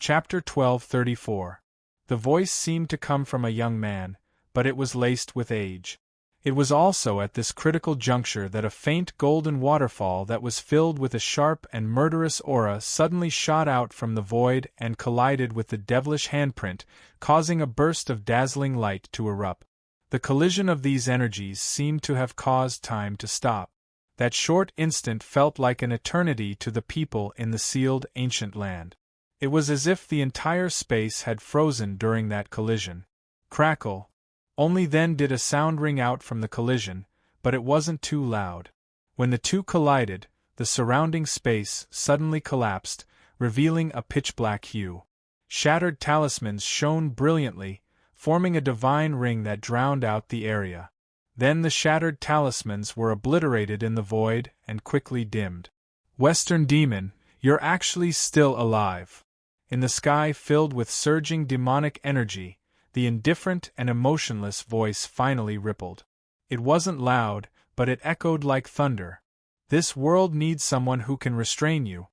Chapter 1234. The voice seemed to come from a young man, but it was laced with age. It was also at this critical juncture that a faint golden waterfall that was filled with a sharp and murderous aura suddenly shot out from the void and collided with the devilish handprint, causing a burst of dazzling light to erupt. The collision of these energies seemed to have caused time to stop. That short instant felt like an eternity to the people in the sealed ancient land. It was as if the entire space had frozen during that collision. Crackle. Only then did a sound ring out from the collision, but it wasn't too loud. When the two collided, the surrounding space suddenly collapsed, revealing a pitch-black hue. Shattered talismans shone brilliantly, forming a divine ring that drowned out the area. Then the shattered talismans were obliterated in the void and quickly dimmed. Western Demon, you're actually still alive. In the sky filled with surging demonic energy, the indifferent and emotionless voice finally rippled. It wasn't loud, but it echoed like thunder. This world needs someone who can restrain you.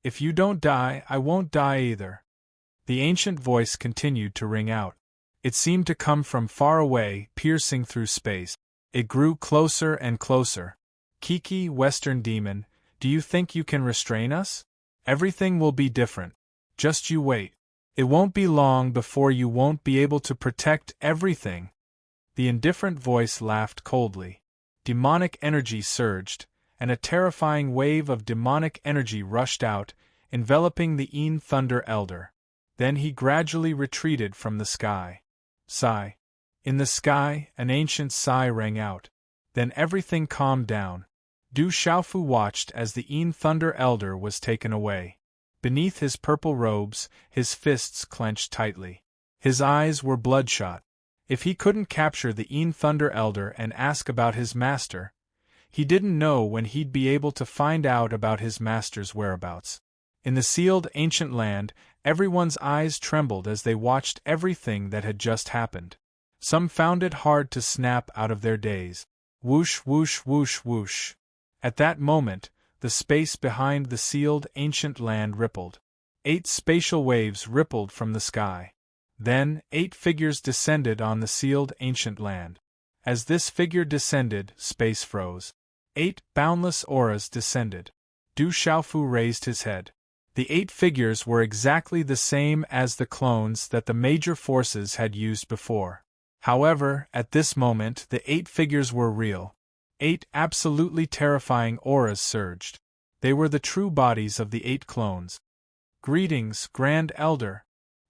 If you don't die, I won't die either. The ancient voice continued to ring out. It seemed to come from far away, piercing through space. It grew closer and closer. Kiki, Western Demon, do you think you can restrain us? Everything will be different. Just you wait. It won't be long before you won't be able to protect everything. The indifferent voice laughed coldly. Demonic energy surged, and a terrifying wave of demonic energy rushed out, enveloping the Een Thunder Elder. Then he gradually retreated from the sky. Sigh. In the sky, an ancient sigh rang out. Then everything calmed down. Du Xiaofu watched as the Een Thunder Elder was taken away. Beneath his purple robes, his fists clenched tightly. His eyes were bloodshot. If he couldn't capture the Een Thunder Elder and ask about his master, he didn't know when he'd be able to find out about his master's whereabouts. In the sealed ancient land, everyone's eyes trembled as they watched everything that had just happened. Some found it hard to snap out of their daze. Whoosh, whoosh, whoosh, whoosh. At that moment, the space behind the sealed ancient land rippled. 8 spatial waves rippled from the sky. Then, 8 figures descended on the sealed ancient land. As this figure descended, space froze. 8 boundless auras descended. Du Xiaofu raised his head. The 8 figures were exactly the same as the clones that the major forces had used before. However, at this moment the 8 figures were real. 8 absolutely terrifying auras surged. They were the true bodies of the 8 clones. Greetings, Grand Elder.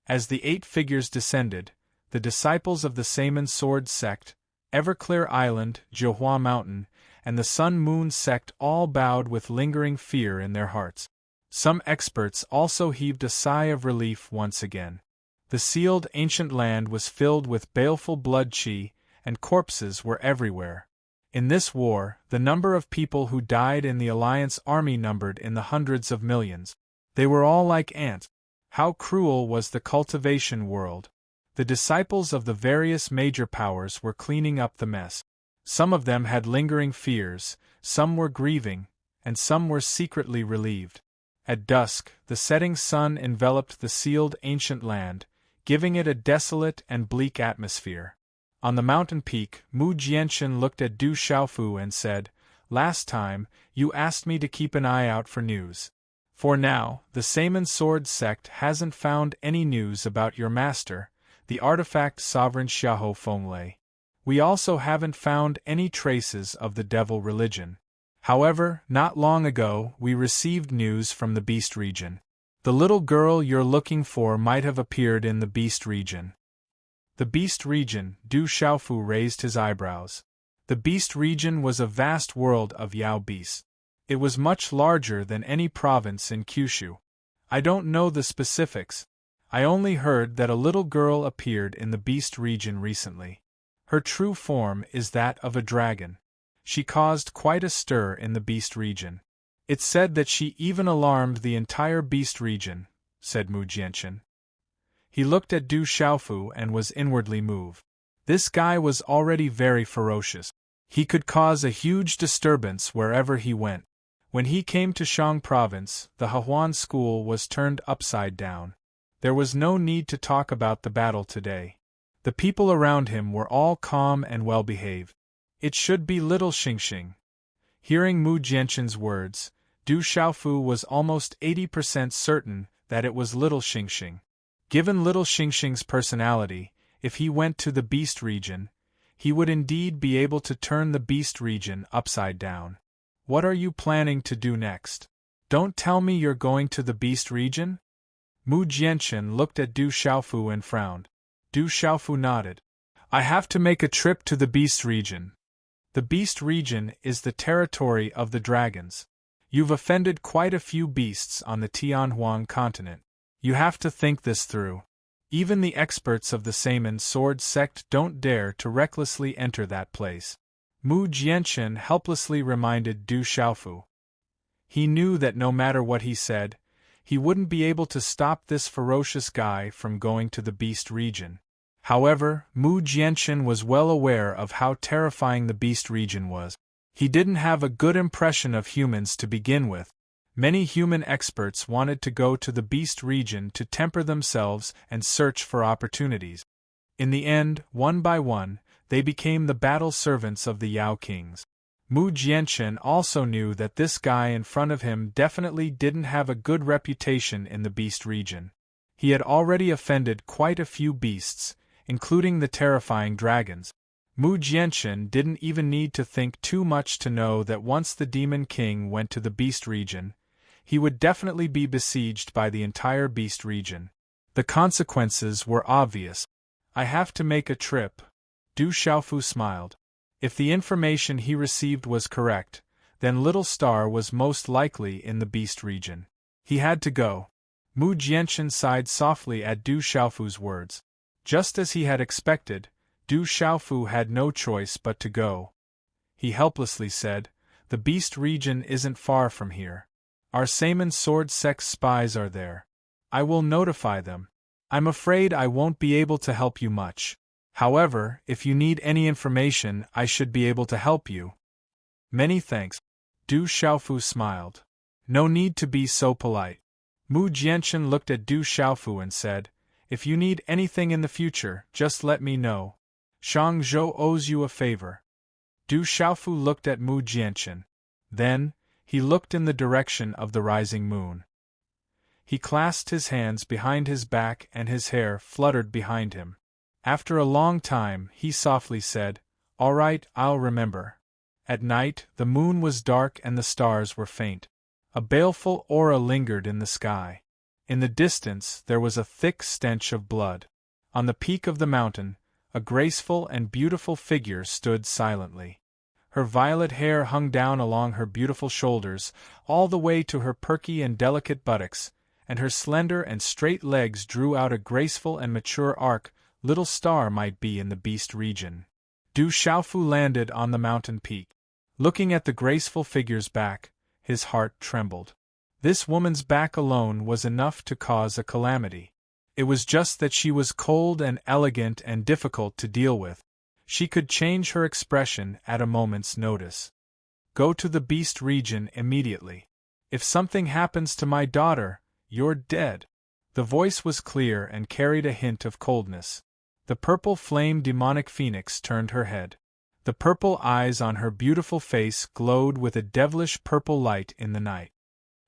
As the 8 figures descended, the disciples of the Saman Sword Sect, Everclear Island, Johua Mountain, and the Sun Moon Sect all bowed with lingering fear in their hearts. Some experts also heaved a sigh of relief once again. The sealed ancient land was filled with baleful blood qi, and corpses were everywhere. In this war, the number of people who died in the Alliance army numbered in the hundreds of millions. They were all like ants. How cruel was the cultivation world! The disciples of the various major powers were cleaning up the mess. Some of them had lingering fears, some were grieving, and some were secretly relieved. At dusk, the setting sun enveloped the sealed ancient land, giving it a desolate and bleak atmosphere. On the mountain peak, Mu Jianchen looked at Du Xiaofu and said, "Last time, you asked me to keep an eye out for news. For now, the Saman Sword Sect hasn't found any news about your master, the artifact sovereign Xiahou Fenglei. We also haven't found any traces of the devil religion. However, not long ago, we received news from the Beast region. The little girl you're looking for might have appeared in the Beast region." The Beast region, Du Xiaofu raised his eyebrows. The Beast region was a vast world of Yao beasts. It was much larger than any province in Kyushu. I don't know the specifics. I only heard that a little girl appeared in the Beast region recently. Her true form is that of a dragon. She caused quite a stir in the Beast region. It's said that she even alarmed the entire Beast region, said Mu Jianchen. He looked at Du Xiaofu and was inwardly moved. This guy was already very ferocious. He could cause a huge disturbance wherever he went. When he came to Shang province, the Hehuan school was turned upside down. There was no need to talk about the battle today. The people around him were all calm and well-behaved. It should be little Xingxing. Hearing Mu Jianshan's words, Du Xiaofu was almost 80% certain that it was little Xingxing. Given little Xingxing's personality, if he went to the Beast region, he would indeed be able to turn the Beast region upside down. What are you planning to do next? Don't tell me you're going to the Beast region? Mu Jianshan looked at Du Xiaofu and frowned. Du Xiaofu nodded. I have to make a trip to the Beast region. The Beast region is the territory of the dragons. You've offended quite a few beasts on the Tianhuang continent. You have to think this through. Even the experts of the Saman sword sect don't dare to recklessly enter that place. Mu Jianshan helplessly reminded Du Xiaofu. He knew that no matter what he said, he wouldn't be able to stop this ferocious guy from going to the Beast region. However, Mu Jianshan was well aware of how terrifying the Beast region was. He didn't have a good impression of humans to begin with. Many human experts wanted to go to the Beast region to temper themselves and search for opportunities. In the end, one by one, they became the battle servants of the Yao Kings. Mu Jianshan also knew that this guy in front of him definitely didn't have a good reputation in the Beast region. He had already offended quite a few beasts, including the terrifying dragons. Mu Jianshan didn't even need to think too much to know that once the Demon King went to the Beast region, he would definitely be besieged by the entire Beast region. The consequences were obvious. I have to make a trip. Du Xiaofu smiled. If the information he received was correct, then Little Star was most likely in the Beast region. He had to go. Mu Jianshan sighed softly at Du Xiaofu's words. Just as he had expected, Du Xiaofu had no choice but to go. He helplessly said, The Beast region isn't far from here. Our Saman sword sect spies are there. I will notify them. I'm afraid I won't be able to help you much. However, if you need any information, I should be able to help you. Many thanks. Du Xiaofu smiled. No need to be so polite. Mu Jianshan looked at Du Xiaofu and said, If you need anything in the future, just let me know. Shang Zhou owes you a favor. Du Xiaofu looked at Mu Jianshan. Then, he looked in the direction of the rising moon. He clasped his hands behind his back and his hair fluttered behind him. After a long time, he softly said, All right, I'll remember. At night, the moon was dark and the stars were faint. A baleful aura lingered in the sky. In the distance, there was a thick stench of blood. On the peak of the mountain, a graceful and beautiful figure stood silently. Her violet hair hung down along her beautiful shoulders, all the way to her perky and delicate buttocks, and her slender and straight legs drew out a graceful and mature arc. Little Star might be in the Beast region. Du Xiaofu landed on the mountain peak. Looking at the graceful figure's back, his heart trembled. This woman's back alone was enough to cause a calamity. It was just that she was cold and elegant and difficult to deal with. She could change her expression at a moment's notice. Go to the Beast region immediately. If something happens to my daughter, you're dead. The voice was clear and carried a hint of coldness. The purple flame demonic phoenix turned her head. The purple eyes on her beautiful face glowed with a devilish purple light in the night.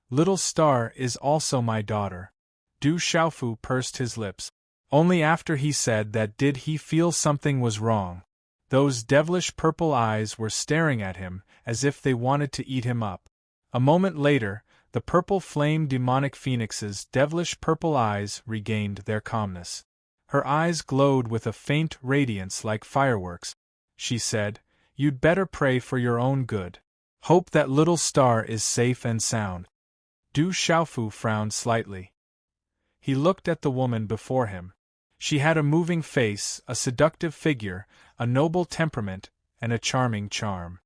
Little Star is also my daughter. Du Xiaofu pursed his lips. Only after he said that did he feel something was wrong. Those devilish purple eyes were staring at him as if they wanted to eat him up. A moment later, the purple flame demonic phoenix's devilish purple eyes regained their calmness. Her eyes glowed with a faint radiance like fireworks. She said, You'd better pray for your own good. Hope that Little Star is safe and sound. Du Xiaofu frowned slightly. He looked at the woman before him. She had a moving face, a seductive figure, a noble temperament, and a charming charm.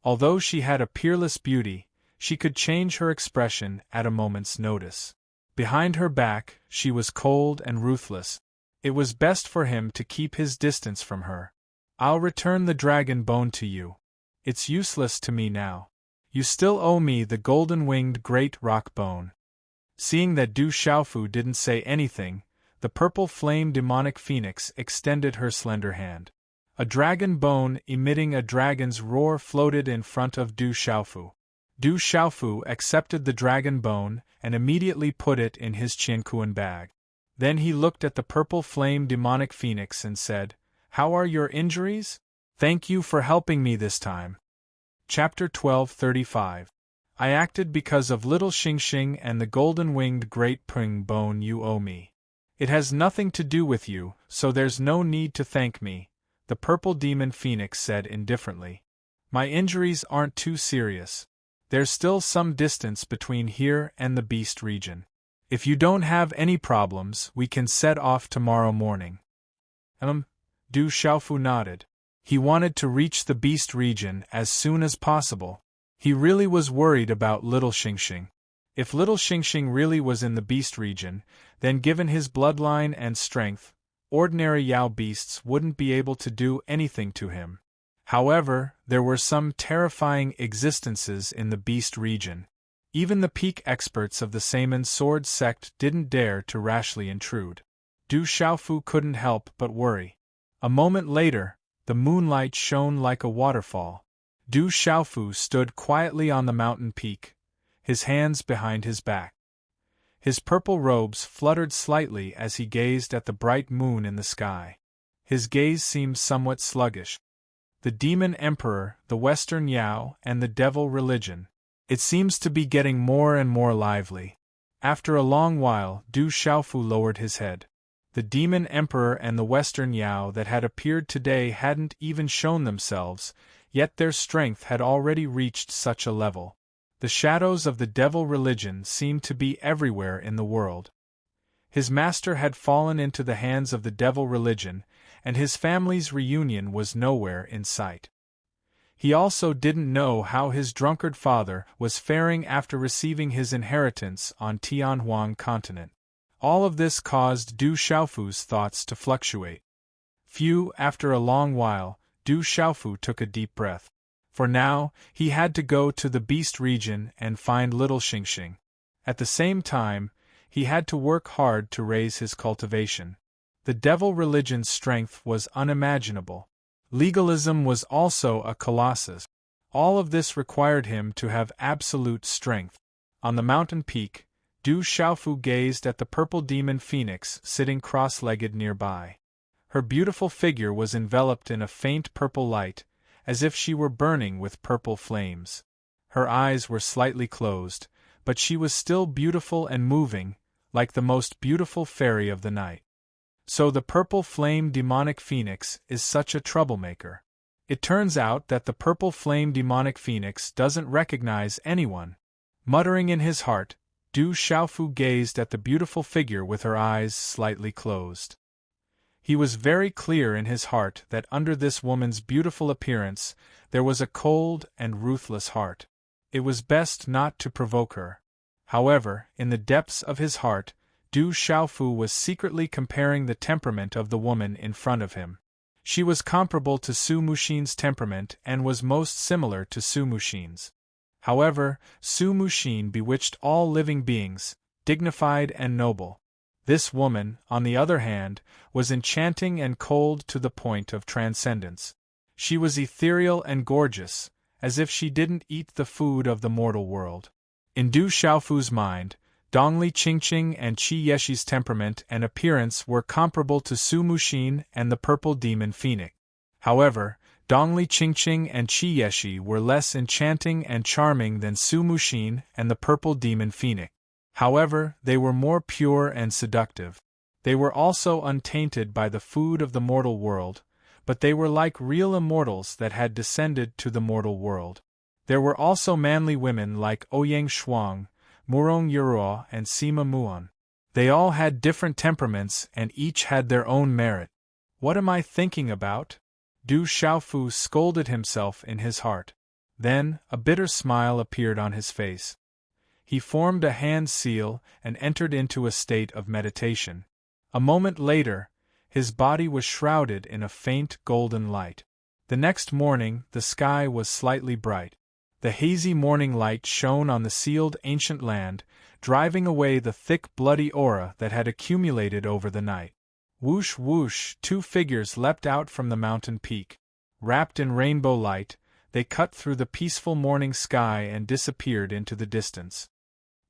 Although she had a peerless beauty, she could change her expression at a moment's notice. Behind her back, she was cold and ruthless. It was best for him to keep his distance from her. I'll return the dragon bone to you. It's useless to me now. You still owe me the golden-winged great rock bone. Seeing that Du Xiaofu didn't say anything, the purple flame demonic phoenix extended her slender hand. A dragon bone emitting a dragon's roar floated in front of Du Xiaofu. Du Xiaofu accepted the dragon bone and immediately put it in his Qiankuan bag. Then he looked at the purple flame demonic phoenix and said, "How are your injuries? Thank you for helping me this time." Chapter 12:35. I acted because of little Xingxing and the golden-winged great Ping bone you owe me. It has nothing to do with you, so there's no need to thank me, the purple demon phoenix said indifferently. My injuries aren't too serious. There's still some distance between here and the beast region. If you don't have any problems, we can set off tomorrow morning. Du Xiaofu nodded. He wanted to reach the beast region as soon as possible. He really was worried about little Xingxing. If little Xingxing really was in the beast region, then given his bloodline and strength, ordinary Yao beasts wouldn't be able to do anything to him. However, there were some terrifying existences in the beast region. Even the peak experts of the Saman sword sect didn't dare to rashly intrude. Du Xiaofu couldn't help but worry. A moment later, the moonlight shone like a waterfall. Du Xiaofu stood quietly on the mountain peak, his hands behind his back. His purple robes fluttered slightly as he gazed at the bright moon in the sky. His gaze seemed somewhat sluggish. The demon emperor, the Western Yao, and the devil religion. It seems to be getting more and more lively. After a long while, Du Xiaofu lowered his head. The demon emperor and the Western Yao that had appeared today hadn't even shown themselves, yet their strength had already reached such a level. The shadows of the devil religion seemed to be everywhere in the world. His master had fallen into the hands of the devil religion, and his family's reunion was nowhere in sight. He also didn't know how his drunkard father was faring after receiving his inheritance on Tianhuang continent. All of this caused Du Xiaofu's thoughts to fluctuate. After a long while, Du Xiaofu took a deep breath. For now, he had to go to the beast region and find little Xingxing. At the same time, he had to work hard to raise his cultivation. The devil religion's strength was unimaginable. Legalism was also a colossus. All of this required him to have absolute strength. On the mountain peak, Du Xiaofu gazed at the purple demon phoenix sitting cross-legged nearby. Her beautiful figure was enveloped in a faint purple light, as if she were burning with purple flames. Her eyes were slightly closed, but she was still beautiful and moving, like the most beautiful fairy of the night. So the purple flame demonic phoenix is such a troublemaker. It turns out that the purple flame demonic phoenix doesn't recognize anyone. Muttering in his heart, Du Xiaofu gazed at the beautiful figure with her eyes slightly closed. He was very clear in his heart that under this woman's beautiful appearance there was a cold and ruthless heart. It was best not to provoke her. However, in the depths of his heart, Du Xiaofu was secretly comparing the temperament of the woman in front of him. She was comparable to Su Muxin's temperament and was most similar to Su Muxin's. However, Su Muxin bewitched all living beings, dignified and noble. This woman, on the other hand, was enchanting and cold to the point of transcendence. She was ethereal and gorgeous, as if she didn't eat the food of the mortal world. In Du Xiaofu's mind, Dongli Qingqing and Qi Yeshi's temperament and appearance were comparable to Su Muxin and the purple demon phoenix. However, Dongli Qingqing and Qi Yeshi were less enchanting and charming than Su Muxin and the purple demon phoenix. However, they were more pure and seductive. They were also untainted by the food of the mortal world, but they were like real immortals that had descended to the mortal world. There were also manly women like Ouyang Shuang, Murong Yuruo, and Sima Muon. They all had different temperaments and each had their own merit. What am I thinking about? Du Xiaofu scolded himself in his heart. Then, a bitter smile appeared on his face. He formed a hand seal and entered into a state of meditation. A moment later, his body was shrouded in a faint golden light. The next morning, the sky was slightly bright. The hazy morning light shone on the sealed ancient land, driving away the thick bloody aura that had accumulated over the night. Whoosh whoosh, two figures leapt out from the mountain peak. Wrapped in rainbow light, they cut through the peaceful morning sky and disappeared into the distance.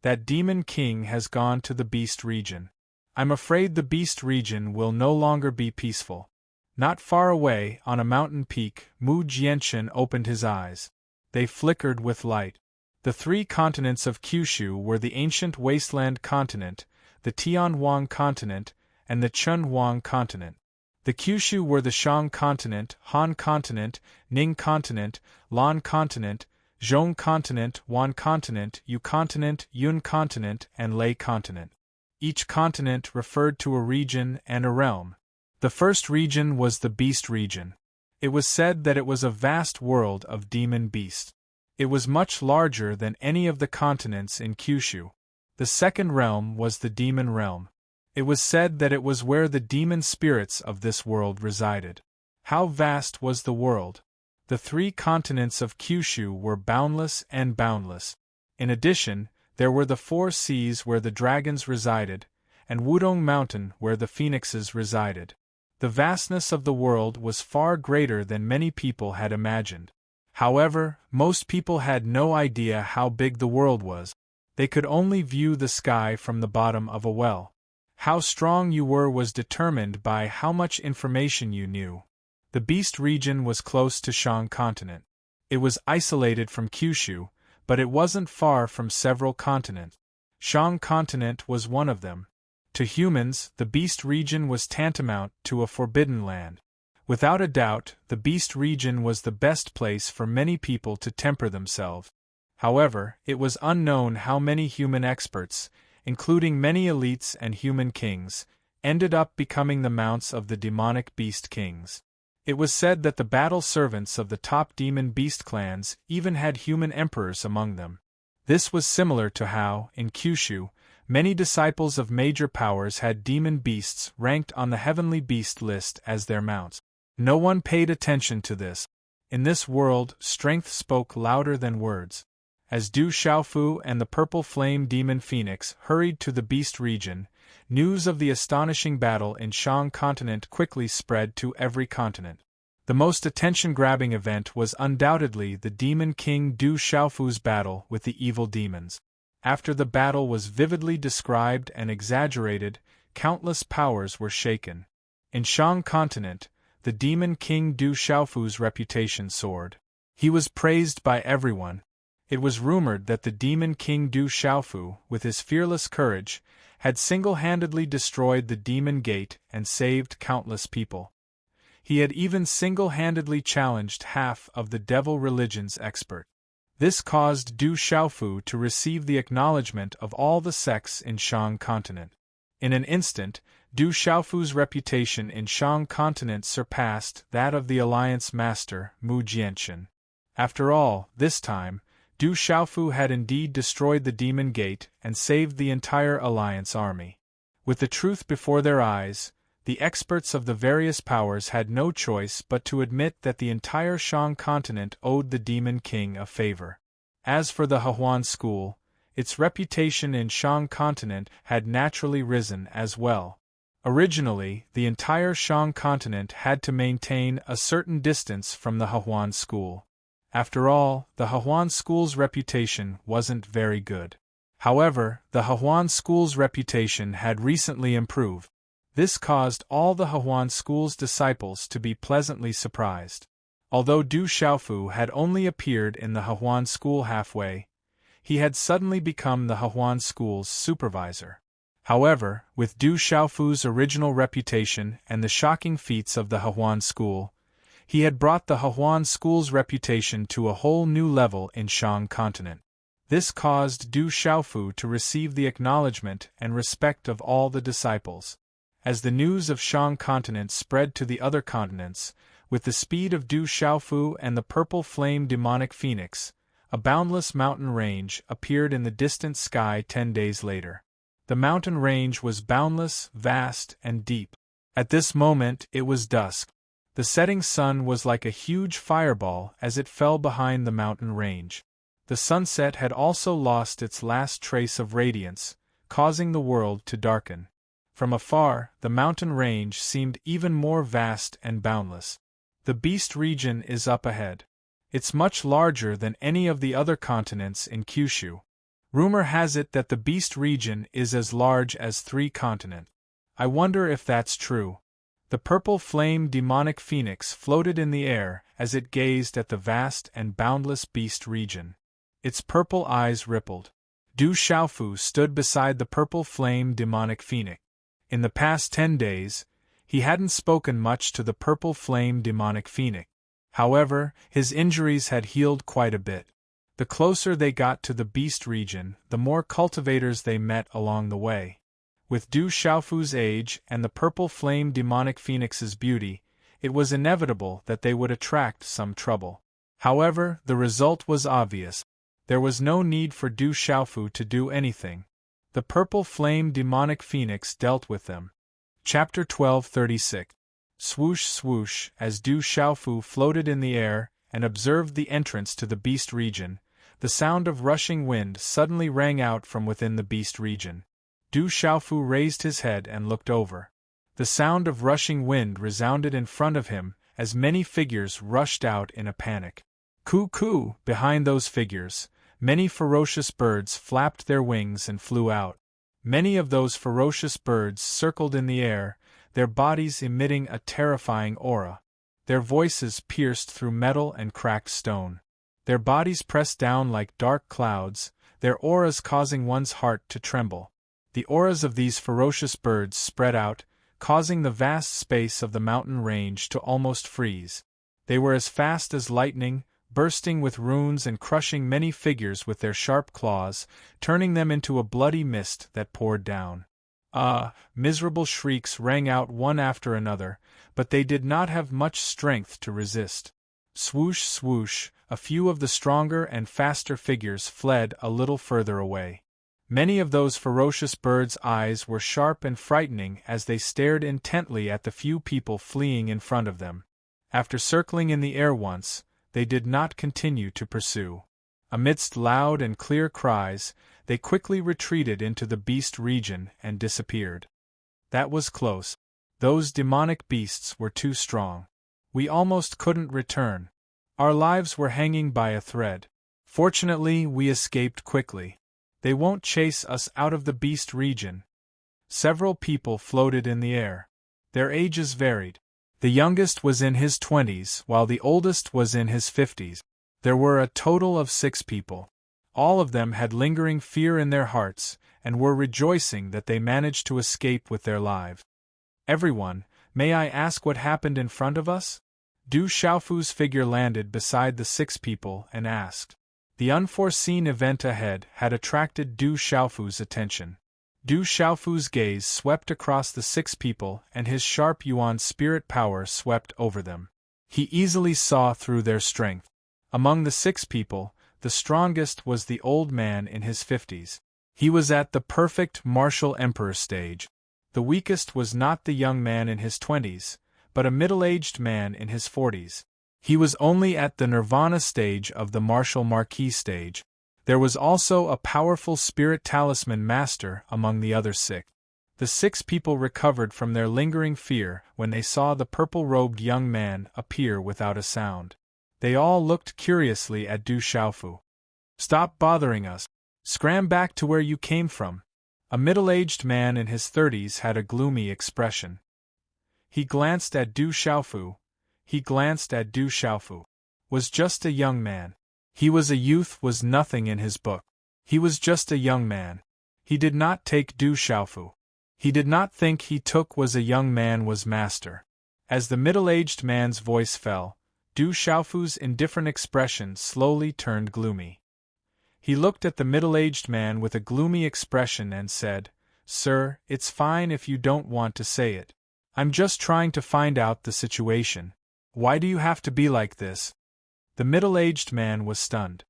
That demon king has gone to the beast region. I'm afraid the beast region will no longer be peaceful. Not far away, on a mountain peak, Mu Jianchen opened his eyes. They flickered with light. The three continents of Kyushu were the ancient wasteland continent, the Tianhuang continent, and the Chunhuang continent. The Kyushu were the Shang continent, Han continent, Ning continent, Lan continent, Zhong continent, Wan continent, Yu continent, Yun continent, and Lei continent. Each continent referred to a region and a realm. The first region was the beast region. It was said that it was a vast world of demon beasts. It was much larger than any of the continents in Kyushu. The second realm was the demon realm. It was said that it was where the demon spirits of this world resided. How vast was the world! The three continents of Kyushu were boundless and boundless. In addition, there were the four seas where the dragons resided, and Wudong Mountain where the phoenixes resided. The vastness of the world was far greater than many people had imagined. However, most people had no idea how big the world was. They could only view the sky from the bottom of a well. How strong you were was determined by how much information you knew. The beast region was close to Shang continent. It was isolated from Kyushu, but it wasn't far from several continents. Shang continent was one of them. To humans, the beast region was tantamount to a forbidden land. Without a doubt, the beast region was the best place for many people to temper themselves. However, it was unknown how many human experts, including many elites and human kings, ended up becoming the mounts of the demonic beast kings. It was said that the battle servants of the top demon beast clans even had human emperors among them. This was similar to how, in Kyushu, many disciples of major powers had demon beasts ranked on the heavenly beast list as their mounts. No one paid attention to this. In this world, strength spoke louder than words. As Du Xiaofu and the purple flame demon phoenix hurried to the beast region, news of the astonishing battle in Shang continent quickly spread to every continent. The most attention-grabbing event was undoubtedly the demon king Du Xiaofu's battle with the evil demons. After the battle was vividly described and exaggerated, countless powers were shaken. In Shang continent, the demon king Du Xiaofu's reputation soared. He was praised by everyone. It was rumored that the demon king Du Xiaofu, with his fearless courage, had single-handedly destroyed the demon gate and saved countless people. He had even single-handedly challenged half of the devil religion's expert. This caused Du Xiaofu to receive the acknowledgement of all the sects in Shang continent. In an instant, Du Xiaofu's reputation in Shang continent surpassed that of the alliance master, Mu Jianchen. After all, this time, Du Xiaofu had indeed destroyed the demon gate and saved the entire alliance army. With the truth before their eyes, the experts of the various powers had no choice but to admit that the entire Shang continent owed the demon king a favor. As for the Hehuan school, its reputation in Shang continent had naturally risen as well. Originally, the entire Shang continent had to maintain a certain distance from the Hehuan school. After all, the Hehuan school's reputation wasn't very good. However, the Hehuan school's reputation had recently improved. This caused all the Hehuan school's disciples to be pleasantly surprised. Although Du Xiaofu had only appeared in the Hehuan school halfway, he had suddenly become the Hehuan school's supervisor. However, with Du Xiaofu's original reputation and the shocking feats of the Hehuan school, he had brought the Hehuan school's reputation to a whole new level in Shang continent. This caused Du Xiaofu to receive the acknowledgement and respect of all the disciples. As the news of Shang continent spread to the other continents, with the speed of Du Xiaofu and the purple flame demonic phoenix, a boundless mountain range appeared in the distant sky 10 days later. The mountain range was boundless, vast, and deep. At this moment it was dusk. The setting sun was like a huge fireball as it fell behind the mountain range. The sunset had also lost its last trace of radiance, causing the world to darken. From afar, the mountain range seemed even more vast and boundless. The beast region is up ahead. It's much larger than any of the other continents in Kyushu. Rumor has it that the beast region is as large as 3 continents. I wonder if that's true. The purple flame demonic phoenix floated in the air as it gazed at the vast and boundless beast region. Its purple eyes rippled. Du Xiaofu stood beside the purple flame demonic phoenix. In the past 10 days, he hadn't spoken much to the purple flame demonic phoenix. However, his injuries had healed quite a bit. The closer they got to the beast region, the more cultivators they met along the way. With Du Xiaofu's age and the purple flame demonic phoenix's beauty, it was inevitable that they would attract some trouble. However, the result was obvious. There was no need for Du Xiaofu to do anything. The purple flame demonic phoenix dealt with them. Chapter 1236. Swoosh swoosh. As Du Xiaofu floated in the air and observed the entrance to the beast region, the sound of rushing wind suddenly rang out from within the beast region. Du Xiaofu raised his head and looked over. The sound of rushing wind resounded in front of him as many figures rushed out in a panic. Coo! Behind those figures, many ferocious birds flapped their wings and flew out. Many of those ferocious birds circled in the air, their bodies emitting a terrifying aura. Their voices pierced through metal and cracked stone. Their bodies pressed down like dark clouds, their auras causing one's heart to tremble. The auras of these ferocious birds spread out, causing the vast space of the mountain range to almost freeze. They were as fast as lightning, bursting with runes and crushing many figures with their sharp claws, turning them into a bloody mist that poured down. Miserable shrieks rang out one after another, but they did not have much strength to resist. Swoosh swoosh, a few of the stronger and faster figures fled a little further away. Many of those ferocious birds' eyes were sharp and frightening as they stared intently at the few people fleeing in front of them. After circling in the air once, they did not continue to pursue. Amidst loud and clear cries, they quickly retreated into the beast region and disappeared. That was close. Those demonic beasts were too strong. We almost couldn't return. Our lives were hanging by a thread. Fortunately, we escaped quickly. They won't chase us out of the beast region. Several people floated in the air. Their ages varied. The youngest was in his 20s, while the oldest was in his 50s. There were a total of 6 people. All of them had lingering fear in their hearts, and were rejoicing that they managed to escape with their lives. Everyone, may I ask what happened in front of us? Du Xiaofu's figure landed beside the 6 people and asked. The unforeseen event ahead had attracted Du Xiaofu's attention. Du Xiaofu's gaze swept across the 6 people and his sharp yuan spirit power swept over them. He easily saw through their strength. Among the 6 people, the strongest was the old man in his 50s. He was at the perfect martial emperor stage. The weakest was not the young man in his 20s, but a middle-aged man in his 40s. He was only at the nirvana stage of the martial marquis stage. There was also a powerful spirit talisman master among the other 6. The 6 people recovered from their lingering fear when they saw the purple-robed young man appear without a sound. They all looked curiously at Du Xiaofu. Stop bothering us. Scram back to where you came from. A middle-aged man in his 30s had a gloomy expression. He glanced at Du Xiaofu. Was just a young man. He was a youth was nothing in his book. He was just a young man. He did not take Du Xiaofu. He did not think he took was a young man was master. As the middle-aged man's voice fell, Du Xiaofu's indifferent expression slowly turned gloomy. He looked at the middle-aged man with a gloomy expression and said, "Sir, it's fine if you don't want to say it. I'm just trying to find out the situation. Why do you have to be like this?" The middle-aged man was stunned.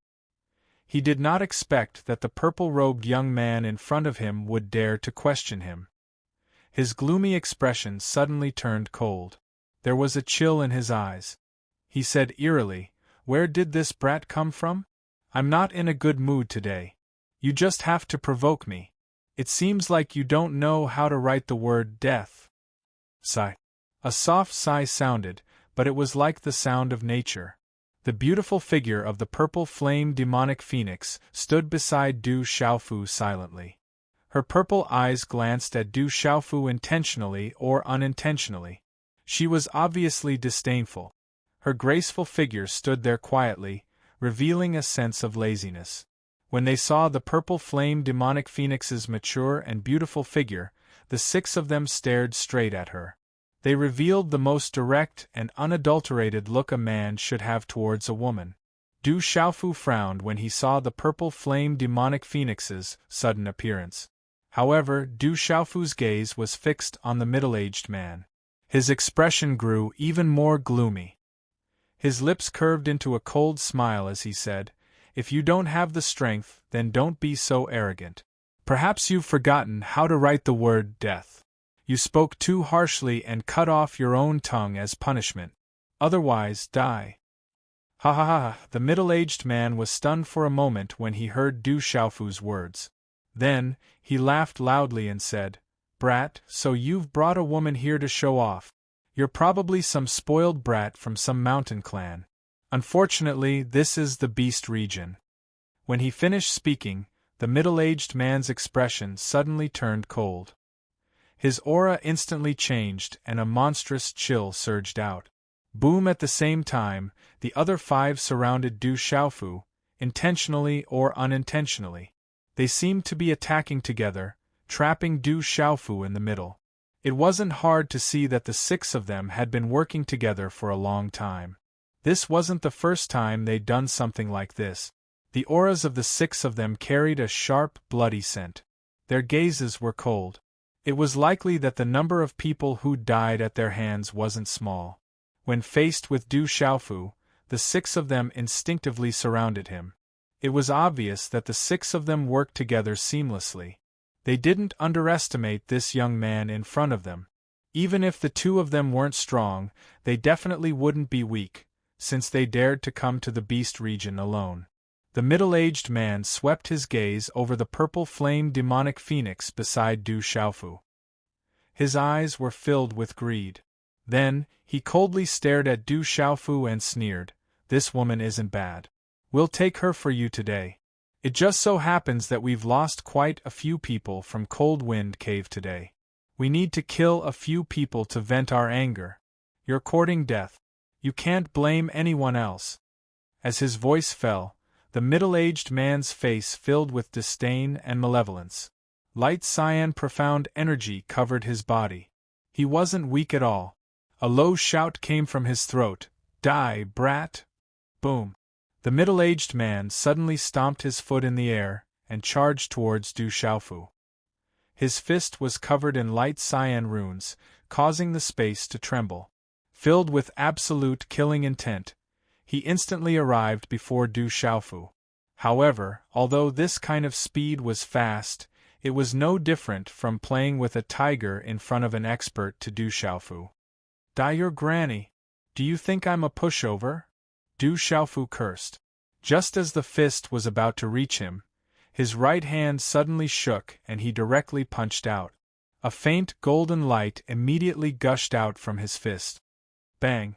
He did not expect that the purple-robed young man in front of him would dare to question him. His gloomy expression suddenly turned cold. There was a chill in his eyes. He said eerily, "Where did this brat come from?" I'm not in a good mood today. You just have to provoke me. It seems like you don't know how to write the word death. Sigh. A soft sigh sounded, but it was like the sound of nature. The beautiful figure of the purple flame demonic phoenix stood beside Du Xiaofu silently. Her purple eyes glanced at Du Xiaofu intentionally or unintentionally. She was obviously disdainful. Her graceful figure stood there quietly, revealing a sense of laziness. When they saw the purple flame demonic phoenix's mature and beautiful figure, the 6 of them stared straight at her. They revealed the most direct and unadulterated look a man should have towards a woman. Du Xiaofu frowned when he saw the purple flame demonic phoenix's sudden appearance. However, Du Xiaofu's gaze was fixed on the middle-aged man. His expression grew even more gloomy. His lips curved into a cold smile as he said, "If you don't have the strength, then don't be so arrogant. Perhaps you've forgotten how to write the word death. You spoke too harshly and cut off your own tongue as punishment. Otherwise, die." Ha ha ha! The middle-aged man was stunned for a moment when he heard Du Xiaofu's words. Then, he laughed loudly and said, "Brat, so you've brought a woman here to show off. You're probably some spoiled brat from some mountain clan. Unfortunately, this is the Beast region." When he finished speaking, the middle-aged man's expression suddenly turned cold. His aura instantly changed and a monstrous chill surged out. Boom! At the same time, the other 5 surrounded Du Xiaofu, intentionally or unintentionally. They seemed to be attacking together, trapping Du Xiaofu in the middle. It wasn't hard to see that the 6 of them had been working together for a long time. This wasn't the first time they'd done something like this. The auras of the 6 of them carried a sharp, bloody scent. Their gazes were cold. It was likely that the number of people who died at their hands wasn't small. When faced with Du Xiaofu, the 6 of them instinctively surrounded him. It was obvious that the 6 of them worked together seamlessly. They didn't underestimate this young man in front of them. Even if the 2 of them weren't strong, they definitely wouldn't be weak, since they dared to come to the Beast region alone. The middle-aged man swept his gaze over the purple flame demonic phoenix beside Du Xiaofu. His eyes were filled with greed. Then, he coldly stared at Du Xiaofu and sneered, "This woman isn't bad. We'll take her for you today. It just so happens that we've lost quite a few people from Cold Wind Cave today. We need to kill a few people to vent our anger. You're courting death. You can't blame anyone else." As his voice fell, the middle-aged man's face filled with disdain and malevolence. Light cyan profound energy covered his body. He wasn't weak at all. A low shout came from his throat, "Die, brat!" Boom! The middle-aged man suddenly stomped his foot in the air and charged towards Du Xiaofu. His fist was covered in light cyan runes, causing the space to tremble. Filled with absolute killing intent, he instantly arrived before Du Xiaofu. However, although this kind of speed was fast, it was no different from playing with a tiger in front of an expert to Du Xiaofu. "Die your granny! Do you think I'm a pushover?" Du Xiaofu cursed. Just as the fist was about to reach him, his right hand suddenly shook and he directly punched out. A faint golden light immediately gushed out from his fist. Bang!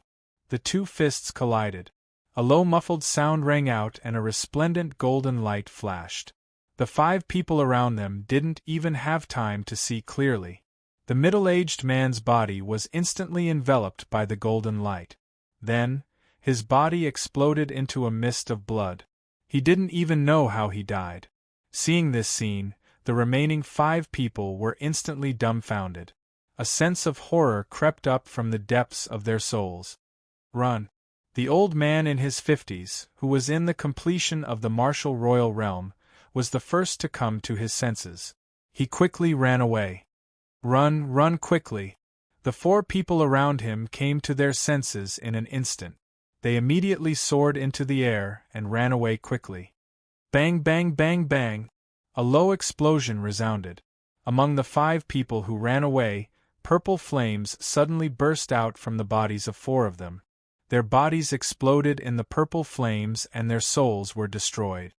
The 2 fists collided. A low muffled sound rang out and a resplendent golden light flashed. The 5 people around them didn't even have time to see clearly. The middle-aged man's body was instantly enveloped by the golden light. Then, his body exploded into a mist of blood. He didn't even know how he died. Seeing this scene, the remaining 5 people were instantly dumbfounded. A sense of horror crept up from the depths of their souls. "Run!" The old man in his 50s, who was in the completion of the martial royal realm, was the first to come to his senses. He quickly ran away. "Run, run quickly!" The 4 people around him came to their senses in an instant. They immediately soared into the air and ran away quickly. Bang, bang, bang, bang! A low explosion resounded. Among the 5 people who ran away, purple flames suddenly burst out from the bodies of 4 of them. Their bodies exploded in the purple flames and their souls were destroyed.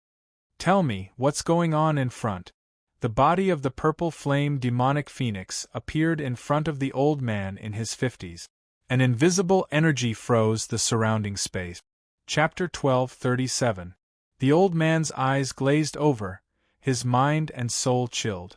Tell me, what's going on in front? The body of the purple flame demonic phoenix appeared in front of the old man in his 50s. An invisible energy froze the surrounding space. Chapter 12:37. The old man's eyes glazed over, his mind and soul chilled.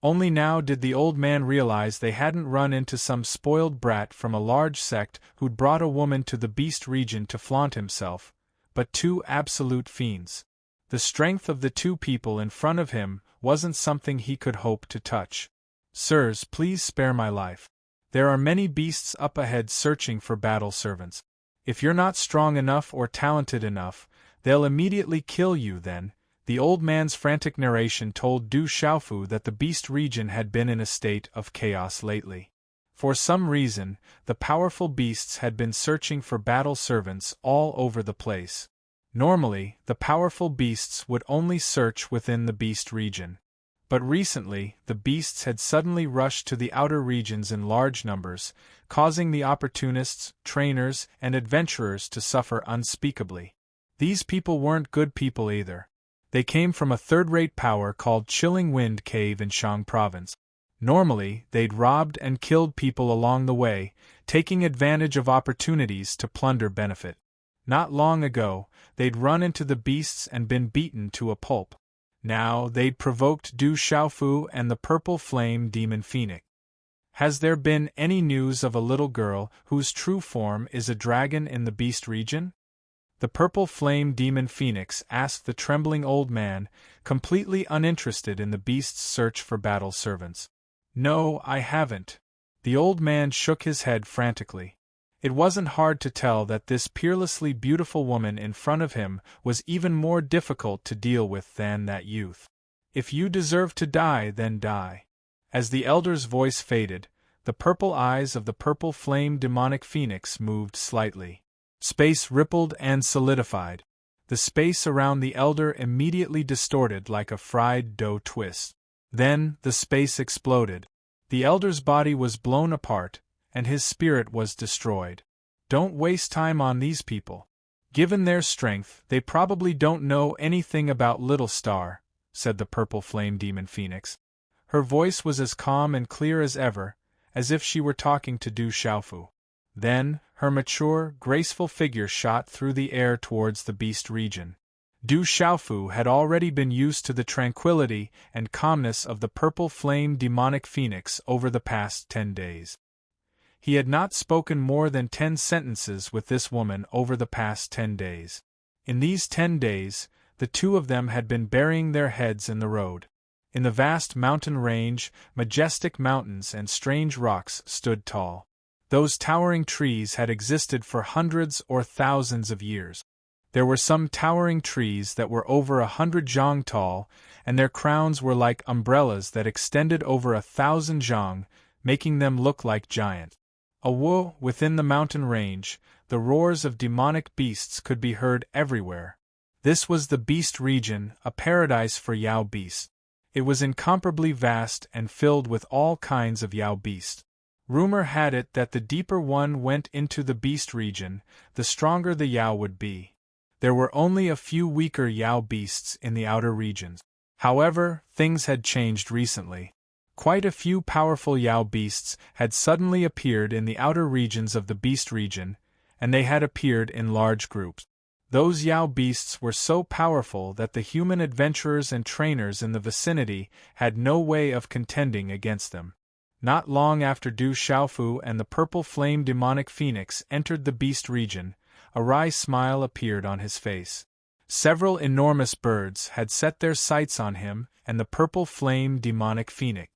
Only now did the old man realize they hadn't run into some spoiled brat from a large sect who'd brought a woman to the beast region to flaunt himself, but two absolute fiends. The strength of the two people in front of him wasn't something he could hope to touch. Sirs, please spare my life. There are many beasts up ahead searching for battle servants. If you're not strong enough or talented enough, they'll immediately kill you then. The old man's frantic narration told Du Xiaofu that the beast region had been in a state of chaos lately. For some reason, the powerful beasts had been searching for battle servants all over the place. Normally, the powerful beasts would only search within the beast region. But recently, the beasts had suddenly rushed to the outer regions in large numbers, causing the opportunists, trainers, and adventurers to suffer unspeakably. These people weren't good people either. They came from a third-rate power called Chilling Wind Cave in Shang Province. Normally, they'd robbed and killed people along the way, taking advantage of opportunities to plunder benefit. Not long ago, they'd run into the beasts and been beaten to a pulp. Now they'd provoked Du Xiaofu and the purple flame demon phoenix. Has there been any news of a little girl whose true form is a dragon in the beast region? The purple flame demon phoenix asked the trembling old man, completely uninterested in the beast's search for battle servants. No, I haven't. The old man shook his head frantically. It wasn't hard to tell that this peerlessly beautiful woman in front of him was even more difficult to deal with than that youth. If you deserve to die, then die. As the elder's voice faded, the purple eyes of the purple flame demonic phoenix moved slightly. Space rippled and solidified. The space around the elder immediately distorted like a fried dough twist. Then, the space exploded. The elder's body was blown apart, and his spirit was destroyed. Don't waste time on these people. Given their strength, they probably don't know anything about Little Star, said the purple flame demon phoenix. Her voice was as calm and clear as ever, as if she were talking to Du Xiaofu. Then, her mature, graceful figure shot through the air towards the beast region. Du Xiaofu had already been used to the tranquility and calmness of the purple flame demonic phoenix over the past 10 days. He had not spoken more than 10 sentences with this woman over the past 10 days. In these 10 days, the two of them had been burying their heads in the road. In the vast mountain range, majestic mountains and strange rocks stood tall. Those towering trees had existed for hundreds or thousands of years. There were some towering trees that were over 100 zhang tall, and their crowns were like umbrellas that extended over 1,000 zhang, making them look like giants. Within the mountain range, the roars of demonic beasts could be heard everywhere. This was the beast region, a paradise for Yao beasts. It was incomparably vast and filled with all kinds of Yao beasts. Rumor had it that the deeper one went into the beast region, the stronger the Yao would be. There were only a few weaker Yao beasts in the outer regions. However, things had changed recently. Quite a few powerful Yao beasts had suddenly appeared in the outer regions of the beast region, and they had appeared in large groups. Those Yao beasts were so powerful that the human adventurers and trainers in the vicinity had no way of contending against them. Not long after Du Xiaofu and the purple flame demonic phoenix entered the beast region, a wry smile appeared on his face. Several enormous birds had set their sights on him and the purple flame demonic phoenix.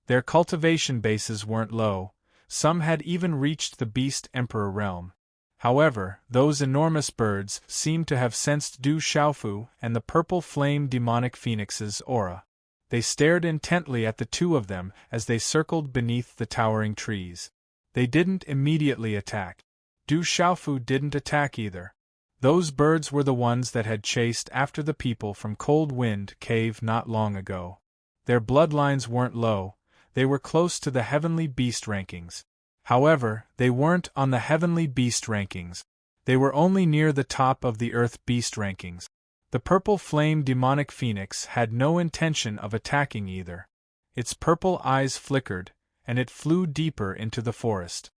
Their cultivation bases weren't low, some had even reached the Beast Emperor realm. However, those enormous birds seemed to have sensed Du Xiaofu and the purple flame demonic phoenix's aura. They stared intently at the two of them as they circled beneath the towering trees. They didn't immediately attack. Du Xiaofu didn't attack either. Those birds were the ones that had chased after the people from Cold Wind Cave not long ago. Their bloodlines weren't low. They were close to the heavenly beast rankings. However, they weren't on the heavenly beast rankings. They were only near the top of the Earth Beast rankings. The purple flame demonic phoenix had no intention of attacking either. Its purple eyes flickered, and it flew deeper into the forest.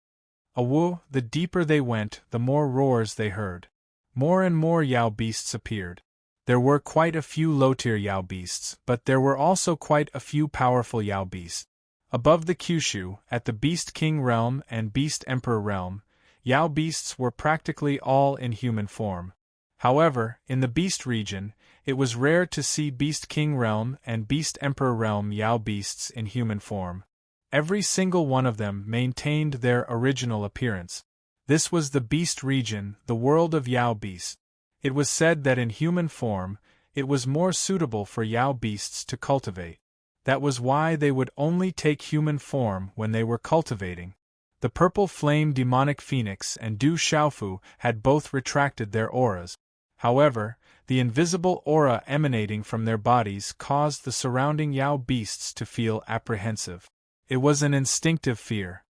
The deeper they went, the more roars they heard. More and more Yao beasts appeared. There were quite a few low-tier Yao beasts, but there were also quite a few powerful Yao beasts. Above the Kyushu, at the Beast King realm and Beast Emperor realm, Yao beasts were practically all in human form. However, in the Beast region, it was rare to see Beast King realm and Beast Emperor realm Yao beasts in human form. Every single one of them maintained their original appearance. This was the Beast region, the world of Yao beasts. It was said that in human form, it was more suitable for Yao beasts to cultivate. That was why they would only take human form when they were cultivating. The purple flame demonic phoenix and Du Xiaofu had both retracted their auras. However, the invisible aura emanating from their bodies caused the surrounding Yao beasts to feel apprehensive. It was an instinctive fear.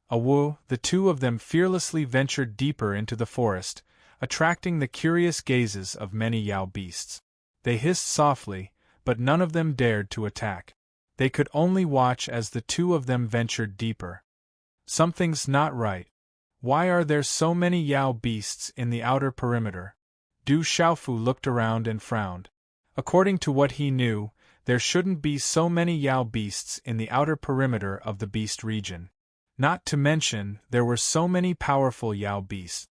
The two of them fearlessly ventured deeper into the forest, attracting the curious gazes of many Yao beasts. They hissed softly, but none of them dared to attack. They could only watch as the two of them ventured deeper. Something's not right. Why are there so many Yao beasts in the outer perimeter? Du Xiaofu looked around and frowned. According to what he knew, there shouldn't be so many Yao beasts in the outer perimeter of the Beast region. Not to mention, there were so many powerful Yao beasts.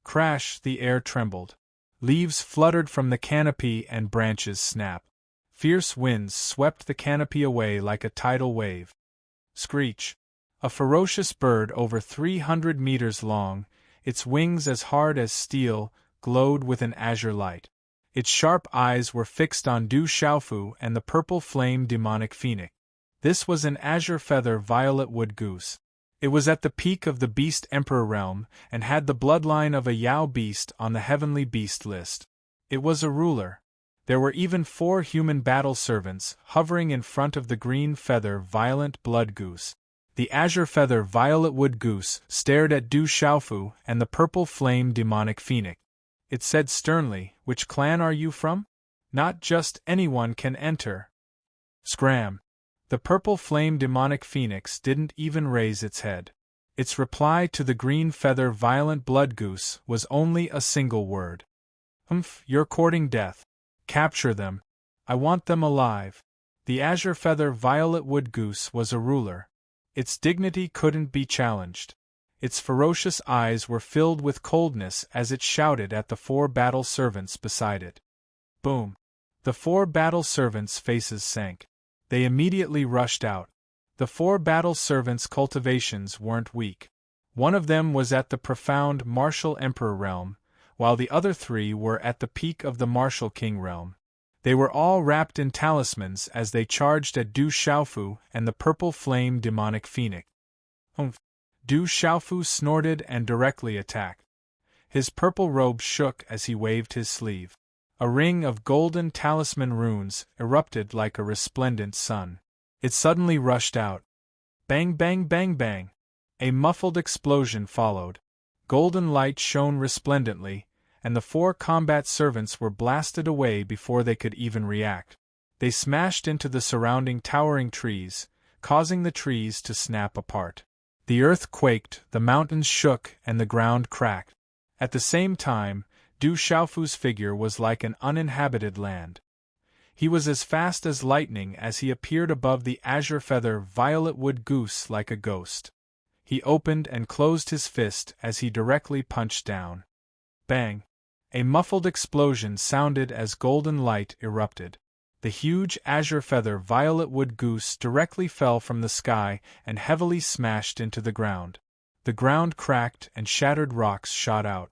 Crash, the air trembled. Leaves fluttered from the canopy and branches snapped. Fierce winds swept the canopy away like a tidal wave. Screech. A ferocious bird over 300 meters long, its wings as hard as steel, glowed with an azure light. Its sharp eyes were fixed on Du Xiaofu and the purple flame demonic phoenix. This was an azure feather violet wood goose. It was at the peak of the Beast Emperor realm and had the bloodline of a Yao beast on the heavenly beast list. It was a ruler. There were even 4 human battle servants hovering in front of the green feather violet blood goose. The azure feather violet wood goose stared at Du Xiaofu and the purple flame demonic phoenix. It said sternly, "Which clan are you from? Not just anyone can enter." Scram! The purple flame demonic phoenix didn't even raise its head. Its reply to the green feather violent blood goose was only a single word. You're courting death. Capture them. I want them alive." The azure feather violet wood goose was a ruler. Its dignity couldn't be challenged. Its ferocious eyes were filled with coldness as it shouted at the 4 battle servants beside it. Boom! The 4 battle servants' faces sank. They immediately rushed out. The 4 battle servants' cultivations weren't weak. One of them was at the profound martial emperor realm, while the other 3 were at the peak of the martial king realm. They were all wrapped in talismans as they charged at Du Xiaofu and the purple flame demonic phoenix. Du Xiaofu snorted and directly attacked. His purple robe shook as he waved his sleeve. A ring of golden talisman runes erupted like a resplendent sun. It suddenly rushed out. Bang bang bang bang! A muffled explosion followed. Golden light shone resplendently, and the 4 combat servants were blasted away before they could even react. They smashed into the surrounding towering trees, causing the trees to snap apart. The earth quaked, the mountains shook, and the ground cracked. At the same time, Du Xiaofu's figure was like an uninhabited land. He was as fast as lightning as he appeared above the azure feather violet wood goose like a ghost. He opened and closed his fist as he directly punched down. Bang! A muffled explosion sounded as golden light erupted. The huge azure feather violet wood goose directly fell from the sky and heavily smashed into the ground. The ground cracked and shattered rocks shot out.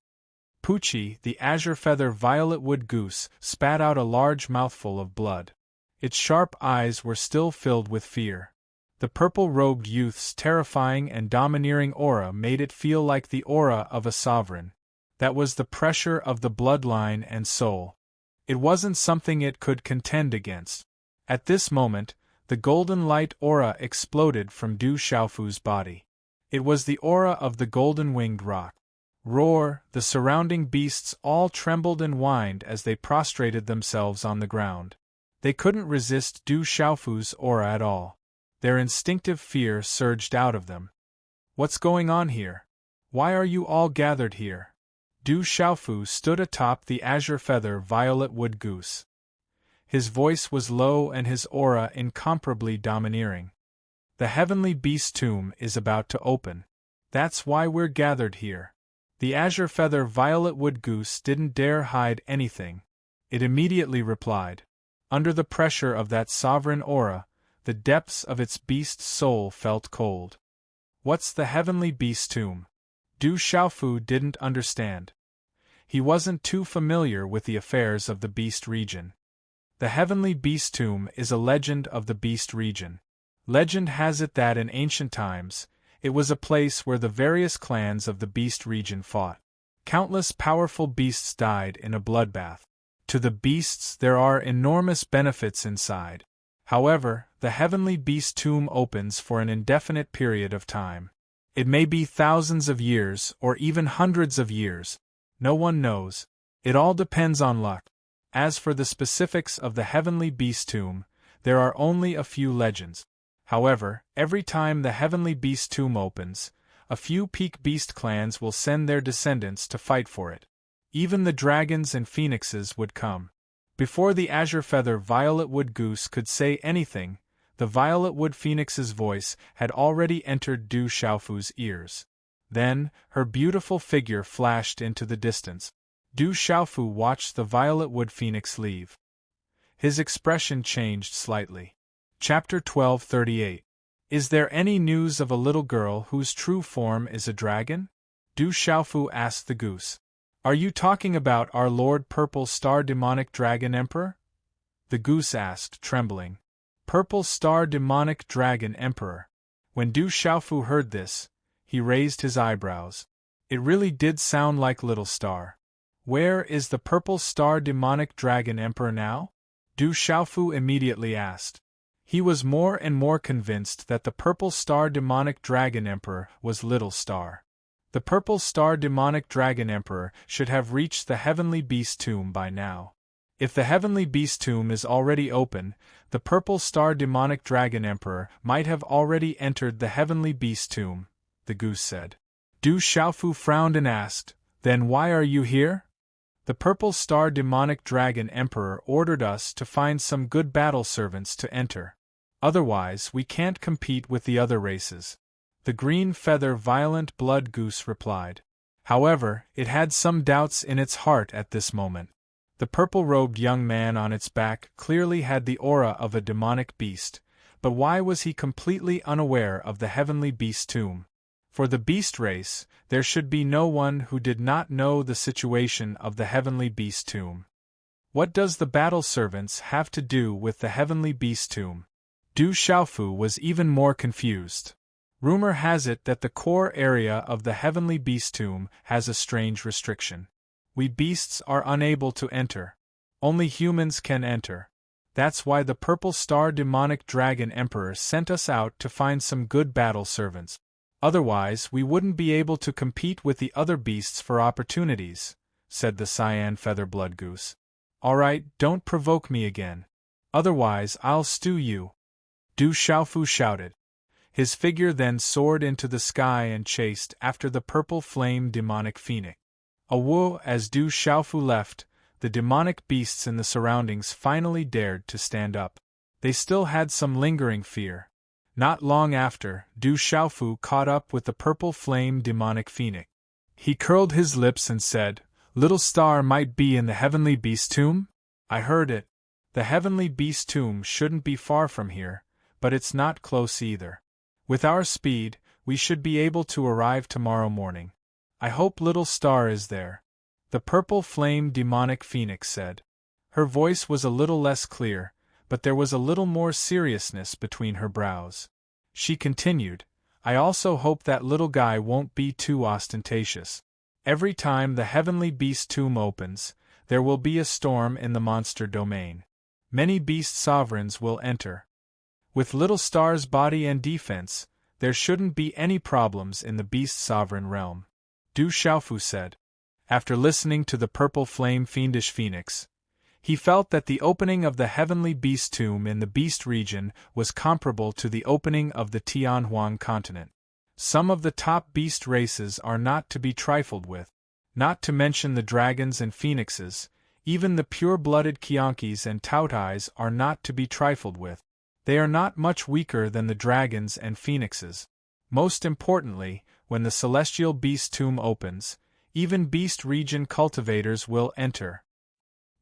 Poochie, the azure feather violet wood goose, spat out a large mouthful of blood. Its sharp eyes were still filled with fear. The purple-robed youth's terrifying and domineering aura made it feel like the aura of a sovereign. That was the pressure of the bloodline and soul. It wasn't something it could contend against. At this moment, the golden light aura exploded from Du Xiaofu's body. It was the aura of the golden-winged rock. Roar! The surrounding beasts all trembled and whined as they prostrated themselves on the ground. They couldn't resist Du Xiaofu's aura at all. Their instinctive fear surged out of them. What's going on here? Why are you all gathered here? Du Xiaofu stood atop the azure feather violet wood goose. His voice was low and his aura incomparably domineering. The heavenly beast tomb is about to open. That's why we're gathered here. The azure feather violet wood goose didn't dare hide anything. It immediately replied. Under the pressure of that sovereign aura, the depths of its beast soul felt cold. What's the heavenly beast tomb? Du Xiaofu didn't understand. He wasn't too familiar with the affairs of the beast region. The heavenly beast tomb is a legend of the beast region. Legend has it that in ancient times, it was a place where the various clans of the beast region fought. Countless powerful beasts died in a bloodbath. To the beasts there are enormous benefits inside. However, the heavenly beast tomb opens for an indefinite period of time. It may be thousands of years or even hundreds of years. No one knows. It all depends on luck. As for the specifics of the heavenly beast tomb, there are only a few legends. However, every time the heavenly beast tomb opens, a few peak beast clans will send their descendants to fight for it. Even the dragons and phoenixes would come. Before the azure feather violet wood goose could say anything, the violet wood phoenix's voice had already entered Du Xiaofu's ears. Then, her beautiful figure flashed into the distance. Du Xiaofu watched the violet wood phoenix leave. His expression changed slightly. Chapter 1238. Is there any news of a little girl whose true form is a dragon? Du Xiaofu asked the goose. Are you talking about our Lord Purple Star Demonic Dragon Emperor? The goose asked, trembling. Purple Star Demonic Dragon Emperor. When Du Xiaofu heard this, he raised his eyebrows. It really did sound like Little Star. Where is the Purple Star Demonic Dragon Emperor now? Du Xiaofu immediately asked. He was more and more convinced that the Purple Star Demonic Dragon Emperor was Little Star. The Purple Star Demonic Dragon Emperor should have reached the Heavenly Beast Tomb by now. If the Heavenly Beast Tomb is already open, the Purple Star Demonic Dragon Emperor might have already entered the Heavenly Beast Tomb, the goose said. Du Xiaofu frowned and asked, Then why are you here? The Purple Star Demonic Dragon Emperor ordered us to find some good battle servants to enter. Otherwise, we can't compete with the other races. The green feather violent blood goose replied. However, it had some doubts in its heart at this moment. The purple-robed young man on its back clearly had the aura of a demonic beast, but why was he completely unaware of the heavenly beast tomb? For the beast race, there should be no one who did not know the situation of the heavenly beast tomb. What does the battle servants have to do with the heavenly beast tomb? Du Xiaofu was even more confused. Rumor has it that the core area of the heavenly beast tomb has a strange restriction. We beasts are unable to enter. Only humans can enter. That's why the Purple Star Demonic Dragon Emperor sent us out to find some good battle servants. Otherwise, we wouldn't be able to compete with the other beasts for opportunities, said the cyan feather blood goose. All right, don't provoke me again. Otherwise, I'll stew you. Du Xiaofu shouted. His figure then soared into the sky and chased after the purple flame demonic phoenix. As Du Xiaofu left, the demonic beasts in the surroundings finally dared to stand up. They still had some lingering fear. Not long after, Du Xiaofu caught up with the purple flame demonic phoenix. He curled his lips and said, Little Star might be in the heavenly beast tomb? I heard it. The heavenly beast tomb shouldn't be far from here, but it's not close either. With our speed, we should be able to arrive tomorrow morning. I hope Little Star is there. The purple flame demonic phoenix said. Her voice was a little less clear, but there was a little more seriousness between her brows. She continued, I also hope that little guy won't be too ostentatious. Every time the heavenly beast tomb opens, there will be a storm in the monster domain. Many beast sovereigns will enter. With Little Star's body and defense, there shouldn't be any problems in the beast sovereign realm. Du Xiaofu said. After listening to the purple flame fiendish phoenix, he felt that the opening of the heavenly beast tomb in the beast region was comparable to the opening of the Tianhuang continent. Some of the top beast races are not to be trifled with, not to mention the dragons and phoenixes. Even the pure-blooded Qiankis and Tautais are not to be trifled with. They are not much weaker than the dragons and phoenixes. Most importantly, when the celestial beast tomb opens, even beast region cultivators will enter.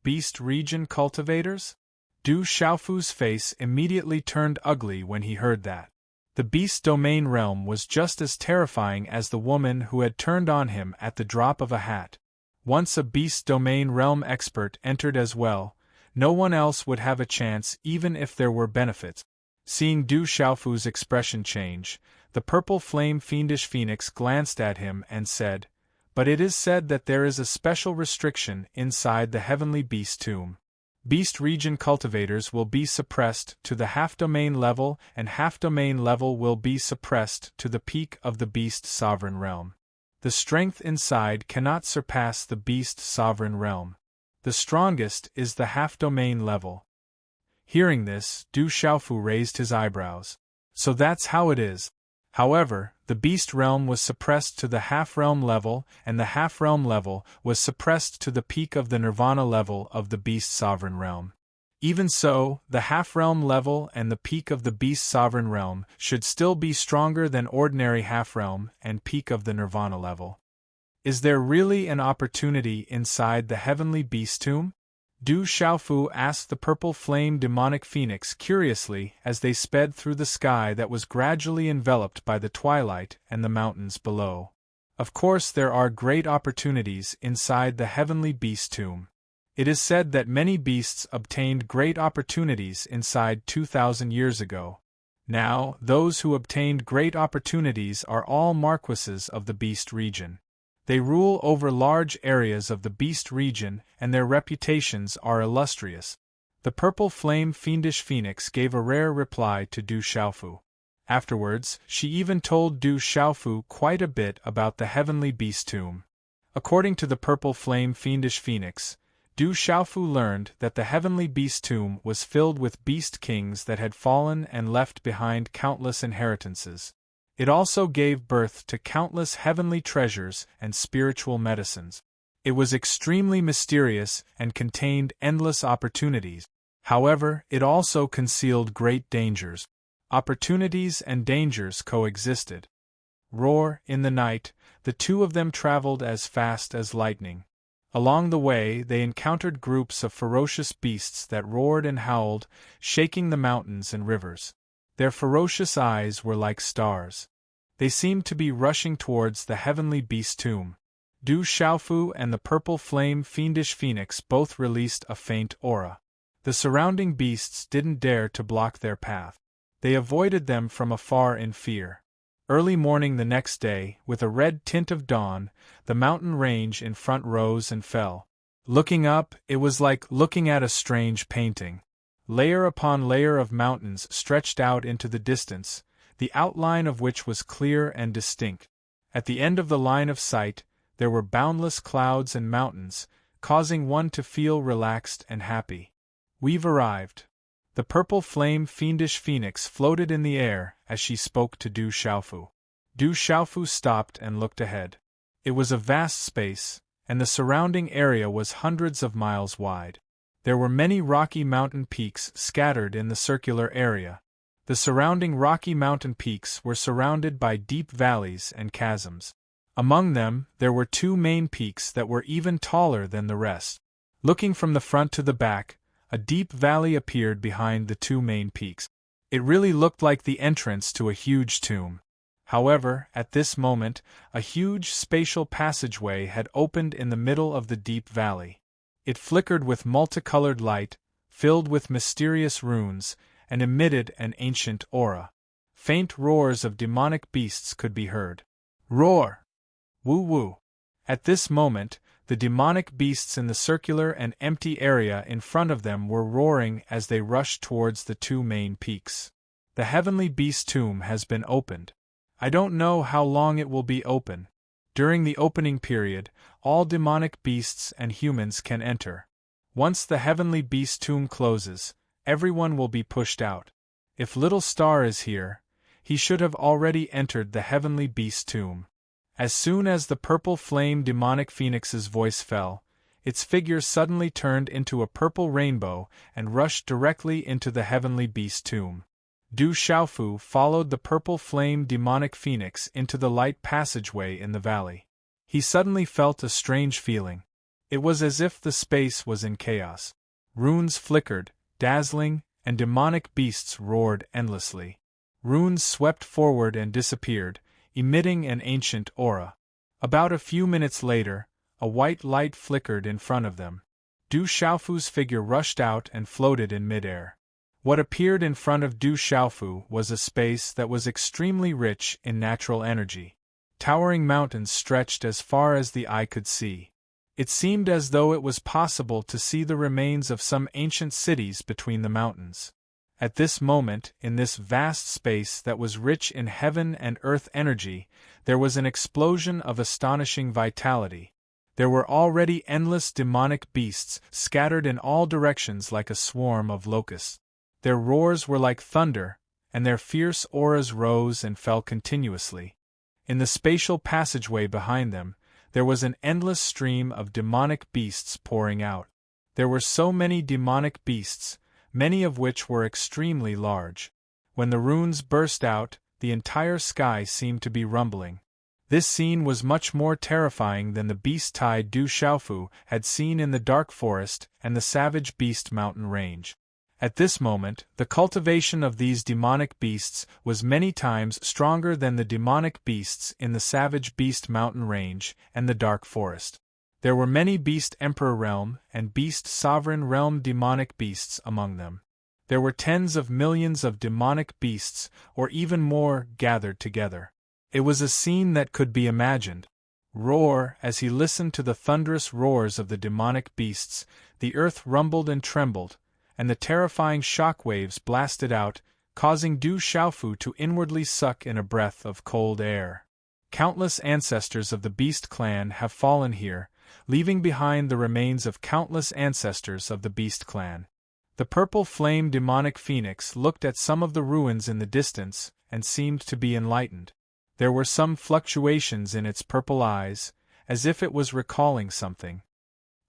Beast region cultivators? Du Xiaofu's face immediately turned ugly when he heard that. The beast domain realm was just as terrifying as the woman who had turned on him at the drop of a hat. Once a beast domain realm expert entered as well, no one else would have a chance even if there were benefits. Seeing Du Xiaofu's expression change, the purple flame fiendish phoenix glanced at him and said, "But it is said that there is a special restriction inside the heavenly beast tomb. Beast region cultivators will be suppressed to the half-domain level and half-domain level will be suppressed to the peak of the beast sovereign realm. The strength inside cannot surpass the beast sovereign realm. The strongest is the half-domain level." Hearing this, Du Xiaofu raised his eyebrows. So that's how it is. However, the beast realm was suppressed to the half-realm level and the half-realm level was suppressed to the peak of the nirvana level of the beast sovereign realm. Even so, the half-realm level and the peak of the beast sovereign realm should still be stronger than ordinary half-realm and peak of the nirvana level. Is there really an opportunity inside the heavenly beast tomb? Du Xiaofu asked the purple flame demonic phoenix curiously as they sped through the sky that was gradually enveloped by the twilight and the mountains below. Of course there are great opportunities inside the heavenly beast tomb. It is said that many beasts obtained great opportunities inside 2,000 years ago. Now, those who obtained great opportunities are all marquises of the beast region. They rule over large areas of the beast region and their reputations are illustrious. The purple flame fiendish phoenix gave a rare reply to Du Xiaofu. Afterwards, she even told Du Xiaofu quite a bit about the heavenly beast tomb. According to the purple flame fiendish phoenix, Du Xiaofu learned that the heavenly beast tomb was filled with beast kings that had fallen and left behind countless inheritances. It also gave birth to countless heavenly treasures and spiritual medicines. It was extremely mysterious and contained endless opportunities. However, it also concealed great dangers. Opportunities and dangers coexisted. Roar, in the night, the two of them traveled as fast as lightning. Along the way, they encountered groups of ferocious beasts that roared and howled, shaking the mountains and rivers. Their ferocious eyes were like stars. They seemed to be rushing towards the heavenly beast tomb. Du Xiaofu and the purple flame fiendish phoenix both released a faint aura. The surrounding beasts didn't dare to block their path. They avoided them from afar in fear. Early morning the next day, with a red tint of dawn, the mountain range in front rose and fell. Looking up, it was like looking at a strange painting. Layer upon layer of mountains stretched out into the distance, the outline of which was clear and distinct. At the end of the line of sight, there were boundless clouds and mountains, causing one to feel relaxed and happy. "We've arrived." The purple flame fiendish phoenix floated in the air as she spoke to Du Xiaofu. Du Xiaofu stopped and looked ahead. It was a vast space, and the surrounding area was hundreds of miles wide. There were many rocky mountain peaks scattered in the circular area. The surrounding rocky mountain peaks were surrounded by deep valleys and chasms. Among them, there were two main peaks that were even taller than the rest. Looking from the front to the back, a deep valley appeared behind the two main peaks. It really looked like the entrance to a huge tomb. However, at this moment, a huge spatial passageway had opened in the middle of the deep valley. It flickered with multicolored light, filled with mysterious runes, and emitted an ancient aura. Faint roars of demonic beasts could be heard. Roar! Woo-woo! At this moment, the demonic beasts in the circular and empty area in front of them were roaring as they rushed towards the two main peaks. The heavenly beast tomb has been opened. I don't know how long it will be open. During the opening period, all demonic beasts and humans can enter. Once the heavenly beast tomb closes, everyone will be pushed out. If Little Star is here, he should have already entered the heavenly beast tomb. As soon as the purple flame demonic phoenix's voice fell, its figure suddenly turned into a purple rainbow and rushed directly into the heavenly beast tomb. Du Xiaofu followed the purple flame demonic phoenix into the light passageway in the valley. He suddenly felt a strange feeling. It was as if the space was in chaos. Runes flickered, dazzling, and demonic beasts roared endlessly. Runes swept forward and disappeared, emitting an ancient aura. About a few minutes later, a white light flickered in front of them. Du Xiaofu's figure rushed out and floated in midair. What appeared in front of Du Xiaofu was a space that was extremely rich in natural energy. Towering mountains stretched as far as the eye could see. It seemed as though it was possible to see the remains of some ancient cities between the mountains. At this moment, in this vast space that was rich in heaven and earth energy, there was an explosion of astonishing vitality. There were already endless demonic beasts scattered in all directions like a swarm of locusts. Their roars were like thunder, and their fierce auras rose and fell continuously. In the spatial passageway behind them, there was an endless stream of demonic beasts pouring out. There were so many demonic beasts, many of which were extremely large. When the runes burst out, the entire sky seemed to be rumbling. This scene was much more terrifying than the beast-tide Du Xiaofu had seen in the dark forest and the savage beast mountain range. At this moment, the cultivation of these demonic beasts was many times stronger than the demonic beasts in the savage beast mountain range and the dark forest. There were many beast emperor realm and beast sovereign realm demonic beasts among them. There were tens of millions of demonic beasts, or even more, gathered together. It was a scene that could be imagined. Roar, as he listened to the thunderous roars of the demonic beasts, the earth rumbled and trembled, and the terrifying shock waves blasted out, causing Du Xiaofu to inwardly suck in a breath of cold air. Countless ancestors of the beast clan have fallen here, leaving behind the remains of countless ancestors of the beast clan. The purple flame demonic phoenix looked at some of the ruins in the distance and seemed to be enlightened. There were some fluctuations in its purple eyes, as if it was recalling something.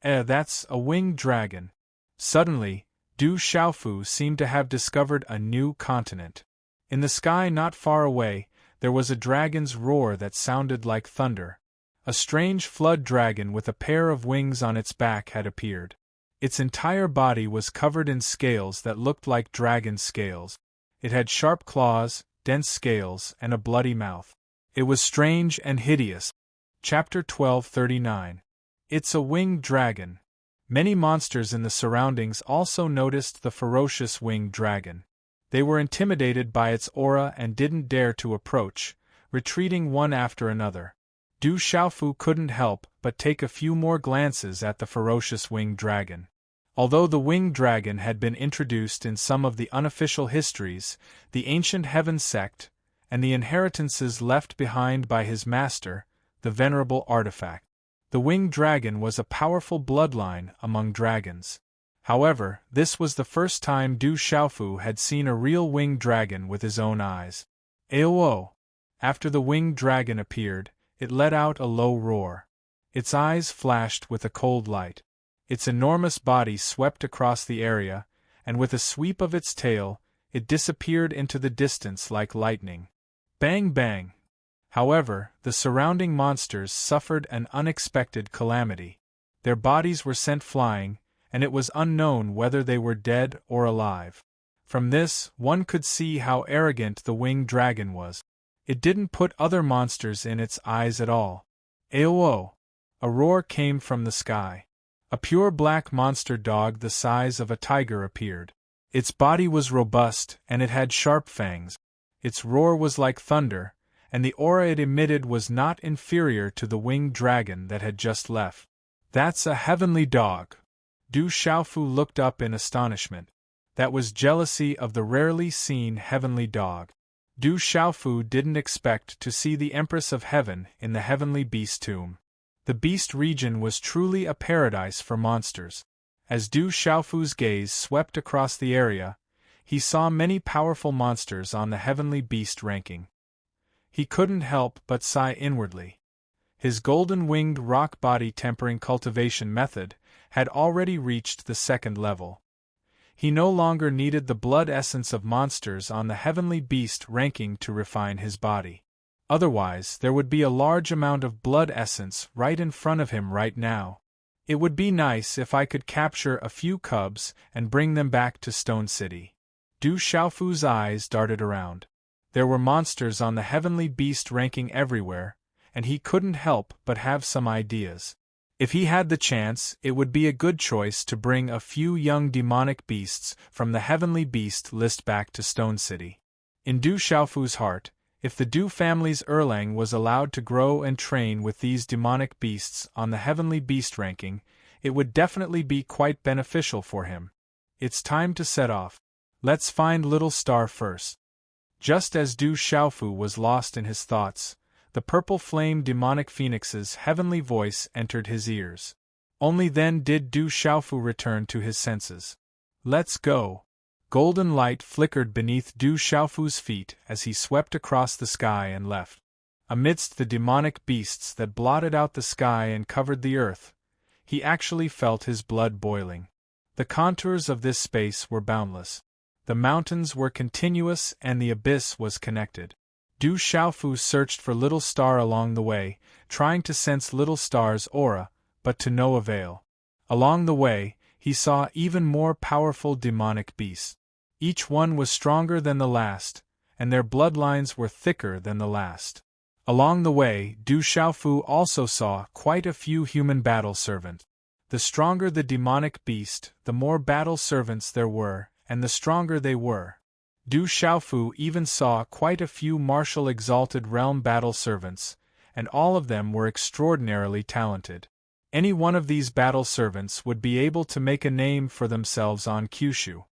That's a winged dragon. Suddenly, Du Xiaofu seemed to have discovered a new continent. In the sky not far away, there was a dragon's roar that sounded like thunder. A strange flood dragon with a pair of wings on its back had appeared. Its entire body was covered in scales that looked like dragon scales. It had sharp claws, dense scales, and a bloody mouth. It was strange and hideous. Chapter 1239. It's a winged dragon. Many monsters in the surroundings also noticed the ferocious winged dragon. They were intimidated by its aura and didn't dare to approach, retreating one after another. Du Xiaofu couldn't help but take a few more glances at the ferocious winged dragon. Although the winged dragon had been introduced in some of the unofficial histories, the ancient heaven sect, and the inheritances left behind by his master, the venerable artifact, the winged dragon was a powerful bloodline among dragons. However, this was the first time Du Xiaofu had seen a real winged dragon with his own eyes. Aowo! After the winged dragon appeared, it let out a low roar. Its eyes flashed with a cold light. Its enormous body swept across the area, and with a sweep of its tail, it disappeared into the distance like lightning. Bang bang! However, the surrounding monsters suffered an unexpected calamity. Their bodies were sent flying, and it was unknown whether they were dead or alive. From this, one could see how arrogant the winged dragon was. It didn't put other monsters in its eyes at all. Aowo! A roar came from the sky. A pure black monster dog the size of a tiger appeared. Its body was robust, and it had sharp fangs. Its roar was like thunder, and the aura it emitted was not inferior to the winged dragon that had just left. That's a heavenly dog! Du Xiaofu looked up in astonishment. That was jealousy of the rarely seen heavenly dog. Du Xiaofu didn't expect to see the Empress of Heaven in the heavenly beast tomb. The beast region was truly a paradise for monsters. As Du Xiaofu's gaze swept across the area, he saw many powerful monsters on the heavenly beast ranking. He couldn't help but sigh inwardly. His golden-winged rock body tempering cultivation method had already reached the 2nd level. He no longer needed the blood essence of monsters on the heavenly beast ranking to refine his body. Otherwise, there would be a large amount of blood essence right in front of him right now. It would be nice if I could capture a few cubs and bring them back to Stone City. Du Xiaofu's eyes darted around. There were monsters on the heavenly beast ranking everywhere, and he couldn't help but have some ideas. If he had the chance, it would be a good choice to bring a few young demonic beasts from the heavenly beast list back to Stone City. In Du Xiaofu's heart, if the Du family's Erlang was allowed to grow and train with these demonic beasts on the heavenly beast ranking, it would definitely be quite beneficial for him. It's time to set off. Let's find Little Star first. Just as Du Xiaofu was lost in his thoughts, the purple flame demonic phoenix's heavenly voice entered his ears. Only then did Du Xiaofu return to his senses. Let's go. Golden light flickered beneath Du Xiaofu's feet as he swept across the sky and left. Amidst the demonic beasts that blotted out the sky and covered the earth, he actually felt his blood boiling. The contours of this space were boundless. The mountains were continuous and the abyss was connected. Du Xiaofu searched for Little Star along the way, trying to sense Little Star's aura, but to no avail. Along the way, he saw even more powerful demonic beasts. Each one was stronger than the last, and their bloodlines were thicker than the last. Along the way, Du Xiaofu also saw quite a few human battle servants. The stronger the demonic beast, the more battle servants there were, and the stronger they were. Du Xiaofu even saw quite a few martial exalted realm battle servants, and all of them were extraordinarily talented. Any one of these battle servants would be able to make a name for themselves on Kyushu.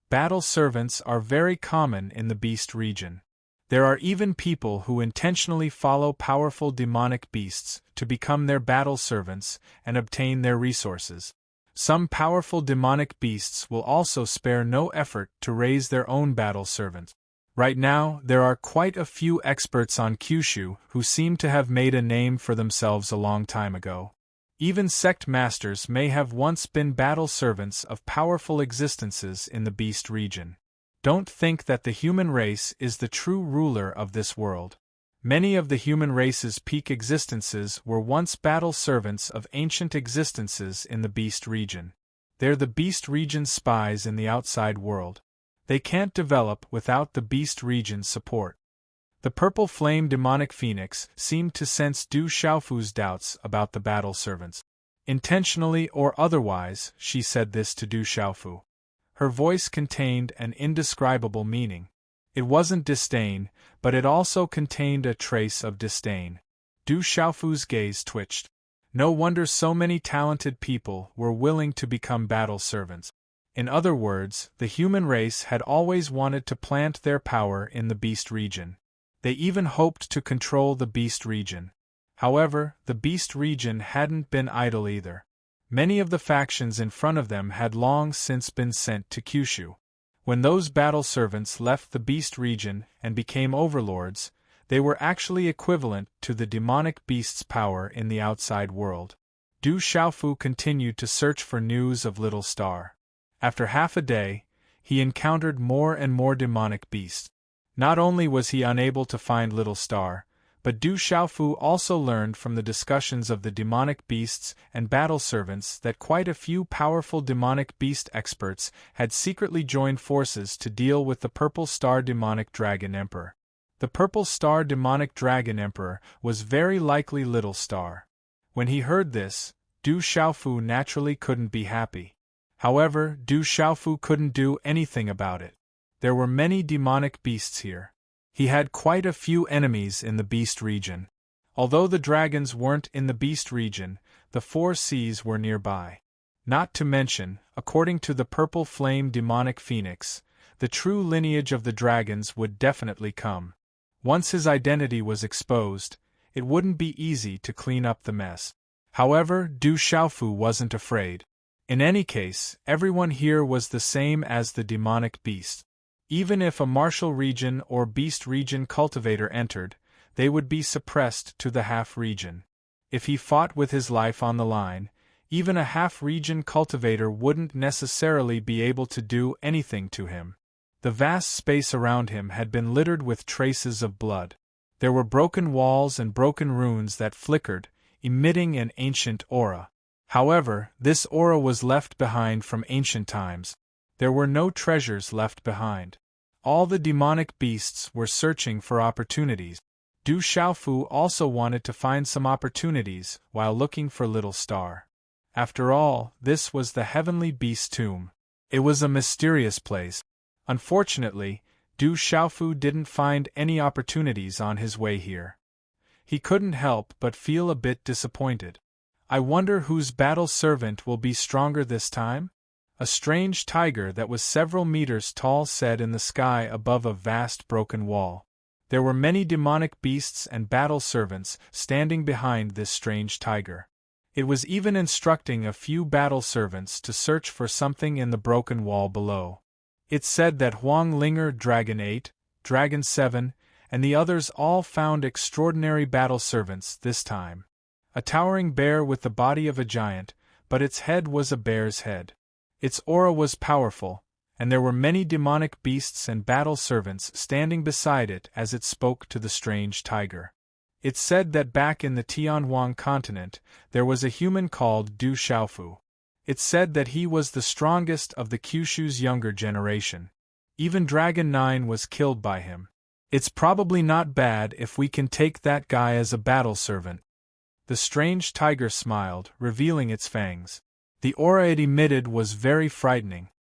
Battle servants are very common in the beast region. There are even people who intentionally follow powerful demonic beasts to become their battle servants and obtain their resources. Some powerful demonic beasts will also spare no effort to raise their own battle servants. Right now, there are quite a few experts on Kyushu who seem to have made a name for themselves a long time ago. Even sect masters may have once been battle servants of powerful existences in the beast region. Don't think that the human race is the true ruler of this world. Many of the human race's peak existences were once battle servants of ancient existences in the beast region. They're the beast region's spies in the outside world. They can't develop without the beast region's support. The purple flame demonic phoenix seemed to sense Du Xiaofu's doubts about the battle servants. Intentionally or otherwise, she said this to Du Xiaofu. Her voice contained an indescribable meaning. It wasn't disdain, but it also contained a trace of disdain. Du Xiaofu's gaze twitched. No wonder so many talented people were willing to become battle servants. In other words, the human race had always wanted to plant their power in the beast region. They even hoped to control the beast region. However, the beast region hadn't been idle either. Many of the factions in front of them had long since been sent to Kyushu. When those battle servants left the beast region and became overlords, they were actually equivalent to the demonic beast's power in the outside world. Du Xiaofu continued to search for news of Little Star. After half a day, he encountered more and more demonic beasts. Not only was he unable to find Little Star, but Du Xiaofu also learned from the discussions of the demonic beasts and battle servants that quite a few powerful demonic beast experts had secretly joined forces to deal with the Purple Star Demonic Dragon Emperor. The Purple Star Demonic Dragon Emperor was very likely Little Star. When he heard this, Du Xiaofu naturally couldn't be happy. However, Du Xiaofu couldn't do anything about it. There were many demonic beasts here. He had quite a few enemies in the beast region. Although the dragons weren't in the beast region, the four seas were nearby. Not to mention, according to the purple flame demonic phoenix, The true lineage of the dragons would definitely come. Once his identity was exposed, it wouldn't be easy to clean up the mess. However, Du Xiaofu wasn't afraid. In any case, everyone here was the same as the demonic beast. Even if a martial region or beast region cultivator entered, they would be suppressed to the half-region. If he fought with his life on the line, even a half-region cultivator wouldn't necessarily be able to do anything to him. The vast space around him had been littered with traces of blood. There were broken walls and broken runes that flickered, emitting an ancient aura. However, this aura was left behind from ancient times. There were no treasures left behind. All the demonic beasts were searching for opportunities. Du Xiaofu also wanted to find some opportunities while looking for Little Star. After all, this was the heavenly beast tomb. It was a mysterious place. Unfortunately, Du Xiaofu didn't find any opportunities on his way here. He couldn't help but feel a bit disappointed. I wonder whose battle servant will be stronger this time? A strange tiger that was several meters tall said in the sky above a vast broken wall. There were many demonic beasts and battle servants standing behind this strange tiger. It was even instructing a few battle servants to search for something in the broken wall below. It said that Huang Linger, Dragon 8, Dragon 7, and the others all found extraordinary battle servants this time. A towering bear with the body of a giant, but its head was a bear's head. Its aura was powerful, and there were many demonic beasts and battle servants standing beside it as it spoke to the strange tiger. It said that back in the Tianhuang continent, there was a human called Du Xiaofu. It said that he was the strongest of the Kyushu's younger generation. Even Dragon 9 was killed by him. It's probably not bad if we can take that guy as a battle servant. The strange tiger smiled, revealing its fangs. The aura it emitted was very frightening.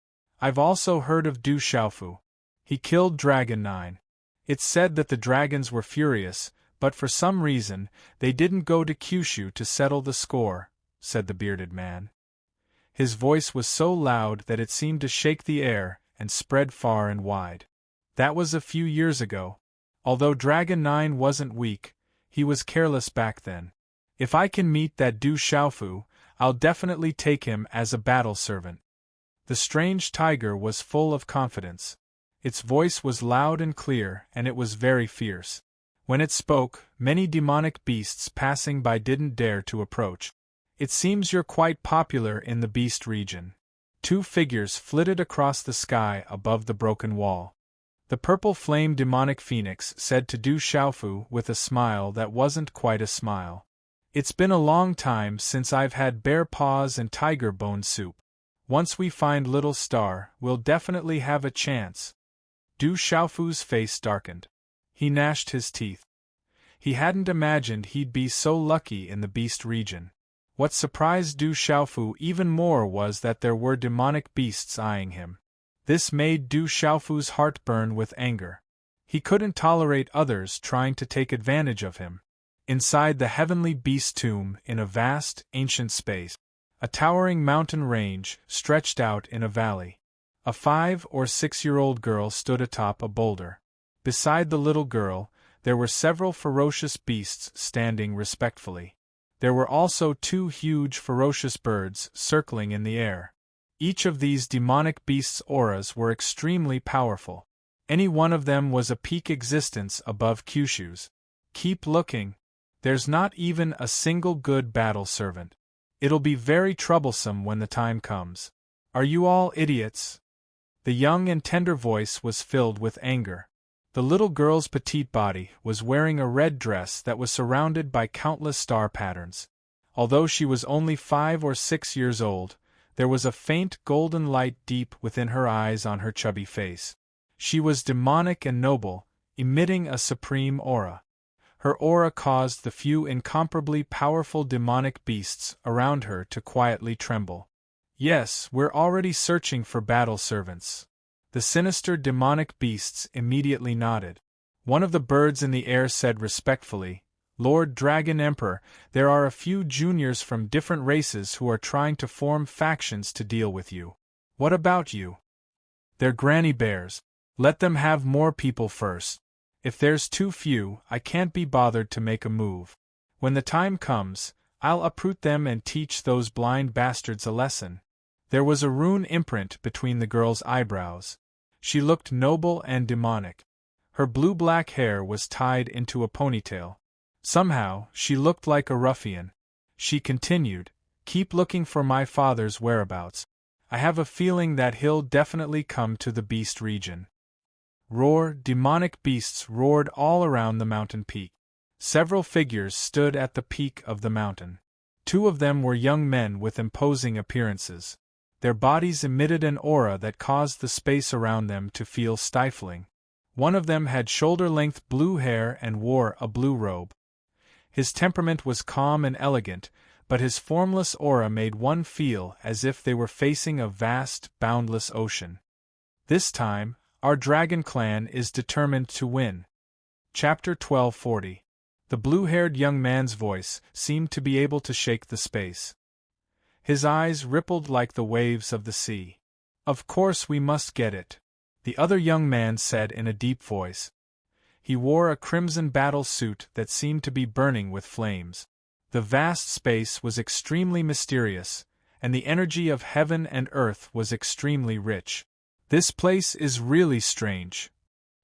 I've also heard of Du Xiaofu. He killed Dragon 9. It's said that the dragons were furious, but for some reason, they didn't go to Kyushu to settle the score, said the bearded man. His voice was so loud that it seemed to shake the air and spread far and wide. That was a few years ago. Although Dragon 9 wasn't weak, he was careless back then. If I can meet that Du Xiaofu, I'll definitely take him as a battle servant. The strange tiger was full of confidence. Its voice was loud and clear, and it was very fierce. When it spoke, many demonic beasts passing by didn't dare to approach. It seems you're quite popular in the beast region. Two figures flitted across the sky above the broken wall. The purple flame demonic phoenix said to Du Xiaofu with a smile that wasn't quite a smile. It's been a long time since I've had bear paws and tiger bone soup. Once we find Little Star, we'll definitely have a chance. Du Xiaofu's face darkened. He gnashed his teeth. He hadn't imagined he'd be so lucky in the beast region. What surprised Du Xiaofu even more was that there were demonic beasts eyeing him. This made Du Xiaofu's heart burn with anger. He couldn't tolerate others trying to take advantage of him. Inside the heavenly beast tomb, in a vast, ancient space, a towering mountain range stretched out in a valley. A 5- or 6-year-old girl stood atop a boulder. Beside the little girl, there were several ferocious beasts standing respectfully. There were also 2 huge ferocious birds circling in the air. Each of these demonic beasts' auras were extremely powerful. Any one of them was a peak existence above Kyushu's. Keep looking. There's not even a single good battle servant. It'll be very troublesome when the time comes. Are you all idiots? The young and tender voice was filled with anger. The little girl's petite body was wearing a red dress that was surrounded by countless star patterns. Although she was only 5 or 6 years old, there was a faint golden light deep within her eyes on her chubby face. She was demonic and noble, emitting a supreme aura. Her aura caused the few incomparably powerful demonic beasts around her to quietly tremble. Yes, we're already searching for battle servants. The sinister demonic beasts immediately nodded. One of the birds in the air said respectfully, Lord Dragon Emperor, there are a few juniors from different races who are trying to form factions to deal with you. What about you? They're granny bears. Let them have more people first. If there's too few, I can't be bothered to make a move. When the time comes, I'll uproot them and teach those blind bastards a lesson." There was a rune imprint between the girl's eyebrows. She looked noble and demonic. Her blue-black hair was tied into a ponytail. Somehow, she looked like a ruffian. She continued, "Keep looking for my father's whereabouts. I have a feeling that he'll definitely come to the beast region." Roar! Demonic beasts roared all around the mountain peak. Several figures stood at the peak of the mountain. Two of them were young men with imposing appearances. Their bodies emitted an aura that caused the space around them to feel stifling. One of them had shoulder-length blue hair and wore a blue robe. His temperament was calm and elegant, but his formless aura made one feel as if they were facing a vast, boundless ocean. "This time, our dragon clan is determined to win." Chapter 1240. The blue-haired young man's voice seemed to be able to shake the space. His eyes rippled like the waves of the sea. "Of course we must get it," the other young man said in a deep voice. He wore a crimson battle suit that seemed to be burning with flames. The vast space was extremely mysterious, and the energy of heaven and earth was extremely rich. "This place is really strange,"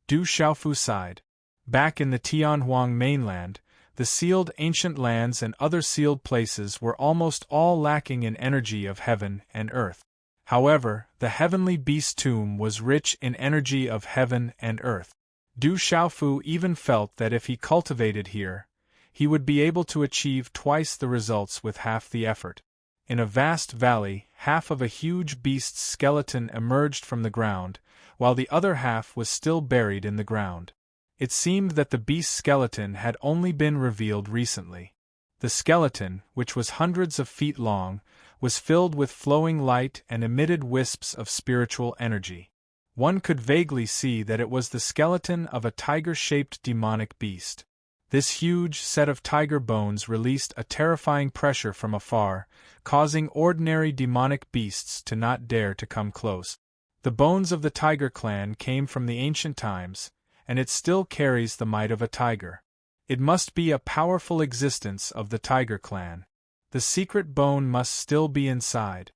Du Xiaofu sighed. Back in the Tianhuang mainland, the sealed ancient lands and other sealed places were almost all lacking in energy of heaven and earth. However, the heavenly beast tomb was rich in energy of heaven and earth. Du Xiaofu even felt that if he cultivated here, he would be able to achieve twice the results with half the effort. In a vast valley, half of a huge beast's skeleton emerged from the ground, while the other half was still buried in the ground. It seemed that the beast's skeleton had only been revealed recently. The skeleton, which was hundreds of feet long, was filled with flowing light and emitted wisps of spiritual energy. One could vaguely see that it was the skeleton of a tiger-shaped demonic beast. This huge set of tiger bones released a terrifying pressure from afar, causing ordinary demonic beasts to not dare to come close. The bones of the tiger clan came from the ancient times, and it still carries the might of a tiger. It must be a powerful existence of the tiger clan. The secret bone must still be inside.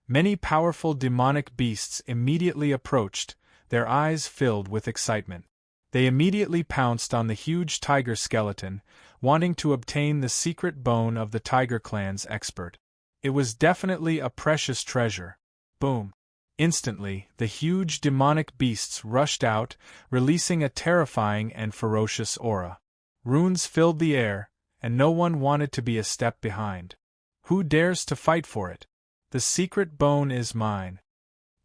Many powerful demonic beasts immediately approached, their eyes filled with excitement. They immediately pounced on the huge tiger skeleton, wanting to obtain the secret bone of the tiger clan's expert. It was definitely a precious treasure. Boom! Instantly, the huge demonic beasts rushed out, releasing a terrifying and ferocious aura. Runes filled the air, and no one wanted to be a step behind. "Who dares to fight for it? The secret bone is mine."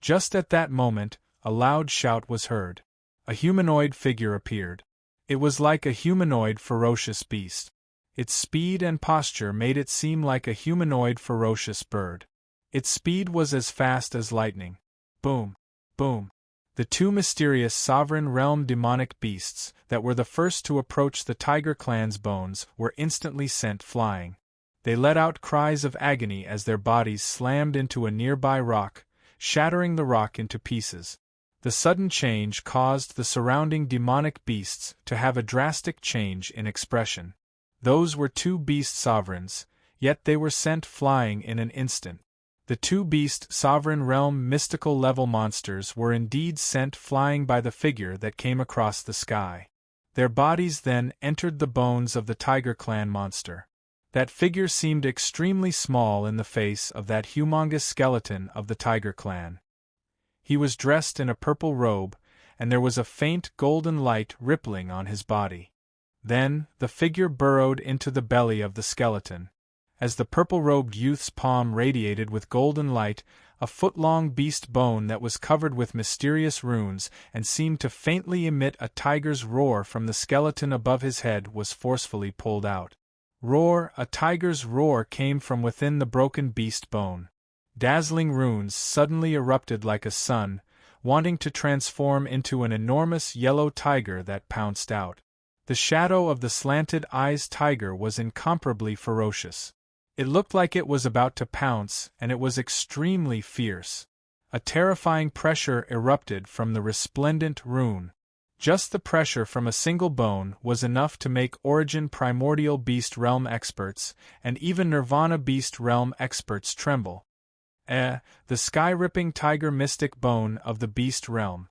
Just at that moment, a loud shout was heard. A humanoid figure appeared. It was like a humanoid ferocious beast. Its speed and posture made it seem like a humanoid ferocious bird. Its speed was as fast as lightning. Boom! Boom! The two mysterious sovereign realm demonic beasts that were the first to approach the tiger clan's bones were instantly sent flying. They let out cries of agony as their bodies slammed into a nearby rock, shattering the rock into pieces. The sudden change caused the surrounding demonic beasts to have a drastic change in expression. Those were two beast sovereigns, yet they were sent flying in an instant. The two beast sovereign realm mystical level monsters were indeed sent flying by the figure that came across the sky. Their bodies then entered the bones of the tiger clan monster. That figure seemed extremely small in the face of that humongous skeleton of the tiger clan. He was dressed in a purple robe, and there was a faint golden light rippling on his body. Then, the figure burrowed into the belly of the skeleton. As the purple-robed youth's palm radiated with golden light, a foot-long beast bone that was covered with mysterious runes and seemed to faintly emit a tiger's roar from the skeleton above his head was forcefully pulled out. Roar! A tiger's roar came from within the broken beast bone. Dazzling runes suddenly erupted like a sun, wanting to transform into an enormous yellow tiger that pounced out. The shadow of the slanted eyes tiger was incomparably ferocious. It looked like it was about to pounce, and it was extremely fierce. A terrifying pressure erupted from the resplendent rune. Just the pressure from a single bone was enough to make Origin Primordial Beast Realm experts, and even Nirvana Beast Realm experts tremble. The sky-ripping tiger mystic bone of the Beast Realm.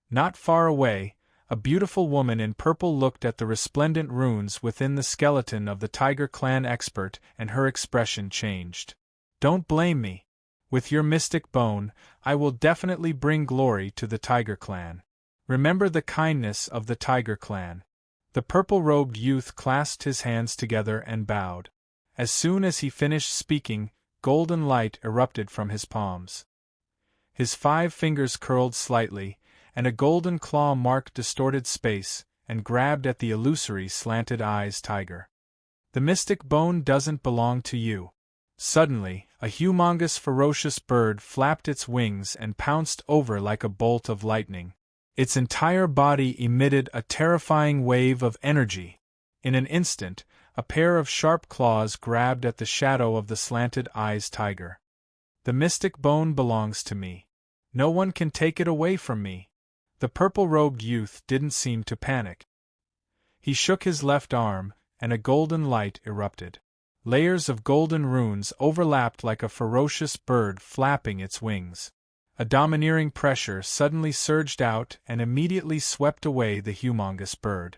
Not far away, a beautiful woman in purple looked at the resplendent runes within the skeleton of the Tiger Clan expert, and her expression changed. Don't blame me. With your mystic bone, I will definitely bring glory to the Tiger Clan. Remember the kindness of the Tiger Clan. The purple-robed youth clasped his hands together and bowed. As soon as he finished speaking, golden light erupted from his palms. His 5 fingers curled slightly, and a golden claw marked distorted space, and grabbed at the illusory slanted eyes tiger. The mystic bone doesn't belong to you. Suddenly, a humongous ferocious bird flapped its wings and pounced over like a bolt of lightning. Its entire body emitted a terrifying wave of energy. In an instant, a pair of sharp claws grabbed at the shadow of the slanted eyes tiger. The mystic bone belongs to me. No one can take it away from me. The purple-robed youth didn't seem to panic. He shook his left arm, and a golden light erupted. Layers of golden runes overlapped like a ferocious bird flapping its wings. A domineering pressure suddenly surged out and immediately swept away the humongous bird.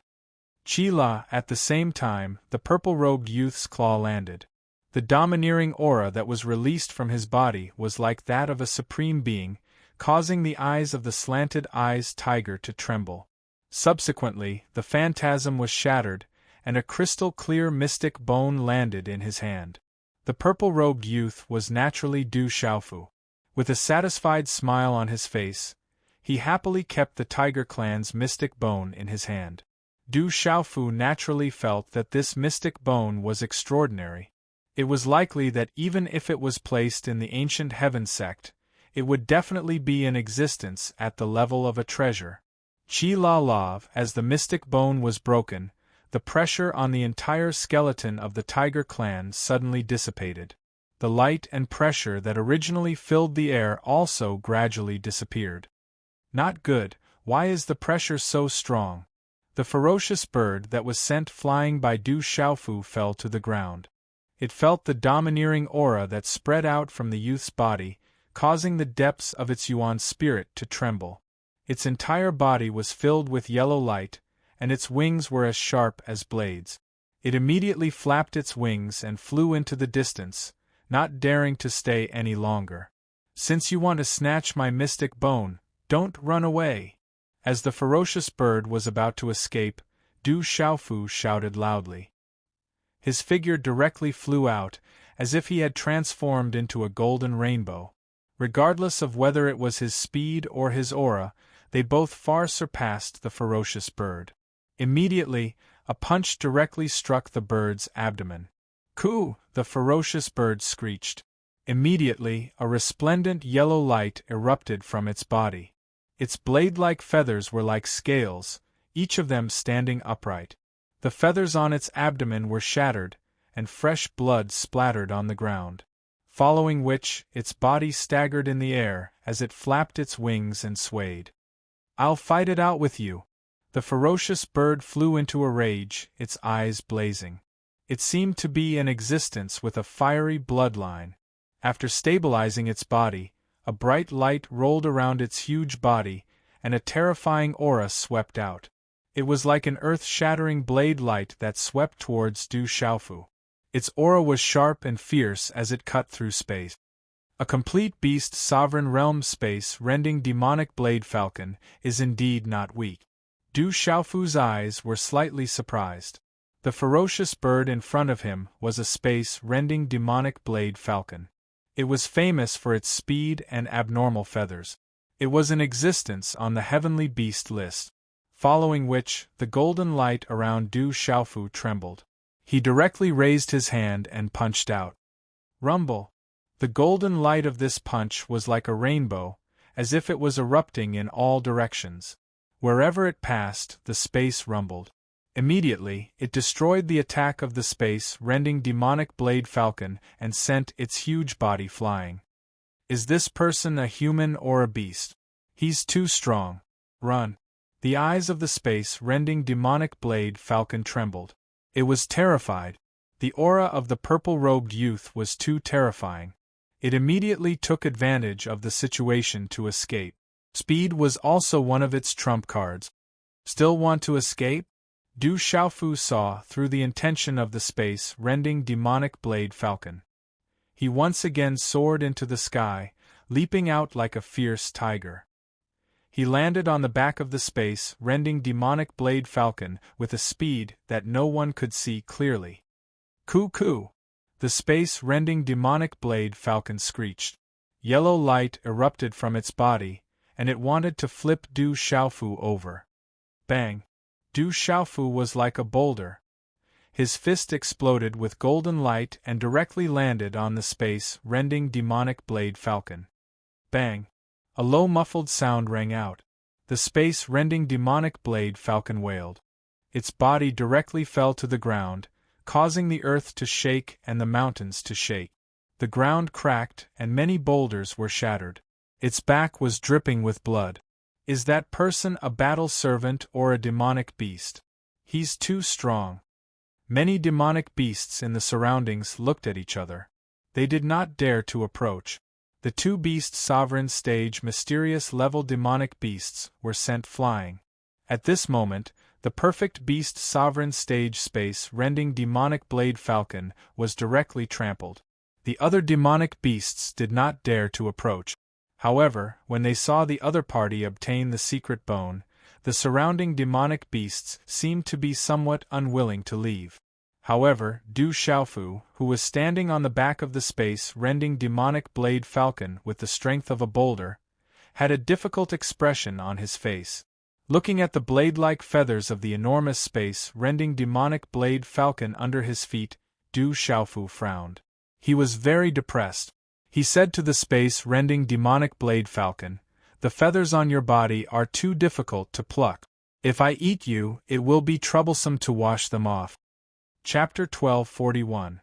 Chila, at the same time, the purple-robed youth's claw landed. The domineering aura that was released from his body was like that of a supreme being, causing the eyes of the slanted eyes tiger to tremble. Subsequently, the phantasm was shattered, and a crystal-clear mystic bone landed in his hand. The purple-robed youth was naturally Du Xiaofu. With a satisfied smile on his face, he happily kept the Tiger Clan's mystic bone in his hand. Du Xiaofu naturally felt that this mystic bone was extraordinary. It was likely that even if it was placed in the ancient Heaven sect, it would definitely be in existence at the level of a treasure. Chi La Lav, as the mystic bone was broken, the pressure on the entire skeleton of the Tiger Clan suddenly dissipated. The light and pressure that originally filled the air also gradually disappeared. Not good. Why is the pressure so strong? The ferocious bird that was sent flying by Du Xiaofu fell to the ground. It felt the domineering aura that spread out from the youth's body, causing the depths of its Yuan spirit to tremble. Its entire body was filled with yellow light, and its wings were as sharp as blades. It immediately flapped its wings and flew into the distance, not daring to stay any longer. Since you want to snatch my mystic bone, don't run away. As the ferocious bird was about to escape, Du Xiaofu shouted loudly. His figure directly flew out, as if he had transformed into a golden rainbow. Regardless of whether it was his speed or his aura, they both far surpassed the ferocious bird. Immediately, a punch directly struck the bird's abdomen. "Coo!" the ferocious bird screeched. Immediately, a resplendent yellow light erupted from its body. Its blade-like feathers were like scales, each of them standing upright. The feathers on its abdomen were shattered, and fresh blood splattered on the ground. Following which, its body staggered in the air as it flapped its wings and swayed. "I'll fight it out with you!" The ferocious bird flew into a rage, its eyes blazing. It seemed to be in existence with a fiery bloodline. After stabilizing its body, a bright light rolled around its huge body, and a terrifying aura swept out. It was like an earth-shattering blade light that swept towards Du Xiaofu. Its aura was sharp and fierce as it cut through space. A complete beast sovereign realm space-rending demonic blade falcon is indeed not weak. Du Xiaofu's eyes were slightly surprised. The ferocious bird in front of him was a space-rending demonic blade falcon. It was famous for its speed and abnormal feathers. It was in existence on the heavenly beast list. Following which, the golden light around Du Xiaofu trembled. He directly raised his hand and punched out. Rumble! The golden light of this punch was like a rainbow, as if it was erupting in all directions. Wherever it passed, the space rumbled. Immediately, it destroyed the attack of the space-rending demonic blade falcon and sent its huge body flying. Is this person a human or a beast? He's too strong. Run. The eyes of the space-rending demonic blade falcon trembled. It was terrified. The aura of the purple-robed youth was too terrifying. It immediately took advantage of the situation to escape. Speed was also one of its trump cards. Still want to escape? Du Xiaofu saw through the intention of the space-rending demonic blade falcon. He once again soared into the sky, leaping out like a fierce tiger. He landed on the back of the space-rending demonic blade falcon with a speed that no one could see clearly. Coo-coo! The space-rending demonic blade falcon screeched. Yellow light erupted from its body, and it wanted to flip Du Xiaofu over. Bang! Du Xiaofu was like a boulder. His fist exploded with golden light and directly landed on the space-rending demonic blade falcon. Bang! A low muffled sound rang out. The space-rending demonic blade falcon wailed. Its body directly fell to the ground, causing the earth to shake and the mountains to shake. The ground cracked and many boulders were shattered. Its back was dripping with blood. Is that person a battle servant or a demonic beast? He's too strong. Many demonic beasts in the surroundings looked at each other. They did not dare to approach. The two beast sovereign stage mysterious level demonic beasts were sent flying. At this moment, the perfect beast sovereign stage space-rending demonic blade falcon was directly trampled. The other demonic beasts did not dare to approach. However, when they saw the other party obtain the secret bone, the surrounding demonic beasts seemed to be somewhat unwilling to leave. However, Du Xiaofu, who was standing on the back of the space-rending demonic blade falcon with the strength of a boulder, had a difficult expression on his face. Looking at the blade-like feathers of the enormous space-rending demonic blade falcon under his feet, Du Xiaofu frowned. He was very depressed. He said to the space-rending demonic blade falcon, "The feathers on your body are too difficult to pluck. If I eat you, it will be troublesome to wash them off." Chapter 1241.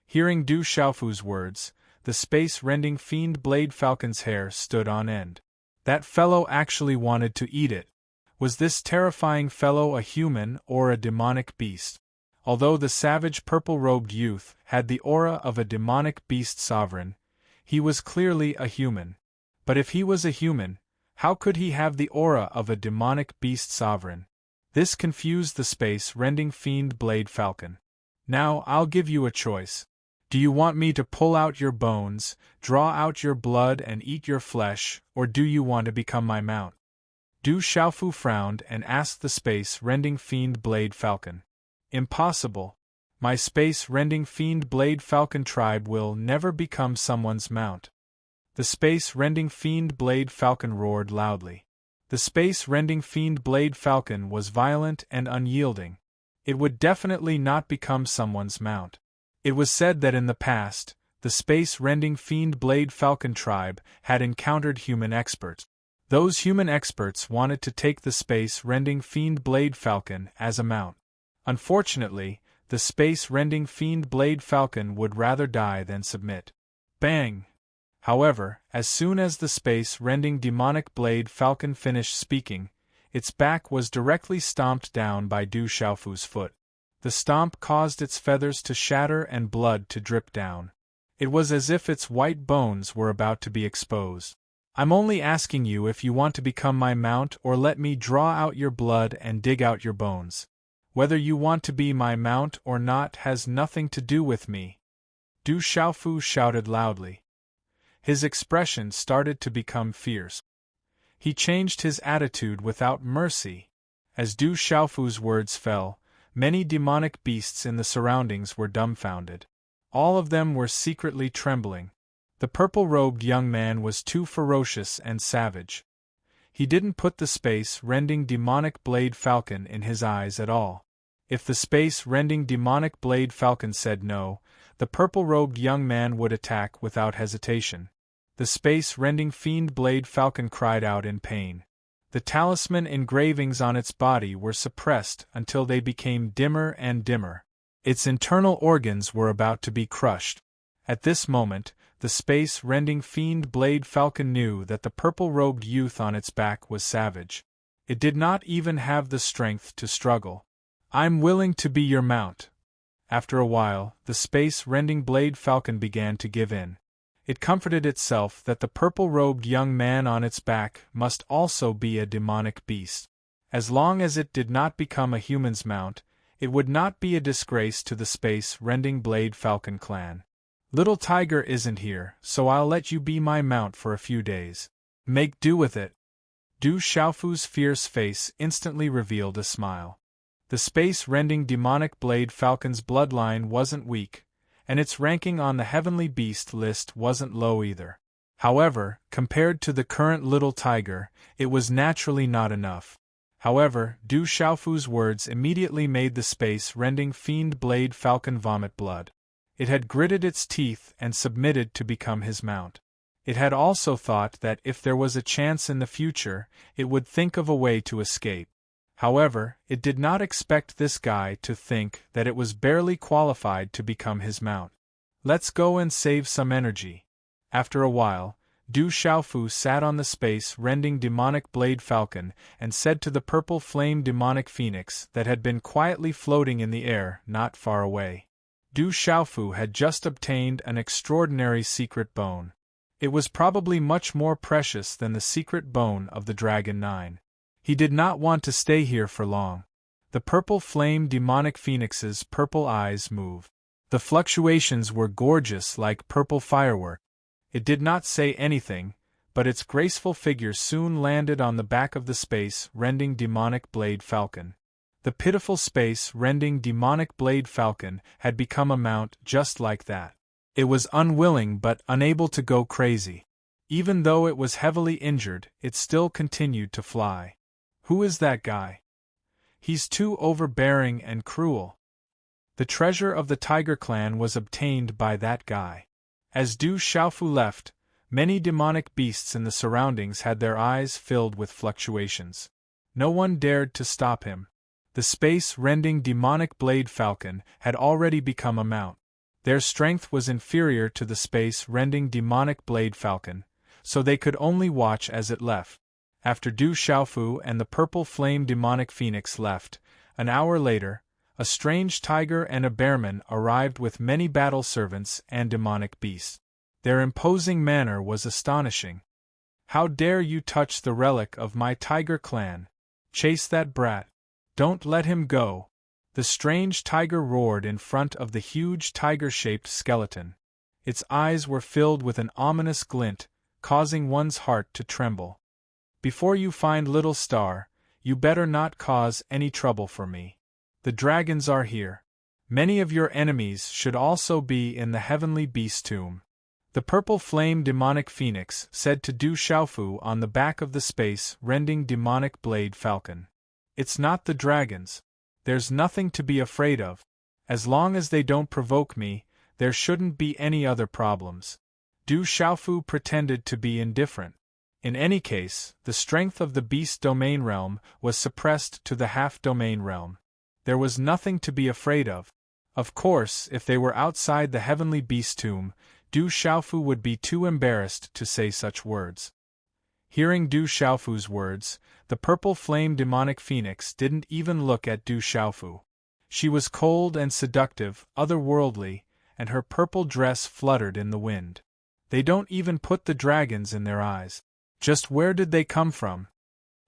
Hearing Du Xiaofu's words, the space-rending fiend blade falcon's hair stood on end. That fellow actually wanted to eat it. Was this terrifying fellow a human or a demonic beast? Although the savage purple-robed youth had the aura of a demonic beast sovereign, he was clearly a human. But if he was a human, how could he have the aura of a demonic beast sovereign? This confused the space-rending fiend blade falcon. Now I'll give you a choice. Do you want me to pull out your bones, draw out your blood and eat your flesh, or do you want to become my mount? Du Xiaofu frowned and asked the space-rending fiend blade falcon. Impossible. My space-rending fiend blade falcon tribe will never become someone's mount. The space-rending fiend blade falcon roared loudly. The space-rending fiend blade falcon was violent and unyielding. It would definitely not become someone's mount. It was said that in the past, the space-rending fiend blade falcon tribe had encountered human experts. Those human experts wanted to take the space-rending fiend blade falcon as a mount. Unfortunately, the space-rending fiend blade falcon would rather die than submit. Bang! However, as soon as the space-rending demonic blade falcon finished speaking, its back was directly stomped down by Du Xiaofu's foot. The stomp caused its feathers to shatter and blood to drip down. It was as if its white bones were about to be exposed. I'm only asking you if you want to become my mount or let me draw out your blood and dig out your bones. Whether you want to be my mount or not has nothing to do with me. Du Xiaofu shouted loudly. His expression started to become fierce. He changed his attitude without mercy. As Du Xiaofu's words fell, many demonic beasts in the surroundings were dumbfounded. All of them were secretly trembling. The purple-robed young man was too ferocious and savage. He didn't put the space-rending demonic blade falcon in his eyes at all. If the space-rending demonic blade falcon said no, the purple-robed young man would attack without hesitation. The space-rending fiend blade falcon cried out in pain. The talisman engravings on its body were suppressed until they became dimmer and dimmer. Its internal organs were about to be crushed. At this moment, the space-rending fiend blade falcon knew that the purple-robed youth on its back was savage. It did not even have the strength to struggle. "I'm willing to be your mount." After a while, the space-rending blade falcon began to give in. It comforted itself that the purple-robed young man on its back must also be a demonic beast. As long as it did not become a human's mount, it would not be a disgrace to the space-rending blade falcon clan. "Little Tiger isn't here, so I'll let you be my mount for a few days. Make do with it." Du Xiaofu's fierce face instantly revealed a smile. The space-rending demonic blade falcon's bloodline wasn't weak, and its ranking on the heavenly beast list wasn't low either. However, compared to the current Little Tiger, it was naturally not enough. However, Du Xiaofu's words immediately made the space-rending fiend blade falcon vomit blood. It had gritted its teeth and submitted to become his mount. It had also thought that if there was a chance in the future, it would think of a way to escape. However, it did not expect this guy to think that it was barely qualified to become his mount. "Let's go and save some energy." After a while, Du Xiaofu sat on the space-rending demonic blade falcon and said to the purple flame demonic phoenix that had been quietly floating in the air not far away. Du Xiaofu had just obtained an extraordinary secret bone. It was probably much more precious than the secret bone of the Dragon 9. He did not want to stay here for long. The purple flame demonic phoenix's purple eyes moved. The fluctuations were gorgeous like purple firework. It did not say anything, but its graceful figure soon landed on the back of the space-rending demonic blade falcon. The pitiful space-rending demonic blade falcon had become a mount just like that. It was unwilling but unable to go crazy. Even though it was heavily injured, it still continued to fly. "Who is that guy? He's too overbearing and cruel." The treasure of the Tiger Clan was obtained by that guy. As Du Xiaofu left, many demonic beasts in the surroundings had their eyes filled with fluctuations. No one dared to stop him. The space-rending demonic blade falcon had already become a mount. Their strength was inferior to the space-rending demonic blade falcon, so they could only watch as it left. After Du Xiaofu and the purple flame demonic phoenix left, an hour later, a strange tiger and a bearman arrived with many battle servants and demonic beasts. Their imposing manner was astonishing. "How dare you touch the relic of my tiger clan? Chase that brat! Don't let him go!" The strange tiger roared in front of the huge tiger-shaped skeleton. Its eyes were filled with an ominous glint, causing one's heart to tremble. "Before you find Little Star, you better not cause any trouble for me. The dragons are here. Many of your enemies should also be in the heavenly beast tomb." The purple flame demonic phoenix said to Du Xiaofu on the back of the space-rending demonic blade falcon. "It's not the dragons. There's nothing to be afraid of. As long as they don't provoke me, there shouldn't be any other problems." Du Xiaofu pretended to be indifferent. In any case, the strength of the beast domain realm was suppressed to the half-domain realm. There was nothing to be afraid of. Of course, if they were outside the heavenly beast tomb, Du Xiaofu would be too embarrassed to say such words. Hearing Du Xiaofu's words, the purple flame demonic phoenix didn't even look at Du Xiaofu. She was cold and seductive, otherworldly, and her purple dress fluttered in the wind. They don't even put the dragons in their eyes. Just where did they come from?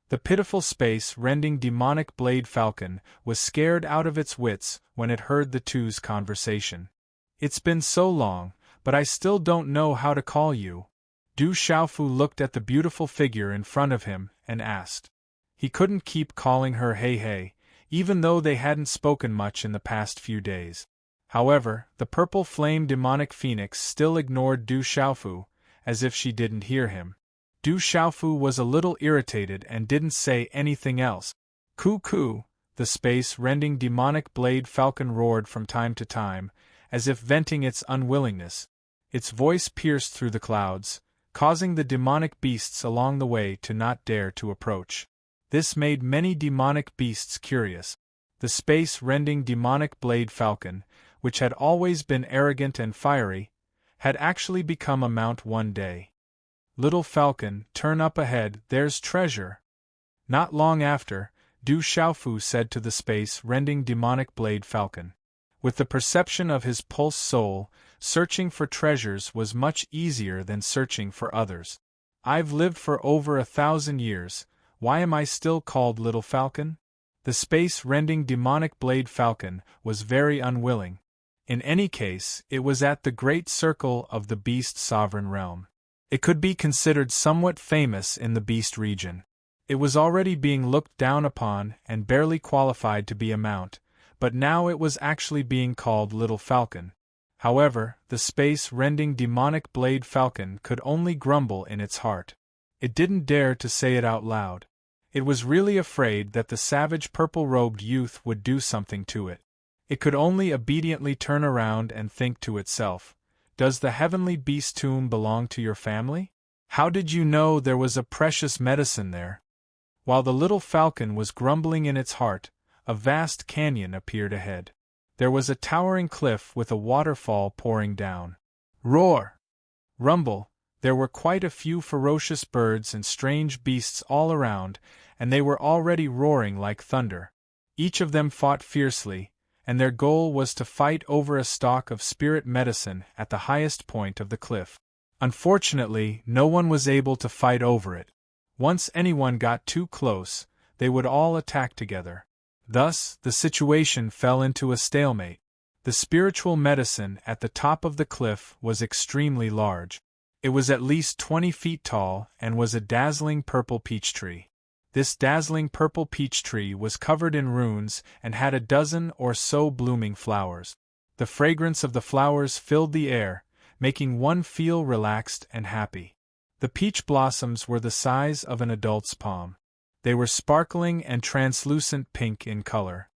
The pitiful space-rending demonic blade falcon was scared out of its wits when it heard the two's conversation. "It's been so long, but I still don't know how to call you." Du Xiaofu looked at the beautiful figure in front of him and asked. He couldn't keep calling her Hey Hey, even though they hadn't spoken much in the past few days. However, the purple flame demonic phoenix still ignored Du Xiaofu, as if she didn't hear him. Du Xiaofu was a little irritated and didn't say anything else. "Coo-coo," the space-rending demonic blade falcon roared from time to time, as if venting its unwillingness. Its voice pierced through the clouds, causing the demonic beasts along the way to not dare to approach. This made many demonic beasts curious. The space-rending demonic blade falcon, which had always been arrogant and fiery, had actually become a mount one day. "Little falcon, turn up ahead, there's treasure." Not long after, Du Xiaofu said to the space-rending demonic blade falcon. With the perception of his pulse soul, searching for treasures was much easier than searching for others. "I've lived for over 1,000 years, why am I still called Little Falcon?" The space-rending demonic blade falcon was very unwilling. In any case, it was at the great circle of the beast sovereign realm. It could be considered somewhat famous in the beast region. It was already being looked down upon and barely qualified to be a mount, but now it was actually being called Little Falcon. However, the space-rending demonic blade falcon could only grumble in its heart. It didn't dare to say it out loud. It was really afraid that the savage purple-robed youth would do something to it. It could only obediently turn around and think to itself, "Does the heavenly beast tomb belong to your family? How did you know there was a precious medicine there?" While the little falcon was grumbling in its heart, a vast canyon appeared ahead. There was a towering cliff with a waterfall pouring down. Roar! Rumble! There were quite a few ferocious birds and strange beasts all around, and they were already roaring like thunder. Each of them fought fiercely, and their goal was to fight over a stalk of spirit medicine at the highest point of the cliff. Unfortunately, no one was able to fight over it. Once anyone got too close, they would all attack together. Thus, the situation fell into a stalemate. The spiritual medicine at the top of the cliff was extremely large. It was at least 20 feet tall and was a dazzling purple peach tree. This dazzling purple peach tree was covered in runes and had a dozen or so blooming flowers. The fragrance of the flowers filled the air, making one feel relaxed and happy. The peach blossoms were the size of an adult's palm. They were sparkling and translucent pink in color.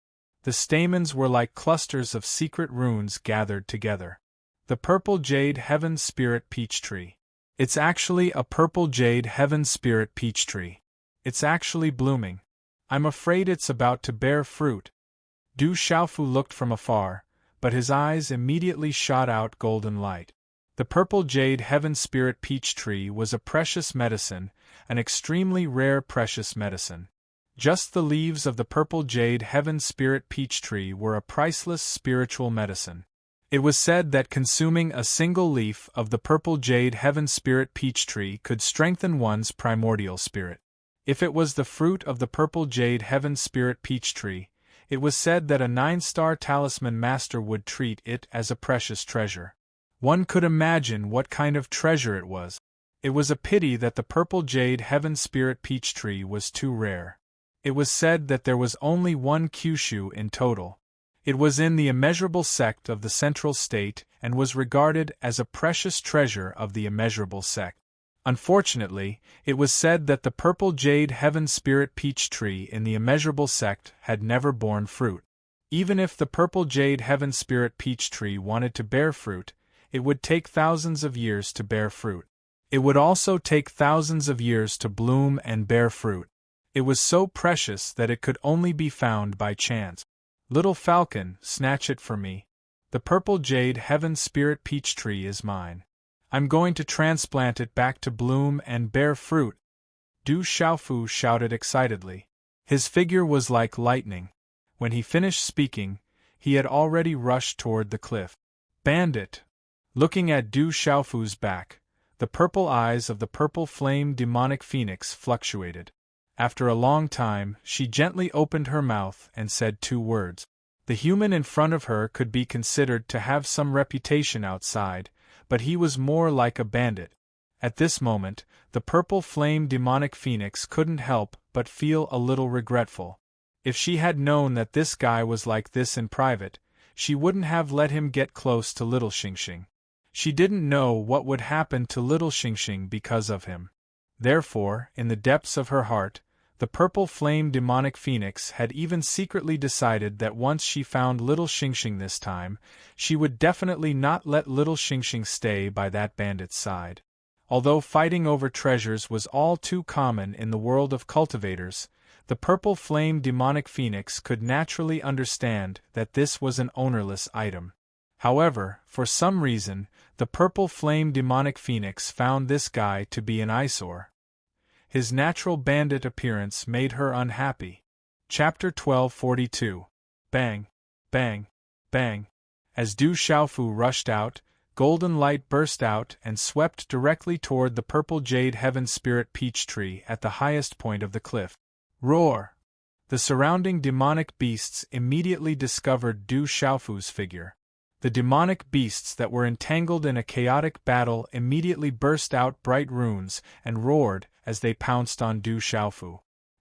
The stamens were like clusters of secret runes gathered together. The purple jade heaven spirit peach tree. It's actually a purple jade heaven spirit peach tree. It's actually blooming. I'm afraid it's about to bear fruit. Du Xiaofu looked from afar, but his eyes immediately shot out golden light. The purple jade heaven spirit peach tree was a precious medicine, an extremely rare precious medicine. Just the leaves of the purple jade heaven spirit peach tree were a priceless spiritual medicine. It was said that consuming a single leaf of the purple jade heaven spirit peach tree could strengthen one's primordial spirit. If it was the fruit of the purple jade heaven spirit peach tree, it was said that a 9-star talisman master would treat it as a precious treasure. One could imagine what kind of treasure it was. It was a pity that the purple jade heaven spirit peach tree was too rare. It was said that there was only one Kyushu in total. It was in the immeasurable sect of the central state and was regarded as a precious treasure of the immeasurable sect. Unfortunately, it was said that the purple jade heaven spirit peach tree in the immeasurable sect had never borne fruit. Even if the purple jade heaven spirit peach tree wanted to bear fruit, it would take thousands of years to bear fruit. It would also take thousands of years to bloom and bear fruit. It was so precious that it could only be found by chance. Little falcon, snatch it for me. The purple jade heaven spirit peach tree is mine. I'm going to transplant it back to bloom and bear fruit. Du Xiaofu shouted excitedly. His figure was like lightning. When he finished speaking, he had already rushed toward the cliff. Bandit! Looking at Du Xiaofu's back, the purple eyes of the purple flame demonic phoenix fluctuated. After a long time, she gently opened her mouth and said 2 words. The human in front of her could be considered to have some reputation outside, but he was more like a bandit. At this moment, the purple flame demonic phoenix couldn't help but feel a little regretful. If she had known that this guy was like this in private, she wouldn't have let him get close to little Xingxing. She didn't know what would happen to little Xingxing because of him. Therefore, in the depths of her heart, the purple flame demonic phoenix had even secretly decided that once she found little Xingxing this time, she would definitely not let little Xingxing stay by that bandit's side. Although fighting over treasures was all too common in the world of cultivators, the purple flame demonic phoenix could naturally understand that this was an ownerless item. However, for some reason, the purple flame demonic phoenix found this guy to be an eyesore. His natural bandit appearance made her unhappy. Chapter 1242. Bang, bang, bang. As Du Xiaofu rushed out, golden light burst out and swept directly toward the purple jade heaven spirit peach tree at the highest point of the cliff. Roar! The surrounding demonic beasts immediately discovered Du Xiaofu's figure. The demonic beasts that were entangled in a chaotic battle immediately burst out bright runes and roared as they pounced on Du Xiaofu.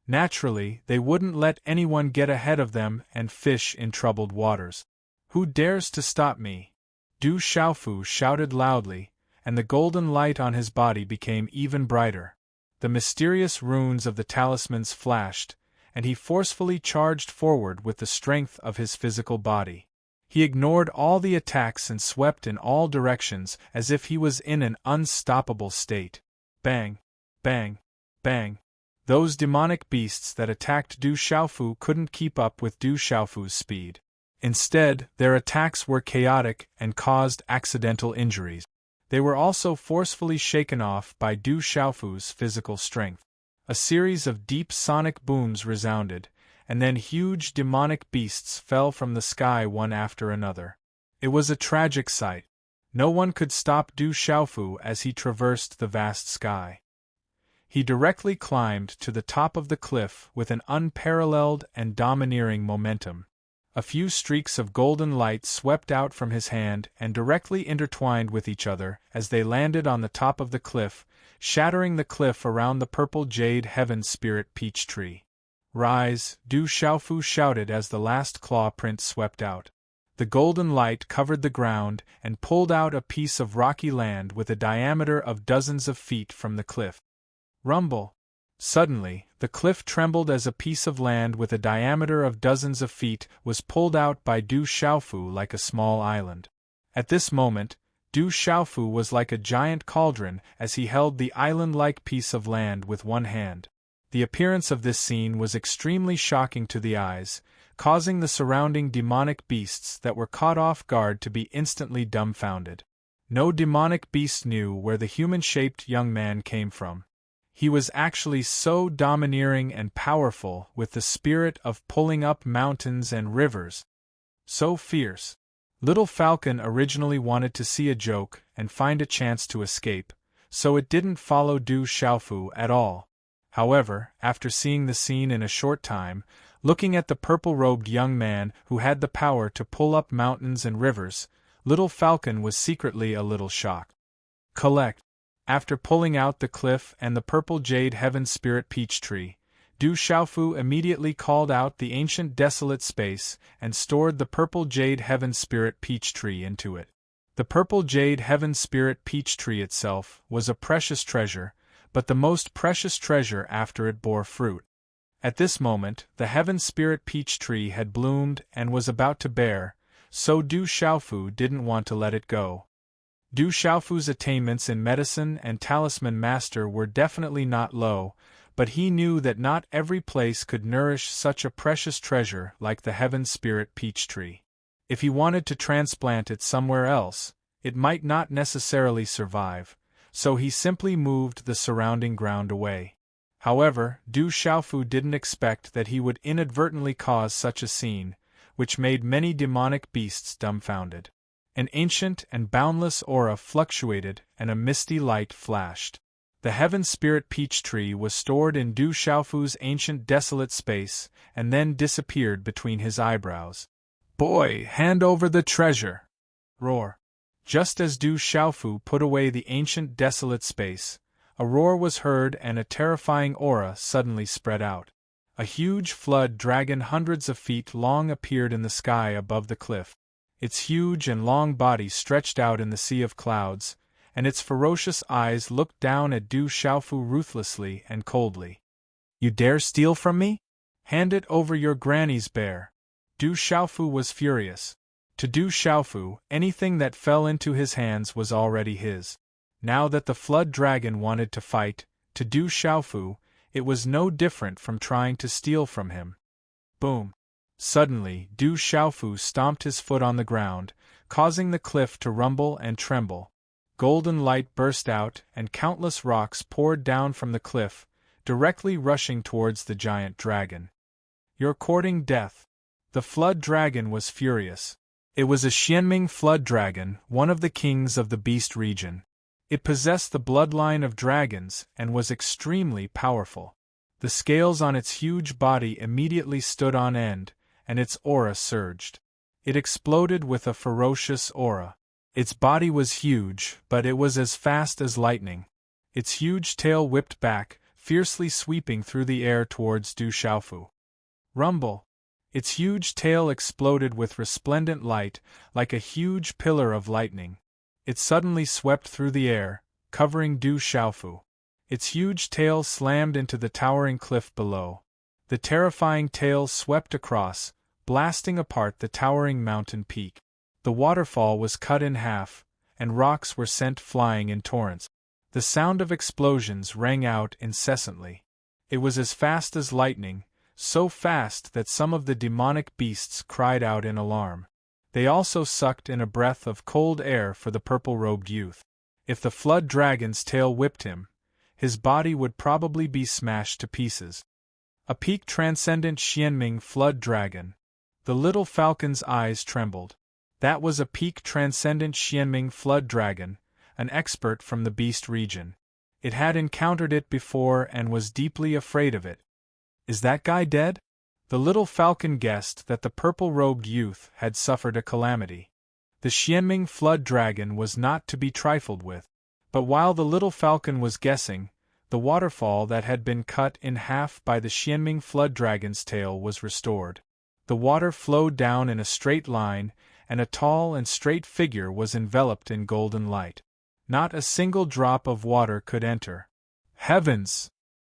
Naturally, they wouldn't let anyone get ahead of them and fish in troubled waters. Who dares to stop me? Du Xiaofu shouted loudly, and the golden light on his body became even brighter. The mysterious runes of the talismans flashed, and he forcefully charged forward with the strength of his physical body. He ignored all the attacks and swept in all directions as if he was in an unstoppable state. Bang, bang, bang. Those demonic beasts that attacked Du Xiaofu couldn't keep up with Du Xiaofu's speed. Instead, their attacks were chaotic and caused accidental injuries. They were also forcefully shaken off by Du Xiaofu's physical strength. A series of deep sonic booms resounded, and then huge demonic beasts fell from the sky one after another. It was a tragic sight. No one could stop Du Xiaofu as he traversed the vast sky. He directly climbed to the top of the cliff with an unparalleled and domineering momentum. A few streaks of golden light swept out from his hand and directly intertwined with each other as they landed on the top of the cliff, shattering the cliff around the purple jade heaven spirit peach tree. Rise, Du Xiaofu shouted as the last claw print swept out. The golden light covered the ground and pulled out a piece of rocky land with a diameter of dozens of feet from the cliff. Rumble! Suddenly, the cliff trembled as a piece of land with a diameter of dozens of feet was pulled out by Du Xiaofu like a small island. At this moment, Du Xiaofu was like a giant cauldron as he held the island-like piece of land with one hand. The appearance of this scene was extremely shocking to the eyes, causing the surrounding demonic beasts that were caught off guard to be instantly dumbfounded. No demonic beast knew where the human-shaped young man came from. He was actually so domineering and powerful with the spirit of pulling up mountains and rivers. So fierce. Little Falcon originally wanted to see a joke and find a chance to escape, so it didn't follow Du Xiaofu at all. However, after seeing the scene in a short time, looking at the purple-robed young man who had the power to pull up mountains and rivers, Little Falcon was secretly a little shocked. Collect. After pulling out the cliff and the purple jade heaven spirit peach tree, Du Xiaofu immediately called out the ancient desolate space and stored the purple jade heaven spirit peach tree into it. The purple jade heaven spirit peach tree itself was a precious treasure, but the most precious treasure after it bore fruit. At this moment, the heaven spirit peach tree had bloomed and was about to bear, so Du Xiaofu didn't want to let it go. Du Xiaofu's attainments in medicine and talisman master were definitely not low, but he knew that not every place could nourish such a precious treasure like the heaven spirit peach tree. If he wanted to transplant it somewhere else, it might not necessarily survive, so he simply moved the surrounding ground away. However, Du Xiaofu didn't expect that he would inadvertently cause such a scene, which made many demonic beasts dumbfounded. An ancient and boundless aura fluctuated and a misty light flashed. The heaven spirit peach tree was stored in Du Xiaofu's ancient desolate space and then disappeared between his eyebrows. "Boy, hand over the treasure!" Roar. Just as Du Xiaofu put away the ancient desolate space, a roar was heard and a terrifying aura suddenly spread out. A huge flood dragon hundreds of feet long appeared in the sky above the cliff. Its huge and long body stretched out in the sea of clouds, and its ferocious eyes looked down at Du Xiaofu ruthlessly and coldly. "You dare steal from me? Hand it over your granny's bear." Du Xiaofu was furious. To Du Xiaofu, anything that fell into his hands was already his. Now that the flood dragon wanted to fight, to Du Xiaofu, it was no different from trying to steal from him. Boom! Suddenly, Du Xiaofu stomped his foot on the ground, causing the cliff to rumble and tremble. Golden light burst out, and countless rocks poured down from the cliff, directly rushing towards the giant dragon. "You're courting death." The flood dragon was furious. It was a Xianming flood dragon, one of the kings of the beast region. It possessed the bloodline of dragons and was extremely powerful. The scales on its huge body immediately stood on end, and its aura surged. It exploded with a ferocious aura. Its body was huge, but it was as fast as lightning. Its huge tail whipped back, fiercely sweeping through the air towards Du Xiaofu. Rumble! Its huge tail exploded with resplendent light, like a huge pillar of lightning. It suddenly swept through the air, covering Du Xiaofu. Its huge tail slammed into the towering cliff below. The terrifying tail swept across, blasting apart the towering mountain peak. The waterfall was cut in half, and rocks were sent flying in torrents. The sound of explosions rang out incessantly. It was as fast as lightning, so fast that some of the demonic beasts cried out in alarm. They also sucked in a breath of cold air for the purple-robed youth. If the flood dragon's tail whipped him, his body would probably be smashed to pieces. A peak transcendent Xianming flood dragon. The little falcon's eyes trembled. That was a peak transcendent Xianming flood dragon, an expert from the beast region. It had encountered it before and was deeply afraid of it. Is that guy dead? The little falcon guessed that the purple-robed youth had suffered a calamity. The Xianming flood dragon was not to be trifled with. But while the little falcon was guessing, the waterfall that had been cut in half by the Xianming flood dragon's tail was restored. The water flowed down in a straight line, and a tall and straight figure was enveloped in golden light. Not a single drop of water could enter. Heavens!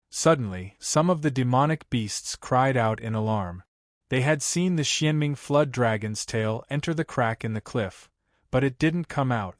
Suddenly, some of the demonic beasts cried out in alarm. They had seen the Xianming flood dragon's tail enter the crack in the cliff, but it didn't come out.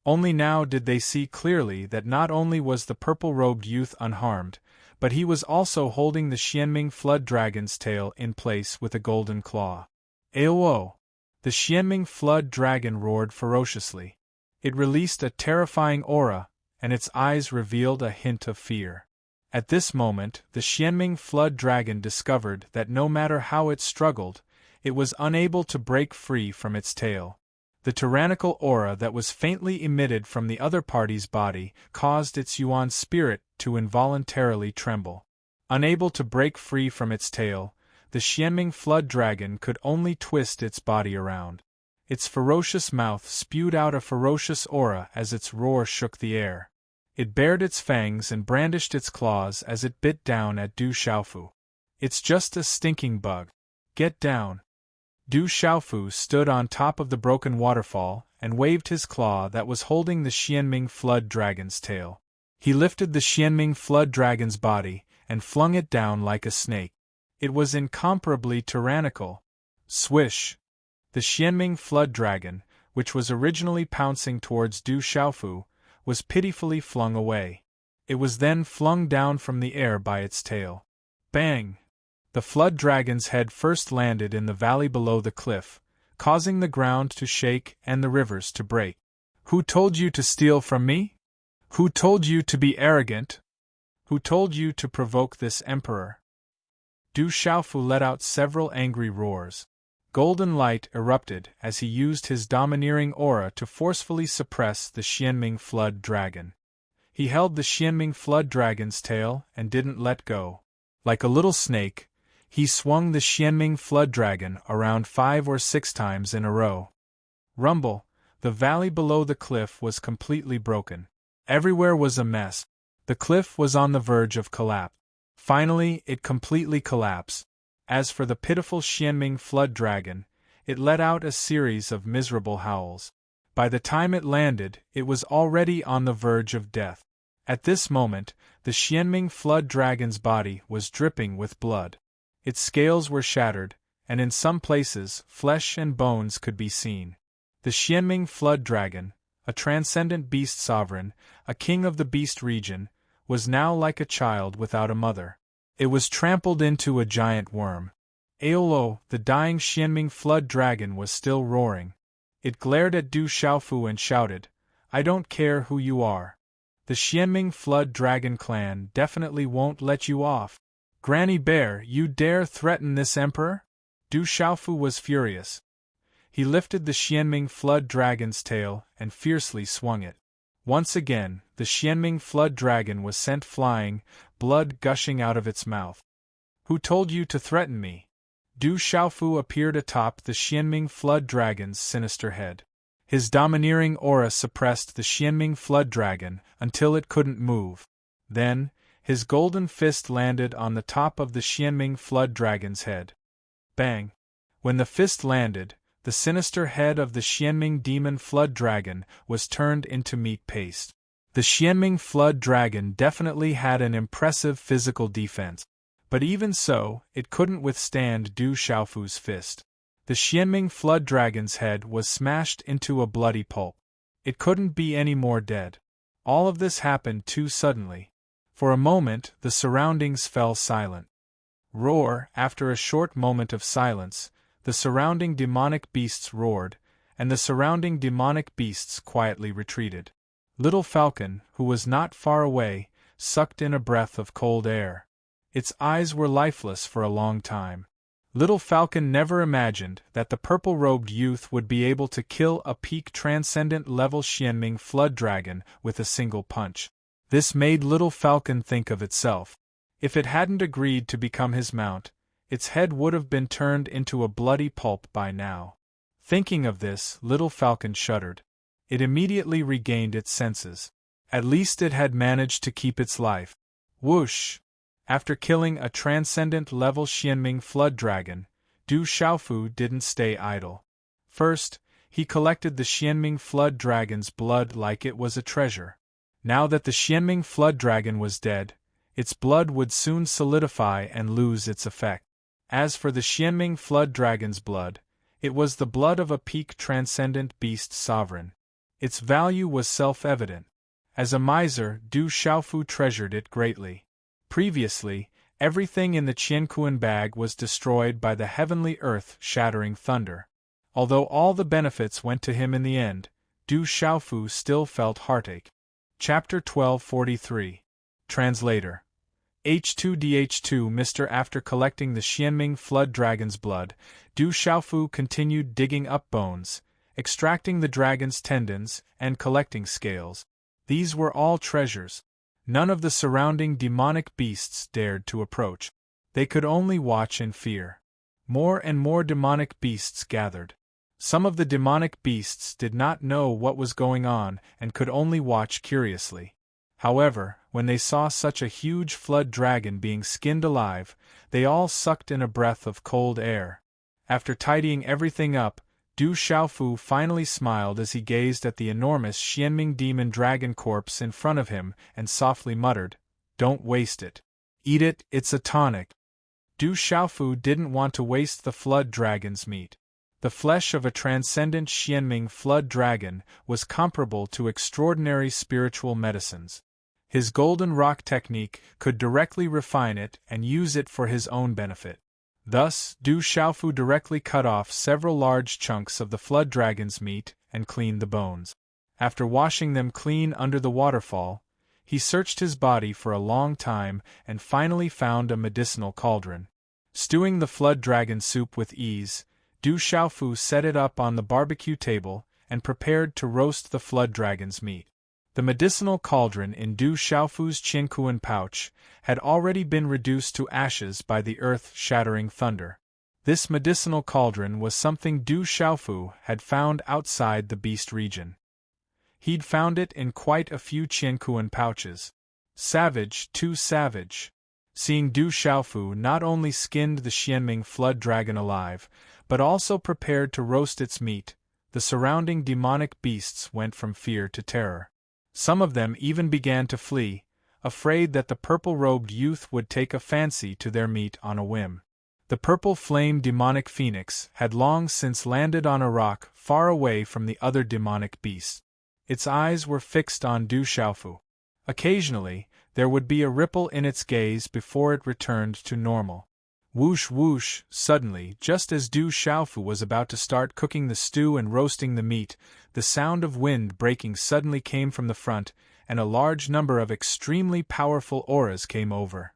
Only now did they see clearly that not only was the purple-robed youth unharmed, but he was also holding the Xianming flood dragon's tail in place with a golden claw. Aowo! The Xianming flood dragon roared ferociously. It released a terrifying aura, and its eyes revealed a hint of fear. At this moment, the Xianming flood dragon discovered that no matter how it struggled, it was unable to break free from its tail. The tyrannical aura that was faintly emitted from the other party's body caused its Yuan spirit to involuntarily tremble. Unable to break free from its tail, the Xianming flood dragon could only twist its body around. Its ferocious mouth spewed out a ferocious aura as its roar shook the air. It bared its fangs and brandished its claws as it bit down at Du Xiaofu. It's just a stinking bug. Get down. Du Xiaofu stood on top of the broken waterfall and waved his claw that was holding the Xianming flood dragon's tail. He lifted the Xianming flood dragon's body and flung it down like a snake. It was incomparably tyrannical. Swish! The Xianming flood dragon, which was originally pouncing towards Du Xiaofu, was pitifully flung away. It was then flung down from the air by its tail. Bang! The flood dragon's head first landed in the valley below the cliff, causing the ground to shake and the rivers to break. Who told you to steal from me? Who told you to be arrogant? Who told you to provoke this emperor? Du Xiaofu let out several angry roars. Golden light erupted as he used his domineering aura to forcefully suppress the Xianming flood dragon. He held the Xianming flood dragon's tail and didn't let go. Like a little snake, he swung the Xianming flood dragon around 5 or 6 times in a row. Rumble! The valley below the cliff was completely broken. Everywhere was a mess. The cliff was on the verge of collapse. Finally, it completely collapsed. As for the pitiful Xianming flood dragon, it let out a series of miserable howls. By the time it landed, it was already on the verge of death. At this moment, the Xianming flood dragon's body was dripping with blood. Its scales were shattered, and in some places, flesh and bones could be seen. The Xianming flood dragon, a transcendent beast sovereign, a king of the beast region, was now like a child without a mother. It was trampled into a giant worm. Aolo, the dying Xianming flood dragon was still roaring. It glared at Du Xiaofu and shouted, "I don't care who you are. The Xianming Flood Dragon clan definitely won't let you off. Granny Bear, you dare threaten this emperor?" Du Xiaofu was furious. He lifted the Xianming Flood Dragon's tail and fiercely swung it. Once again, the Xianming Flood Dragon was sent flying, blood gushing out of its mouth. "Who told you to threaten me?" Du Xiaofu appeared atop the Xianming Flood Dragon's sinister head. His domineering aura suppressed the Xianming Flood Dragon until it couldn't move. Then, his golden fist landed on the top of the Xianming Flood Dragon's head. Bang! When the fist landed, the sinister head of the Xianming Demon Flood Dragon was turned into meat paste. The Xianming Flood Dragon definitely had an impressive physical defense. But even so, it couldn't withstand Du Xiaofu's fist. The Xianming Flood Dragon's head was smashed into a bloody pulp. It couldn't be any more dead. All of this happened too suddenly. For a moment, the surroundings fell silent. Roar! After a short moment of silence, the surrounding demonic beasts roared, and the surrounding demonic beasts quietly retreated. Little Falcon, who was not far away, sucked in a breath of cold air. Its eyes were lifeless for a long time. Little Falcon never imagined that the purple-robed youth would be able to kill a peak transcendent level Xianming Flood Dragon with a single punch. This made Little Falcon think of itself. If it hadn't agreed to become his mount, its head would have been turned into a bloody pulp by now. Thinking of this, Little Falcon shuddered. It immediately regained its senses. At least it had managed to keep its life. Whoosh! After killing a transcendent-level Xianming Flood Dragon, Du Xiaofu didn't stay idle. First, he collected the Xianming Flood Dragon's blood like it was a treasure. Now that the Xianming Flood Dragon was dead, its blood would soon solidify and lose its effect. As for the Xianming Flood Dragon's blood, it was the blood of a peak transcendent beast sovereign. Its value was self-evident. As a miser, Du Xiaofu treasured it greatly. Previously, everything in the Qianquan bag was destroyed by the heavenly earth-shattering thunder. Although all the benefits went to him in the end, Du Xiaofu still felt heartache. Chapter 1243. Translator. H2DH2 Mr. After collecting the Xianming Flood Dragon's blood, Du Xiaofu continued digging up bones, extracting the dragon's tendons, and collecting scales. These were all treasures. None of the surrounding demonic beasts dared to approach. They could only watch in fear. More and more demonic beasts gathered. Some of the demonic beasts did not know what was going on and could only watch curiously. However, when they saw such a huge flood dragon being skinned alive, they all sucked in a breath of cold air. After tidying everything up, Du Xiaofu finally smiled as he gazed at the enormous Xianming demon dragon corpse in front of him and softly muttered, "Don't waste it. Eat it, it's a tonic." Du Xiaofu didn't want to waste the flood dragon's meat. The flesh of a transcendent Xianming flood dragon was comparable to extraordinary spiritual medicines. His golden rock technique could directly refine it and use it for his own benefit. Thus, Du Xiaofu directly cut off several large chunks of the flood dragon's meat and cleaned the bones. After washing them clean under the waterfall, he searched his body for a long time and finally found a medicinal cauldron. Stewing the flood dragon soup with ease, Du Xiaofu set it up on the barbecue table and prepared to roast the flood dragon's meat. The medicinal cauldron in Du Xiaofu's Qianquan pouch had already been reduced to ashes by the earth-shattering thunder. This medicinal cauldron was something Du Xiaofu had found outside the beast region. He'd found it in quite a few Qianquan pouches. Savage, too savage. Seeing Du Xiaofu not only skinned the Xianming flood dragon alive, but also prepared to roast its meat, the surrounding demonic beasts went from fear to terror. Some of them even began to flee, afraid that the purple-robed youth would take a fancy to their meat on a whim. The purple-flame demonic phoenix had long since landed on a rock far away from the other demonic beasts. Its eyes were fixed on Du Xiaofu. Occasionally, there would be a ripple in its gaze before it returned to normal. Whoosh whoosh, suddenly, just as Du Xiaofu was about to start cooking the stew and roasting the meat, the sound of wind breaking suddenly came from the front, and a large number of extremely powerful auras came over.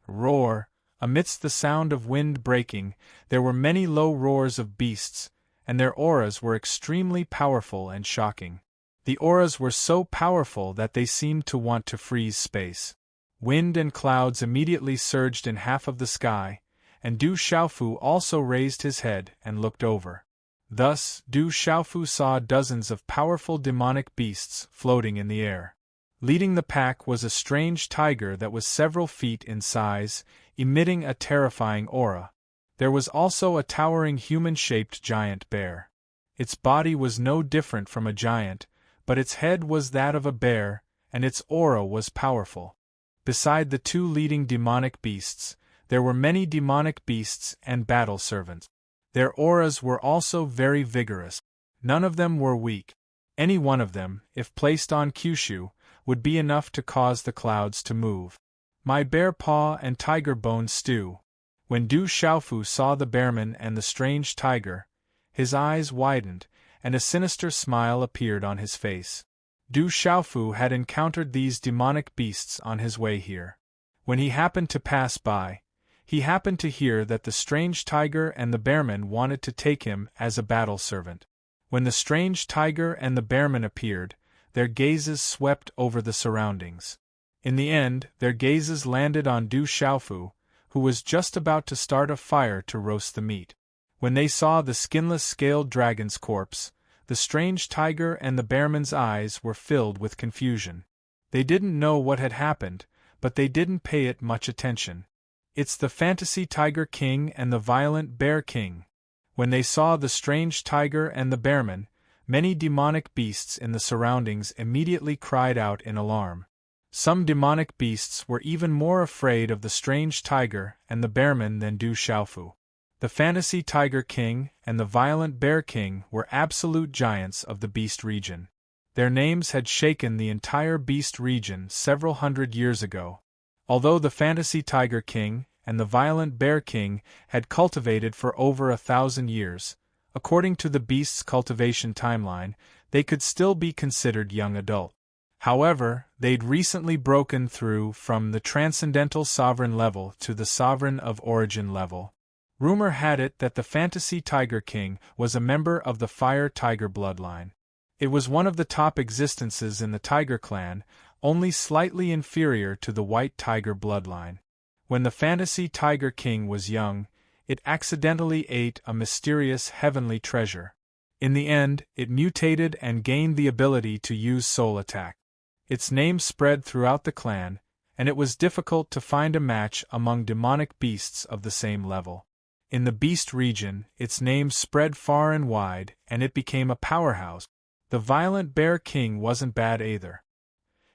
Roar! Amidst the sound of wind breaking, there were many low roars of beasts, and their auras were extremely powerful and shocking. The auras were so powerful that they seemed to want to freeze space. Wind and clouds immediately surged in half of the sky, and Du Xiaofu also raised his head and looked over. Thus, Du Xiaofu saw dozens of powerful demonic beasts floating in the air. Leading the pack was a strange tiger that was several feet in size, emitting a terrifying aura. There was also a towering human-shaped giant bear. Its body was no different from a giant, but its head was that of a bear, and its aura was powerful. Beside the two leading demonic beasts, there were many demonic beasts and battle servants. Their auras were also very vigorous. None of them were weak. Any one of them, if placed on Kyushu, would be enough to cause the clouds to move. My bear paw and tiger bone stew. When Du Xiaofu saw the bearman and the strange tiger, his eyes widened, and a sinister smile appeared on his face. Du Xiaofu had encountered these demonic beasts on his way here. When he happened to pass by, he happened to hear that the strange tiger and the bearman wanted to take him as a battle servant. When the strange tiger and the bearman appeared, their gazes swept over the surroundings. In the end, their gazes landed on Du Xiaofu, who was just about to start a fire to roast the meat. When they saw the skinless scaled dragon's corpse, the strange tiger and the bearman's eyes were filled with confusion. They didn't know what had happened, but they didn't pay it much attention. It's the Fantasy Tiger King and the Violent Bear King. When they saw the strange tiger and the bearman, many demonic beasts in the surroundings immediately cried out in alarm. Some demonic beasts were even more afraid of the strange tiger and the bearman than Du Xiaofu. The Fantasy Tiger King and the Violent Bear King were absolute giants of the beast region. Their names had shaken the entire beast region several hundred years ago. Although the Fantasy Tiger King and the Violent Bear King had cultivated for over 1,000 years, according to the beast's cultivation timeline, they could still be considered young adult. However, they'd recently broken through from the Transcendental Sovereign level to the Sovereign of Origin level. Rumor had it that the Fantasy Tiger King was a member of the Fire Tiger bloodline. It was one of the top existences in the Tiger clan, only slightly inferior to the White Tiger bloodline. When the Fantasy Tiger King was young, it accidentally ate a mysterious heavenly treasure. In the end, it mutated and gained the ability to use soul attack. Its name spread throughout the clan, and it was difficult to find a match among demonic beasts of the same level. In the beast region, its name spread far and wide, and it became a powerhouse. The Violent Bear King wasn't bad either.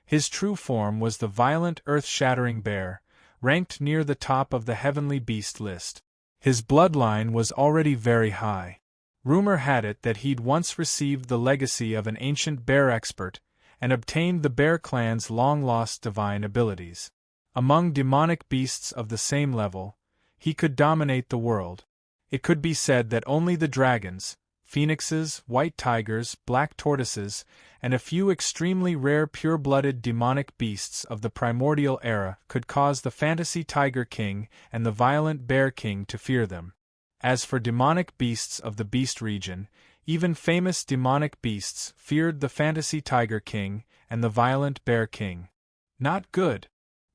His true form was the Violent Earth-Shattering Bear, ranked near the top of the Heavenly Beast list. His bloodline was already very high. Rumor had it that he'd once received the legacy of an ancient bear expert, and obtained the Bear Clan's long-lost divine abilities. Among demonic beasts of the same level, he could dominate the world. It could be said that only the dragons, phoenixes, white tigers, black tortoises, and a few extremely rare pure-blooded demonic beasts of the primordial era could cause the Fantasy Tiger King and the Violent Bear King to fear them. As for demonic beasts of the beast region, even famous demonic beasts feared the Fantasy Tiger King and the Violent Bear King. Not good.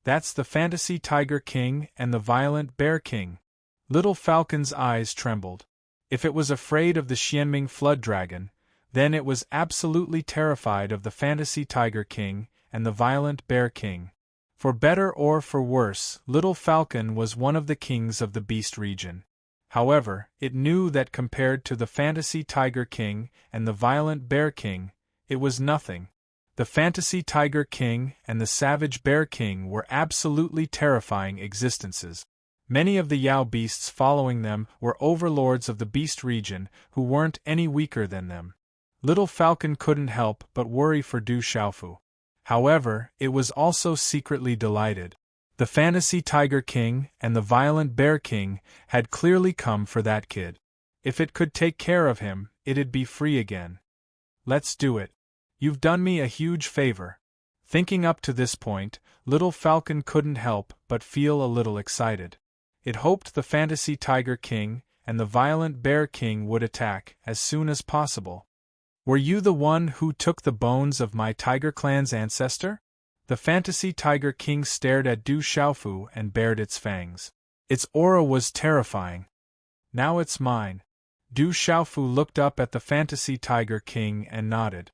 That's the Fantasy Tiger King and the Violent Bear King. Little Falcon's eyes trembled. If it was afraid of the Xianming Flood Dragon, then it was absolutely terrified of the Fantasy Tiger King and the Violent Bear King. For better or for worse, Little Falcon was one of the kings of the beast region. However, it knew that compared to the Fantasy Tiger King and the Violent Bear King, it was nothing. The Fantasy Tiger King and the Savage Bear King were absolutely terrifying existences. Many of the Yao beasts following them were overlords of the beast region who weren't any weaker than them. Little Falcon couldn't help but worry for Du Xiaofu. However, it was also secretly delighted. The Fantasy Tiger King and the Violent Bear King had clearly come for that kid. If it could take care of him, it'd be free again. Let's do it. You've done me a huge favor. Thinking up to this point, Little Falcon couldn't help but feel a little excited. It hoped the Fantasy Tiger King and the Violent Bear King would attack as soon as possible. Were you the one who took the bones of my Tiger Clan's ancestor? The Fantasy Tiger King stared at Du Xiaofu and bared its fangs. Its aura was terrifying. Now it's mine. Du Xiaofu looked up at the Fantasy Tiger King and nodded.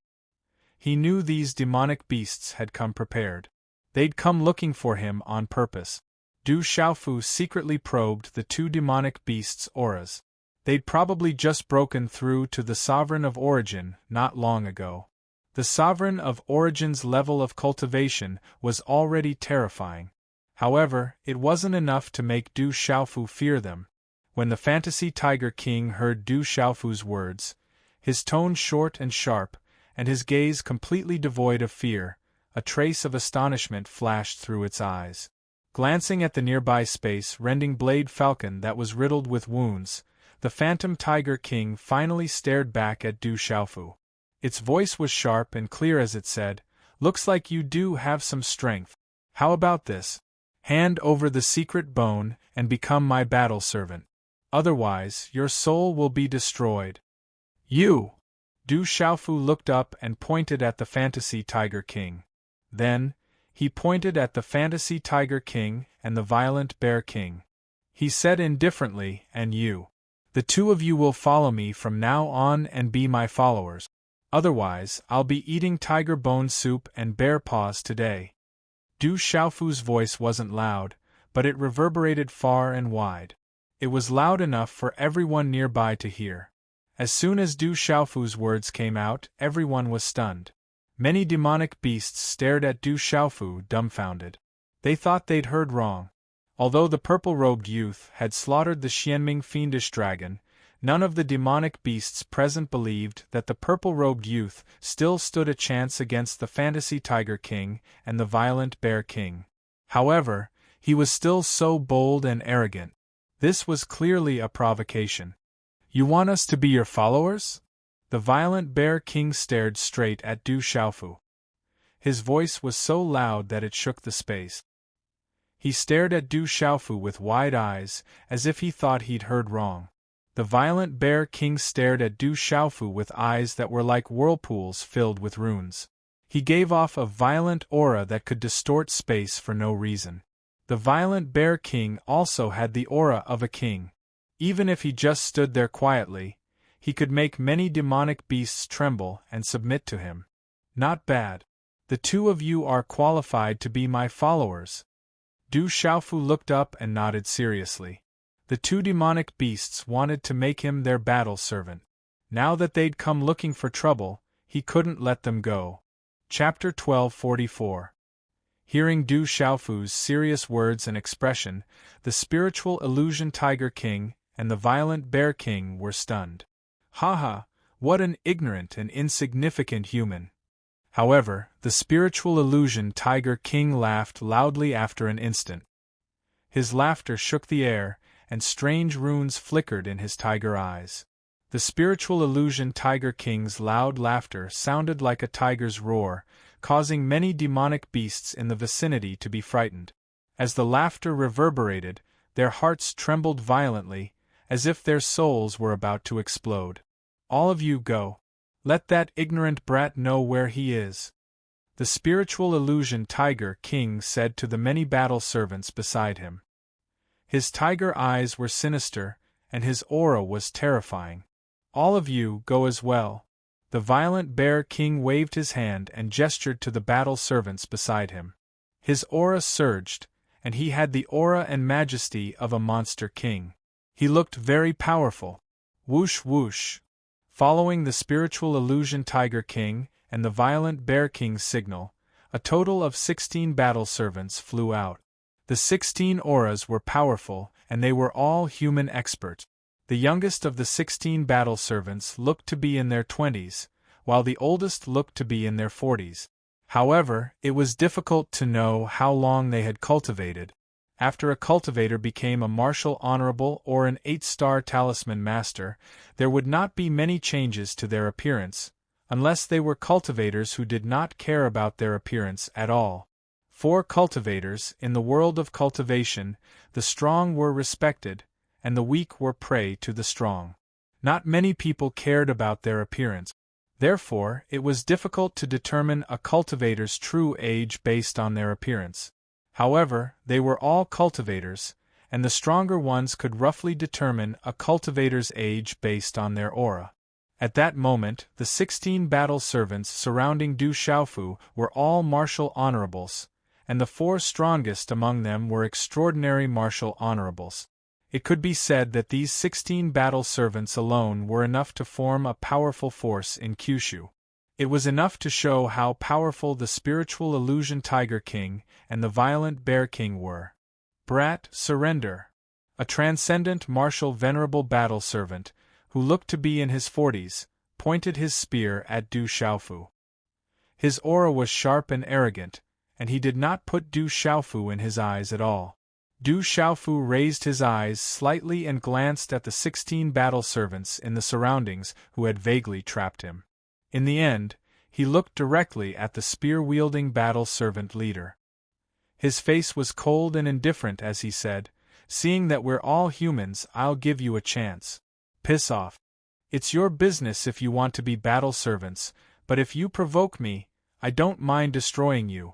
He knew these demonic beasts had come prepared. They'd come looking for him on purpose. Du Xiaofu secretly probed the two demonic beasts' auras. They'd probably just broken through to the Sovereign of Origin not long ago. The Sovereign of Origin's level of cultivation was already terrifying. However, it wasn't enough to make Du Xiaofu fear them. When the Fantasy Tiger King heard Du Xiaofu's words, his tone short and sharp, and his gaze completely devoid of fear, a trace of astonishment flashed through its eyes. Glancing at the nearby space-rending blade falcon that was riddled with wounds, the Phantom Tiger King finally stared back at Du Xiaofu. Its voice was sharp and clear as it said, "Looks like you do have some strength. How about this? Hand over the secret bone and become my battle servant. Otherwise, your soul will be destroyed." You! Du Xiaofu looked up and pointed at the Fantasy Tiger King. Then, he pointed at the Fantasy Tiger King and the Violent Bear King. He said indifferently, "And you. The two of you will follow me from now on and be my followers. Otherwise, I'll be eating tiger bone soup and bear paws today." Du Xiaofu's voice wasn't loud, but it reverberated far and wide. It was loud enough for everyone nearby to hear. As soon as Du Xiaofu's words came out, everyone was stunned. Many demonic beasts stared at Du Xiaofu dumbfounded. They thought they'd heard wrong. Although the purple-robed youth had slaughtered the Xianming fiendish dragon, none of the demonic beasts present believed that the purple-robed youth still stood a chance against the Fantasy Tiger King and the Violent Bear King. However, he was still so bold and arrogant. This was clearly a provocation. "You want us to be your followers?" The Violent Bear King stared straight at Du Xiaofu. His voice was so loud that it shook the space. He stared at Du Xiaofu with wide eyes, as if he thought he'd heard wrong. The Violent Bear King stared at Du Xiaofu with eyes that were like whirlpools filled with runes. He gave off a violent aura that could distort space for no reason. The Violent Bear King also had the aura of a king. Even if he just stood there quietly, he could make many demonic beasts tremble and submit to him. Not bad. The two of you are qualified to be my followers. Du Xiaofu looked up and nodded seriously. The two demonic beasts wanted to make him their battle servant. Now that they'd come looking for trouble, he couldn't let them go. Chapter 1244. Hearing Du Xiaofu's serious words and expression, the Spiritual Illusion Tiger King and the Violent Bear King were stunned. "Haha, what an ignorant and insignificant human." However, the Spiritual Illusion Tiger King laughed loudly after an instant. His laughter shook the air, and strange runes flickered in his tiger eyes. The Spiritual Illusion Tiger King's loud laughter sounded like a tiger's roar, causing many demonic beasts in the vicinity to be frightened. As the laughter reverberated, their hearts trembled violently, as if their souls were about to explode. "All of you go. Let that ignorant brat know where he is," the Spiritual Illusion Tiger King said to the many battle servants beside him. His tiger eyes were sinister, and his aura was terrifying. "All of you go as well." The Violent Bear King waved his hand and gestured to the battle servants beside him. His aura surged, and he had the aura and majesty of a monster king. He looked very powerful. Whoosh whoosh. Following the Spiritual Illusion Tiger King and the Violent Bear King's signal, a total of 16 battle servants flew out. The 16 auras were powerful, and they were all human experts. The youngest of the 16 battle servants looked to be in their 20s, while the oldest looked to be in their 40s. However, it was difficult to know how long they had cultivated. After a cultivator became a martial honorable or an 8-star talisman master, there would not be many changes to their appearance, unless they were cultivators who did not care about their appearance at all. For cultivators, in the world of cultivation, the strong were respected, and the weak were prey to the strong. Not many people cared about their appearance. Therefore, it was difficult to determine a cultivator's true age based on their appearance. However, they were all cultivators, and the stronger ones could roughly determine a cultivator's age based on their aura. At that moment, the 16 battle servants surrounding Du Xiaofu were all martial honorables, and the 4 strongest among them were extraordinary martial honorables. It could be said that these 16 battle servants alone were enough to form a powerful force in Kyushu. It was enough to show how powerful the spiritual illusion Tiger King and the violent Bear King were. Brat, surrender. A transcendent martial venerable battle servant, who looked to be in his 40s, pointed his spear at Du Xiaofu. His aura was sharp and arrogant, and he did not put Du Xiaofu in his eyes at all. Du Xiaofu raised his eyes slightly and glanced at the 16 battle servants in the surroundings who had vaguely trapped him. In the end, he looked directly at the spear-wielding battle servant leader. His face was cold and indifferent as he said, "Seeing that we're all humans, I'll give you a chance. Piss off. It's your business if you want to be battle servants, but if you provoke me, I don't mind destroying you."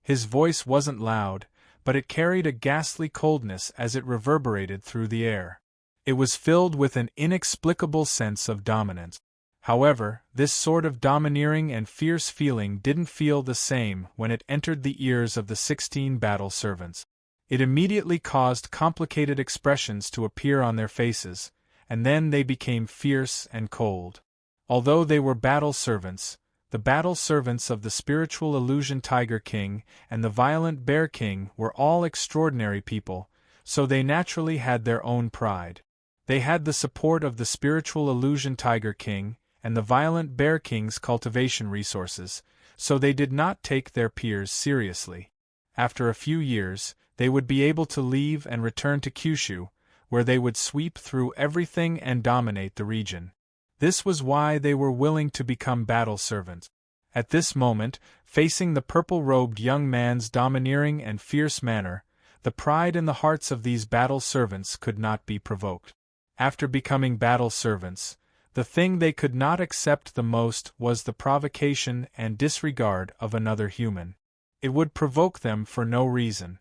His voice wasn't loud, but it carried a ghastly coldness as it reverberated through the air. It was filled with an inexplicable sense of dominance. However, this sort of domineering and fierce feeling didn't feel the same when it entered the ears of the 16 battle servants. It immediately caused complicated expressions to appear on their faces, and then they became fierce and cold. Although they were battle servants, the battle servants of the spiritual illusion Tiger King and the violent Bear King were all extraordinary people, so they naturally had their own pride. They had the support of the spiritual illusion Tiger King and the violent Bear King's cultivation resources, so they did not take their peers seriously. After a few years, they would be able to leave and return to Kyushu, where they would sweep through everything and dominate the region. This was why they were willing to become battle servants. At this moment, facing the purple-robed young man's domineering and fierce manner, the pride in the hearts of these battle servants could not be provoked. After becoming battle servants, the thing they could not accept the most was the provocation and disregard of another human. It would provoke them for no reason.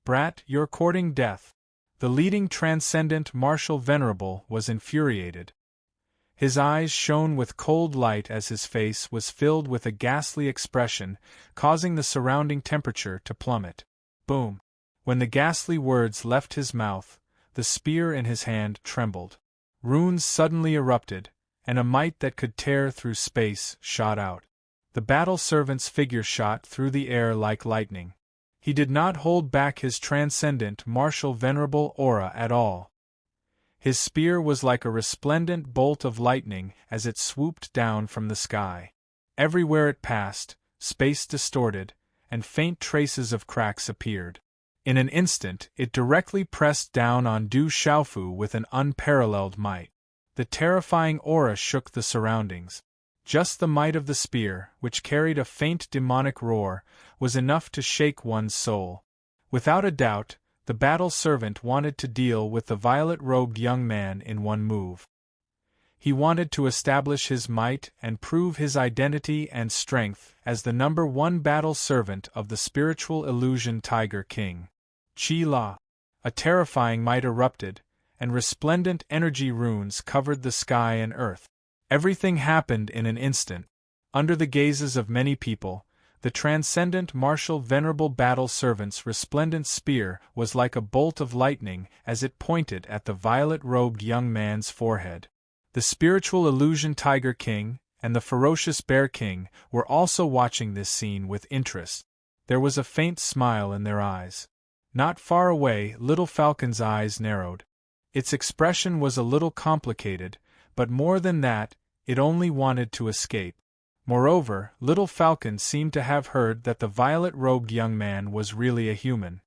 "Brat, you're courting death." The leading transcendent martial venerable was infuriated. His eyes shone with cold light as his face was filled with a ghastly expression, causing the surrounding temperature to plummet. Boom! When the ghastly words left his mouth, the spear in his hand trembled. Runes suddenly erupted, and a might that could tear through space shot out. The battle servant's figure shot through the air like lightning. He did not hold back his transcendent martial venerable aura at all. His spear was like a resplendent bolt of lightning as it swooped down from the sky. Everywhere it passed, space distorted, and faint traces of cracks appeared. In an instant, it directly pressed down on Du Xiaofu with an unparalleled might. The terrifying aura shook the surroundings. Just the might of the spear, which carried a faint demonic roar, was enough to shake one's soul. Without a doubt, the battle servant wanted to deal with the violet-robed young man in one move. He wanted to establish his might and prove his identity and strength as the #1 battle servant of the spiritual illusion Tiger King. Chi-La! A terrifying might erupted, and resplendent energy runes covered the sky and earth. Everything happened in an instant. Under the gazes of many people, the transcendent martial venerable battle servant's resplendent spear was like a bolt of lightning as it pointed at the violet-robed young man's forehead. The spiritual illusion Tiger King and the ferocious Bear King were also watching this scene with interest. There was a faint smile in their eyes. Not far away, Little Falcon's eyes narrowed. Its expression was a little complicated, but more than that, it only wanted to escape. Moreover, little Falcon seemed to have heard that the violet-robed young man was really a human.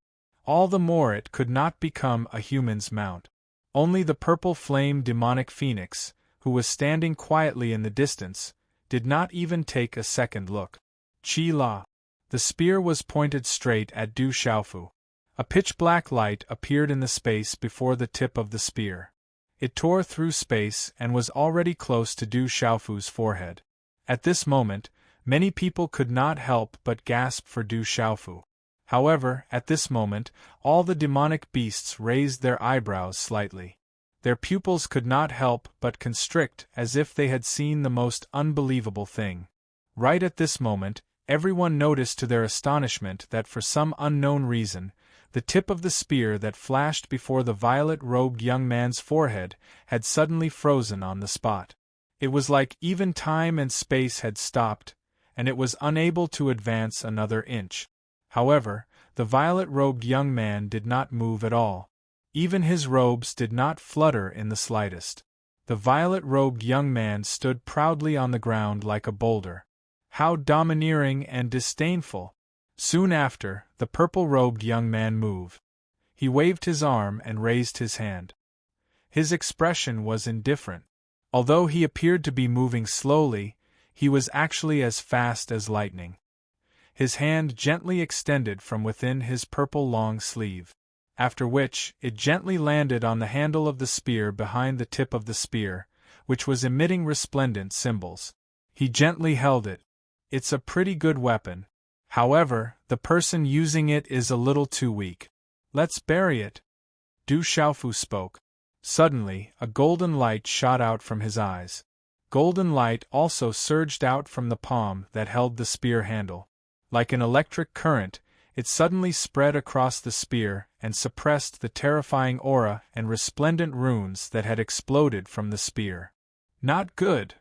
All the more it could not become a human's mount. Only the purple flame demonic phoenix, who was standing quietly in the distance, did not even take a second look. Chi-La. The spear was pointed straight at Du Xiaofu. A pitch-black light appeared in the space before the tip of the spear. It tore through space and was already close to Du Xiaofu's forehead. At this moment, many people could not help but gasp for Du Xiaofu. However, at this moment, all the demonic beasts raised their eyebrows slightly. Their pupils could not help but constrict as if they had seen the most unbelievable thing. Right at this moment, everyone noticed to their astonishment that for some unknown reason, the tip of the spear that flashed before the violet-robed young man's forehead had suddenly frozen on the spot. It was like even time and space had stopped, and it was unable to advance another inch. However, the violet-robed young man did not move at all. Even his robes did not flutter in the slightest. The violet-robed young man stood proudly on the ground like a boulder. How domineering and disdainful! Soon after, the purple-robed young man moved. He waved his arm and raised his hand. His expression was indifferent. Although he appeared to be moving slowly, he was actually as fast as lightning. His hand gently extended from within his purple long sleeve, after which it gently landed on the handle of the spear behind the tip of the spear, which was emitting resplendent symbols. He gently held it. It's a pretty good weapon. However, the person using it is a little too weak. Let's bury it. Du Xiaofu spoke. Suddenly, a golden light shot out from his eyes. Golden light also surged out from the palm that held the spear handle. Like an electric current, it suddenly spread across the spear and suppressed the terrifying aura and resplendent runes that had exploded from the spear. Not good.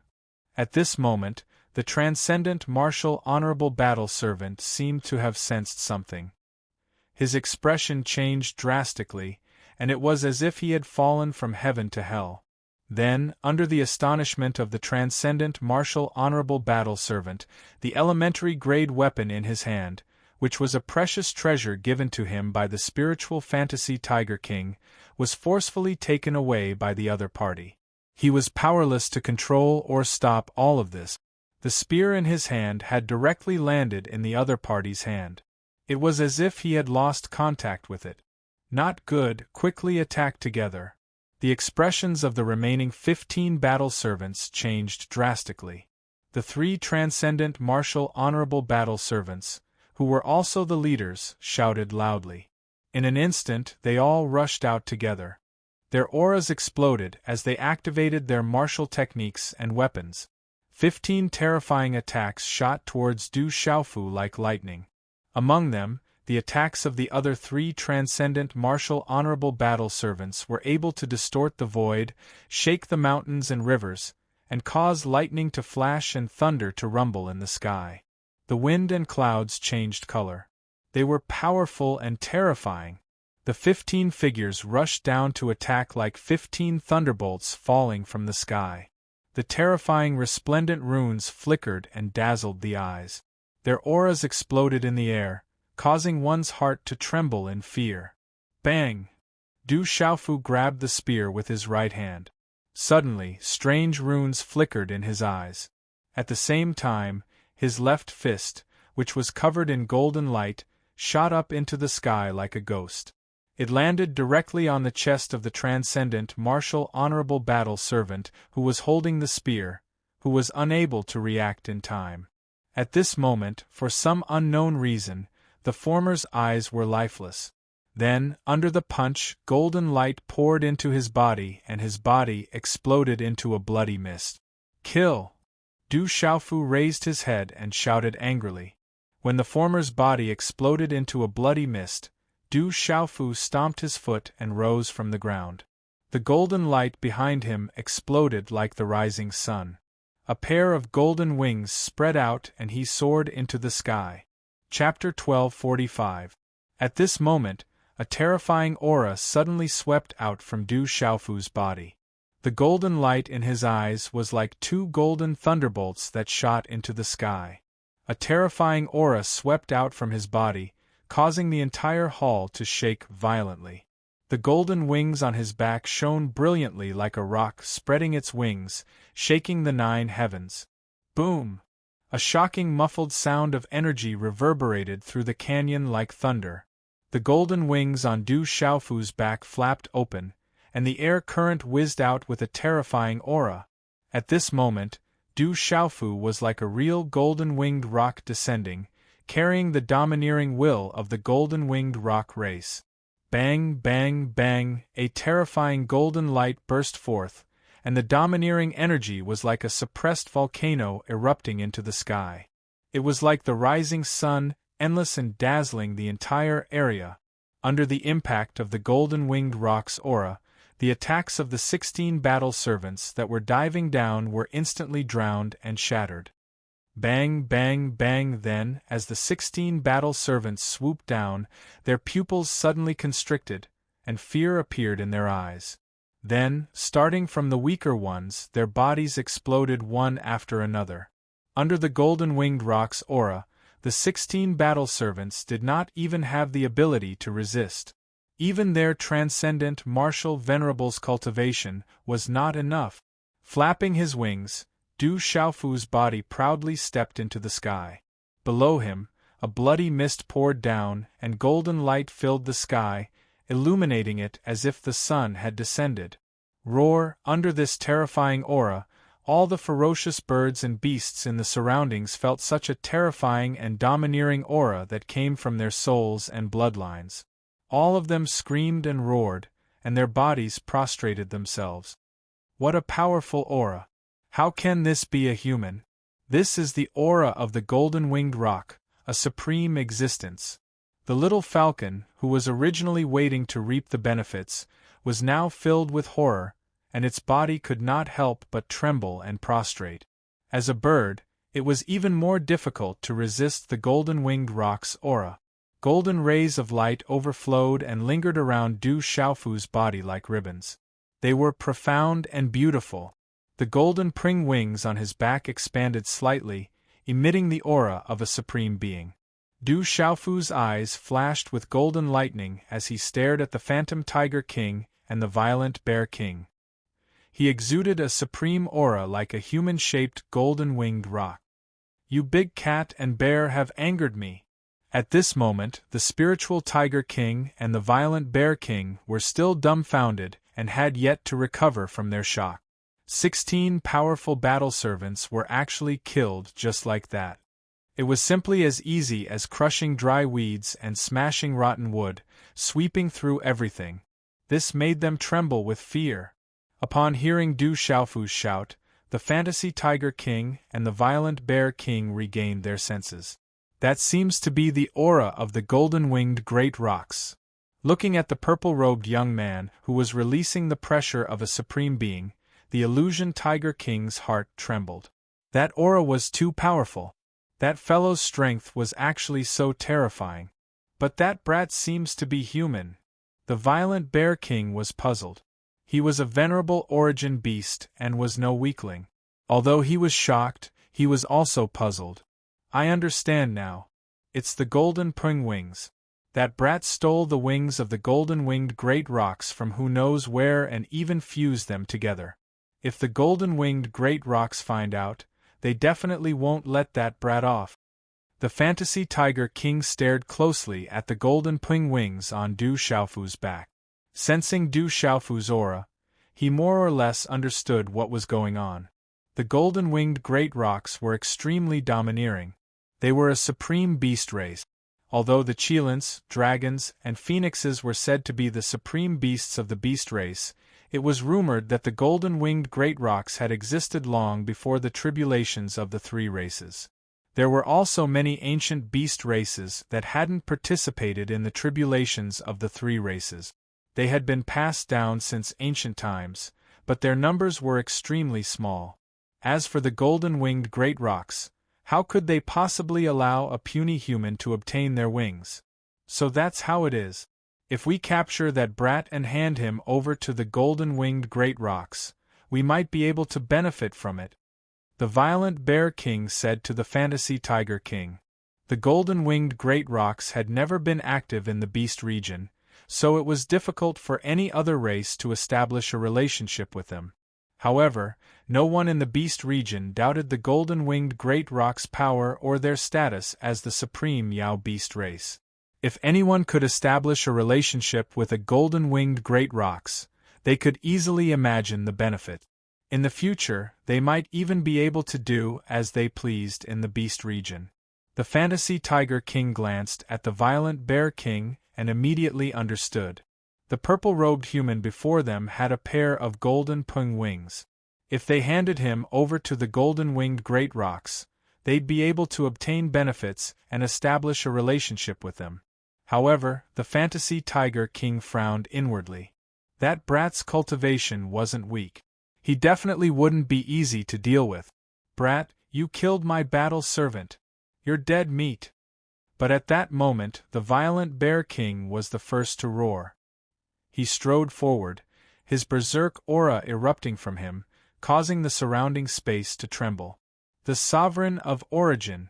At this moment, the transcendent martial honorable battle servant seemed to have sensed something. His expression changed drastically, and it was as if he had fallen from heaven to hell. Then, under the astonishment of the transcendent martial honorable battle servant, the elementary grade weapon in his hand, which was a precious treasure given to him by the spiritual fantasy Tiger King, was forcefully taken away by the other party. He was powerless to control or stop all of this. The spear in his hand had directly landed in the other party's hand. It was as if he had lost contact with it. Not good, quickly attack together. The expressions of the remaining 15 battle servants changed drastically. The 3 transcendent martial honorable battle servants, who were also the leaders, shouted loudly. In an instant they all rushed out together. Their auras exploded as they activated their martial techniques and weapons. 15 terrifying attacks shot towards Du Xiaofu like lightning. Among them, the attacks of the other 3 transcendent martial honorable battle servants were able to distort the void, shake the mountains and rivers, and cause lightning to flash and thunder to rumble in the sky. The wind and clouds changed color. They were powerful and terrifying. The 15 figures rushed down to attack like 15 thunderbolts falling from the sky. The terrifying resplendent runes flickered and dazzled the eyes. Their auras exploded in the air, causing one's heart to tremble in fear. Bang! Du Xiaofu grabbed the spear with his right hand. Suddenly, strange runes flickered in his eyes. At the same time, his left fist, which was covered in golden light, shot up into the sky like a ghost. It landed directly on the chest of the transcendent martial honorable battle servant who was holding the spear, who was unable to react in time. At this moment, for some unknown reason, the former's eyes were lifeless. Then, under the punch, golden light poured into his body and his body exploded into a bloody mist. Kill! Du Xiaofu raised his head and shouted angrily. When the former's body exploded into a bloody mist, Du Xiaofu stomped his foot and rose from the ground. The golden light behind him exploded like the rising sun. A pair of golden wings spread out and he soared into the sky. Chapter 1245. At this moment, a terrifying aura suddenly swept out from Du Xiaofu's body. The golden light in his eyes was like two golden thunderbolts that shot into the sky. A terrifying aura swept out from his body, causing the entire hall to shake violently. The golden wings on his back shone brilliantly like a rock spreading its wings, shaking the 9 heavens. Boom! A shocking muffled sound of energy reverberated through the canyon like thunder. The golden wings on Du Xiaofu's back flapped open, and the air current whizzed out with a terrifying aura. At this moment, Du Xiaofu was like a real golden-winged rock descending, carrying the domineering will of the golden-winged rock race. Bang, bang, bang, a terrifying golden light burst forth, and the domineering energy was like a suppressed volcano erupting into the sky. It was like the rising sun, endless and dazzling the entire area. Under the impact of the golden-winged rock's aura, the attacks of the 16 battle servants that were diving down were instantly drowned and shattered. Bang, bang, bang. Then, as the 16 battle servants swooped down, their pupils suddenly constricted, and fear appeared in their eyes. Then, starting from the weaker ones, their bodies exploded one after another. Under the golden-winged rock's aura, the 16 battle servants did not even have the ability to resist. Even their transcendent martial venerable's cultivation was not enough. Flapping his wings, Du Xiaofu's body proudly stepped into the sky. Below him, a bloody mist poured down, and golden light filled the sky, illuminating it as if the sun had descended. Roar! Under this terrifying aura, all the ferocious birds and beasts in the surroundings felt such a terrifying and domineering aura that came from their souls and bloodlines. All of them screamed and roared, and their bodies prostrated themselves. What a powerful aura! How can this be a human? This is the aura of the golden-winged rock, a supreme existence. The little falcon, who was originally waiting to reap the benefits, was now filled with horror, and its body could not help but tremble and prostrate. As a bird, it was even more difficult to resist the golden-winged rock's aura. Golden rays of light overflowed and lingered around Du Xiaofu's body like ribbons. They were profound and beautiful. The golden pring wings on his back expanded slightly, emitting the aura of a supreme being. Du Xiaofu's eyes flashed with golden lightning as he stared at the phantom Tiger King and the violent Bear King. He exuded a supreme aura like a human-shaped golden-winged rock. "You big cat and bear have angered me." At this moment, the spiritual Tiger King and the violent Bear King were still dumbfounded and had yet to recover from their shock. 16 powerful battle servants were actually killed just like that. It was simply as easy as crushing dry weeds and smashing rotten wood, sweeping through everything. This made them tremble with fear. Upon hearing Du Xiaofu's shout, the fantasy Tiger King and the violent Bear King regained their senses. That seems to be the aura of the golden-winged great rocks. Looking at the purple-robed young man who was releasing the pressure of a supreme being, the illusion Tiger King's heart trembled. That aura was too powerful. That fellow's strength was actually so terrifying. But that brat seems to be human. The violent Bear King was puzzled. He was a venerable origin beast and was no weakling. Although he was shocked, he was also puzzled. I understand now. It's the golden pring wings. That brat stole the wings of the golden-winged great rocks from who knows where and even fused them together. If the golden-winged great rocks find out, they definitely won't let that brat off. The fantasy Tiger King stared closely at the golden pring wings on Du Xiaofu's back. Sensing Du Xiaofu's aura, he more or less understood what was going on. The golden-winged great rocks were extremely domineering. They were a supreme beast race. Although the Qilins, dragons, and phoenixes were said to be the supreme beasts of the beast race, it was rumored that the golden-winged great rocks had existed long before the tribulations of the three races. There were also many ancient beast races that hadn't participated in the tribulations of the three races. They had been passed down since ancient times, but their numbers were extremely small. As for the golden-winged great rocks, how could they possibly allow a puny human to obtain their wings? So that's how it is. If we capture that brat and hand him over to the golden-winged great rocks, we might be able to benefit from it," the violent Bear King said to the Fantasy Tiger King. The golden-winged great rocks had never been active in the beast region, so it was difficult for any other race to establish a relationship with them. However, no one in the beast region doubted the golden-winged great rocks' power or their status as the supreme Yao beast race. If anyone could establish a relationship with a golden-winged great rocks, they could easily imagine the benefit. In the future, they might even be able to do as they pleased in the beast region. The Fantasy Tiger King glanced at the violent Bear King and immediately understood. The purple-robed human before them had a pair of golden pung wings. If they handed him over to the golden-winged great rocks, they'd be able to obtain benefits and establish a relationship with them. However, the Fantasy Tiger King frowned inwardly. That brat's cultivation wasn't weak. He definitely wouldn't be easy to deal with. "Brat, you killed my battle servant. You're dead meat." But at that moment, the violent Bear King was the first to roar. He strode forward, his berserk aura erupting from him, causing the surrounding space to tremble. The Sovereign of Origin.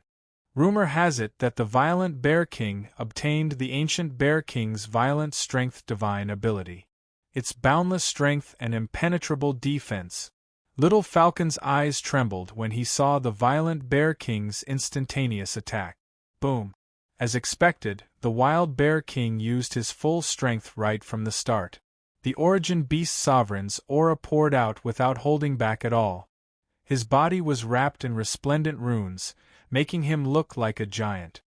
Rumor has it that the violent Bear King obtained the ancient Bear King's violent strength divine ability. Its boundless strength and impenetrable defense. Little Falcon's eyes trembled when he saw the violent Bear King's instantaneous attack. Boom! As expected, the wild Bear King used his full strength right from the start. The Origin Beast Sovereign's aura poured out without holding back at all. His body was wrapped in resplendent runes, making him look like a giant.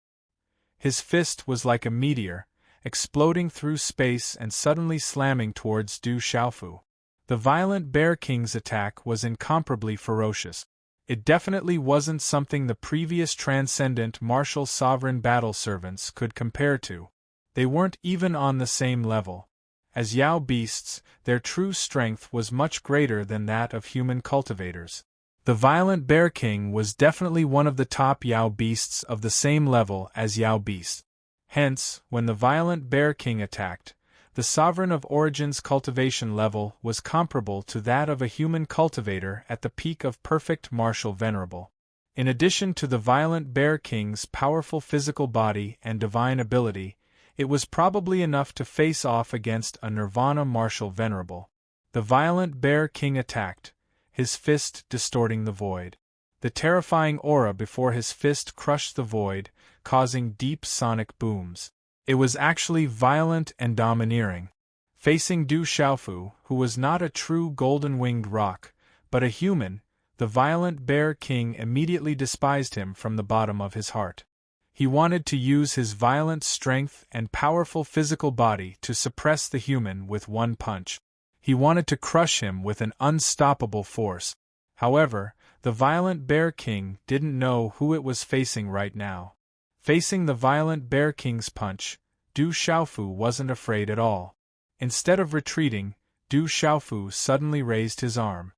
His fist was like a meteor, exploding through space and suddenly slamming towards Du Xiaofu. The violent Bear King's attack was incomparably ferocious. It definitely wasn't something the previous transcendent martial sovereign battle servants could compare to. They weren't even on the same level. As Yao beasts, their true strength was much greater than that of human cultivators. The violent Bear King was definitely one of the top Yao beasts of the same level as Yao beasts. Hence, when the violent Bear King attacked, the Sovereign of Origin's cultivation level was comparable to that of a human cultivator at the peak of perfect martial venerable. In addition to the violent Bear King's powerful physical body and divine ability, it was probably enough to face off against a Nirvana martial venerable. The violent Bear King attacked, his fist distorting the void. The terrifying aura before his fist crushed the void, causing deep sonic booms. It was actually violent and domineering. Facing Du Xiaofu, who was not a true golden-winged rock, but a human, the violent Bear King immediately despised him from the bottom of his heart. He wanted to use his violent strength and powerful physical body to suppress the human with one punch. He wanted to crush him with an unstoppable force. However, the violent Bear King didn't know who it was facing right now. Facing the violent Bear King's punch, Du Xiaofu wasn't afraid at all. Instead of retreating, Du Xiaofu suddenly raised his arm.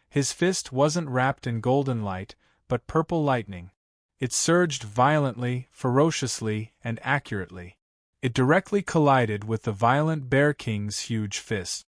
His fist wasn't wrapped in golden light, but purple lightning. It surged violently, ferociously, and accurately. It directly collided with the violent Bear King's huge fist.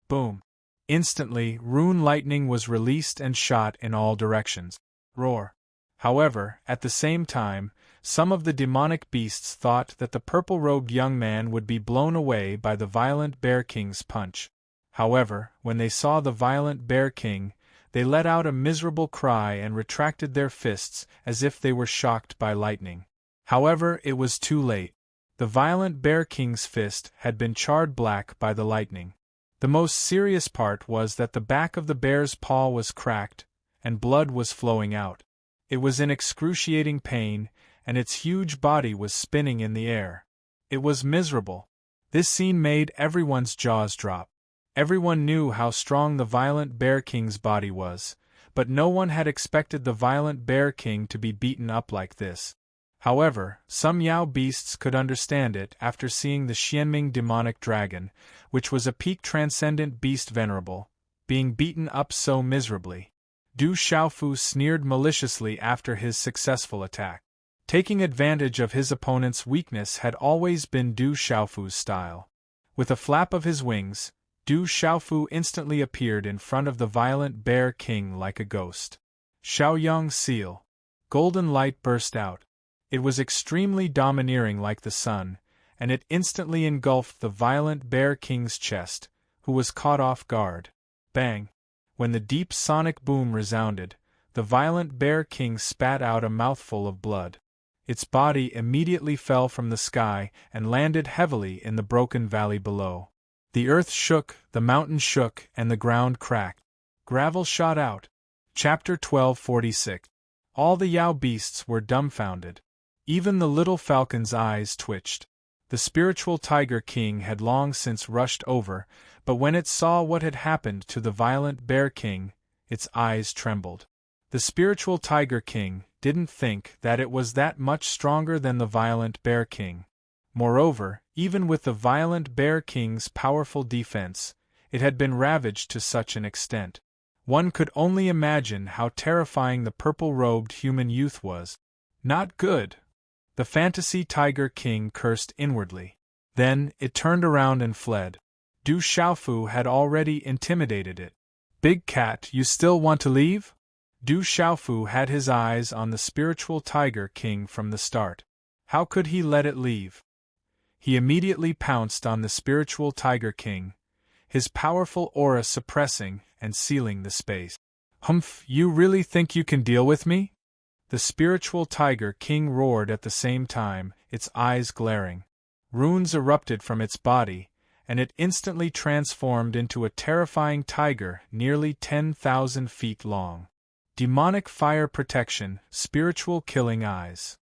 Boom! Instantly, rune lightning was released and shot in all directions. Roar! However, at the same time, some of the demonic beasts thought that the purple-robed young man would be blown away by the violent Bear King's punch. However, when they saw the violent Bear King, they let out a miserable cry and retracted their fists as if they were shocked by lightning. However, it was too late. The violent Bear King's fist had been charred black by the lightning. The most serious part was that the back of the bear's paw was cracked, and blood was flowing out. It was in excruciating pain, and its huge body was spinning in the air. It was miserable. This scene made everyone's jaws drop. Everyone knew how strong the violent Bear King's body was, but no one had expected the violent Bear King to be beaten up like this. However, some Yao beasts could understand it after seeing the Xianming demonic dragon, which was a peak transcendent beast venerable, being beaten up so miserably. Du Xiaofu sneered maliciously after his successful attack. Taking advantage of his opponent's weakness had always been Du Xiaofu's style. With a flap of his wings, Du Xiaofu instantly appeared in front of the violent Bear King like a ghost. Xiaoyang seal. Golden light burst out. It was extremely domineering like the sun, and it instantly engulfed the violent Bear King's chest, who was caught off guard. Bang! When the deep sonic boom resounded, the violent Bear King spat out a mouthful of blood. Its body immediately fell from the sky and landed heavily in the broken valley below. The earth shook, the mountain shook, and the ground cracked. Gravel shot out. Chapter 1246. All the Yao beasts were dumbfounded. Even the little falcon's eyes twitched. The spiritual Tiger King had long since rushed over, but when it saw what had happened to the violent Bear King, its eyes trembled. The spiritual Tiger King didn't think that it was that much stronger than the violent Bear King. Moreover, even with the violent Bear King's powerful defense, it had been ravaged to such an extent. One could only imagine how terrifying the purple-robed human youth was. Not good! The fantasy Tiger King cursed inwardly. Then, it turned around and fled. Du Xiaofu had already intimidated it. Big Cat, you still want to leave? Du Xiaofu had his eyes on the spiritual Tiger King from the start. How could he let it leave? He immediately pounced on the spiritual Tiger King, his powerful aura suppressing and sealing the space. Humph, you really think you can deal with me? The spiritual Tiger King roared at the same time, its eyes glaring. Runes erupted from its body, and it instantly transformed into a terrifying tiger nearly 10,000 feet long. Demonic fire protection, spiritual killing eyes.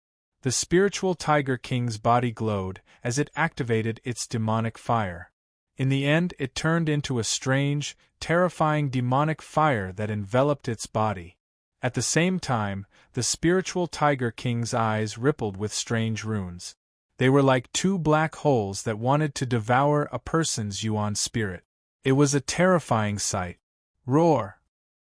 The spiritual Tiger King's body glowed as it activated its demonic fire. In the end, it turned into a strange, terrifying demonic fire that enveloped its body. At the same time, the spiritual Tiger King's eyes rippled with strange runes. They were like two black holes that wanted to devour a person's yuan spirit. It was a terrifying sight. Roar!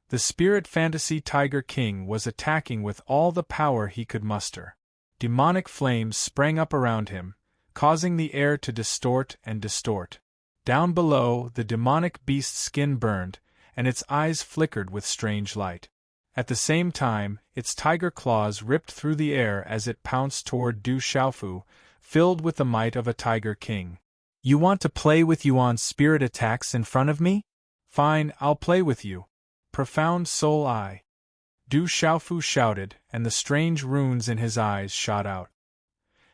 The spirit fantasy Tiger King was attacking with all the power he could muster. Demonic flames sprang up around him, causing the air to distort and distort. Down below, the demonic beast's skin burned, and its eyes flickered with strange light. At the same time, its tiger claws ripped through the air as it pounced toward Du Xiaofu, filled with the might of a Tiger King. You want to play with Yuan's spirit attacks in front of me? Fine, I'll play with you. Profound soul eye. Du Xiaofu shouted, and the strange runes in his eyes shot out.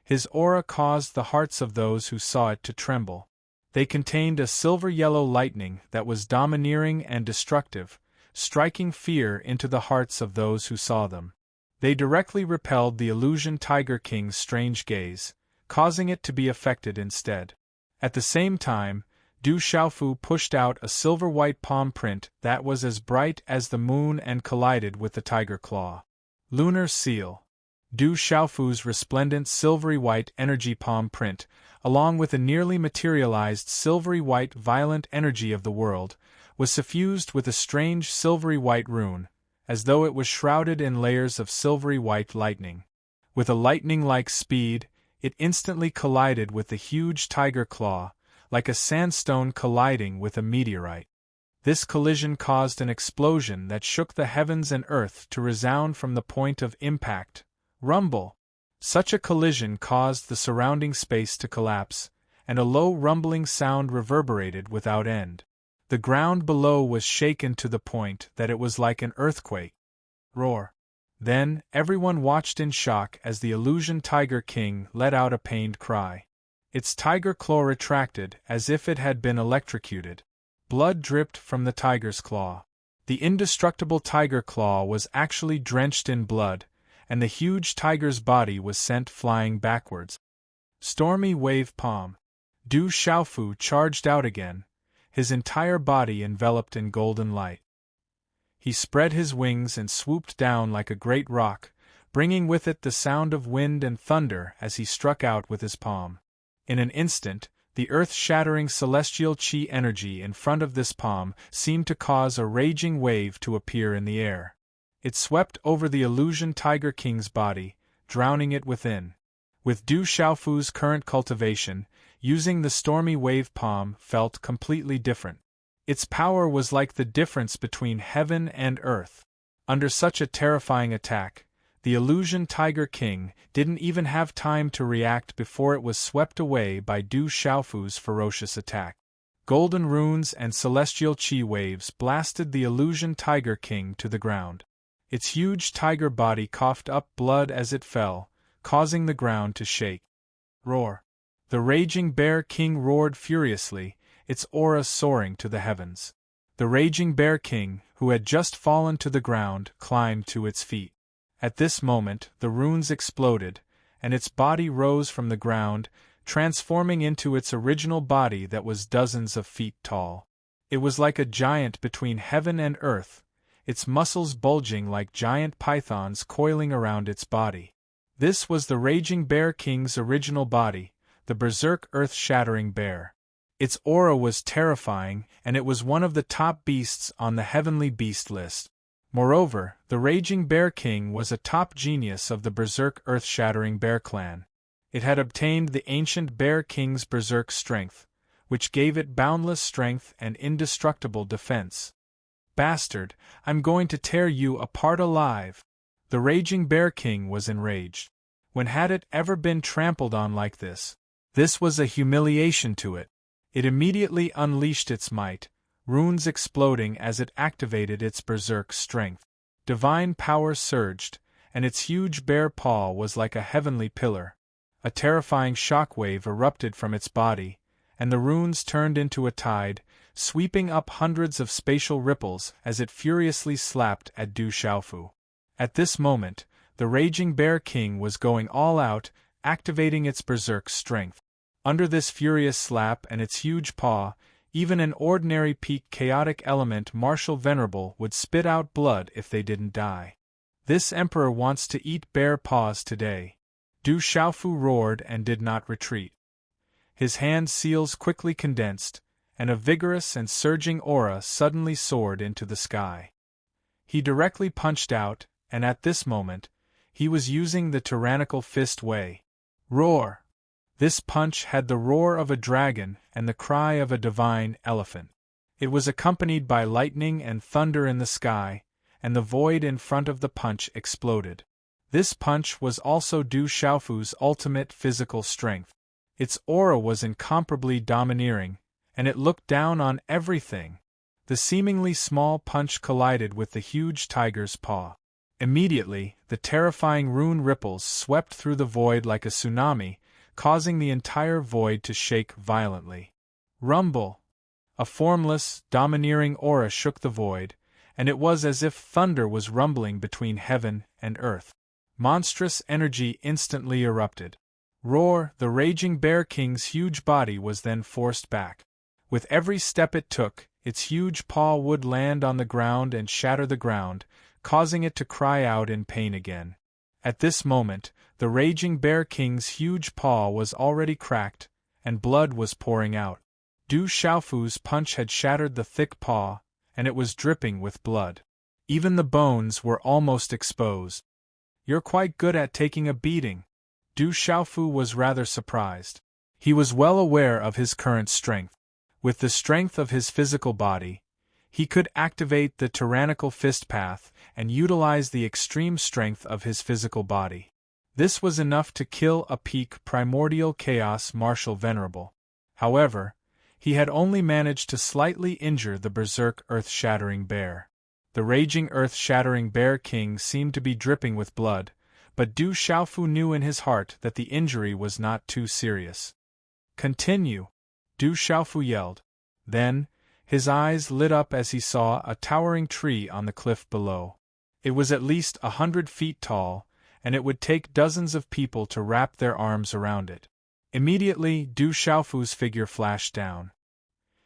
His aura caused the hearts of those who saw it to tremble. They contained a silver-yellow lightning that was domineering and destructive, striking fear into the hearts of those who saw them. They directly repelled the illusion Tiger King's strange gaze, causing it to be affected instead. At the same time, Du Xiaofu pushed out a silver-white palm print that was as bright as the moon and collided with the tiger claw. Lunar seal. Du Xiaofu's resplendent silvery-white energy palm print, along with a nearly materialized silvery-white violent energy of the world, was suffused with a strange silvery-white rune, as though it was shrouded in layers of silvery-white lightning. With a lightning-like speed, it instantly collided with the huge tiger claw, like a sandstone colliding with a meteorite. This collision caused an explosion that shook the heavens and earth to resound from the point of impact. Rumble! Such a collision caused the surrounding space to collapse, and a low rumbling sound reverberated without end. The ground below was shaken to the point that it was like an earthquake. Roar! Then, everyone watched in shock as the illusion Tiger King let out a pained cry. Its tiger claw retracted as if it had been electrocuted. Blood dripped from the tiger's claw. The indestructible tiger claw was actually drenched in blood, and the huge tiger's body was sent flying backwards. Stormy wave palm. Du Xiaofu charged out again, his entire body enveloped in golden light. He spread his wings and swooped down like a great rock, bringing with it the sound of wind and thunder as he struck out with his palm. In an instant, the earth-shattering celestial chi energy in front of this palm seemed to cause a raging wave to appear in the air. It swept over the illusion Tiger King's body, drowning it within. With Du Xiaofu's current cultivation, using the stormy wave palm felt completely different. Its power was like the difference between heaven and earth. Under such a terrifying attack, the Illusion Tiger King didn't even have time to react before it was swept away by Du Xiaofu's ferocious attack. Golden runes and celestial chi waves blasted the Illusion Tiger King to the ground. Its huge tiger body coughed up blood as it fell, causing the ground to shake. Roar! The Raging Bear King roared furiously, its aura soaring to the heavens. The Raging Bear King, who had just fallen to the ground, climbed to its feet. At this moment, the runes exploded, and its body rose from the ground, transforming into its original body that was dozens of feet tall. It was like a giant between heaven and earth, its muscles bulging like giant pythons coiling around its body. This was the Raging Bear King's original body, the berserk earth-shattering bear. Its aura was terrifying, and it was one of the top beasts on the heavenly beast list. Moreover, the Raging Bear King was a top genius of the berserk earth-shattering bear clan. It had obtained the ancient Bear King's berserk strength, which gave it boundless strength and indestructible defense. Bastard, I'm going to tear you apart alive! The Raging Bear King was enraged. When had it ever been trampled on like this? This was a humiliation to it. It immediately unleashed its might, runes exploding as it activated its berserk strength. Divine power surged, and its huge bear paw was like a heavenly pillar. A terrifying shockwave erupted from its body, and the runes turned into a tide, sweeping up hundreds of spatial ripples as it furiously slapped at Du Xiaofu. At this moment, the Raging Bear King was going all out, activating its berserk strength. Under this furious slap and its huge paw, even an ordinary peak chaotic element martial venerable would spit out blood if they didn't die. This emperor wants to eat bear paws today. Du Xiaofu roared and did not retreat. His hand seals quickly condensed, and a vigorous and surging aura suddenly soared into the sky. He directly punched out, and at this moment, he was using the tyrannical fist way. Roar! This punch had the roar of a dragon and the cry of a divine elephant. It was accompanied by lightning and thunder in the sky, and the void in front of the punch exploded. This punch was also Du Xiaofu's ultimate physical strength. Its aura was incomparably domineering, and it looked down on everything. The seemingly small punch collided with the huge tiger's paw. Immediately, the terrifying rune ripples swept through the void like a tsunami, causing the entire void to shake violently. Rumble! A formless, domineering aura shook the void, and it was as if thunder was rumbling between heaven and earth. Monstrous energy instantly erupted. Roar! The Raging Bear King's huge body was then forced back. With every step it took, its huge paw would land on the ground and shatter the ground, causing it to cry out in pain again. At this moment, the Raging Bear King's huge paw was already cracked, and blood was pouring out. Du Xiaofu's punch had shattered the thick paw, and it was dripping with blood. Even the bones were almost exposed. You're quite good at taking a beating. Du Xiaofu was rather surprised. He was well aware of his current strength. With the strength of his physical body, he could activate the tyrannical fist path and utilize the extreme strength of his physical body. This was enough to kill a peak primordial chaos martial venerable. However, he had only managed to slightly injure the berserk earth-shattering bear. The raging earth-shattering bear king seemed to be dripping with blood, but Du Xiaofu knew in his heart that the injury was not too serious. Continue! Du Xiaofu yelled. Then, his eyes lit up as he saw a towering tree on the cliff below. It was at least 100 feet tall, and it would take dozens of people to wrap their arms around it. Immediately, Du Xiaofu's figure flashed down.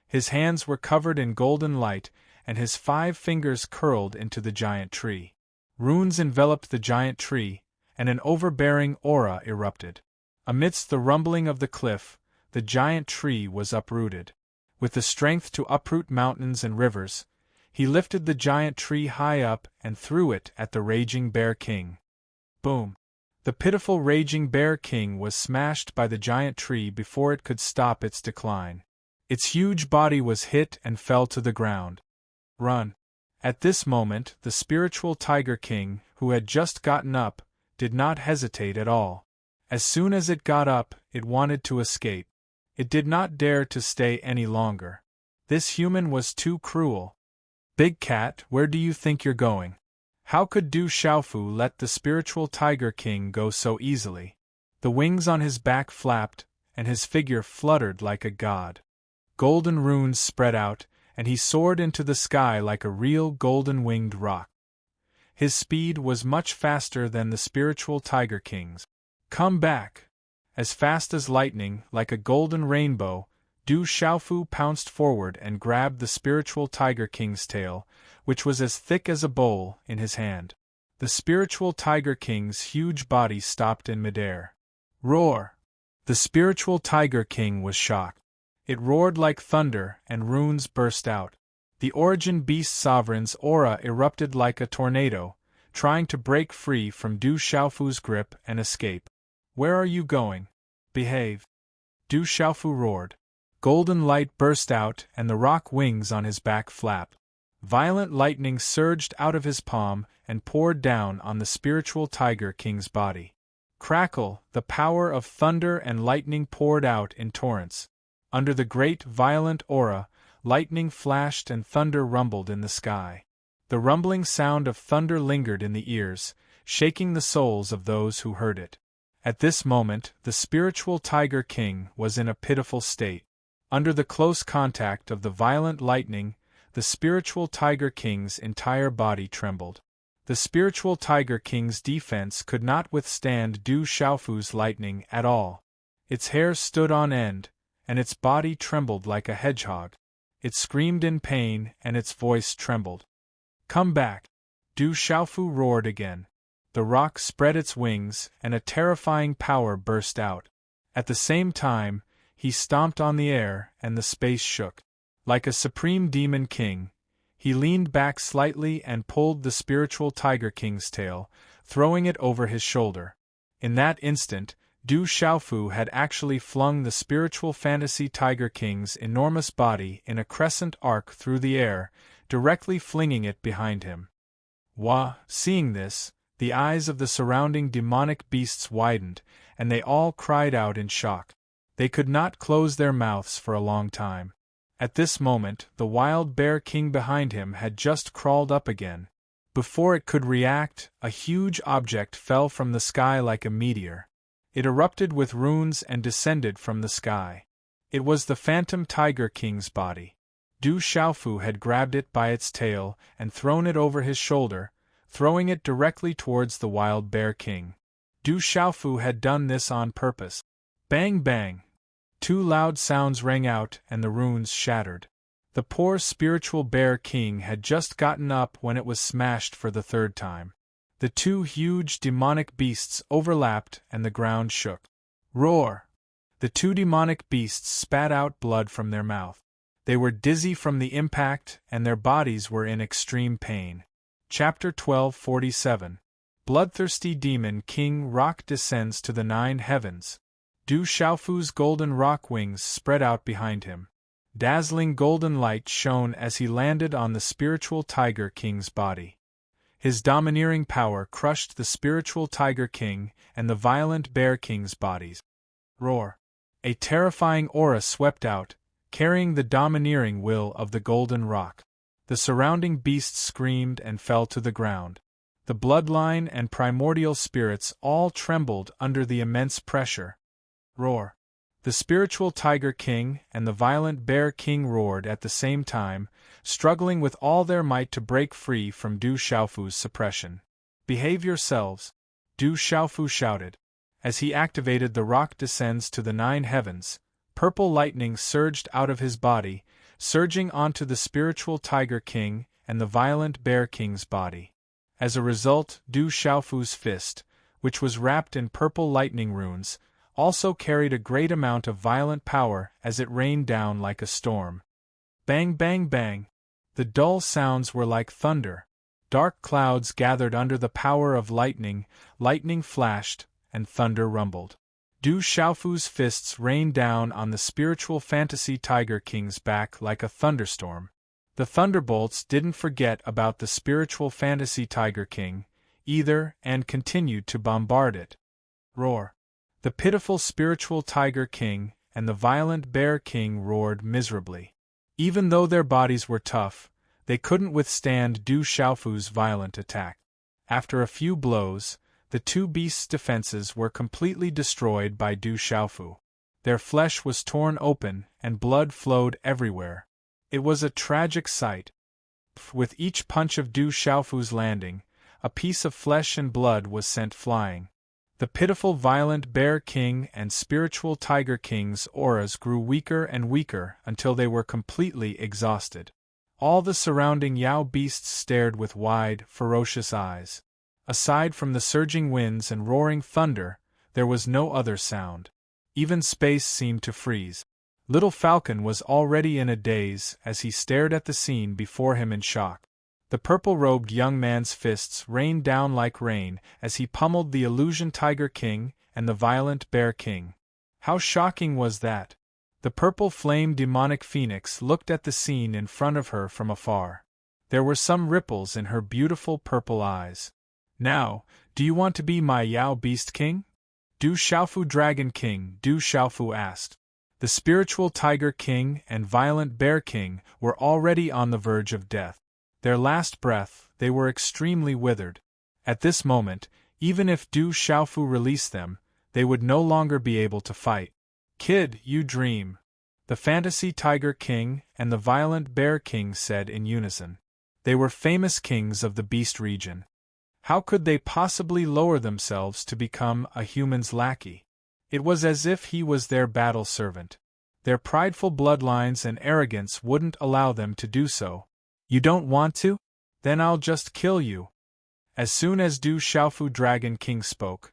His hands were covered in golden light, and his 5 fingers curled into the giant tree. Runes enveloped the giant tree, and an overbearing aura erupted. Amidst the rumbling of the cliff, the giant tree was uprooted. With the strength to uproot mountains and rivers, he lifted the giant tree high up and threw it at the Raging Bear King. Boom! The pitiful Raging Bear King was smashed by the giant tree before it could stop its decline. Its huge body was hit and fell to the ground. Run! At this moment, the spiritual Tiger King, who had just gotten up, did not hesitate at all. As soon as it got up, it wanted to escape. It did not dare to stay any longer. This human was too cruel. Big Cat, where do you think you're going? How could Du Xiaofu let the spiritual Tiger King go so easily? The wings on his back flapped, and his figure fluttered like a god. Golden runes spread out, and he soared into the sky like a real golden-winged rock. His speed was much faster than the spiritual Tiger King's. Come back! As fast as lightning, like a golden rainbow, Du Xiaofu pounced forward and grabbed the spiritual Tiger King's tail, which was as thick as a bowl, in his hand. The spiritual Tiger King's huge body stopped in midair. Roar! The spiritual Tiger King was shocked. It roared like thunder, and runes burst out. The Origin Beast Sovereign's aura erupted like a tornado, trying to break free from Du Xiaofu's grip and escape. Where are you going? Behave! Du Xiaofu roared. Golden light burst out, and the rock wings on his back flapped. Violent lightning surged out of his palm and poured down on the spiritual Tiger King's body. Crackle! The power of thunder and lightning poured out in torrents. Under the great violent aura, lightning flashed and thunder rumbled in the sky. The rumbling sound of thunder lingered in the ears, shaking the souls of those who heard it. At this moment, the spiritual Tiger King was in a pitiful state. Under the close contact of the violent lightning, the spiritual Tiger King's entire body trembled. The spiritual Tiger King's defense could not withstand Du Xiaofu's lightning at all. Its hair stood on end, and its body trembled like a hedgehog. It screamed in pain, and its voice trembled. Come back! Du Xiaofu roared again. The rock spread its wings, and a terrifying power burst out. At the same time, he stomped on the air, and the space shook. Like a supreme demon king, he leaned back slightly and pulled the spiritual Tiger King's tail, throwing it over his shoulder. In that instant, Du Xiaofu had actually flung the spiritual fantasy Tiger King's enormous body in a crescent arc through the air, directly flinging it behind him. Wah! Seeing this, the eyes of the surrounding demonic beasts widened, and they all cried out in shock. They could not close their mouths for a long time. At this moment, the wild bear king behind him had just crawled up again. Before it could react, a huge object fell from the sky like a meteor. It erupted with runes and descended from the sky. It was the phantom Tiger King's body. Du Xiaofu had grabbed it by its tail and thrown it over his shoulder, throwing it directly towards the wild bear king. Du Xiaofu had done this on purpose. Bang bang! Two loud sounds rang out and the runes shattered. The poor spiritual bear king had just gotten up when it was smashed for the third time. The two huge demonic beasts overlapped and the ground shook. Roar! The two demonic beasts spat out blood from their mouth. They were dizzy from the impact and their bodies were in extreme pain. Chapter 1247. Bloodthirsty Demon King Rock descends to the 9 heavens. Du Xiaofu's golden rock wings spread out behind him. Dazzling golden light shone as he landed on the spiritual Tiger King's body. His domineering power crushed the spiritual Tiger King and the violent Bear King's bodies. Roar! A terrifying aura swept out, carrying the domineering will of the golden rock. The surrounding beasts screamed and fell to the ground. The bloodline and primordial spirits all trembled under the immense pressure. Roar! The spiritual Tiger King and the violent Bear King roared at the same time, struggling with all their might to break free from Du Xiaofu's suppression. Behave yourselves! Du Xiaofu shouted. As he activated the rock descends to the 9 heavens, purple lightning surged out of his body, surging onto the spiritual Tiger King and the violent Bear King's body. As a result, Du Xiaofu's fist, which was wrapped in purple lightning runes, also carried a great amount of violent power as it rained down like a storm. Bang bang bang! The dull sounds were like thunder. Dark clouds gathered under the power of lightning, lightning flashed, and thunder rumbled. Du Xiaofu's fists rained down on the spiritual fantasy Tiger King's back like a thunderstorm. The thunderbolts didn't forget about the spiritual fantasy Tiger King, either, and continued to bombard it. Roar! The pitiful spiritual Tiger King and the violent Bear King roared miserably. Even though their bodies were tough, they couldn't withstand Du Xiaofu's violent attack. After a few blows, the two beasts' defenses were completely destroyed by Du Xiaofu. Their flesh was torn open and blood flowed everywhere. It was a tragic sight. With each punch of Du Xiaofu's landing, a piece of flesh and blood was sent flying. The pitiful violent Bear King and spiritual Tiger King's auras grew weaker and weaker until they were completely exhausted. All the surrounding Yao beasts stared with wide, ferocious eyes. Aside from the surging winds and roaring thunder, there was no other sound. Even space seemed to freeze. Little Falcon was already in a daze as he stared at the scene before him in shock. The purple-robed young man's fists rained down like rain as he pummeled the illusion Tiger King and the violent Bear King. How shocking was that! The purple flame demonic phoenix looked at the scene in front of her from afar. There were some ripples in her beautiful purple eyes. Now, do you want to be my Yao Beast King? Du Xiaofu Dragon King, Du Xiaofu asked. The spiritual Tiger King and violent Bear King were already on the verge of death. Their last breath, they were extremely withered. At this moment, even if Du Xiaofu released them, they would no longer be able to fight. Kid, you dream. The fantasy Tiger King and the violent Bear King said in unison. They were famous kings of the beast region. How could they possibly lower themselves to become a human's lackey? It was as if he was their battle servant. Their prideful bloodlines and arrogance wouldn't allow them to do so. You don't want to? Then I'll just kill you. As soon as Du Xiaofu Dragon King spoke,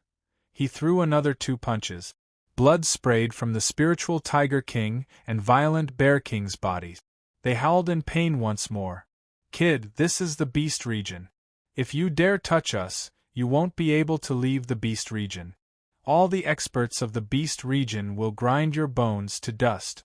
he threw another 2 punches. Blood sprayed from the spiritual Tiger King and violent Bear King's bodies. They howled in pain once more. Kid, this is the beast region. If you dare touch us, you won't be able to leave the beast region. All the experts of the beast region will grind your bones to dust.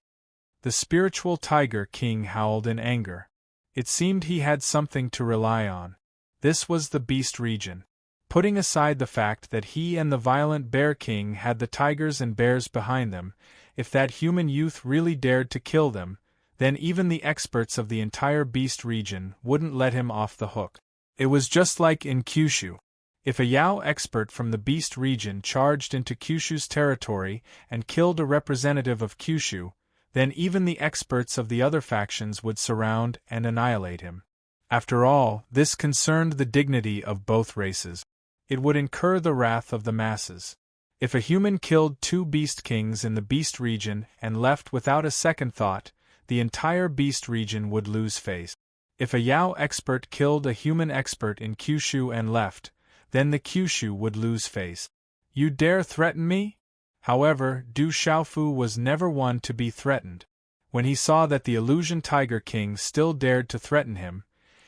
The spiritual Tiger King howled in anger. It seemed he had something to rely on. This was the beast region. Putting aside the fact that he and the violent Bear King had the tigers and bears behind them, if that human youth really dared to kill them, then even the experts of the entire beast region wouldn't let him off the hook. It was just like in Kyushu. If a Yao expert from the beast region charged into Kyushu's territory and killed a representative of Kyushu, then even the experts of the other factions would surround and annihilate him. After all, this concerned the dignity of both races. It would incur the wrath of the masses. If a human killed 2 beast kings in the beast region and left without a second thought, the entire beast region would lose face. If a Yao expert killed a human expert in Kyushu and left, then the Kyushu would lose face. You dare threaten me? However, Du Xiaofu was never one to be threatened. When he saw that the illusion Tiger King still dared to threaten him,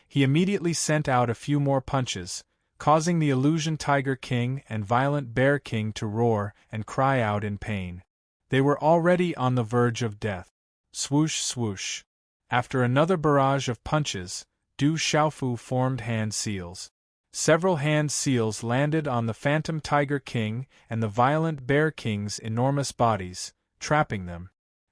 he immediately sent out a few more punches, causing the illusion Tiger King and violent Bear King to roar and cry out in pain. They were already on the verge of death. Swoosh swoosh. After another barrage of punches, Du Xiaofu formed hand seals. Several hand seals landed on the Phantom Tiger King and the violent Bear King's enormous bodies, trapping them.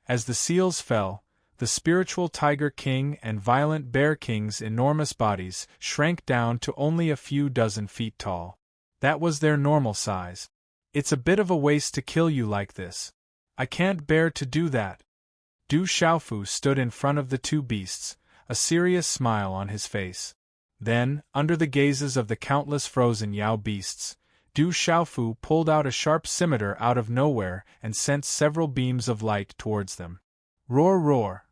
As the seals fell, the spiritual Tiger King and violent Bear King's enormous bodies shrank down to only a few dozen feet tall. That was their normal size. It's a bit of a waste to kill you like this. I can't bear to do that. Du Xiaofu stood in front of the 2 beasts, a serious smile on his face. Then, under the gazes of the countless frozen Yao beasts, Du Xiaofu pulled out a sharp scimitar out of nowhere and sent several beams of light towards them. Roar roar!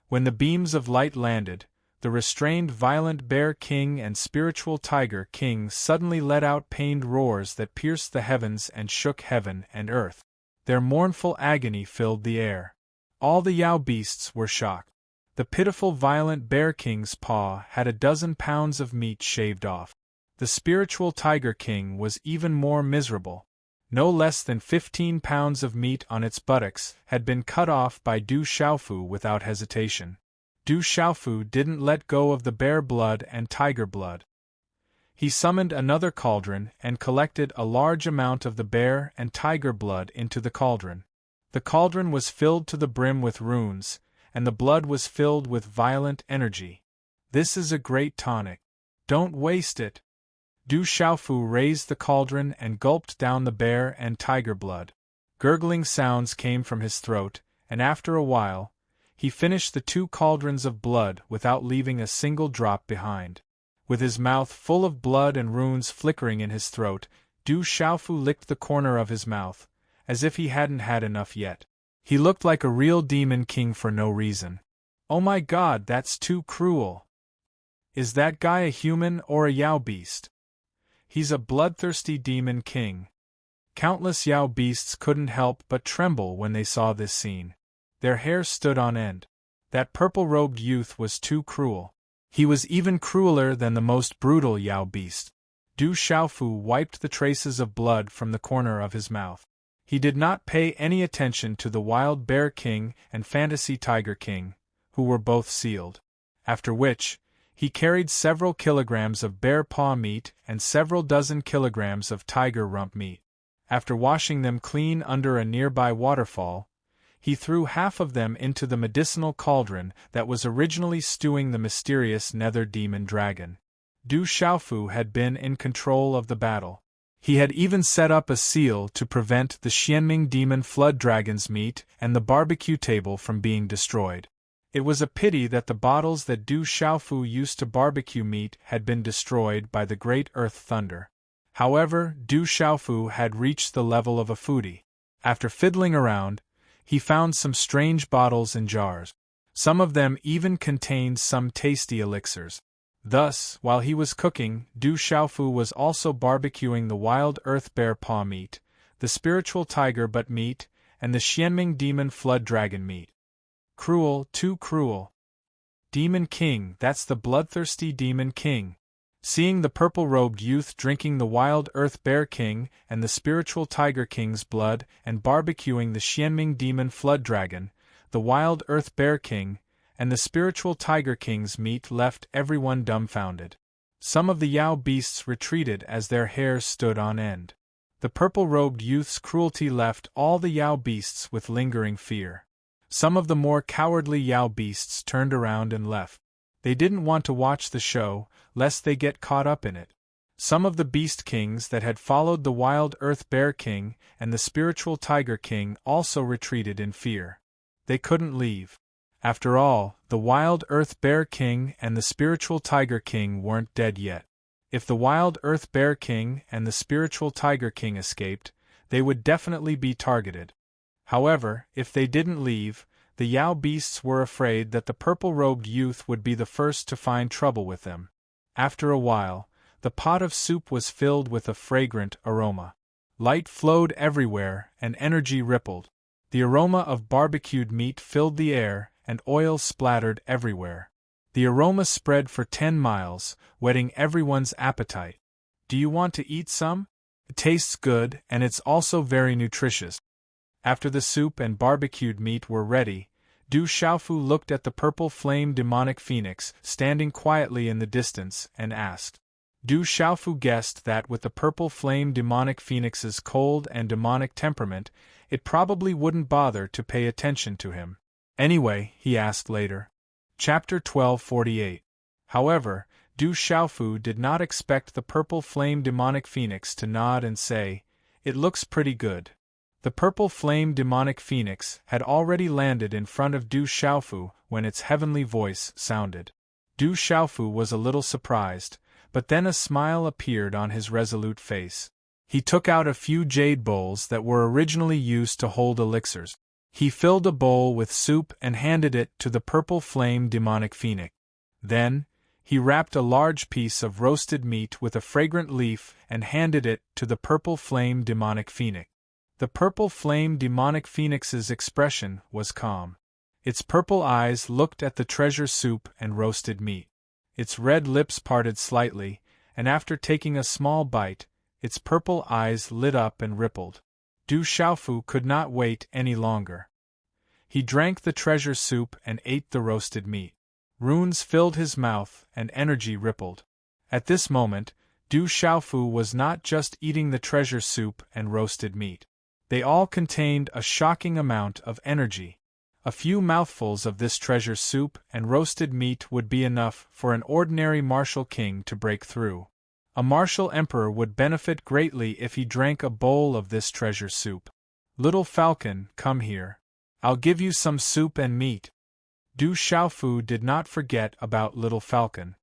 When the beams of light landed, the restrained violent Bear King and spiritual Tiger King suddenly let out pained roars that pierced the heavens and shook heaven and earth. Their mournful agony filled the air. All the Yao beasts were shocked. The pitiful violent Bear King's paw had a dozen pounds of meat shaved off. The spiritual Tiger King was even more miserable. No less than 15 pounds of meat on its buttocks had been cut off by Du Xiaofu without hesitation. Du Xiaofu didn't let go of the bear blood and tiger blood. He summoned another cauldron and collected a large amount of the bear and tiger blood into the cauldron. The cauldron was filled to the brim with runes, and the blood was filled with violent energy. This is a great tonic. Don't waste it. Du Xiaofu raised the cauldron and gulped down the bear and tiger blood. Gurgling sounds came from his throat, and after a while, he finished the 2 cauldrons of blood without leaving a single drop behind. With his mouth full of blood and runes flickering in his throat, Du Xiaofu licked the corner of his mouth, as if he hadn't had enough yet. He looked like a real demon king for no reason. Oh my god, that's too cruel. Is that guy a human or a Yao beast? He's a bloodthirsty demon king. Countless Yao beasts couldn't help but tremble when they saw this scene. Their hair stood on end. That purple-robed youth was too cruel. He was even crueler than the most brutal Yao beast. Du Xiaofu wiped the traces of blood from the corner of his mouth. He did not pay any attention to the Wild Bear King and Fantasy Tiger King, who were both sealed. After which, he carried several kilograms of bear paw meat and several dozen kilograms of tiger rump meat. After washing them clean under a nearby waterfall, he threw half of them into the medicinal cauldron that was originally stewing the mysterious nether demon dragon. Du Xiaofu had been in control of the battle. He had even set up a seal to prevent the Xianming demon flood dragon's meat and the barbecue table from being destroyed. It was a pity that the bottles that Du Xiaofu used to barbecue meat had been destroyed by the great earth thunder. However, Du Xiaofu had reached the level of a foodie. After fiddling around, he found some strange bottles and jars. Some of them even contained some tasty elixirs. Thus, while he was cooking, Du Xiaofu was also barbecuing the wild earth bear paw meat, the spiritual tiger butt meat, and the Xianming demon flood dragon meat. Cruel, too cruel. Demon King, that's the bloodthirsty Demon King. Seeing the purple-robed youth drinking the wild earth bear king and the spiritual tiger king's blood and barbecuing the Xianming demon flood dragon, the wild earth bear king, and the spiritual tiger king's meat left everyone dumbfounded. Some of the Yao beasts retreated as their hairs stood on end. The purple-robed youth's cruelty left all the Yao beasts with lingering fear. Some of the more cowardly Yao beasts turned around and left. They didn't want to watch the show, lest they get caught up in it. Some of the beast kings that had followed the wild earth bear king and the spiritual tiger king also retreated in fear. They couldn't leave. After all, the wild earth bear king and the spiritual tiger king weren't dead yet. If the wild earth bear king and the spiritual tiger king escaped, they would definitely be targeted. However, if they didn't leave, the Yao beasts were afraid that the purple-robed youth would be the first to find trouble with them. After a while, the pot of soup was filled with a fragrant aroma. Light flowed everywhere and energy rippled. The aroma of barbecued meat filled the air and oil splattered everywhere. The aroma spread for 10 miles, whetting everyone's appetite. Do you want to eat some? It tastes good and it's also very nutritious. After the soup and barbecued meat were ready, Du Xiaofu looked at the purple flame demonic phoenix standing quietly in the distance and asked. Du Xiaofu guessed that with the purple flame demonic phoenix's cold and demonic temperament, it probably wouldn't bother to pay attention to him. Anyway, he asked later. Chapter 1248. However, Du Xiaofu did not expect the purple flame demonic phoenix to nod and say, "It looks pretty good." The purple flame demonic phoenix had already landed in front of Du Xiaofu when its heavenly voice sounded. Du Xiaofu was a little surprised, but then a smile appeared on his resolute face. He took out a few jade bowls that were originally used to hold elixirs. He filled a bowl with soup and handed it to the purple flame demonic phoenix. Then, he wrapped a large piece of roasted meat with a fragrant leaf and handed it to the purple flame demonic phoenix. The purple flame demonic phoenix's expression was calm. Its purple eyes looked at the treasure soup and roasted meat. Its red lips parted slightly, and after taking a small bite, Its purple eyes lit up and rippled. Du Xiaofu could not wait any longer. He drank the treasure soup and ate the roasted meat. Runes filled his mouth and energy rippled. At this moment, Du Xiaofu was not just eating the treasure soup and roasted meat. They all contained a shocking amount of energy. A few mouthfuls of this treasure soup and roasted meat would be enough for an ordinary martial king to break through. A martial emperor would benefit greatly if he drank a bowl of this treasure soup. Little Falcon, come here. I'll give you some soup and meat. Du Xiaofu did not forget about Little Falcon.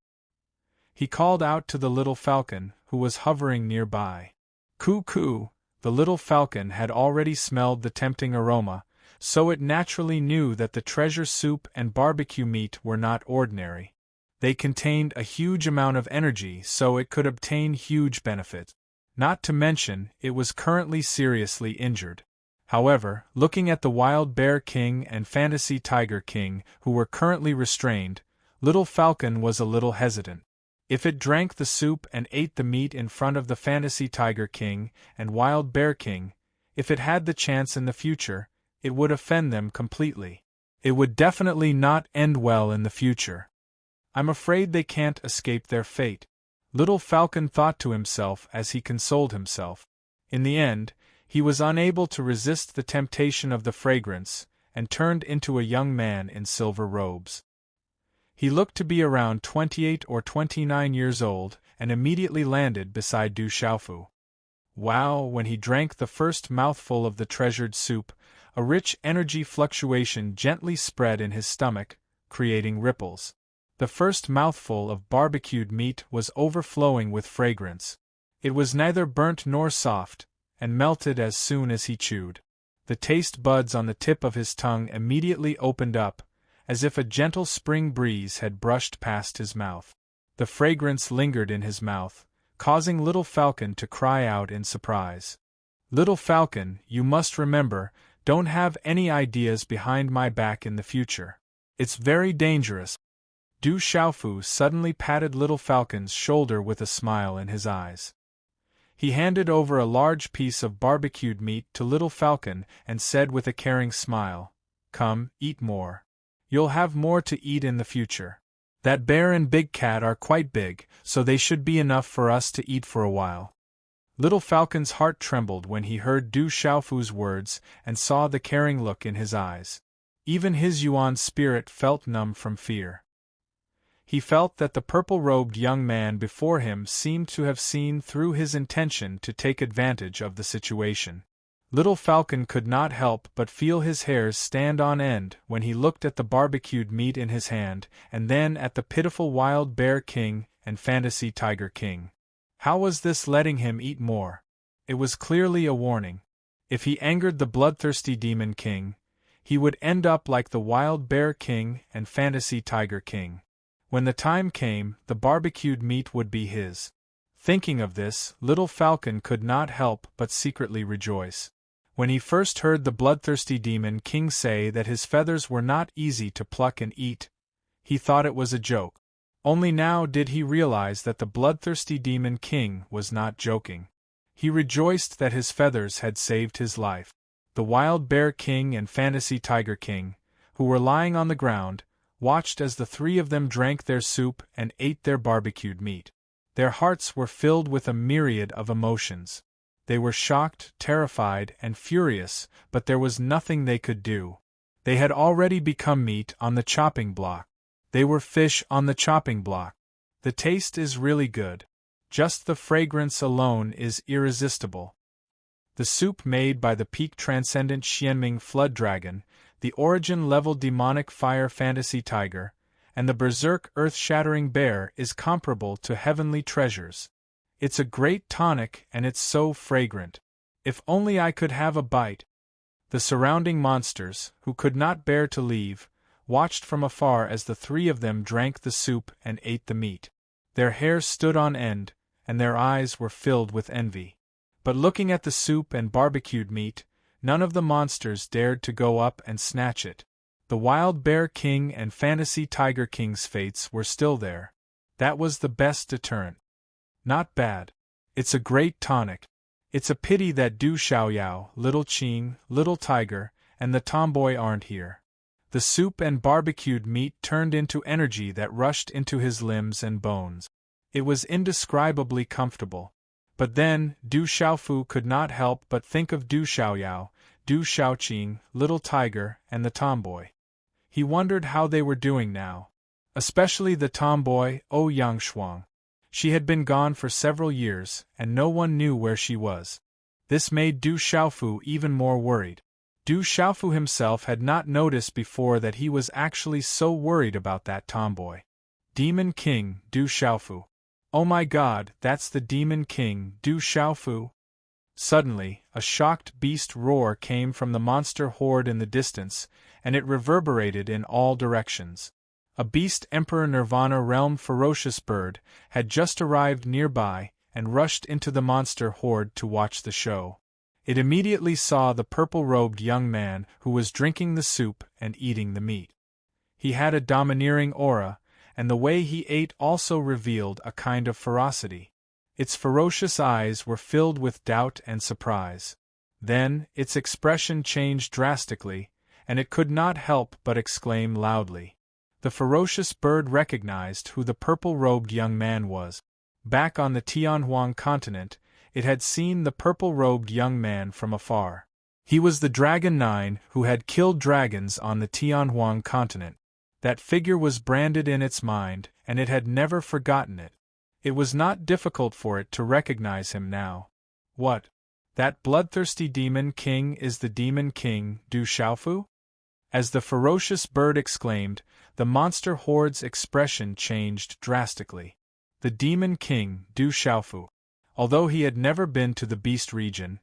He called out to the little falcon, who was hovering nearby. Coo-coo! The little falcon had already smelled the tempting aroma, so it naturally knew that the treasure soup and barbecue meat were not ordinary. They contained a huge amount of energy, so it could obtain huge benefit. Not to mention, it was currently seriously injured. However, looking at the Wild Bear King and Fantasy Tiger King, who were currently restrained, Little Falcon was a little hesitant. If it drank the soup and ate the meat in front of the Fantasy Tiger King and Wild Bear King, if it had the chance in the future, it would offend them completely. It would definitely not end well in the future. I'm afraid they can't escape their fate, Little Falcon thought to himself as he consoled himself. In the end, he was unable to resist the temptation of the fragrance, and turned into a young man in silver robes. He looked to be around 28 or 29 years old, and immediately landed beside Du Xiaofu. Wow! When he drank the first mouthful of the treasured soup, a rich energy fluctuation gently spread in his stomach, creating ripples. The first mouthful of barbecued meat was overflowing with fragrance. It was neither burnt nor soft, and melted as soon as he chewed. The taste buds on the tip of his tongue immediately opened up, as if a gentle spring breeze had brushed past his mouth. The fragrance lingered in his mouth, causing Little Falcon to cry out in surprise. Little Falcon, you must remember, don't have any ideas behind my back in the future. It's very dangerous. Du Xiaofu suddenly patted Little Falcon's shoulder with a smile in his eyes. He handed over a large piece of barbecued meat to Little Falcon and said with a caring smile, "Come, eat more. You'll have more to eat in the future. That bear and big cat are quite big, so they should be enough for us to eat for a while." Little Falcon's heart trembled when he heard Du Xiaofu's words and saw the caring look in his eyes. Even his Yuan spirit felt numb from fear. He felt that the purple-robed young man before him seemed to have seen through his intention to take advantage of the situation. Little Falcon could not help but feel his hairs stand on end when he looked at the barbecued meat in his hand, and then at the pitiful Wild Bear King and Fantasy Tiger King. How was this letting him eat more? It was clearly a warning. If he angered the bloodthirsty Demon King, he would end up like the Wild Bear King and Fantasy Tiger King. When the time came, the barbecued meat would be his. Thinking of this, Little Falcon could not help but secretly rejoice. When he first heard the bloodthirsty Demon King say that his feathers were not easy to pluck and eat, he thought it was a joke. Only now did he realize that the bloodthirsty Demon King was not joking. He rejoiced that his feathers had saved his life. The Wild Bear King and Fantasy Tiger King, who were lying on the ground, watched as the three of them drank their soup and ate their barbecued meat. Their hearts were filled with a myriad of emotions. They were shocked, terrified, and furious, but there was nothing they could do. They had already become meat on the chopping block. They were fish on the chopping block. The taste is really good. Just the fragrance alone is irresistible. The soup made by the peak transcendent Xianming Flood Dragon, the origin-level demonic fire fantasy tiger, and the berserk earth-shattering bear is comparable to heavenly treasures. It's a great tonic and it's so fragrant. If only I could have a bite. The surrounding monsters, who could not bear to leave, watched from afar as the three of them drank the soup and ate the meat. Their hair stood on end, and their eyes were filled with envy. But looking at the soup and barbecued meat, none of the monsters dared to go up and snatch it. The Wild Bear King and Fantasy Tiger King's fates were still there. That was the best deterrent. Not bad. It's a great tonic. It's a pity that Du Xiaoyao, Little Qing, Little Tiger, and the tomboy aren't here. The soup and barbecued meat turned into energy that rushed into his limbs and bones. It was indescribably comfortable. But then, Du Xiaofu could not help but think of Du Xiaoyao, Du Xiaoqing, Little Tiger, and the tomboy. He wondered how they were doing now. Especially the tomboy, Yang Shuang. She had been gone for several years, and no one knew where she was. This made Du Xiaofu even more worried. Du Xiaofu himself had not noticed before that he was actually so worried about that tomboy. Demon King, Du Xiaofu. Oh my God, that's the Demon King, Du Xiaofu. Suddenly, a shocked beast roar came from the monster horde in the distance, and it reverberated in all directions. A beast Emperor Nirvana realm ferocious bird had just arrived nearby and rushed into the monster horde to watch the show. It immediately saw the purple-robed young man who was drinking the soup and eating the meat. He had a domineering aura, and the way he ate also revealed a kind of ferocity. Its ferocious eyes were filled with doubt and surprise. Then, its expression changed drastically, and it could not help but exclaim loudly. The ferocious bird recognized who the purple-robed young man was. Back on the Tianhuang continent, it had seen the purple-robed young man from afar. He was the Dragon 9 who had killed dragons on the Tianhuang continent. That figure was branded in its mind, and it had never forgotten it. It was not difficult for it to recognize him now. What? That bloodthirsty Demon King is the Demon King, Du Xiaofu? As the ferocious bird exclaimed, the monster horde's expression changed drastically. The Demon King, Du Xiaofu. Although he had never been to the beast region,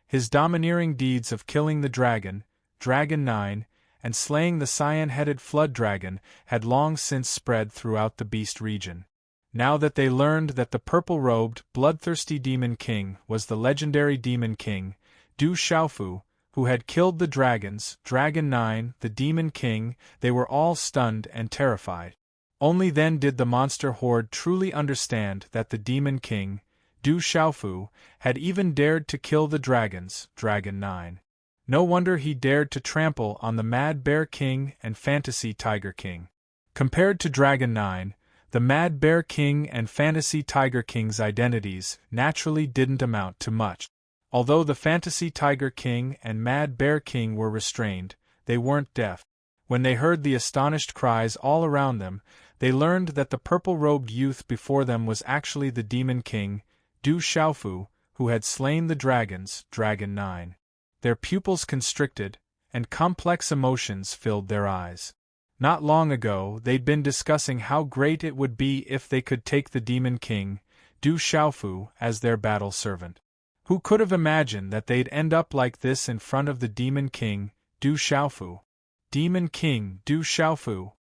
his domineering deeds of killing the dragon, Dragon 9, and slaying the cyan-headed flood dragon had long since spread throughout the beast region. Now that they learned that the purple-robed, bloodthirsty Demon King was the legendary Demon King, Du Xiaofu, who had killed the dragons, Dragon 9, the Demon King, they were all stunned and terrified. Only then did the monster horde truly understand that the Demon King, Du Xiaofu, had even dared to kill the dragons, Dragon 9. No wonder he dared to trample on the Mad Bear King and Fantasy Tiger King. Compared to Dragon 9, the Mad Bear King and Fantasy Tiger King's identities naturally didn't amount to much. Although the Fantasy Tiger King and Mad Bear King were restrained, they weren't deaf. When they heard the astonished cries all around them, they learned that the purple-robed youth before them was actually the Demon King, Du Xiaofu, who had slain the dragons, Dragon 9. Their pupils constricted, and complex emotions filled their eyes. Not long ago, they'd been discussing how great it would be if they could take the Demon King, Du Xiaofu, as their battle servant. Who could have imagined that they'd end up like this in front of the Demon King, Du Xiaofu? Demon King, Du Xiaofu.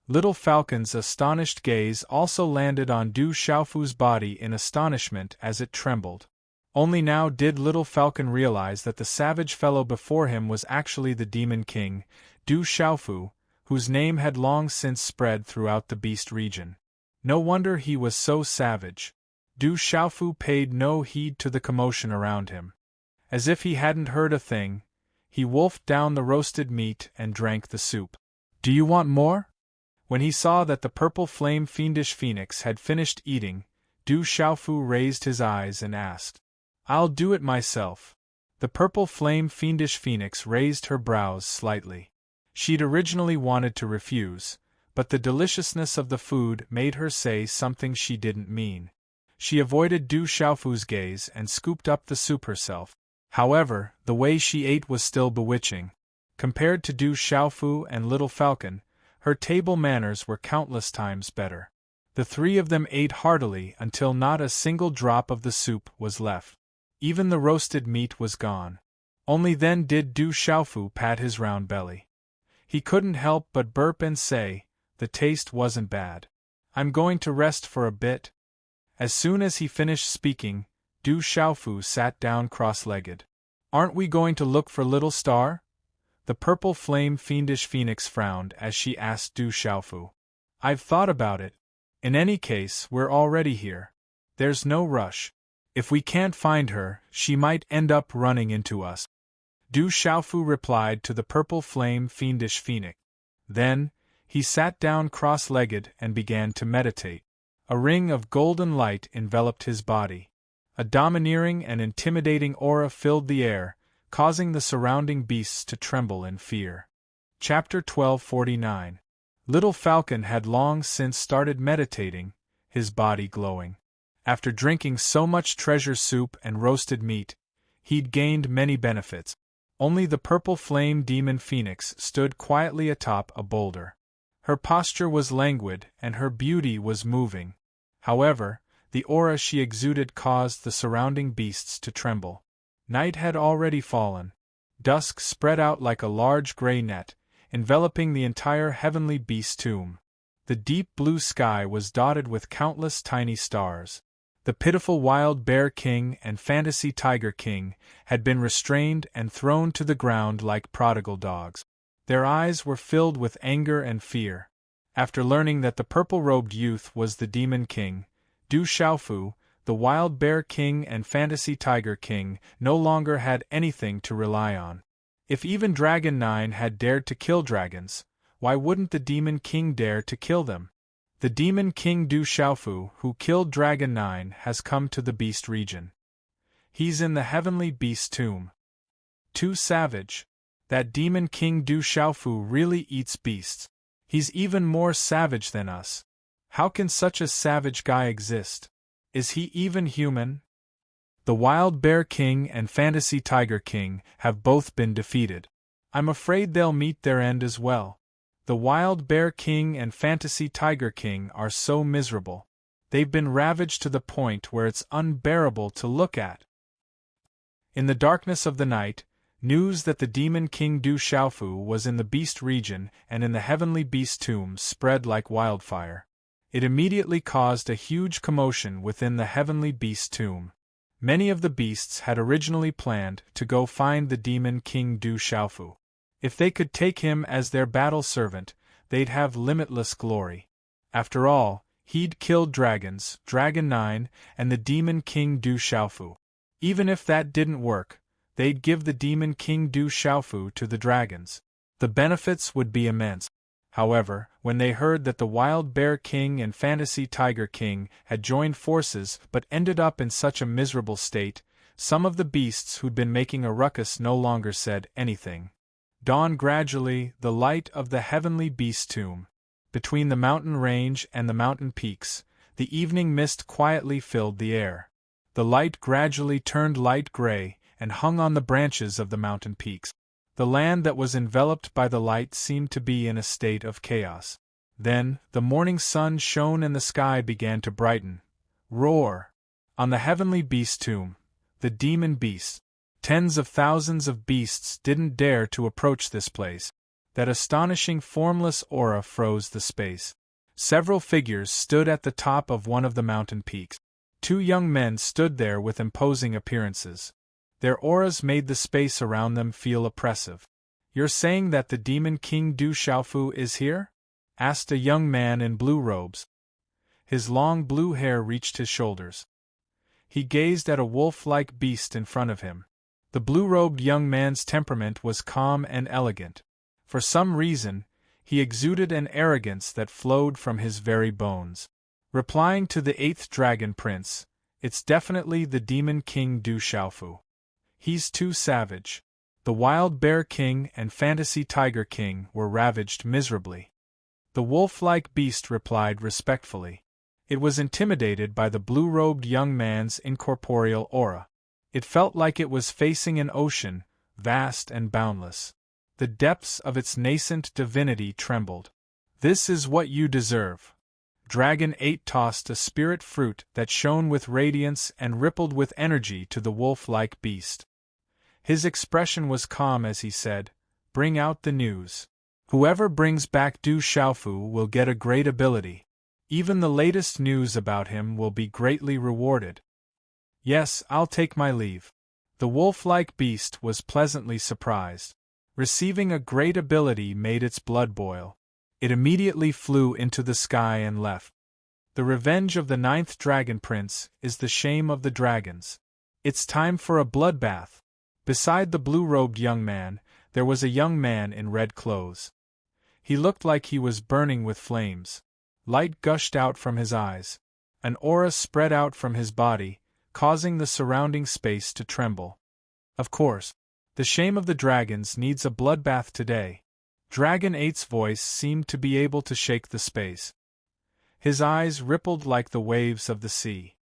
Little Falcon's astonished gaze also landed on Du Xiaofu's body in astonishment as it trembled. Only now did Little Falcon realize that the savage fellow before him was actually the Demon King, Du Xiaofu, whose name had long since spread throughout the beast region. No wonder he was so savage. Du Xiaofu paid no heed to the commotion around him. As if he hadn't heard a thing, he wolfed down the roasted meat and drank the soup. "Do you want more?" When he saw that the purple flame fiendish phoenix had finished eating, Du Xiaofu raised his eyes and asked. "I'll do it myself." The purple flame fiendish phoenix raised her brows slightly. She'd originally wanted to refuse, but the deliciousness of the food made her say something she didn't mean. She avoided Du Xiaofu's gaze and scooped up the soup herself. However, the way she ate was still bewitching. Compared to Du Xiaofu and Little Falcon, her table manners were countless times better. The three of them ate heartily until not a single drop of the soup was left. Even the roasted meat was gone. Only then did Du Xiaofu pat his round belly. He couldn't help but burp and say, "The taste wasn't bad. I'm going to rest for a bit." As soon as he finished speaking, Du Xiaofu sat down cross-legged. "Aren't we going to look for Little Star?" The purple flame fiendish phoenix frowned as she asked Du Xiaofu. "I've thought about it. In any case, we're already here. There's no rush." If we can't find her, she might end up running into us. Du Xiaofu replied to the purple flame fiendish phoenix. Then, he sat down cross-legged and began to meditate. A ring of golden light enveloped his body. A domineering and intimidating aura filled the air, causing the surrounding beasts to tremble in fear. Chapter 1249. Little Falcon had long since started meditating, his body glowing. After drinking so much treasure soup and roasted meat, he'd gained many benefits. Only the purple flame demon phoenix stood quietly atop a boulder. Her posture was languid and her beauty was moving. However, the aura she exuded caused the surrounding beasts to tremble. Night had already fallen. Dusk spread out like a large gray net, enveloping the entire heavenly beast tomb. The deep blue sky was dotted with countless tiny stars. The pitiful wild bear king and fantasy tiger king had been restrained and thrown to the ground like prodigal dogs. Their eyes were filled with anger and fear. After learning that the purple-robed youth was the demon king, Du Xiaofu, the wild bear king and fantasy tiger king, no longer had anything to rely on. If even Dragon 9 had dared to kill dragons, why wouldn't the demon king dare to kill them? The demon king Du Xiaofu, who killed Dragon 9, has come to the beast region. He's in the heavenly beast tomb. Too savage. That demon king Du Xiaofu really eats beasts. He's even more savage than us. How can such a savage guy exist? Is he even human? The wild bear king and fantasy tiger king have both been defeated. I'm afraid they'll meet their end as well. The wild bear king and fantasy tiger king are so miserable. They've been ravaged to the point where it's unbearable to look at. In the darkness of the night, news that the demon king Du Xiaofu was in the beast region and in the heavenly beast tomb spread like wildfire. It immediately caused a huge commotion within the heavenly beast tomb. Many of the beasts had originally planned to go find the demon king Du Xiaofu. If they could take him as their battle servant, they'd have limitless glory. After all, he'd killed dragons, Dragon 9, and the demon king Du Xiaofu. Even if that didn't work, they'd give the demon king Du Xiaofu to the dragons. The benefits would be immense. However, when they heard that the wild bear king and fantasy tiger king had joined forces but ended up in such a miserable state, some of the beasts who'd been making a ruckus no longer said anything. Dawned gradually the light of the heavenly beast tomb. Between the mountain range and the mountain peaks, the evening mist quietly filled the air. The light gradually turned light gray and hung on the branches of the mountain peaks. The land that was enveloped by the light seemed to be in a state of chaos. Then, the morning sun shone and the sky began to brighten. Roar! On the heavenly beast tomb, the demon beasts. Tens of thousands of beasts didn't dare to approach this place. That astonishing formless aura froze the space. Several figures stood at the top of one of the mountain peaks. Two young men stood there with imposing appearances. Their auras made the space around them feel oppressive. "You're saying that the demon king Du Xiaofu is here?" asked a young man in blue robes. His long blue hair reached his shoulders. He gazed at a wolf-like beast in front of him. The blue-robed young man's temperament was calm and elegant. For some reason, he exuded an arrogance that flowed from his very bones. Replying to the 8th Dragon Prince, "It's definitely the demon king Du Xiaofu. He's too savage." The wild bear king and fantasy tiger king were ravaged miserably. The wolf-like beast replied respectfully. It was intimidated by the blue-robed young man's incorporeal aura. It felt like it was facing an ocean, vast and boundless. The depths of its nascent divinity trembled. "This is what you deserve." Dragon 8 tossed a spirit fruit that shone with radiance and rippled with energy to the wolf-like beast. His expression was calm as he said, "Bring out the news. Whoever brings back Du Xiaofu will get a great ability. Even the latest news about him will be greatly rewarded." "Yes, I'll take my leave." The wolf-like beast was pleasantly surprised. Receiving a great ability made its blood boil. It immediately flew into the sky and left. The revenge of the 9th Dragon Prince is the shame of the dragons. It's time for a bloodbath. Beside the blue-robed young man, there was a young man in red clothes. He looked like he was burning with flames. Light gushed out from his eyes. An aura spread out from his body, causing the surrounding space to tremble. Of course, the shame of the dragons needs a bloodbath today. Dragon 8's voice seemed to be able to shake the space. His eyes rippled like the waves of the sea.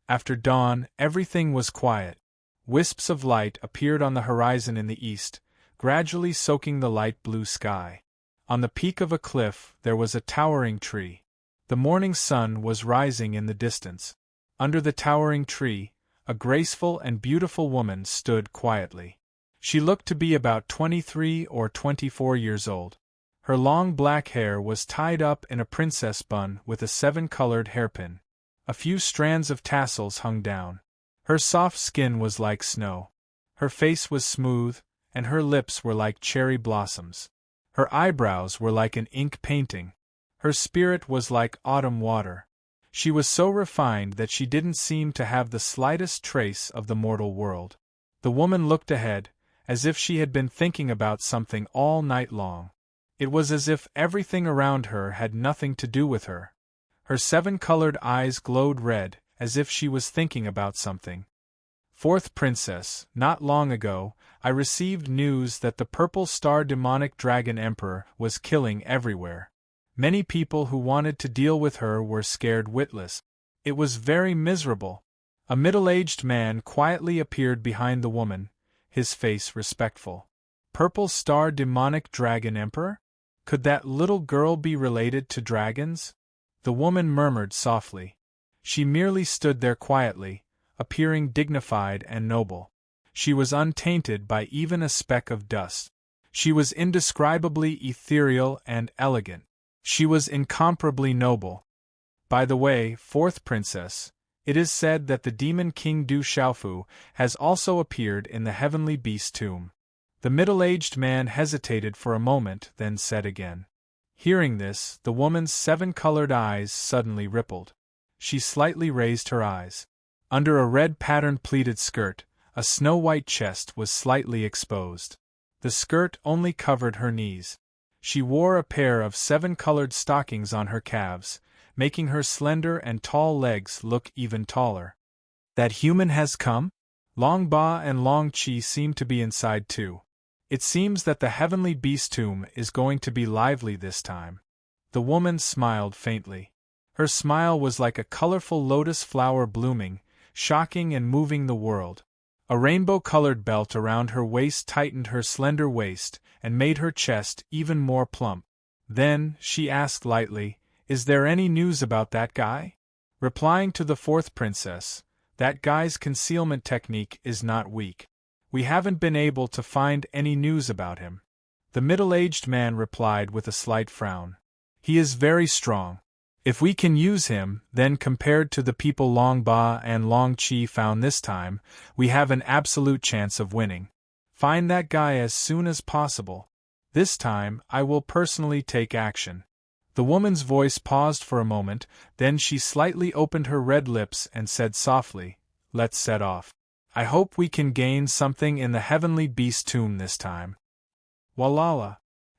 After dawn, everything was quiet. Wisps of light appeared on the horizon in the east, gradually soaking the light blue sky. On the peak of a cliff, there was a towering tree. The morning sun was rising in the distance. Under the towering tree, a graceful and beautiful woman stood quietly. She looked to be about 23 or 24 years old. Her long black hair was tied up in a princess bun with a 7-colored hairpin. A few strands of tassels hung down. Her soft skin was like snow. Her face was smooth, and her lips were like cherry blossoms. Her eyebrows were like an ink painting. Her spirit was like autumn water. She was so refined that she didn't seem to have the slightest trace of the mortal world. The woman looked ahead, as if she had been thinking about something all night long. It was as if everything around her had nothing to do with her. Her 7-colored eyes glowed red, as if she was thinking about something. Fourth Princess, not long ago, I received news that the Purple Star Demonic Dragon Emperor was killing everywhere. Many people who wanted to deal with her were scared witless. It was very miserable. A middle-aged man quietly appeared behind the woman, his face respectful. Purple Star Demonic Dragon Emperor? Could that little girl be related to dragons? The woman murmured softly. She merely stood there quietly, appearing dignified and noble. She was untainted by even a speck of dust. She was indescribably ethereal and elegant. She was incomparably noble. By the way, Fourth Princess, it is said that the demon king Du Xiaofu has also appeared in the heavenly beast tomb. The middle-aged man hesitated for a moment, then said again. Hearing this, the woman's 7-colored eyes suddenly rippled. She slightly raised her eyes. Under a red-patterned pleated skirt, a snow-white chest was slightly exposed. The skirt only covered her knees. She wore a pair of 7-colored stockings on her calves, making her slender and tall legs look even taller. That human has come? Long Ba and Long Qi seem to be inside too. It seems that the heavenly beast tomb is going to be lively this time. The woman smiled faintly. Her smile was like a colorful lotus flower blooming, shocking and moving the world. A rainbow-colored belt around her waist tightened her slender waist and made her chest even more plump. Then, she asked lightly, "Is there any news about that guy?" Replying to the Fourth Princess, "That guy's concealment technique is not weak. We haven't been able to find any news about him." The middle-aged man replied with a slight frown. "He is very strong. If we can use him, then compared to the people Long Ba and Long Qi found this time, we have an absolute chance of winning. Find that guy as soon as possible. This time, I will personally take action." The woman's voice paused for a moment, then she slightly opened her red lips and said softly, "Let's set off. I hope we can gain something in the heavenly beast tomb this time." Walala!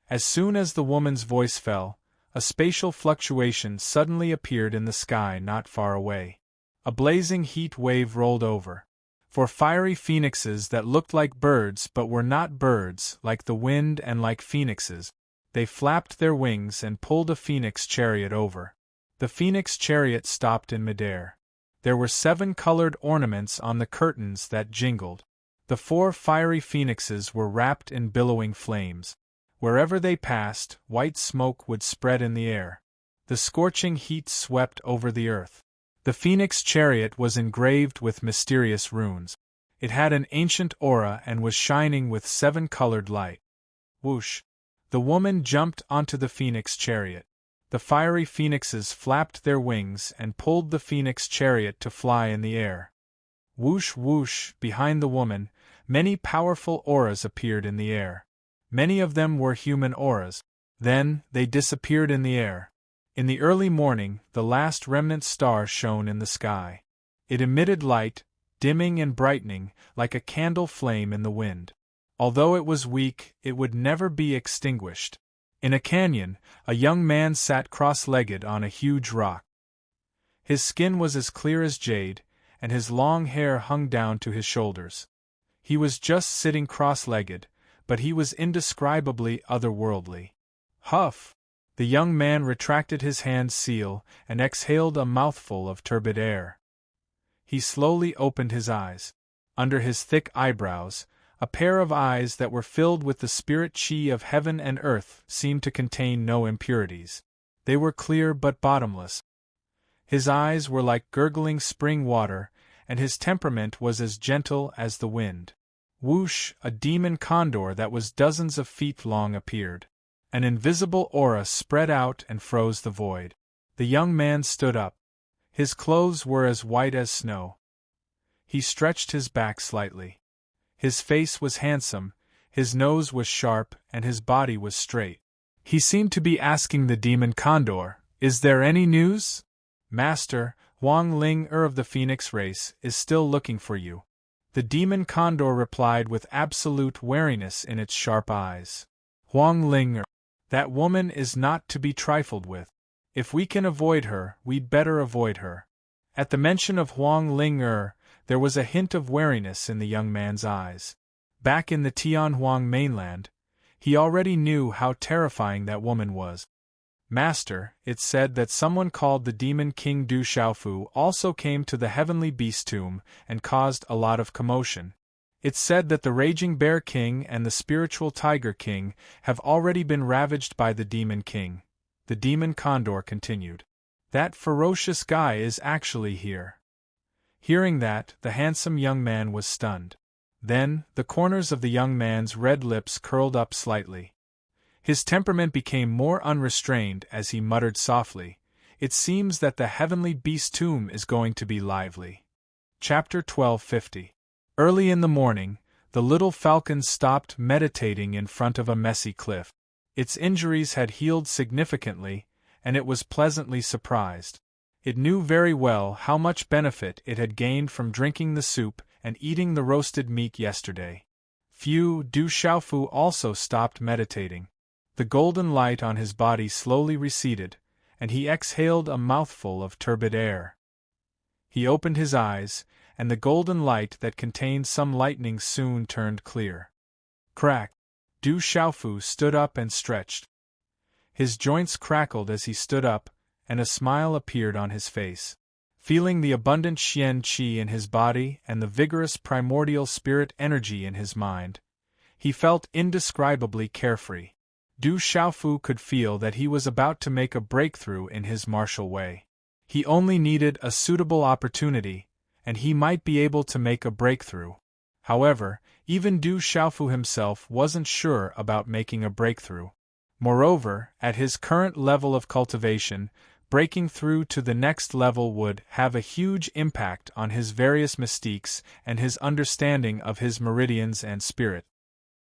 As soon as the woman's voice fell, a spatial fluctuation suddenly appeared in the sky not far away. A blazing heat wave rolled over. 4 fiery phoenixes that looked like birds but were not birds, like the wind and like phoenixes, they flapped their wings and pulled a phoenix chariot over. The phoenix chariot stopped in midair. There were 7-colored ornaments on the curtains that jingled. The 4 fiery phoenixes were wrapped in billowing flames. Wherever they passed, white smoke would spread in the air. The scorching heat swept over the earth. The phoenix chariot was engraved with mysterious runes. It had an ancient aura and was shining with 7-colored light. Whoosh! The woman jumped onto the phoenix chariot. The fiery phoenixes flapped their wings and pulled the phoenix chariot to fly in the air. Whoosh whoosh! Behind the woman, many powerful auras appeared in the air. Many of them were human auras. Then, they disappeared in the air. In the early morning, the last remnant star shone in the sky. It emitted light, dimming and brightening, like a candle flame in the wind. Although it was weak, it would never be extinguished. In a canyon, a young man sat cross-legged on a huge rock. His skin was as clear as jade, and his long hair hung down to his shoulders. He was just sitting cross-legged, but he was indescribably otherworldly. Huff! The young man retracted his hand's seal and exhaled a mouthful of turbid air. He slowly opened his eyes. Under his thick eyebrows, a pair of eyes that were filled with the spirit chi of heaven and earth seemed to contain no impurities. They were clear but bottomless. His eyes were like gurgling spring water, and his temperament was as gentle as the wind. Whoosh! A demon condor that was dozens of feet long appeared. An invisible aura spread out and froze the void. The young man stood up. His clothes were as white as snow. He stretched his back slightly. His face was handsome, his nose was sharp, and his body was straight. He seemed to be asking the demon condor, "Is there any news? Master, Huang Ling of the Phoenix race is still looking for you." The demon condor replied with absolute wariness in its sharp eyes. "Huang Ling, that woman is not to be trifled with. If we can avoid her, we'd better avoid her." At the mention of Huang Ling there was a hint of wariness in the young man's eyes. Back in the Tianhuang mainland, he already knew how terrifying that woman was. "Master, it's said that someone called the Demon King Du Xiaofu also came to the Heavenly Beast Tomb and caused a lot of commotion. It's said that the Raging Bear King and the Spiritual Tiger King have already been ravaged by the Demon King," the Demon Condor continued. "That ferocious guy is actually here." Hearing that, the handsome young man was stunned. Then, the corners of the young man's red lips curled up slightly. His temperament became more unrestrained as he muttered softly, "It seems that the Heavenly Beast Tomb is going to be lively." Chapter 1250. Early in the morning, the little falcon stopped meditating in front of a messy cliff. Its injuries had healed significantly, and it was pleasantly surprised. It knew very well how much benefit it had gained from drinking the soup and eating the roasted meat yesterday. Du Xiaofu also stopped meditating. The golden light on his body slowly receded, and he exhaled a mouthful of turbid air. He opened his eyes, and the golden light that contained some lightning soon turned clear. Crack! Du Xiaofu stood up and stretched. His joints crackled as he stood up, and a smile appeared on his face. Feeling the abundant Xian Qi in his body and the vigorous primordial spirit energy in his mind, he felt indescribably carefree. Du Xiaofu could feel that he was about to make a breakthrough in his martial way. He only needed a suitable opportunity, and he might be able to make a breakthrough. However, even Du Xiaofu himself wasn't sure about making a breakthrough. Moreover, at his current level of cultivation, breaking through to the next level would have a huge impact on his various mystiques and his understanding of his meridians and spirit.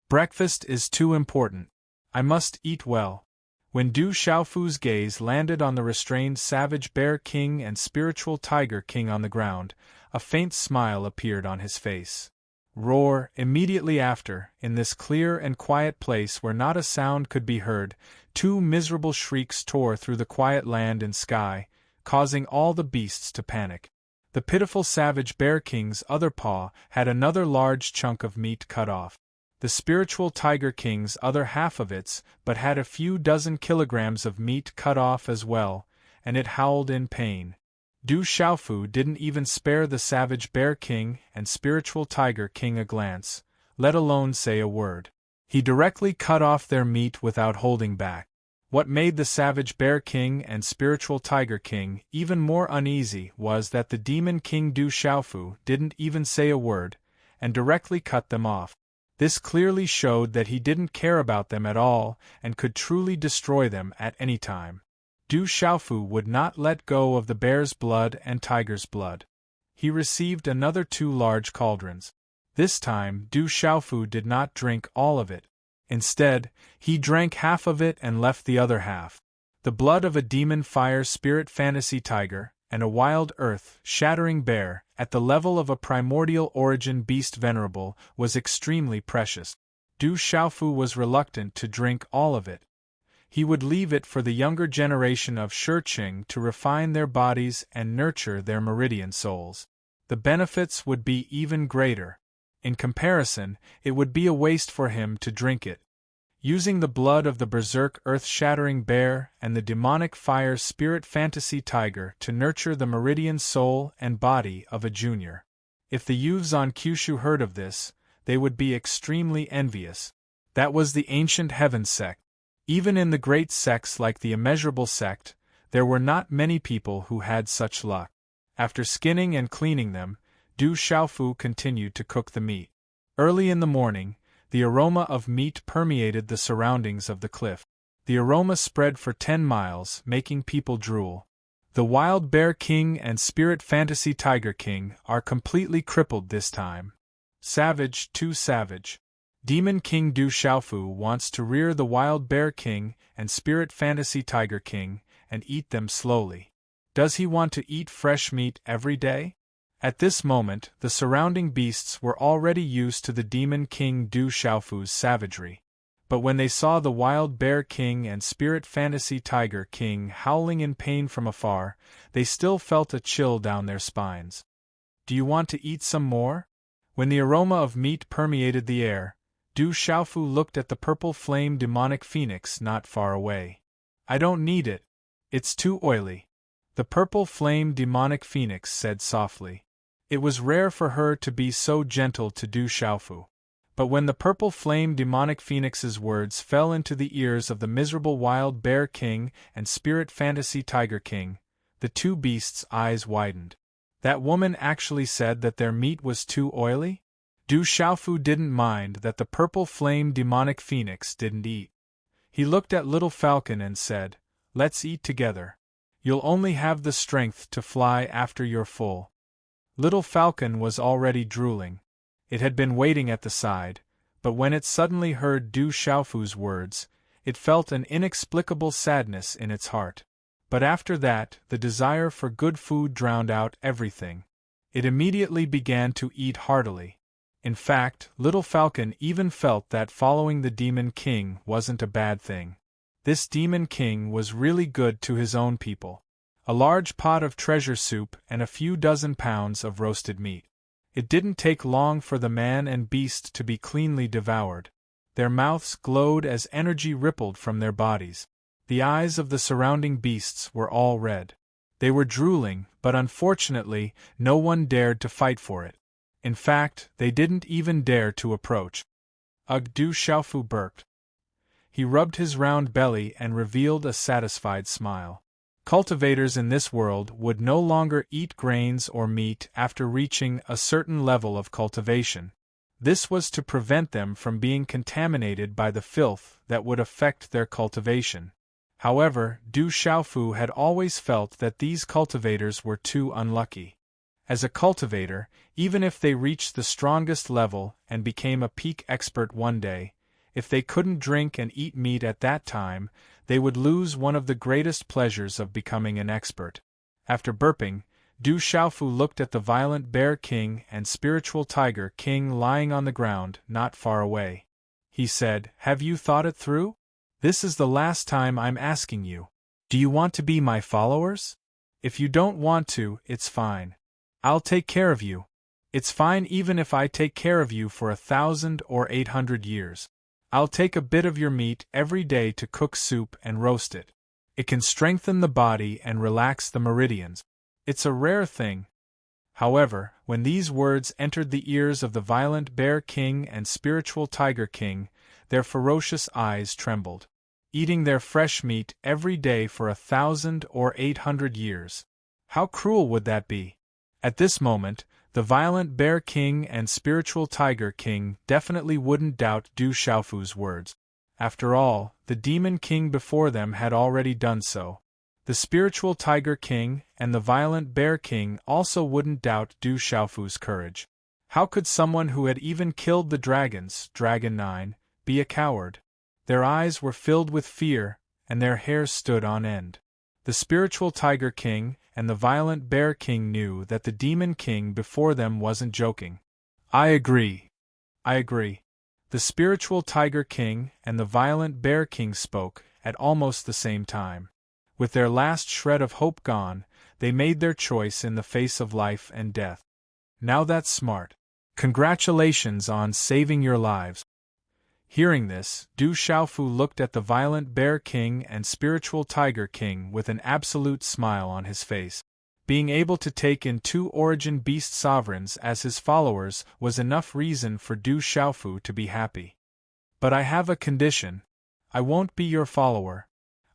Breakfast is too important. I must eat well. When Du Xiaofu's gaze landed on the restrained Savage Bear King and Spiritual Tiger King on the ground, a faint smile appeared on his face. Roar! Immediately after, in this clear and quiet place where not a sound could be heard, two miserable shrieks tore through the quiet land and sky, causing all the beasts to panic. The pitiful Savage Bear King's other paw had another large chunk of meat cut off. The Spiritual Tiger King's other half of its, but had a few dozen kilograms of meat cut off as well, and it howled in pain. Du Xiaofu didn't even spare the Savage Bear King and Spiritual Tiger King a glance, let alone say a word. He directly cut off their meat without holding back. What made the Savage Bear King and Spiritual Tiger King even more uneasy was that the Demon King Du Xiaofu didn't even say a word, and directly cut them off. This clearly showed that he didn't care about them at all and could truly destroy them at any time. Du Xiaofu would not let go of the bear's blood and tiger's blood. He received another 2 large cauldrons. This time Du Xiaofu did not drink all of it. Instead, he drank half of it and left the other half. The blood of a demon fire spirit fantasy tiger, and a wild earth shattering bear, at the level of a primordial origin beast venerable, was extremely precious. Du Xiaofu was reluctant to drink all of it. He would leave it for the younger generation of Shiqing to refine their bodies and nurture their meridian souls. The benefits would be even greater. In comparison, it would be a waste for him to drink it. Using the blood of the berserk earth-shattering bear and the demonic fire spirit fantasy tiger to nurture the meridian soul and body of a junior. If the youths on Kyushu heard of this, they would be extremely envious. That was the ancient heaven sect. Even in the great sects like the immeasurable sect, there were not many people who had such luck. After skinning and cleaning them, Du Xiaofu continued to cook the meat. Early in the morning, the aroma of meat permeated the surroundings of the cliff. The aroma spread for 10 miles, making people drool. The Wild Bear King and Spirit Fantasy Tiger King are completely crippled this time. Savage, too savage. Demon King Du Xiaofu wants to rear the Wild Bear King and Spirit Fantasy Tiger King and eat them slowly. Does he want to eat fresh meat every day? At this moment, the surrounding beasts were already used to the Demon King Du Xiaofu's savagery. But when they saw the Wild Bear King and Spirit Fantasy Tiger King howling in pain from afar, they still felt a chill down their spines. Do you want to eat some more? When the aroma of meat permeated the air, Du Xiaofu looked at the purple flame demonic phoenix not far away. I don't need it. It's too oily. The purple flame demonic phoenix said softly. It was rare for her to be so gentle to Du Xiaofu. But when the purple flame demonic phoenix's words fell into the ears of the miserable Wild Bear King and Spirit Fantasy Tiger King, the two beasts' eyes widened. That woman actually said that their meat was too oily? Du Xiaofu didn't mind that the purple flame demonic phoenix didn't eat. He looked at Little Falcon and said, "Let's eat together. You'll only have the strength to fly after you're full." Little Falcon was already drooling. It had been waiting at the side, but when it suddenly heard Du Xiaofu's words, it felt an inexplicable sadness in its heart. But after that, the desire for good food drowned out everything. It immediately began to eat heartily. In fact, Little Falcon even felt that following the Demon King wasn't a bad thing. This Demon King was really good to his own people. A large pot of treasure soup and a few dozen pounds of roasted meat. It didn't take long for the man and beast to be cleanly devoured. Their mouths glowed as energy rippled from their bodies. The eyes of the surrounding beasts were all red. They were drooling, but unfortunately, no one dared to fight for it. In fact, they didn't even dare to approach. Ugh! Du Xiaofu burped. He rubbed his round belly and revealed a satisfied smile. Cultivators in this world would no longer eat grains or meat after reaching a certain level of cultivation. This was to prevent them from being contaminated by the filth that would affect their cultivation. However, Du Xiaofu had always felt that these cultivators were too unlucky. As a cultivator, even if they reached the strongest level and became a peak expert one day, if they couldn't drink and eat meat at that time, they would lose one of the greatest pleasures of becoming an expert. After burping, Du Xiaofu looked at the violent Bear King and Spiritual Tiger King lying on the ground not far away. He said, "Have you thought it through? This is the last time I'm asking you. Do you want to be my followers? If you don't want to, it's fine. I'll take care of you. It's fine even if I take care of you for 1,000 or 800 years. I'll take a bit of your meat every day to cook soup and roast it. It can strengthen the body and relax the meridians. It's a rare thing." However, when these words entered the ears of the violent Bear King and Spiritual Tiger King, their ferocious eyes trembled. Eating their fresh meat every day for 1,000 or 800 years. How cruel would that be? At this moment, the violent Bear King and Spiritual Tiger King definitely wouldn't doubt Du Xiaofu's words. After all, the Demon King before them had already done so. The Spiritual Tiger King and the violent Bear King also wouldn't doubt Du Xiaofu's courage. How could someone who had even killed the dragons, Dragon 9, be a coward? Their eyes were filled with fear, and their hair stood on end. The spiritual Tiger King and the violent Bear King knew that the Demon King before them wasn't joking. I agree. The spiritual Tiger King and the violent Bear King spoke at almost the same time. With their last shred of hope gone, they made their choice in the face of life and death. Now that's smart. Congratulations on saving your lives. Hearing this, Du Xiaofu looked at the violent Bear King and spiritual Tiger King with an absolute smile on his face. Being able to take in 2 origin beast sovereigns as his followers was enough reason for Du Xiaofu to be happy. But I have a condition. I won't be your follower.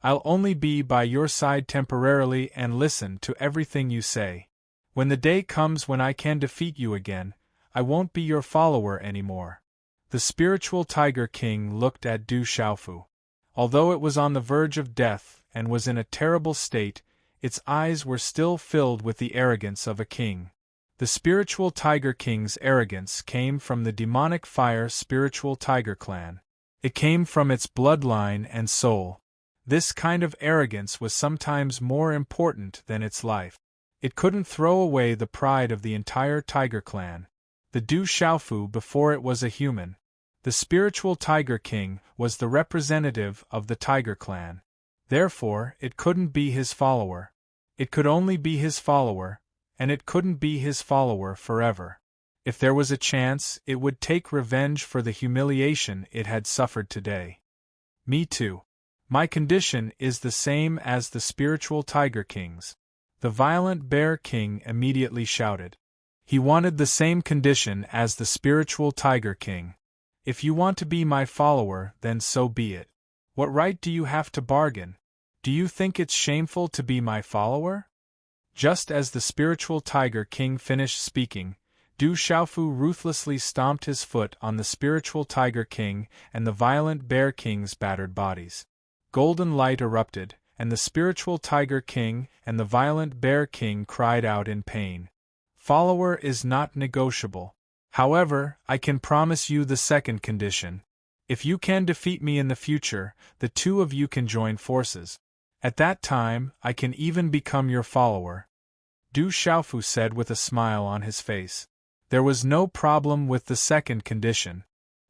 I'll only be by your side temporarily and listen to everything you say. When the day comes when I can defeat you again, I won't be your follower anymore. The spiritual Tiger King looked at Du Xiaofu. Although it was on the verge of death and was in a terrible state, its eyes were still filled with the arrogance of a king. The spiritual Tiger King's arrogance came from the demonic fire spiritual Tiger clan. It came from its bloodline and soul. This kind of arrogance was sometimes more important than its life. It couldn't throw away the pride of the entire Tiger clan. The Du Xiaofu before it was a human. The spiritual Tiger King was the representative of the Tiger clan. Therefore, it couldn't be his follower. It could only be his follower, and it couldn't be his follower forever. If there was a chance, it would take revenge for the humiliation it had suffered today. Me too. My condition is the same as the spiritual Tiger King's. The violent Bear King immediately shouted. He wanted the same condition as the spiritual Tiger King. If you want to be my follower, then so be it. What right do you have to bargain? Do you think it's shameful to be my follower? Just as the spiritual Tiger King finished speaking, Du Xiaofu ruthlessly stomped his foot on the spiritual Tiger King and the violent Bear King's battered bodies. Golden light erupted, and the spiritual Tiger King and the violent Bear King cried out in pain. Follower is not negotiable. However, I can promise you the second condition. If you can defeat me in the future, the 2 of you can join forces. At that time, I can even become your follower. Du Xiaofu said with a smile on his face. There was no problem with the second condition.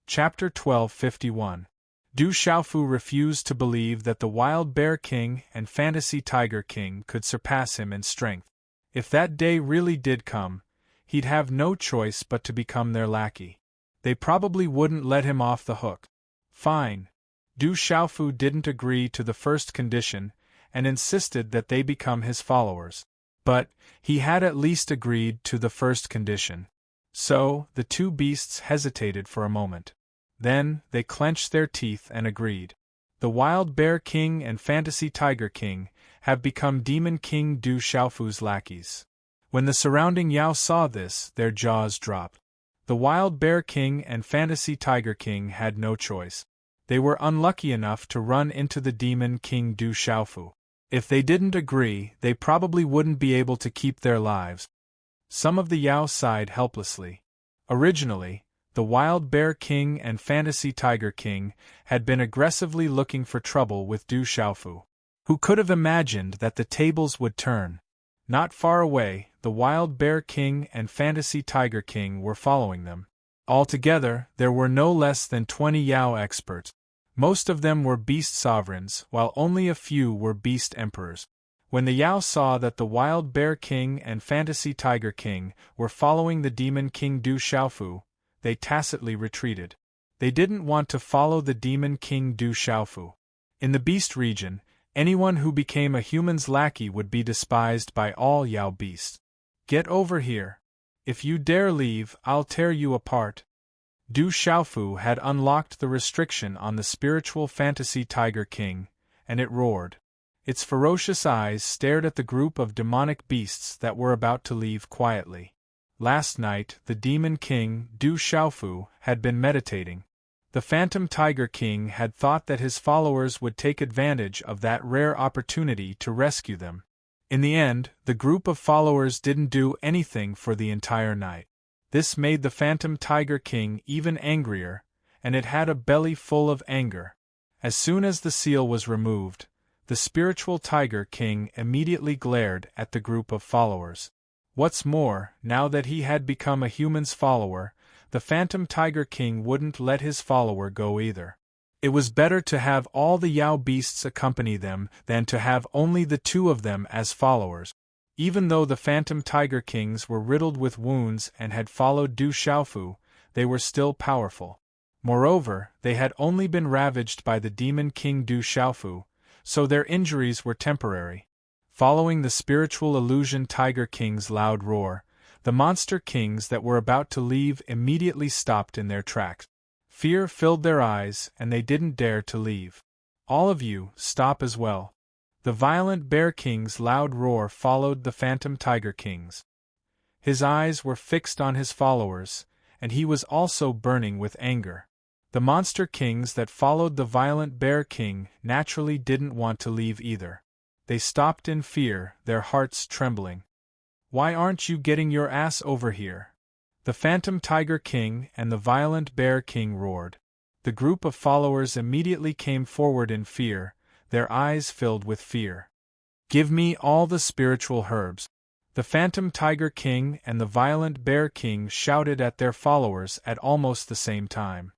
Chapter 1251. Du Xiaofu refused to believe that the Wild Bear King and Fantasy Tiger King could surpass him in strength. If that day really did come, he'd have no choice but to become their lackey. They probably wouldn't let him off the hook. Fine. Du Xiaofu didn't agree to the first condition and insisted that they become his followers. But he had at least agreed to the first condition. So, the 2 beasts hesitated for a moment. Then, they clenched their teeth and agreed. The Wild Bear King and Fantasy Tiger King have become Demon King Du Xiaofu's lackeys. When the surrounding Yao saw this, their jaws dropped. The Wild Bear King and Fantasy Tiger King had no choice. They were unlucky enough to run into the Demon King Du Xiaofu. If they didn't agree, they probably wouldn't be able to keep their lives. Some of the Yao sighed helplessly. Originally, the Wild Bear King and Fantasy Tiger King had been aggressively looking for trouble with Du Xiaofu. Who could have imagined that the tables would turn? Not far away, the Wild Bear King and Fantasy Tiger King were following them. Altogether, there were no less than 20 Yao experts. Most of them were beast sovereigns, while only a few were beast emperors. When the Yao saw that the Wild Bear King and Fantasy Tiger King were following the Demon King Du Xiaofu, they tacitly retreated. They didn't want to follow the Demon King Du Xiaofu. In the beast region, anyone who became a human's lackey would be despised by all Yao beasts. Get over here. If you dare leave, I'll tear you apart. Du Xiaofu had unlocked the restriction on the spiritual Fantasy Tiger King, and it roared. Its ferocious eyes stared at the group of demonic beasts that were about to leave quietly. Last night, the Demon King, Du Xiaofu, had been meditating. The Phantom Tiger King had thought that his followers would take advantage of that rare opportunity to rescue them. In the end, the group of followers didn't do anything for the entire night. This made the Phantom Tiger King even angrier, and it had a belly full of anger. As soon as the seal was removed, the spiritual Tiger King immediately glared at the group of followers. What's more, now that he had become a human's follower, the Phantom Tiger King wouldn't let his follower go either. It was better to have all the Yao beasts accompany them than to have only the two of them as followers. Even though the Phantom Tiger Kings were riddled with wounds and had followed Du Xiaofu, they were still powerful. Moreover, they had only been ravaged by the Demon King Du Xiaofu, so their injuries were temporary. Following the spiritual illusion Tiger King's loud roar, the monster kings that were about to leave immediately stopped in their tracks. Fear filled their eyes, and they didn't dare to leave. All of you, stop as well. The violent Bear King's loud roar followed the Phantom Tiger King's. His eyes were fixed on his followers, and he was also burning with anger. The monster kings that followed the violent Bear King naturally didn't want to leave either. They stopped in fear, their hearts trembling. Why aren't you getting your ass over here? The Phantom Tiger King and the violent Bear King roared. The group of followers immediately came forward in fear, their eyes filled with fear. Give me all the spiritual herbs. The Phantom Tiger King and the violent Bear King shouted at their followers at almost the same time.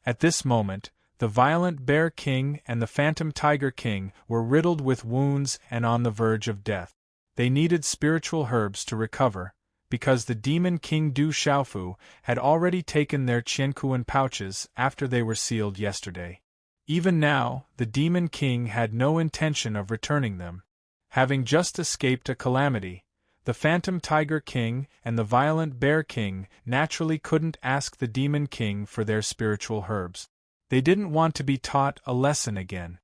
At this moment, the violent Bear King and the Phantom Tiger King were riddled with wounds and on the verge of death. They needed spiritual herbs to recover, because the Demon King Du Xiaofu had already taken their Qiankuan pouches after they were sealed yesterday. Even now, the Demon King had no intention of returning them. Having just escaped a calamity, the Phantom Tiger King and the violent Bear King naturally couldn't ask the Demon King for their spiritual herbs. They didn't want to be taught a lesson again.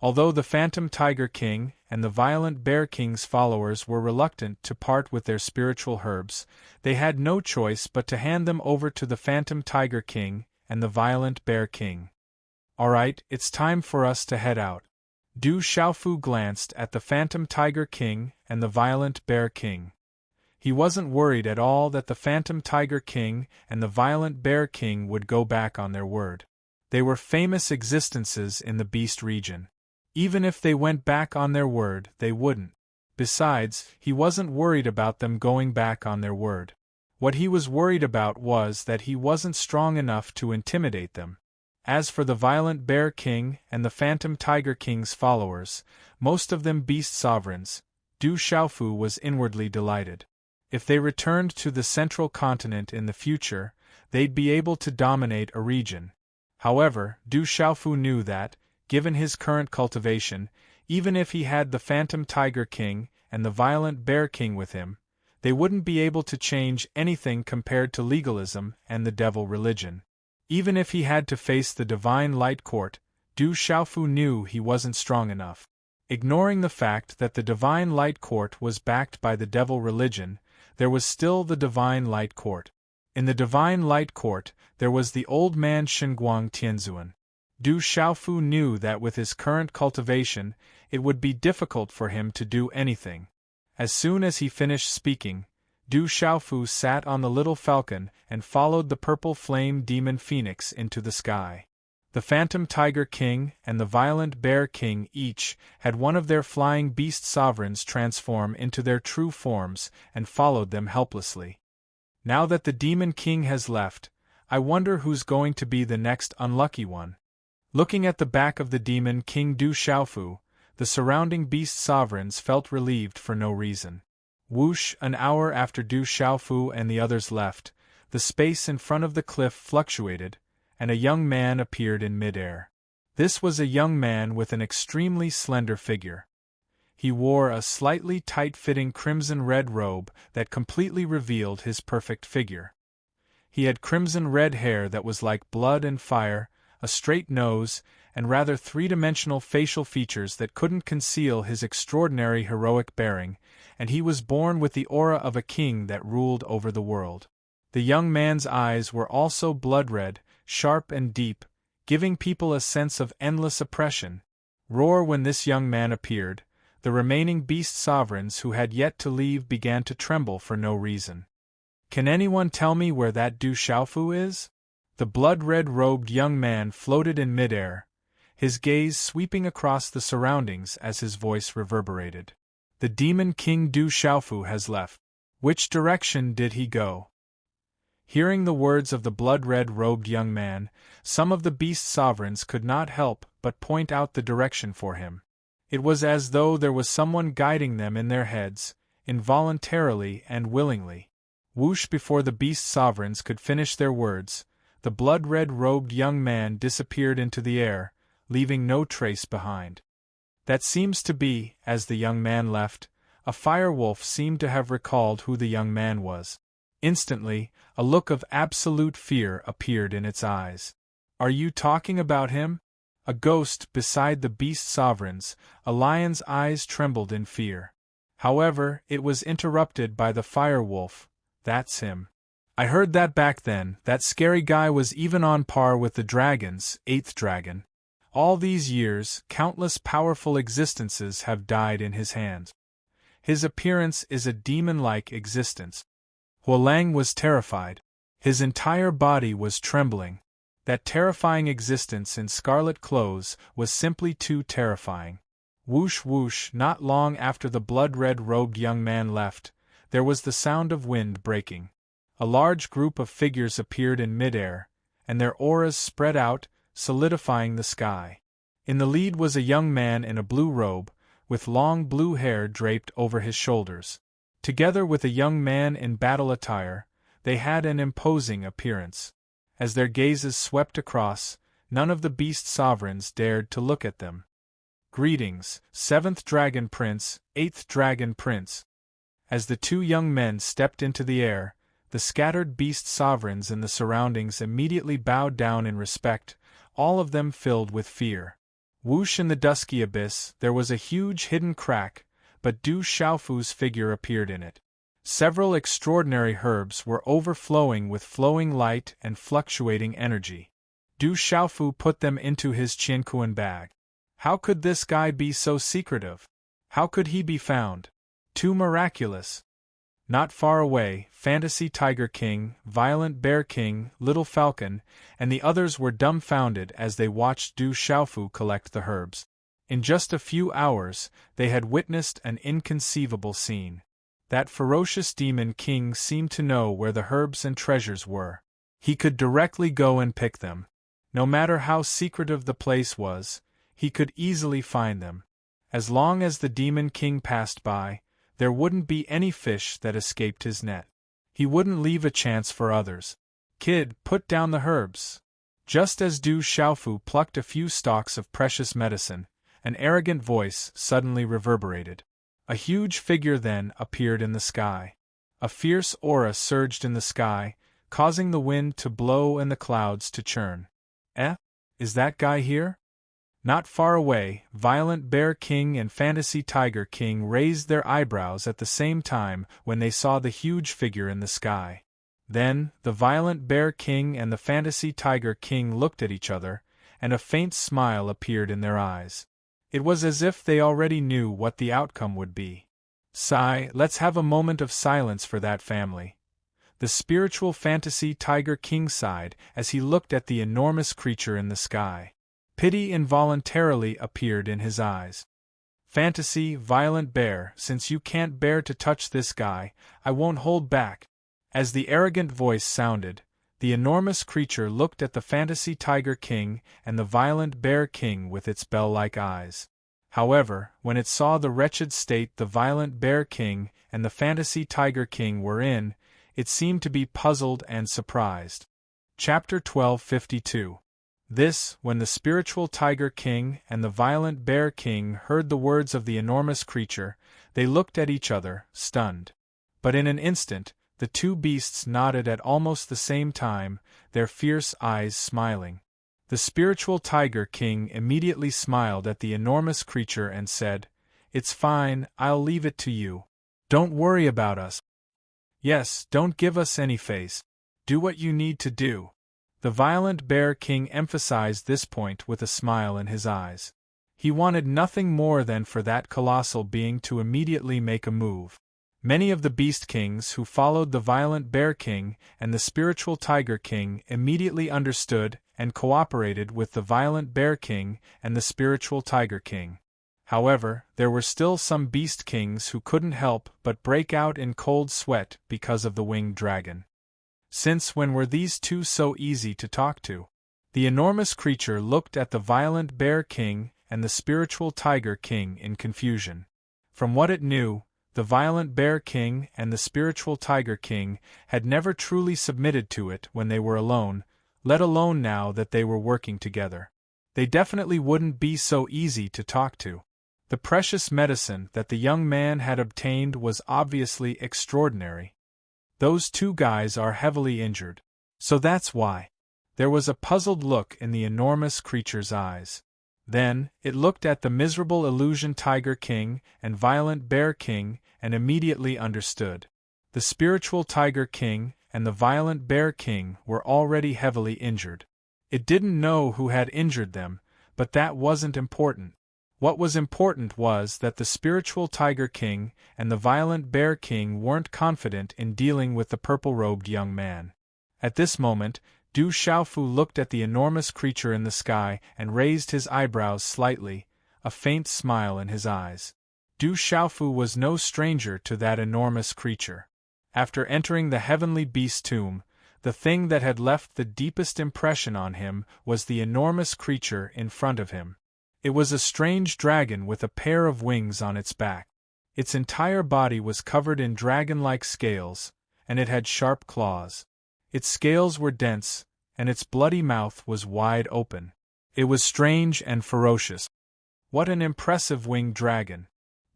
Although the Phantom Tiger King and the violent Bear King's followers were reluctant to part with their spiritual herbs, they had no choice but to hand them over to the Phantom Tiger King and the violent Bear King. Alright, it's time for us to head out. Du Xiaofu glanced at the Phantom Tiger King and the violent Bear King. He wasn't worried at all that the Phantom Tiger King and the violent Bear King would go back on their word. They were famous existences in the Beast region. Even if they went back on their word, they wouldn't. Besides, he wasn't worried about them going back on their word. What he was worried about was that he wasn't strong enough to intimidate them. As for the violent Bear King and the Phantom Tiger King's followers, most of them beast sovereigns, Du Xiaofu was inwardly delighted. If they returned to the central continent in the future, they'd be able to dominate a region. However, Du Xiaofu knew that, given his current cultivation, even if he had the Phantom Tiger King and the violent Bear King with him, they wouldn't be able to change anything compared to legalism and the devil religion. Even if he had to face the Divine Light Court, Du Xiaofu knew he wasn't strong enough. Ignoring the fact that the Divine Light Court was backed by the devil religion, there was still the Divine Light Court. In the Divine Light Court, there was the old man Shenguang Tianzuan. Du Xiaofu knew that with his current cultivation, it would be difficult for him to do anything. As soon as he finished speaking, Du Xiaofu sat on the little falcon and followed the purple flame demon phoenix into the sky. The Phantom Tiger King and the violent Bear King each had one of their flying beast sovereigns transform into their true forms and followed them helplessly. Now that the Demon King has left, I wonder who's going to be the next unlucky one. Looking at the back of the Demon King Du Xiaofu, the surrounding beast sovereigns felt relieved for no reason. Whoosh! An hour after Du Xiaofu and the others left, the space in front of the cliff fluctuated, and a young man appeared in midair. This was a young man with an extremely slender figure. He wore a slightly tight-fitting crimson-red robe that completely revealed his perfect figure. He had crimson-red hair that was like blood and fire, a straight nose, and rather three-dimensional facial features that couldn't conceal his extraordinary heroic bearing, and he was born with the aura of a king that ruled over the world. The young man's eyes were also blood-red, sharp and deep, giving people a sense of endless oppression. Roar! When this young man appeared, the remaining beast sovereigns who had yet to leave began to tremble for no reason. Can anyone tell me where that Du Xiaofu is? The blood-red robed young man floated in midair, his gaze sweeping across the surroundings as his voice reverberated. The demon king Du Xiaofu has left. Which direction did he go? Hearing the words of the blood-red-robed young man, some of the beast sovereigns could not help but point out the direction for him. It was as though there was someone guiding them in their heads, involuntarily and willingly. Whoosh! Before the beast sovereigns could finish their words, the blood-red-robed young man disappeared into the air, leaving no trace behind. That seems to be, as the young man left, a firewolf seemed to have recalled who the young man was. Instantly, a look of absolute fear appeared in its eyes. Are you talking about him? A ghost beside the beast sovereigns, a lion's eyes trembled in fear. However, it was interrupted by the firewolf. That's him. I heard that back then, that scary guy was even on par with the dragons, 8th dragon. All these years, countless powerful existences have died in his hands. His appearance is a demon-like existence. Huolang was terrified. His entire body was trembling. That terrifying existence in scarlet clothes was simply too terrifying. Whoosh whoosh! Not long after the blood-red-robed young man left, there was the sound of wind breaking. A large group of figures appeared in midair, and their auras spread out, solidifying the sky. In the lead was a young man in a blue robe, with long blue hair draped over his shoulders. Together with a young man in battle attire, they had an imposing appearance. As their gazes swept across, none of the beast sovereigns dared to look at them. Greetings, 7th Dragon Prince, 8th Dragon Prince. As the two young men stepped into the air, the scattered beast sovereigns in the surroundings immediately bowed down in respect, all of them filled with fear. Whoosh! In the dusky abyss, there was a huge hidden crack, but Du Xiaofu's figure appeared in it. Several extraordinary herbs were overflowing with flowing light and fluctuating energy. Du Xiaofu put them into his Qianquan bag. How could this guy be so secretive? How could he be found? Too miraculous. Not far away, Fantasy Tiger King, Violent Bear King, Little Falcon, and the others were dumbfounded as they watched Du Xiaofu collect the herbs. In just a few hours, they had witnessed an inconceivable scene. That ferocious demon king seemed to know where the herbs and treasures were. He could directly go and pick them. No matter how secretive the place was, he could easily find them. As long as the demon king passed by, there wouldn't be any fish that escaped his net. He wouldn't leave a chance for others. Kid, put down the herbs. Just as Du Xiaofu plucked a few stalks of precious medicine, an arrogant voice suddenly reverberated. A huge figure then appeared in the sky. A fierce aura surged in the sky, causing the wind to blow and the clouds to churn. Is that guy here? Not far away, Violent Bear King and Fantasy Tiger King raised their eyebrows at the same time when they saw the huge figure in the sky. Then, the Violent Bear King and the Fantasy Tiger King looked at each other, and a faint smile appeared in their eyes. It was as if they already knew what the outcome would be. Sigh, let's have a moment of silence for that family. The spiritual Fantasy Tiger King sighed as he looked at the enormous creature in the sky. Pity involuntarily appeared in his eyes. Fantasy, Violent Bear, since you can't bear to touch this guy, I won't hold back. As the arrogant voice sounded, the enormous creature looked at the Fantasy Tiger King and the Violent Bear King with its bell-like eyes. However, when it saw the wretched state the Violent Bear King and the Fantasy Tiger King were in, it seemed to be puzzled and surprised. Chapter 1252. This, when the spiritual Tiger King and the Violent Bear King heard the words of the enormous creature, they looked at each other, stunned. But in an instant, the two beasts nodded at almost the same time, their fierce eyes smiling. The spiritual Tiger King immediately smiled at the enormous creature and said, "It's fine, I'll leave it to you. Don't worry about us. Yes, don't give us any face. Do what you need to do." The Violent Bear King emphasized this point with a smile in his eyes. He wanted nothing more than for that colossal being to immediately make a move. Many of the Beast Kings who followed the Violent Bear King and the Spiritual Tiger King immediately understood and cooperated with the violent Bear King and the spiritual Tiger King. However, there were still some beast kings who couldn't help but break out in cold sweat because of the winged dragon. Since when were these two so easy to talk to? The enormous creature looked at the violent Bear King and the spiritual Tiger King in confusion. From what it knew, the violent Bear King and the spiritual Tiger King had never truly submitted to it when they were alone, let alone now that they were working together. They definitely wouldn't be so easy to talk to. The precious medicine that the young man had obtained was obviously extraordinary. Those two guys are heavily injured. So that's why. There was a puzzled look in the enormous creature's eyes. Then, it looked at the miserable illusion Tiger King and violent Bear King and immediately understood. The spiritual Tiger King and the violent Bear King were already heavily injured. It didn't know who had injured them, but that wasn't important. What was important was that the spiritual Tiger King and the violent Bear King weren't confident in dealing with the purple-robed young man. At this moment, Du Xiaofu looked at the enormous creature in the sky and raised his eyebrows slightly, a faint smile in his eyes. Du Xiaofu was no stranger to that enormous creature. After entering the heavenly beast tomb, the thing that had left the deepest impression on him was the enormous creature in front of him. It was a strange dragon with a pair of wings on its back. Its entire body was covered in dragon-like scales, and it had sharp claws. Its scales were dense, and its bloody mouth was wide open. It was strange and ferocious. What an impressive winged dragon!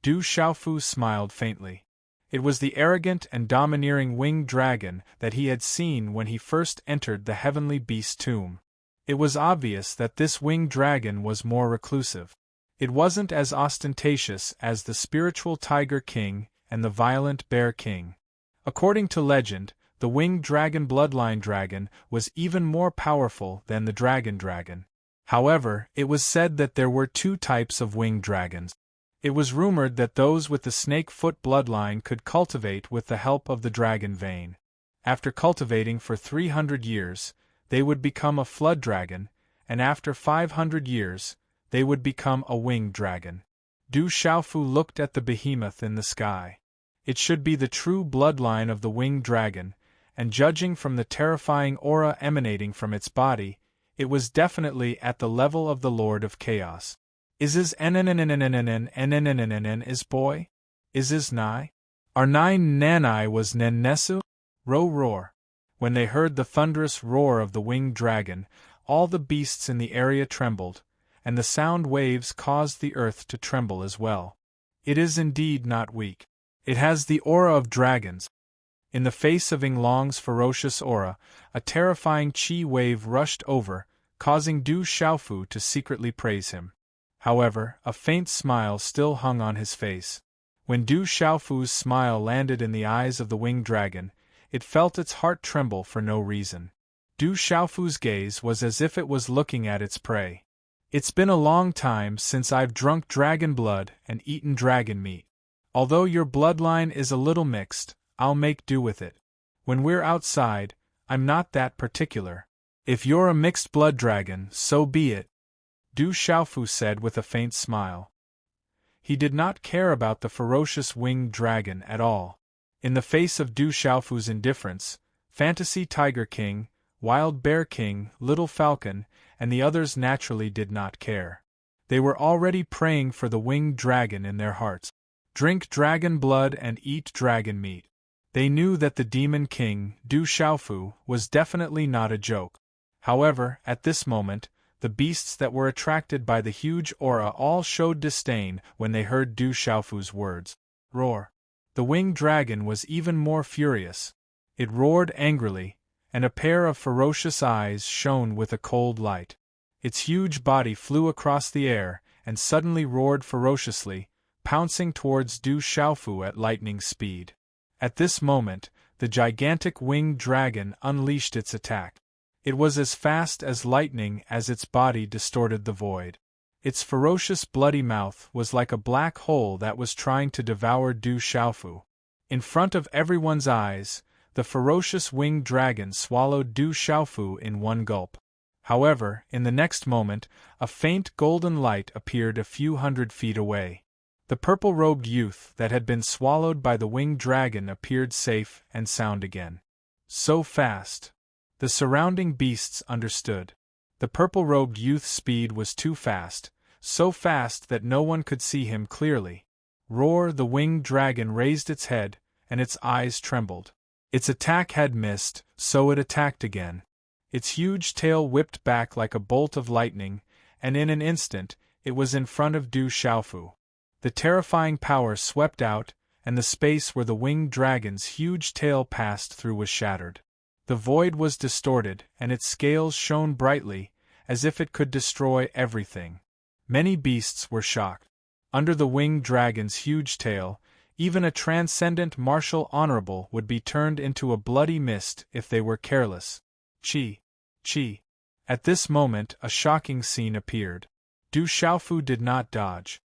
Du Xiaofu smiled faintly. It was the arrogant and domineering winged dragon that he had seen when he first entered the heavenly beast tomb. It was obvious that this winged dragon was more reclusive. It wasn't as ostentatious as the spiritual Tiger King and the violent Bear King. According to legend, the winged dragon bloodline dragon was even more powerful than the dragon dragon. However, it was said that there were two types of winged dragons. It was rumored that those with the snake-foot bloodline could cultivate with the help of the dragon vein. After cultivating for 300 years, they would become a flood dragon, and after 500 years, they would become a winged dragon. Du Xiaofu looked at the behemoth in the sky. It should be the true bloodline of the winged dragon, and judging from the terrifying aura emanating from its body, it was definitely at the level of the Lord of Chaos. Is is boy? Is nai? Are nine nanai was nennesu? Roar. When they heard the thunderous roar of the winged dragon, all the beasts in the area trembled, and the sound waves caused the earth to tremble as well. It is indeed not weak. It has the aura of dragons. In the face of Yinglong's ferocious aura, a terrifying qi wave rushed over, causing Du Xiaofu to secretly praise him. However, a faint smile still hung on his face. When Du Xiaofu's smile landed in the eyes of the winged dragon, it felt its heart tremble for no reason. Du Xiaofu's gaze was as if it was looking at its prey. It's been a long time since I've drunk dragon blood and eaten dragon meat. Although your bloodline is a little mixed, I'll make do with it. When we're outside, I'm not that particular. If you're a mixed blood dragon, so be it, Du Xiaofu said with a faint smile. He did not care about the ferocious winged dragon at all. In the face of Du Xiaofu's indifference, Fantasy Tiger King, Wild Bear King, Little Falcon, and the others naturally did not care. They were already praying for the winged dragon in their hearts. Drink dragon blood and eat dragon meat. They knew that the Demon King, Du Xiaofu, was definitely not a joke. However, at this moment, the beasts that were attracted by the huge aura all showed disdain when they heard Du Xiaofu's words. Roar. The winged dragon was even more furious. It roared angrily, and a pair of ferocious eyes shone with a cold light. Its huge body flew across the air and suddenly roared ferociously, pouncing towards Du Xiaofu at lightning speed. At this moment, the gigantic winged dragon unleashed its attack. It was as fast as lightning as its body distorted the void. Its ferocious bloody mouth was like a black hole that was trying to devour Du Xiaofu. In front of everyone's eyes, the ferocious winged dragon swallowed Du Xiaofu in one gulp. However, in the next moment, a faint golden light appeared a few hundred feet away. The purple-robed youth that had been swallowed by the winged dragon appeared safe and sound again. So fast! The surrounding beasts understood. The purple-robed youth's speed was too fast, so fast that no one could see him clearly. Roar! The winged dragon raised its head, and its eyes trembled. Its attack had missed, so it attacked again. Its huge tail whipped back like a bolt of lightning, and in an instant, it was in front of Du Xiaofu. The terrifying power swept out, and the space where the winged dragon's huge tail passed through was shattered. The void was distorted, and its scales shone brightly, as if it could destroy everything. Many beasts were shocked. Under the winged dragon's huge tail, even a transcendent martial honorable would be turned into a bloody mist if they were careless. Chi! Chi! At this moment a shocking scene appeared. Du Xiaofu did not dodge.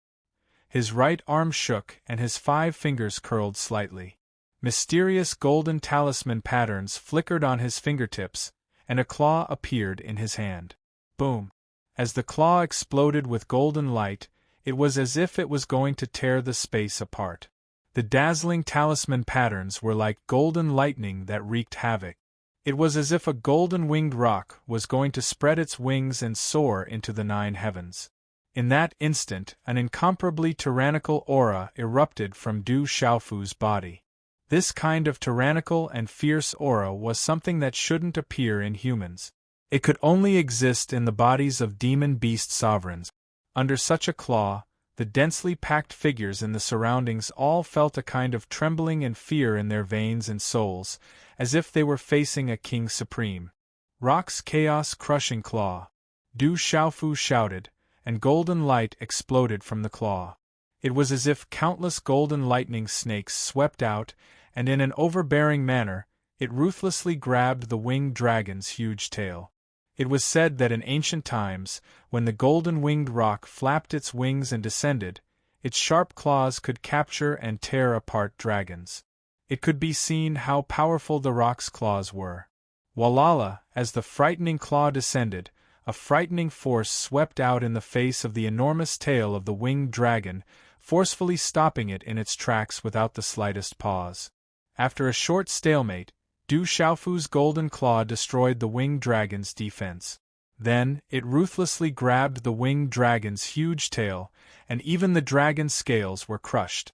His right arm shook and his 5 fingers curled slightly. Mysterious golden talisman patterns flickered on his fingertips, and a claw appeared in his hand. Boom! As the claw exploded with golden light, it was as if it was going to tear the space apart. The dazzling talisman patterns were like golden lightning that wreaked havoc. It was as if a golden-winged roc was going to spread its wings and soar into the 9 heavens. In that instant, an incomparably tyrannical aura erupted from Du Xiaofu's body. This kind of tyrannical and fierce aura was something that shouldn't appear in humans. It could only exist in the bodies of demon-beast sovereigns. Under such a claw, the densely packed figures in the surroundings all felt a kind of trembling and fear in their veins and souls, as if they were facing a king supreme. Roc's chaos-crushing claw! Du Xiaofu shouted, and golden light exploded from the claw. It was as if countless golden lightning snakes swept out, and in an overbearing manner, it ruthlessly grabbed the winged dragon's huge tail. It was said that in ancient times, when the golden-winged roc flapped its wings and descended, its sharp claws could capture and tear apart dragons. It could be seen how powerful the roc's claws were. Walala, as the frightening claw descended, a frightening force swept out in the face of the enormous tail of the winged dragon, forcefully stopping it in its tracks without the slightest pause. After a short stalemate, Du Xiaofu's golden claw destroyed the winged dragon's defense. Then, it ruthlessly grabbed the winged dragon's huge tail, and even the dragon's scales were crushed.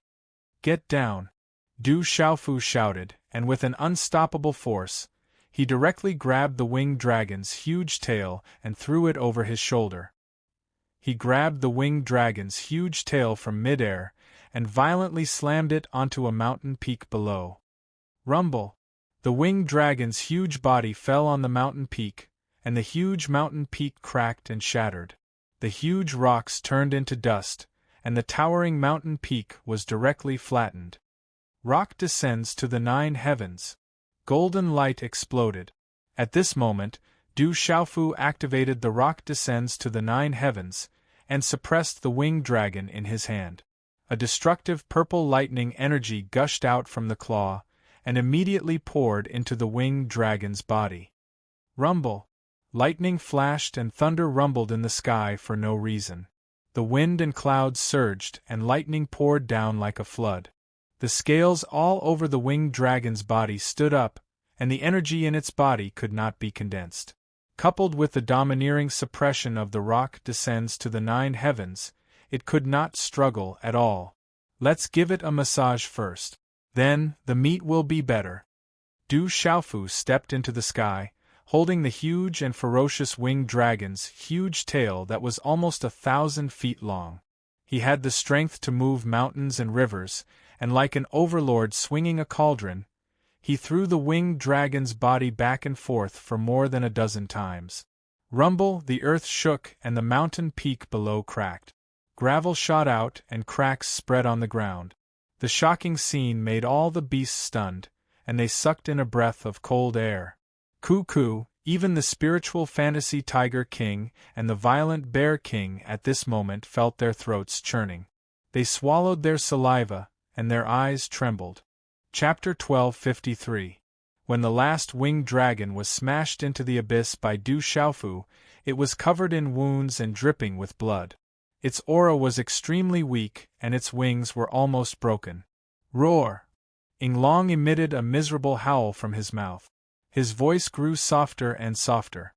"Get down!" Du Xiaofu shouted, and with an unstoppable force, he directly grabbed the winged dragon's huge tail and threw it over his shoulder. He grabbed the winged dragon's huge tail from midair, and violently slammed it onto a mountain peak below. Rumble! The winged dragon's huge body fell on the mountain peak, and the huge mountain peak cracked and shattered. The huge rocks turned into dust, and the towering mountain peak was directly flattened. Roc descends to the 9 heavens. Golden light exploded. At this moment, Du Xiaofu activated the roc descends to the 9 heavens, and suppressed the winged dragon in his hand. A destructive purple lightning energy gushed out from the claw, and immediately poured into the winged dragon's body. Rumble! Lightning flashed and thunder rumbled in the sky for no reason. The wind and clouds surged and lightning poured down like a flood. The scales all over the winged dragon's body stood up, and the energy in its body could not be condensed. Coupled with the domineering suppression of the roc descends to the 9 heavens, it could not struggle at all. Let's give it a massage first. Then, the meat will be better. Du Xiaofu stepped into the sky, holding the huge and ferocious winged dragon's huge tail that was almost 1,000 feet long. He had the strength to move mountains and rivers, and like an overlord swinging a cauldron, he threw the winged dragon's body back and forth for more than a dozen times. Rumble! The earth shook and the mountain peak below cracked. Gravel shot out and cracks spread on the ground. The shocking scene made all the beasts stunned, and they sucked in a breath of cold air. Cuckoo! Even the spiritual fantasy Tiger King and the violent Bear King at this moment felt their throats churning. They swallowed their saliva, and their eyes trembled. Chapter 1253. When the last winged dragon was smashed into the abyss by Du Xiaofu, It was covered in wounds and dripping with blood. Its aura was extremely weak, and its wings were almost broken. Roar! Inglong emitted a miserable howl from his mouth. His voice grew softer and softer.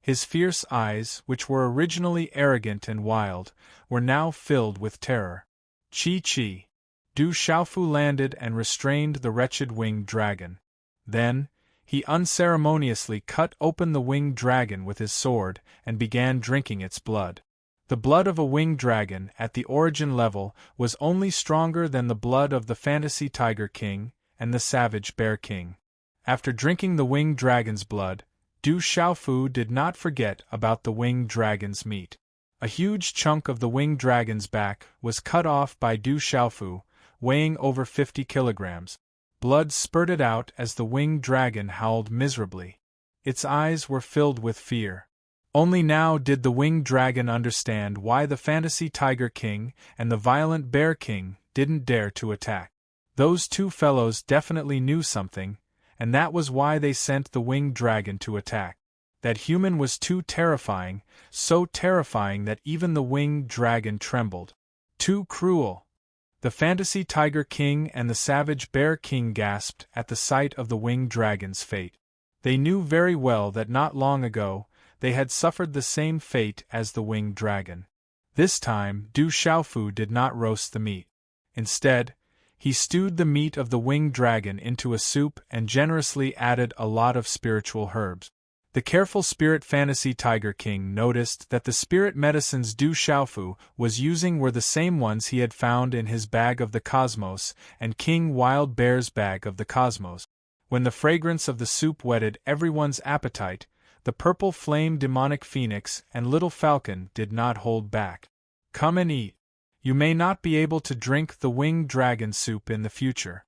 His fierce eyes, which were originally arrogant and wild, were now filled with terror. Chi. Du Xiaofu landed and restrained the wretched winged dragon. Then, he unceremoniously cut open the winged dragon with his sword and began drinking its blood. The blood of a winged dragon at the origin level was only stronger than the blood of the fantasy tiger king and the savage bear king. After drinking the winged dragon's blood, Du Xiaofu did not forget about the winged dragon's meat. A huge chunk of the winged dragon's back was cut off by Du Xiaofu, weighing over 50 kilograms. Blood spurted out as the winged dragon howled miserably. Its eyes were filled with fear. Only now did the winged dragon understand why the fantasy tiger king and the violent bear king didn't dare to attack. Those two fellows definitely knew something, and that was why they sent the winged dragon to attack. That human was too terrifying, so terrifying that even the winged dragon trembled. Too cruel. The fantasy tiger king and the savage bear king gasped at the sight of the winged dragon's fate. They knew very well that not long ago, they had suffered the same fate as the winged dragon. This time, Du Xiaofu did not roast the meat. Instead, he stewed the meat of the winged dragon into a soup and generously added a lot of spiritual herbs. The careful spirit fantasy tiger king noticed that the spirit medicines Du Xiaofu was using were the same ones he had found in his bag of the cosmos and King Wild Bear's bag of the cosmos. When the fragrance of the soup whetted everyone's appetite, the purple flame demonic phoenix and little falcon did not hold back. Come and eat. You may not be able to drink the winged dragon soup in the future.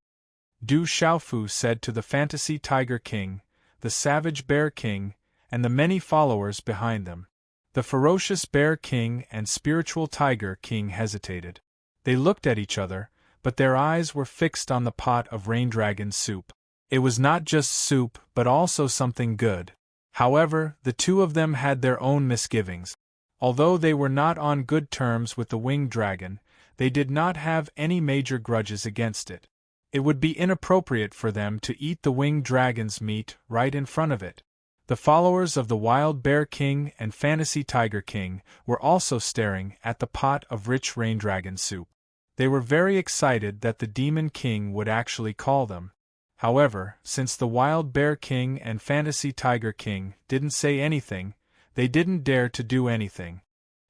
Du Xiaofu said to the fantasy tiger king, the savage bear king, and the many followers behind them. The ferocious bear king and spiritual tiger king hesitated. They looked at each other, but their eyes were fixed on the pot of rain dragon soup. It was not just soup but also something good. However, the two of them had their own misgivings. Although they were not on good terms with the winged dragon, they did not have any major grudges against it. It would be inappropriate for them to eat the winged dragon's meat right in front of it. The followers of the Wild Bear King and Fantasy Tiger King were also staring at the pot of rich rain dragon soup. They were very excited that the Demon King would actually call them. However, since the Wild Bear King and Fantasy Tiger King didn't say anything, they didn't dare to do anything.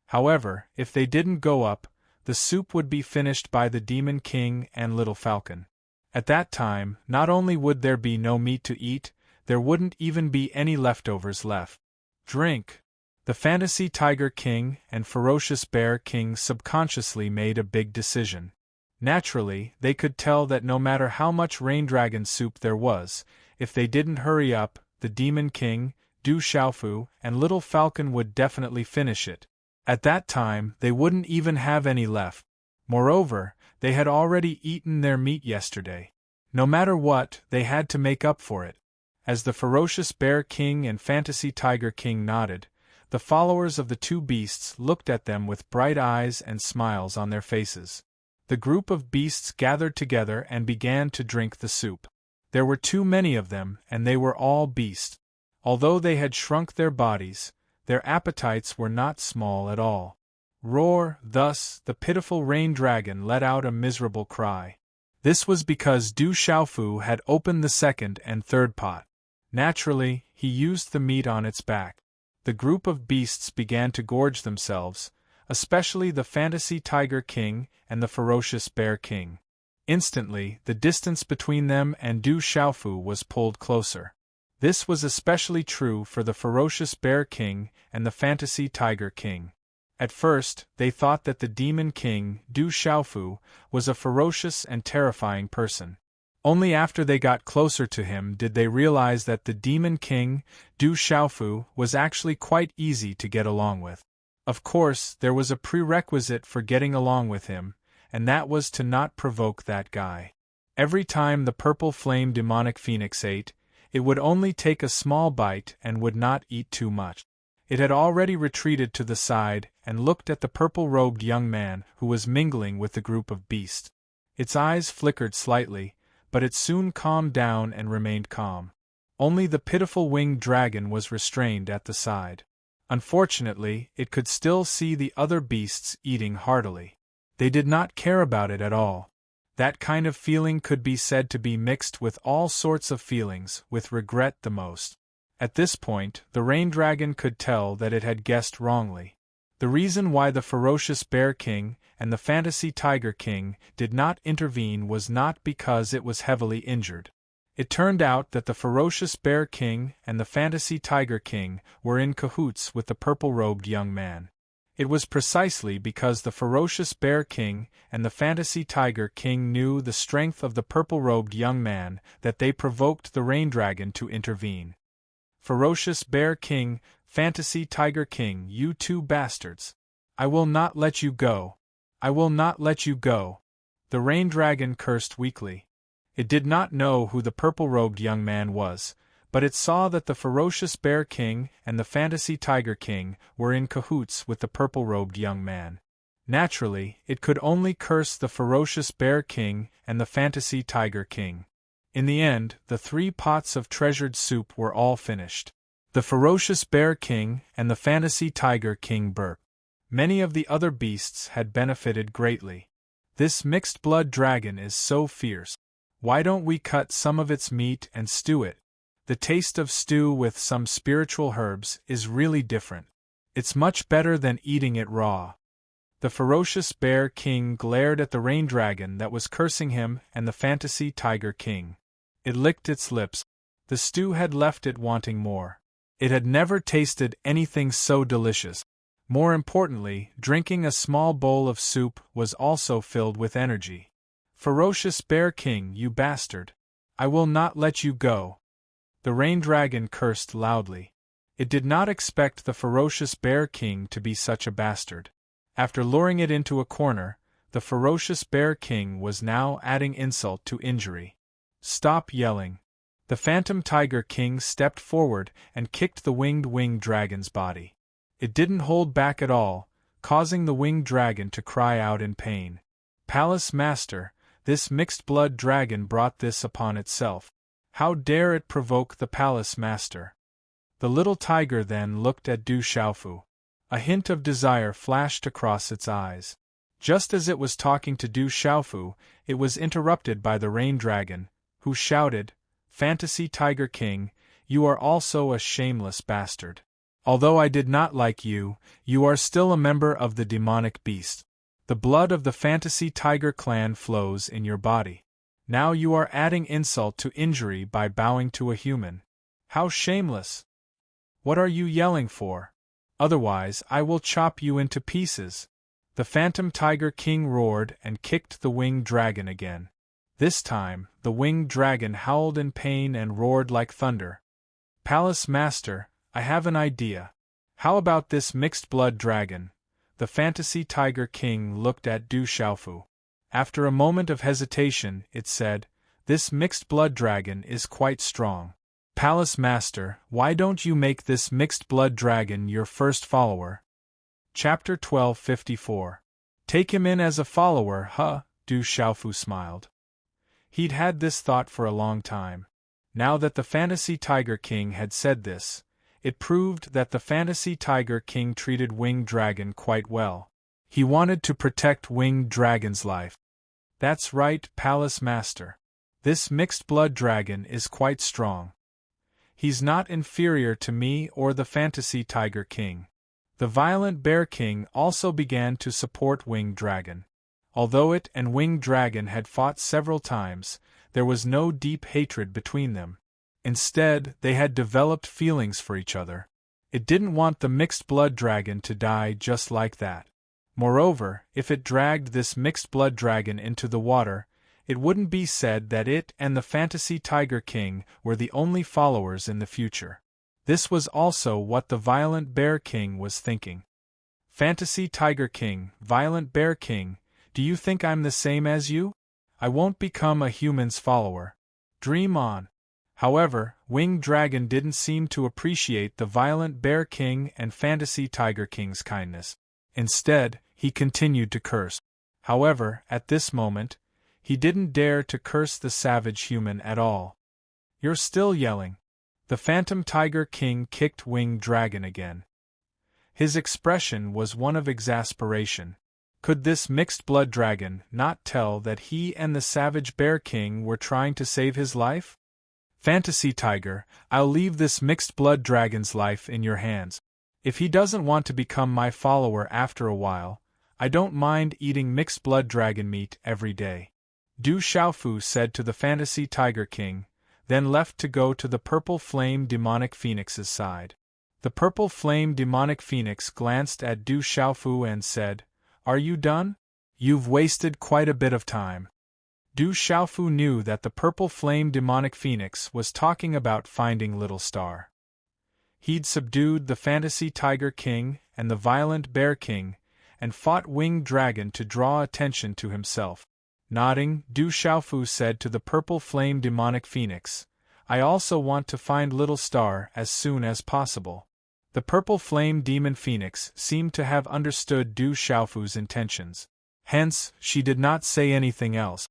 However, if they didn't go up, the soup would be finished by the Demon King and Little Falcon. At that time, not only would there be no meat to eat, there wouldn't even be any leftovers left. Drink. The Fantasy Tiger King and Ferocious Bear King subconsciously made a big decision. Naturally, they could tell that no matter how much rain dragon soup there was, if they didn't hurry up, the Demon King, Du Xiaofu, and Little Falcon would definitely finish it. At that time, they wouldn't even have any left. Moreover, they had already eaten their meat yesterday. No matter what, they had to make up for it. As the Ferocious Bear King and Fantasy Tiger King nodded, the followers of the two beasts looked at them with bright eyes and smiles on their faces. The group of beasts gathered together and began to drink the soup. There were too many of them, and they were all beasts. Although they had shrunk their bodies, their appetites were not small at all. Roar! Thus, the pitiful rain dragon let out a miserable cry. This was because Du Xiaofu had opened the second and third pot. Naturally, he used the meat on its back. The group of beasts began to gorge themselves, especially the Fantasy Tiger King and the Ferocious Bear King. Instantly, the distance between them and Du Xiaofu was pulled closer. This was especially true for the Ferocious Bear King and the Fantasy Tiger King. At first, they thought that the Demon King, Du Xiaofu, was a ferocious and terrifying person. Only after they got closer to him did they realize that the Demon King, Du Xiaofu, was actually quite easy to get along with. Of course, there was a prerequisite for getting along with him, and that was to not provoke that guy. Every time the purple flame demonic phoenix ate, it would only take a small bite and would not eat too much. It had already retreated to the side and looked at the purple-robed young man who was mingling with the group of beasts. Its eyes flickered slightly, but it soon calmed down and remained calm. Only the pitiful winged dragon was restrained at the side. Unfortunately, it could still see the other beasts eating heartily. They did not care about it at all. That kind of feeling could be said to be mixed with all sorts of feelings, with regret the most. At this point, the Rain Dragon could tell that it had guessed wrongly. The reason why the ferocious Bear King and the Fantasy Tiger King did not intervene was not because it was heavily injured. It turned out that the ferocious Bear King and the Fantasy Tiger King were in cahoots with the purple-robed young man. It was precisely because the ferocious Bear King and the Fantasy Tiger King knew the strength of the purple-robed young man that they provoked the Rain Dragon to intervene. Ferocious Bear King, Fantasy Tiger King, you two bastards! I will not let you go! I will not let you go! The Rain Dragon cursed weakly. It did not know who the purple-robed young man was, but it saw that the ferocious Bear King and the Fantasy Tiger King were in cahoots with the purple-robed young man. Naturally, it could only curse the ferocious Bear King and the Fantasy Tiger King. In the end, the 3 pots of treasured soup were all finished. The ferocious Bear King and the Fantasy Tiger King burped. Many of the other beasts had benefited greatly. This mixed-blood dragon is so fierce. Why don't we cut some of its meat and stew it? The taste of stew with some spiritual herbs is really different. It's much better than eating it raw. The ferocious Bear King glared at the Rain Dragon that was cursing him and the Fantasy Tiger King. It licked its lips. The stew had left it wanting more. It had never tasted anything so delicious. More importantly, drinking a small bowl of soup was also filled with energy. Ferocious Bear King, you bastard! I will not let you go! The Rain Dragon cursed loudly. It did not expect the ferocious Bear King to be such a bastard. After luring it into a corner, the ferocious Bear King was now adding insult to injury. Stop yelling! The Phantom Tiger King stepped forward and kicked the winged dragon's body. It didn't hold back at all, causing the winged dragon to cry out in pain. Palace Master, this mixed-blood dragon brought this upon itself. How dare it provoke the Palace Master? The little tiger then looked at Du Xiaofu. A hint of desire flashed across its eyes. Just as it was talking to Du Xiaofu, it was interrupted by the Rain Dragon, who shouted, Fantasy Tiger King, you are also a shameless bastard. Although I did not like you, you are still a member of the demonic beast. The blood of the Fantasy Tiger clan flows in your body. Now you are adding insult to injury by bowing to a human. How shameless! What are you yelling for? Otherwise I will chop you into pieces. The Phantom Tiger King roared and kicked the winged dragon again. This time, the winged dragon howled in pain and roared like thunder. Palace Master, I have an idea. How about this mixed-blood dragon? The Fantasy Tiger King looked at Du Xiaofu. After a moment of hesitation, it said, This mixed-blood dragon is quite strong. Palace Master, why don't you make this mixed-blood dragon your first follower? Chapter 1254. Take him in as a follower, huh? Du Xiaofu smiled. He'd had this thought for a long time. Now that the Fantasy Tiger King had said this, it proved that the Fantasy Tiger King treated Winged Dragon quite well. He wanted to protect Winged Dragon's life. That's right, Palace Master. This mixed-blood dragon is quite strong. He's not inferior to me or the Fantasy Tiger King. The Violent Bear King also began to support Winged Dragon. Although it and Winged Dragon had fought several times, there was no deep hatred between them. Instead, they had developed feelings for each other. It didn't want the mixed-blood dragon to die just like that. Moreover, if it dragged this mixed-blood dragon into the water, it wouldn't be said that it and the Fantasy Tiger King were the only followers in the future. This was also what the Violent Bear King was thinking. Fantasy Tiger King, Violent Bear King, do you think I'm the same as you? I won't become a human's follower. Dream on. However, Winged Dragon didn't seem to appreciate the violent Bear King and Fantasy Tiger King's kindness. Instead, he continued to curse. However, at this moment, he didn't dare to curse the savage human at all. "You're still yelling." The Phantom Tiger King kicked Winged Dragon again. His expression was one of exasperation. Could this mixed-blood dragon not tell that he and the savage Bear King were trying to save his life? "Fantasy Tiger, I'll leave this mixed-blood dragon's life in your hands. If he doesn't want to become my follower after a while, I don't mind eating mixed-blood dragon meat every day," Du Xiaofu said to the Fantasy Tiger King, then left to go to the Purple Flame Demonic Phoenix's side. The Purple Flame Demonic Phoenix glanced at Du Xiaofu and said, "Are you done? You've wasted quite a bit of time." Du Xiaofu knew that the Purple Flame Demonic Phoenix was talking about finding Little Star. He'd subdued the Fantasy Tiger King and the Violent Bear King, and fought Winged Dragon to draw attention to himself. Nodding, Du Xiaofu said to the Purple Flame Demonic Phoenix, "I also want to find Little Star as soon as possible." The Purple Flame Demon Phoenix seemed to have understood Du Xiaofu's intentions. Hence, she did not say anything else.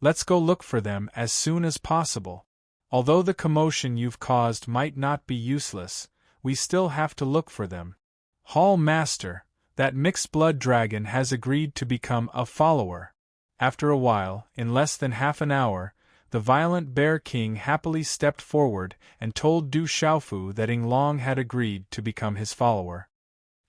"Let's go look for them as soon as possible. Although the commotion you've caused might not be useless, we still have to look for them. Hall Master, that mixed-blood dragon has agreed to become a follower." After a while, in less than half an hour, the Violent Bear King happily stepped forward and told Du Xiaofu that Ing Long had agreed to become his follower.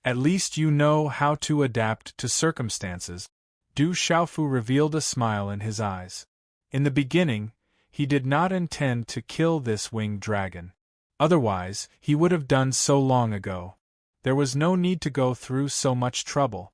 "At least you know how to adapt to circumstances." Du Xiaofu revealed a smile in his eyes. In the beginning, he did not intend to kill this winged dragon. Otherwise, he would have done so long ago. There was no need to go through so much trouble.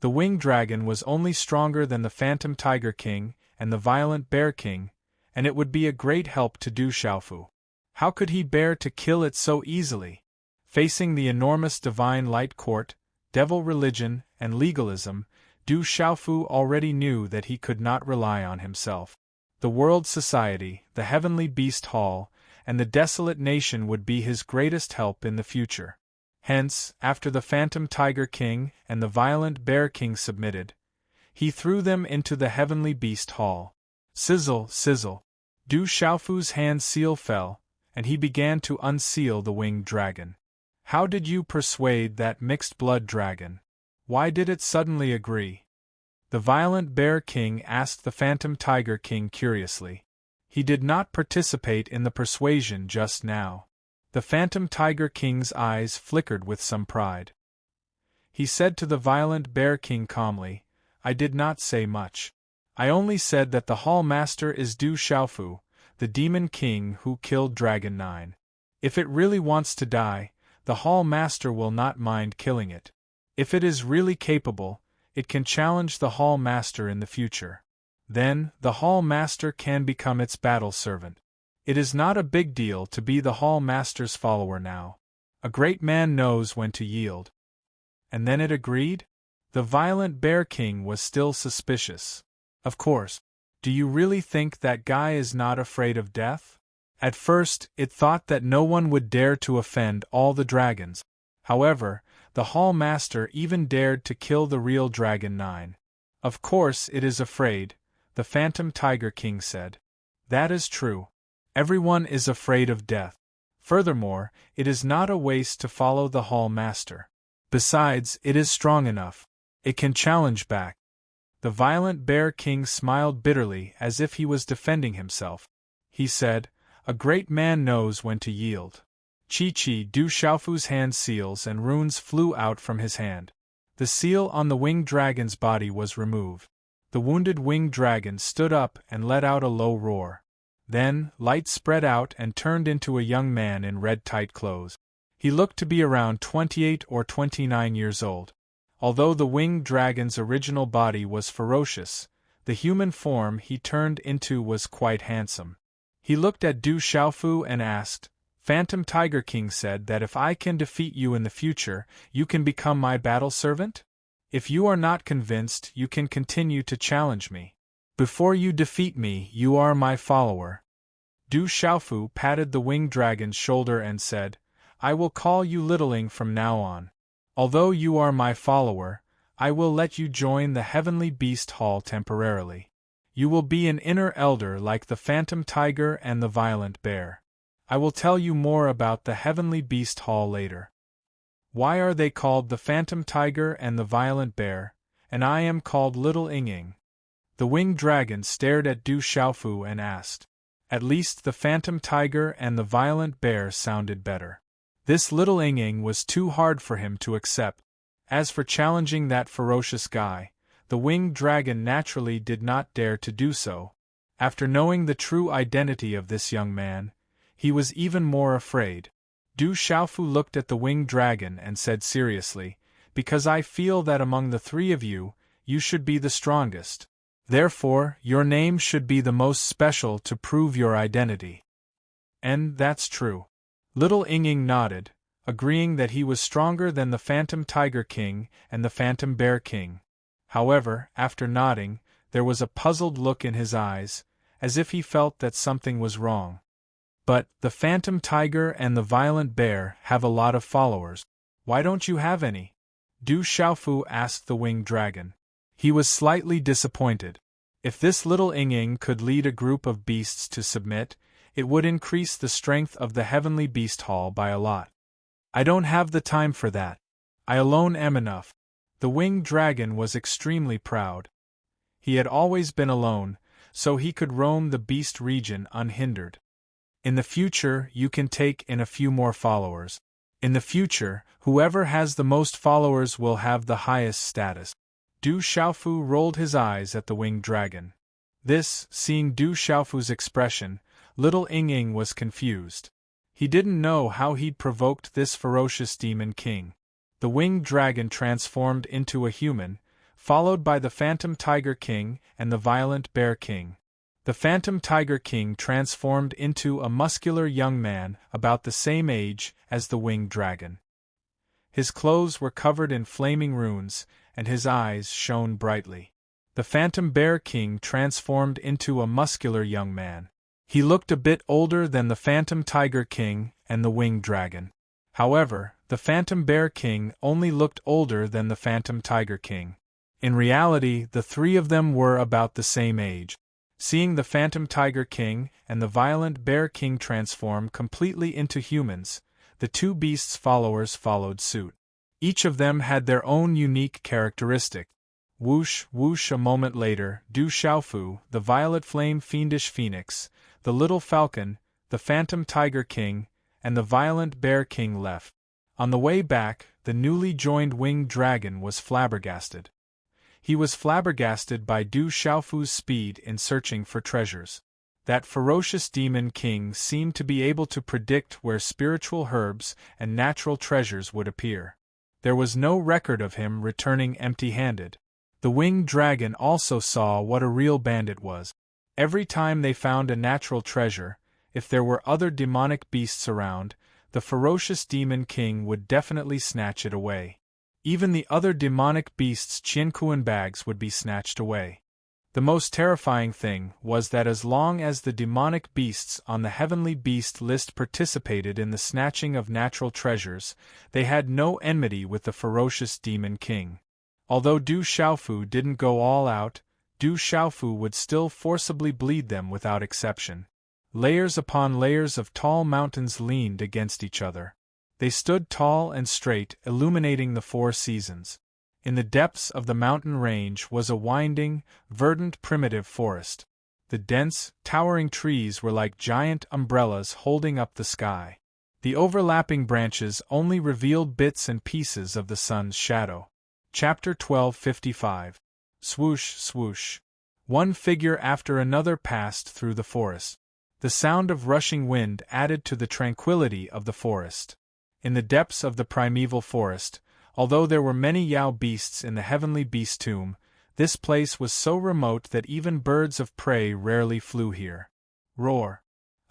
The winged dragon was only stronger than the Phantom Tiger King and the Violent Bear King, and it would be a great help to Du Xiaofu. How could he bear to kill it so easily? Facing the enormous Divine Light Court, devil religion, and legalism, Du Xiaofu already knew that he could not rely on himself. The World Society, the Heavenly Beast Hall, and the Desolate Nation would be his greatest help in the future. Hence, after the Phantom Tiger King and the Violent Bear King submitted, he threw them into the Heavenly Beast Hall. Sizzle, sizzle. Du Xiaofu's hand seal fell, and he began to unseal the winged dragon. "How did you persuade that mixed-blood dragon? Why did it suddenly agree?" The Violent Bear King asked the Phantom Tiger King curiously. He did not participate in the persuasion just now. The Phantom Tiger King's eyes flickered with some pride. He said to the Violent Bear King calmly, "I did not say much. I only said that the Hall Master is Du Xiaofu, the Demon King who killed Dragon 9. If it really wants to die, the Hall Master will not mind killing it. If it is really capable, it can challenge the Hall Master in the future. Then, the Hall Master can become its battle servant. It is not a big deal to be the Hall Master's follower now. A great man knows when to yield." And then it agreed? The Violent Bear King was still suspicious. "Of course. Do you really think that guy is not afraid of death?" At first, it thought that no one would dare to offend all the dragons. However, the Hall Master even dared to kill the real Dragon 9. "Of course it is afraid," the Phantom Tiger King said. "That is true. Everyone is afraid of death. Furthermore, it is not a waste to follow the Hall Master. Besides, it is strong enough. It can challenge back." The Violent Bear King smiled bitterly as if he was defending himself. He said, "A great man knows when to yield." Chi-Chi, Du Xiaofu's hand seals and runes flew out from his hand. The seal on the winged dragon's body was removed. The wounded winged dragon stood up and let out a low roar. Then, light spread out and turned into a young man in red tight clothes. He looked to be around 28 or 29 years old. Although the winged dragon's original body was ferocious, the human form he turned into was quite handsome. He looked at Du Xiaofu and asked, "Phantom Tiger King said that if I can defeat you in the future, you can become my battle servant? If you are not convinced, you can continue to challenge me. Before you defeat me, you are my follower." Du Xiaofu patted the winged dragon's shoulder and said, "I will call you littling from now on. Although you are my follower, I will let you join the Heavenly Beast Hall temporarily. You will be an inner elder like the Phantom Tiger and the Violent Bear. I will tell you more about the Heavenly Beast Hall later. Why are they called the Phantom Tiger and the Violent Bear, and I am called Little Inging?" The winged dragon stared at Du Xiaofu and asked. At least the Phantom Tiger and the Violent Bear sounded better. This Little Inging was too hard for him to accept. As for challenging that ferocious guy, the winged dragon naturally did not dare to do so. After knowing the true identity of this young man, he was even more afraid. Du Xiaofu looked at the winged dragon and said seriously, "Because I feel that among the three of you, you should be the strongest. Therefore, your name should be the most special to prove your identity." And that's true. Little Inging nodded, agreeing that he was stronger than the Phantom Tiger King and the Phantom Bear King. However, after nodding, there was a puzzled look in his eyes, as if he felt that something was wrong. "But, the Phantom Tiger and the Violent Bear have a lot of followers. Why don't you have any?" Du Xiaofu asked the winged dragon. He was slightly disappointed. If this Little Inging could lead a group of beasts to submit, it would increase the strength of the Heavenly Beast Hall by a lot. "I don't have the time for that. I alone am enough." The winged dragon was extremely proud. He had always been alone, so he could roam the beast region unhindered. In the future, you can take in a few more followers. In the future, whoever has the most followers will have the highest status. Du Xiaofu rolled his eyes at the winged dragon. Seeing Du Xiaofu's expression, Little Inging was confused. He didn't know how he'd provoked this ferocious demon king. The winged dragon transformed into a human, followed by the Phantom Tiger King and the Violent Bear King. The Phantom Tiger King transformed into a muscular young man about the same age as the winged dragon. His clothes were covered in flaming runes, and his eyes shone brightly. The Phantom Bear King transformed into a muscular young man. He looked a bit older than the Phantom Tiger King and the winged dragon. However, the Phantom Bear King only looked older than the Phantom Tiger King. In reality, the three of them were about the same age. Seeing the Phantom Tiger King and the Violent Bear King transform completely into humans, the two beasts' followers followed suit. Each of them had their own unique characteristic. Whoosh, whoosh. A moment later, Du Xiaofu, the Violet Flame Fiendish Phoenix, the Little Falcon, the Phantom Tiger King, and the Violent Bear King left. On the way back, the newly joined winged dragon was flabbergasted. He was flabbergasted by Du Xiaofu's speed in searching for treasures. That ferocious demon king seemed to be able to predict where spiritual herbs and natural treasures would appear. There was no record of him returning empty-handed. The winged dragon also saw what a real bandit was. Every time they found a natural treasure, if there were other demonic beasts around, the ferocious demon king would definitely snatch it away. Even the other demonic beasts' Qiankuan bags would be snatched away. The most terrifying thing was that as long as the demonic beasts on the Heavenly Beast list participated in the snatching of natural treasures, they had no enmity with the ferocious demon king. Although Du Xiaofu didn't go all out, Du Xiaofu would still forcibly bleed them without exception. Layers upon layers of tall mountains leaned against each other. They stood tall and straight, illuminating the four seasons. In the depths of the mountain range was a winding, verdant primitive forest. The dense, towering trees were like giant umbrellas holding up the sky. The overlapping branches only revealed bits and pieces of the sun's shadow. Chapter 1255. Swoosh, swoosh. One figure after another passed through the forest. The sound of rushing wind added to the tranquility of the forest. In the depths of the primeval forest, although there were many Yao beasts in the Heavenly Beast Tomb, this place was so remote that even birds of prey rarely flew here. Roar.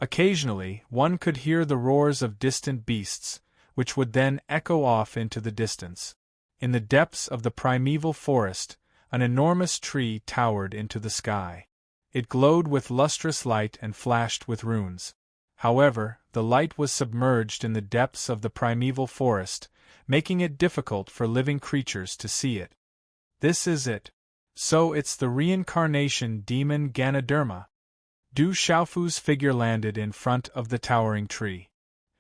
Occasionally, one could hear the roars of distant beasts, which would then echo off into the distance. In the depths of the primeval forest, an enormous tree towered into the sky. It glowed with lustrous light and flashed with runes. However, the light was submerged in the depths of the primeval forest, making it difficult for living creatures to see it. This is it. So it's the reincarnation demon Ganoderma. Du Xiaofu's figure landed in front of the towering tree.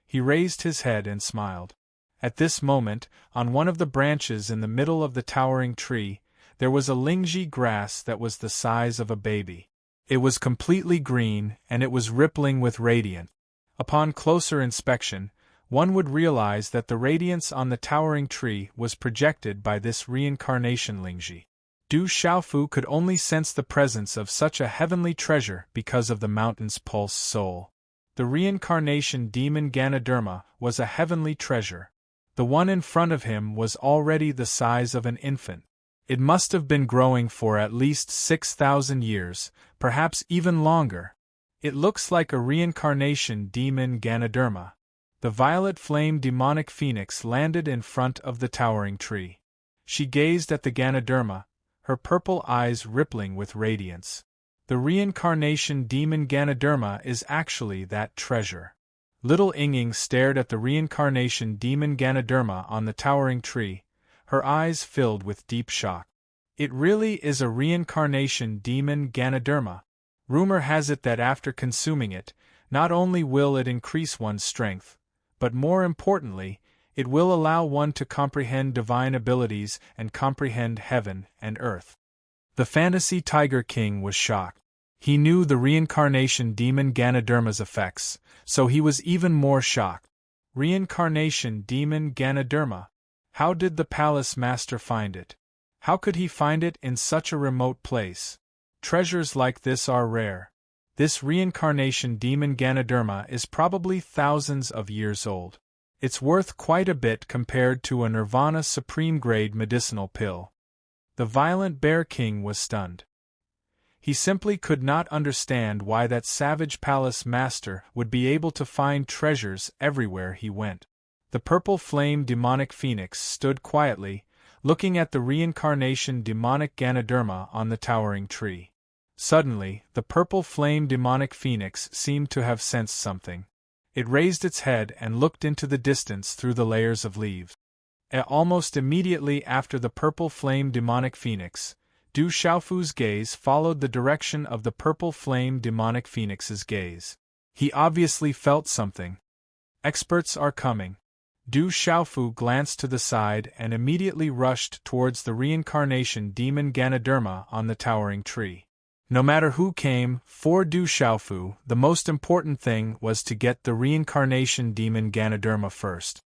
He raised his head and smiled. At this moment, on one of the branches in the middle of the towering tree, there was a lingji grass that was the size of a baby. It was completely green, and it was rippling with radiance. Upon closer inspection, one would realize that the radiance on the towering tree was projected by this reincarnation lingji. Du Xiaofu could only sense the presence of such a heavenly treasure because of the mountain's pulse soul. The reincarnation demon Ganoderma was a heavenly treasure. The one in front of him was already the size of an infant. It must have been growing for at least 6,000 years, perhaps even longer. It looks like a reincarnation demon Ganoderma. The violet flame demonic phoenix landed in front of the towering tree. She gazed at the Ganoderma, her purple eyes rippling with radiance. The reincarnation demon Ganoderma is actually that treasure. Little Ying stared at the reincarnation demon Ganoderma on the towering tree, her eyes filled with deep shock. It really is a reincarnation demon Ganoderma. Rumor has it that after consuming it, not only will it increase one's strength, but more importantly, it will allow one to comprehend divine abilities and comprehend heaven and earth. The fantasy Tiger King was shocked. He knew the reincarnation demon Ganoderma's effects, so he was even more shocked. Reincarnation demon Ganoderma. How did the palace master find it? How could he find it in such a remote place? Treasures like this are rare. This reincarnation demon Ganoderma is probably thousands of years old. It's worth quite a bit compared to a Nirvana Supreme Grade medicinal pill. The violent Bear King was stunned. He simply could not understand why that savage palace master would be able to find treasures everywhere he went. The purple flame demonic phoenix stood quietly, looking at the reincarnation demonic Ganoderma on the towering tree. Suddenly, the purple flame demonic phoenix seemed to have sensed something. It raised its head and looked into the distance through the layers of leaves. Almost immediately after the purple flame demonic phoenix, Du Xiaofu's gaze followed the direction of the purple flame demonic phoenix's gaze. He obviously felt something. Experts are coming. Du Xiaofu glanced to the side and immediately rushed towards the reincarnation demon Ganoderma on the towering tree. No matter who came, for Du Xiaofu, the most important thing was to get the reincarnation demon Ganoderma first.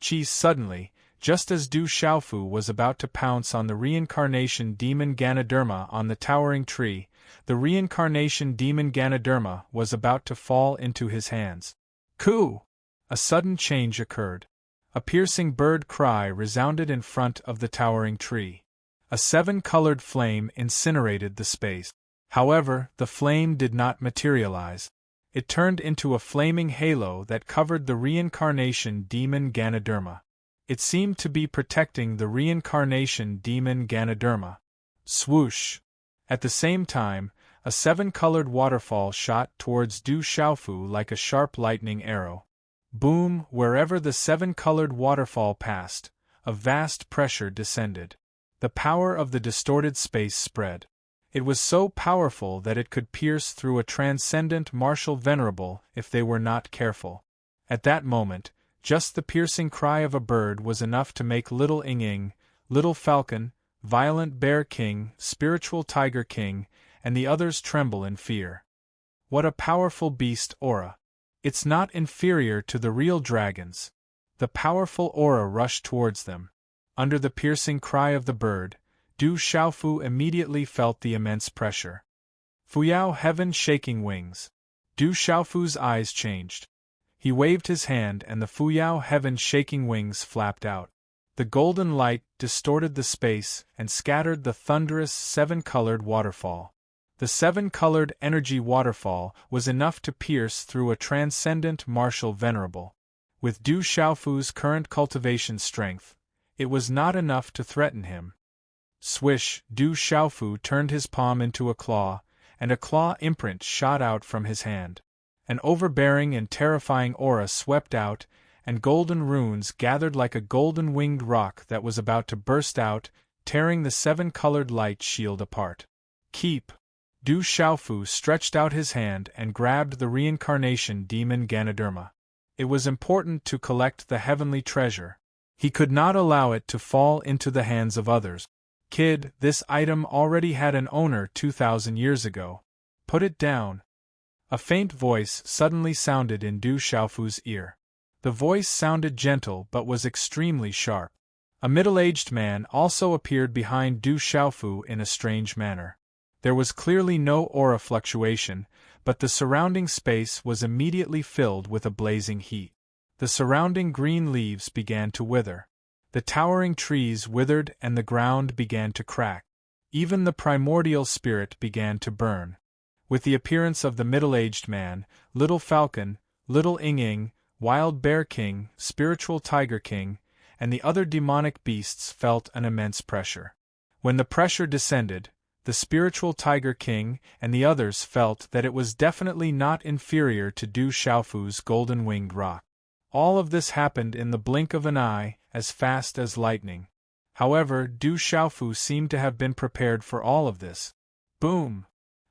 Suddenly, just as Du Xiaofu was about to pounce on the reincarnation demon Ganoderma on the towering tree, the reincarnation demon Ganoderma was about to fall into his hands. Coo! A sudden change occurred. A piercing bird cry resounded in front of the towering tree. A seven-colored flame incinerated the space. However, the flame did not materialize. It turned into a flaming halo that covered the reincarnation demon Ganoderma. It seemed to be protecting the reincarnation demon Ganoderma. Swoosh! At the same time, a seven-colored waterfall shot towards Du Xiaofu like a sharp lightning arrow. Boom! Wherever the seven-colored waterfall passed, a vast pressure descended. The power of the distorted space spread. It was so powerful that it could pierce through a transcendent martial venerable if they were not careful. At that moment, just the piercing cry of a bird was enough to make little Ying, little Falcon, violent Bear King, spiritual Tiger King, and the others tremble in fear. What a powerful beast aura! It's not inferior to the real dragons. The powerful aura rushed towards them. Under the piercing cry of the bird, Du Xiaofu immediately felt the immense pressure. Fuyao heaven shaking wings. Du Xiaofu's eyes changed. He waved his hand and the Fuyao heaven shaking wings flapped out. The golden light distorted the space and scattered the thunderous seven-colored waterfall. The seven-colored energy waterfall was enough to pierce through a transcendent martial venerable. With Du Xiaofu's current cultivation strength, it was not enough to threaten him. Swish! Du Xiaofu turned his palm into a claw, and a claw imprint shot out from his hand. An overbearing and terrifying aura swept out, and golden runes gathered like a golden-winged rock that was about to burst out, tearing the seven-colored light shield apart. Keep! Du Xiaofu stretched out his hand and grabbed the reincarnation demon Ganoderma. It was important to collect the heavenly treasure. He could not allow it to fall into the hands of others. Kid, this item already had an owner 2,000 years ago. Put it down. A faint voice suddenly sounded in Du Xiaofu's ear. The voice sounded gentle but was extremely sharp. A middle-aged man also appeared behind Du Xiaofu in a strange manner. There was clearly no aura fluctuation, but the surrounding space was immediately filled with a blazing heat. The surrounding green leaves began to wither. The towering trees withered and the ground began to crack. Even the primordial spirit began to burn. With the appearance of the middle-aged man, Little Falcon, Little Ying, Wild Bear King, Spiritual Tiger King, and the other demonic beasts felt an immense pressure. When the pressure descended, the Spiritual Tiger King and the others felt that it was definitely not inferior to Du Xiaofu's golden-winged rock. All of this happened in the blink of an eye, as fast as lightning. However, Du Xiaofu seemed to have been prepared for all of this. Boom!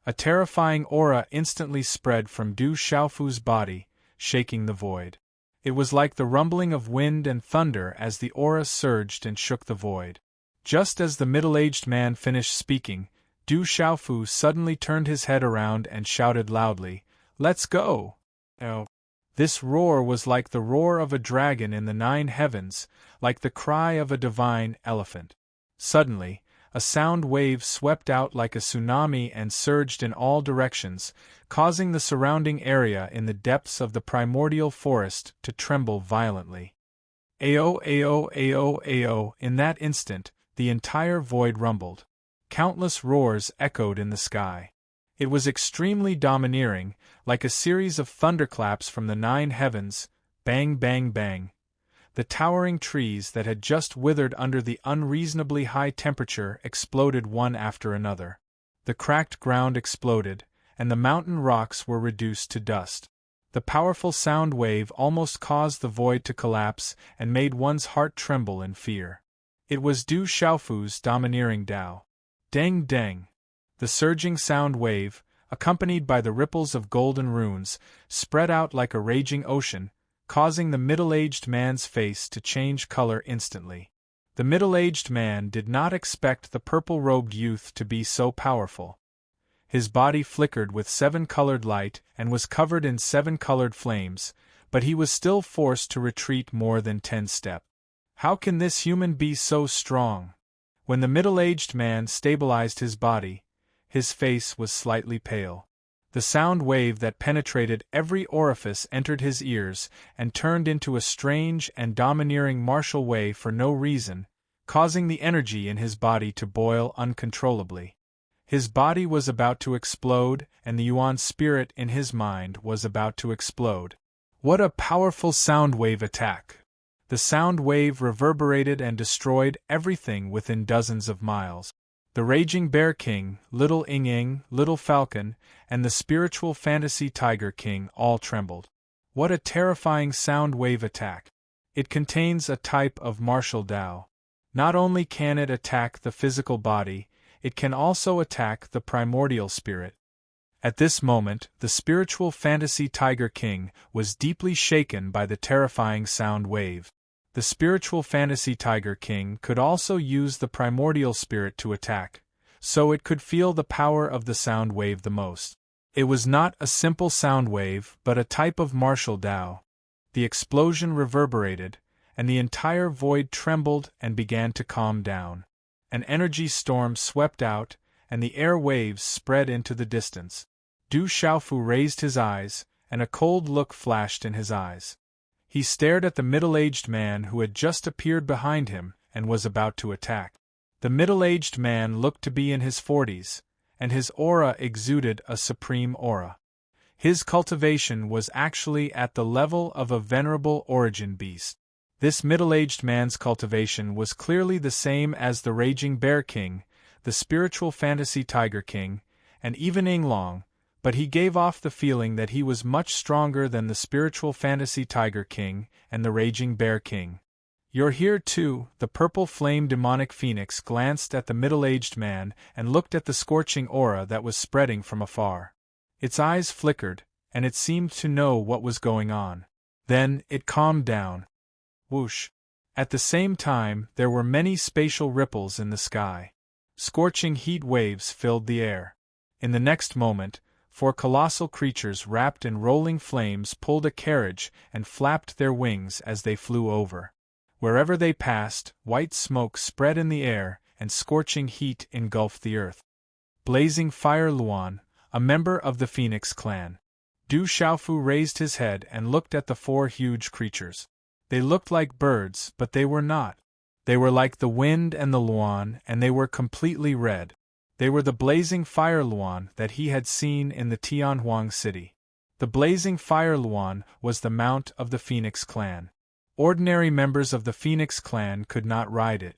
A terrifying aura instantly spread from Du Xiaofu's body, shaking the void. It was like the rumbling of wind and thunder as the aura surged and shook the void. Just as the middle-aged man finished speaking, Du Xiaofu suddenly turned his head around and shouted loudly, "Let's go!" Oh. This roar was like the roar of a dragon in the 9 heavens, like the cry of a divine elephant. Suddenly, a sound wave swept out like a tsunami and surged in all directions, causing the surrounding area in the depths of the primordial forest to tremble violently. Ao, ao, ao, ao! In that instant, the entire void rumbled. Countless roars echoed in the sky. It was extremely domineering, like a series of thunderclaps from the 9 heavens, bang, bang, bang. The towering trees that had just withered under the unreasonably high temperature exploded one after another. The cracked ground exploded, and the mountain rocks were reduced to dust. The powerful sound wave almost caused the void to collapse and made one's heart tremble in fear. It was Du Xiaofu's domineering Tao. Deng deng! The surging sound wave, accompanied by the ripples of golden runes, spread out like a raging ocean, causing the middle-aged man's face to change color instantly. The middle-aged man did not expect the purple-robed youth to be so powerful. His body flickered with 7-colored light and was covered in 7-colored flames, but he was still forced to retreat more than 10 steps. How can this human be so strong? When the middle-aged man stabilized his body, his face was slightly pale. The sound wave that penetrated every orifice entered his ears and turned into a strange and domineering martial way for no reason, causing the energy in his body to boil uncontrollably. His body was about to explode, and the Yuan spirit in his mind was about to explode. What a powerful sound wave attack! The sound wave reverberated and destroyed everything within dozens of miles. The Raging Bear King, Little Ying, Little Falcon, and the Spiritual Fantasy Tiger King all trembled. What a terrifying sound wave attack! It contains a type of martial Tao. Not only can it attack the physical body, it can also attack the primordial spirit. At this moment, the Spiritual Fantasy Tiger King was deeply shaken by the terrifying sound wave. The Spiritual Fantasy Tiger King could also use the primordial spirit to attack, so it could feel the power of the sound wave the most. It was not a simple sound wave but a type of martial Tao. The explosion reverberated, and the entire void trembled and began to calm down. An energy storm swept out, and the air waves spread into the distance. Du Xiaofu raised his eyes, and a cold look flashed in his eyes. He stared at the middle-aged man who had just appeared behind him and was about to attack. The middle-aged man looked to be in his 40s, and his aura exuded a supreme aura. His cultivation was actually at the level of a venerable origin beast. This middle-aged man's cultivation was clearly the same as the Raging Bear King, the Spiritual Fantasy Tiger King, and even long, but he gave off the feeling that he was much stronger than the spiritual fantasy Tiger King and the Raging Bear King. "You're here too." The purple flame demonic phoenix glanced at the middle-aged man and looked at the scorching aura that was spreading from afar. Its eyes flickered, and it seemed to know what was going on. Then, it calmed down. Whoosh! At the same time, there were many spatial ripples in the sky. Scorching heat waves filled the air. In the next moment, 4 colossal creatures wrapped in rolling flames pulled a carriage and flapped their wings as they flew over. Wherever they passed, white smoke spread in the air, and scorching heat engulfed the earth. Blazing Fire Luan, a member of the Phoenix clan. Du Xiaofu raised his head and looked at the 4 huge creatures. They looked like birds, but they were not. They were like the wind and the Luan, and they were completely red. They were the blazing Fire Luan that he had seen in the Tianhuang city. The blazing Fire Luan was the mount of the Phoenix clan. Ordinary members of the Phoenix clan could not ride it.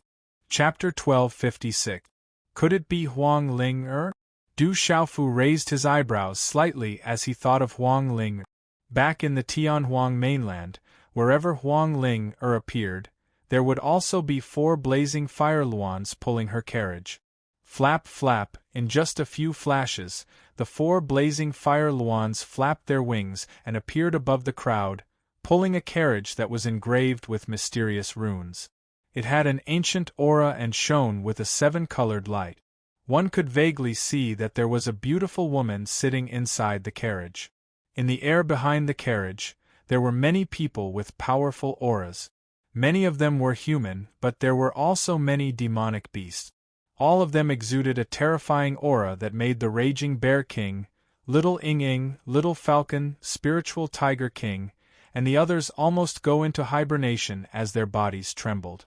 Chapter 1256. Could it be Huang Ling-er? Du Xiaofu raised his eyebrows slightly as he thought of Huang Ling-er. Back in the Tianhuang mainland, wherever Huang Ling-er appeared, there would also be 4 blazing Fire Luans pulling her carriage. Flap, flap, in just a few flashes, the 4 blazing Fire Luans flapped their wings and appeared above the crowd, pulling a carriage that was engraved with mysterious runes. It had an ancient aura and shone with a 7-colored light. One could vaguely see that there was a beautiful woman sitting inside the carriage. In the air behind the carriage, there were many people with powerful auras. Many of them were human, but there were also many demonic beasts. All of them exuded a terrifying aura that made the Raging Bear King, Little Ing, Little Falcon, Spiritual Tiger King, and the others almost go into hibernation as their bodies trembled.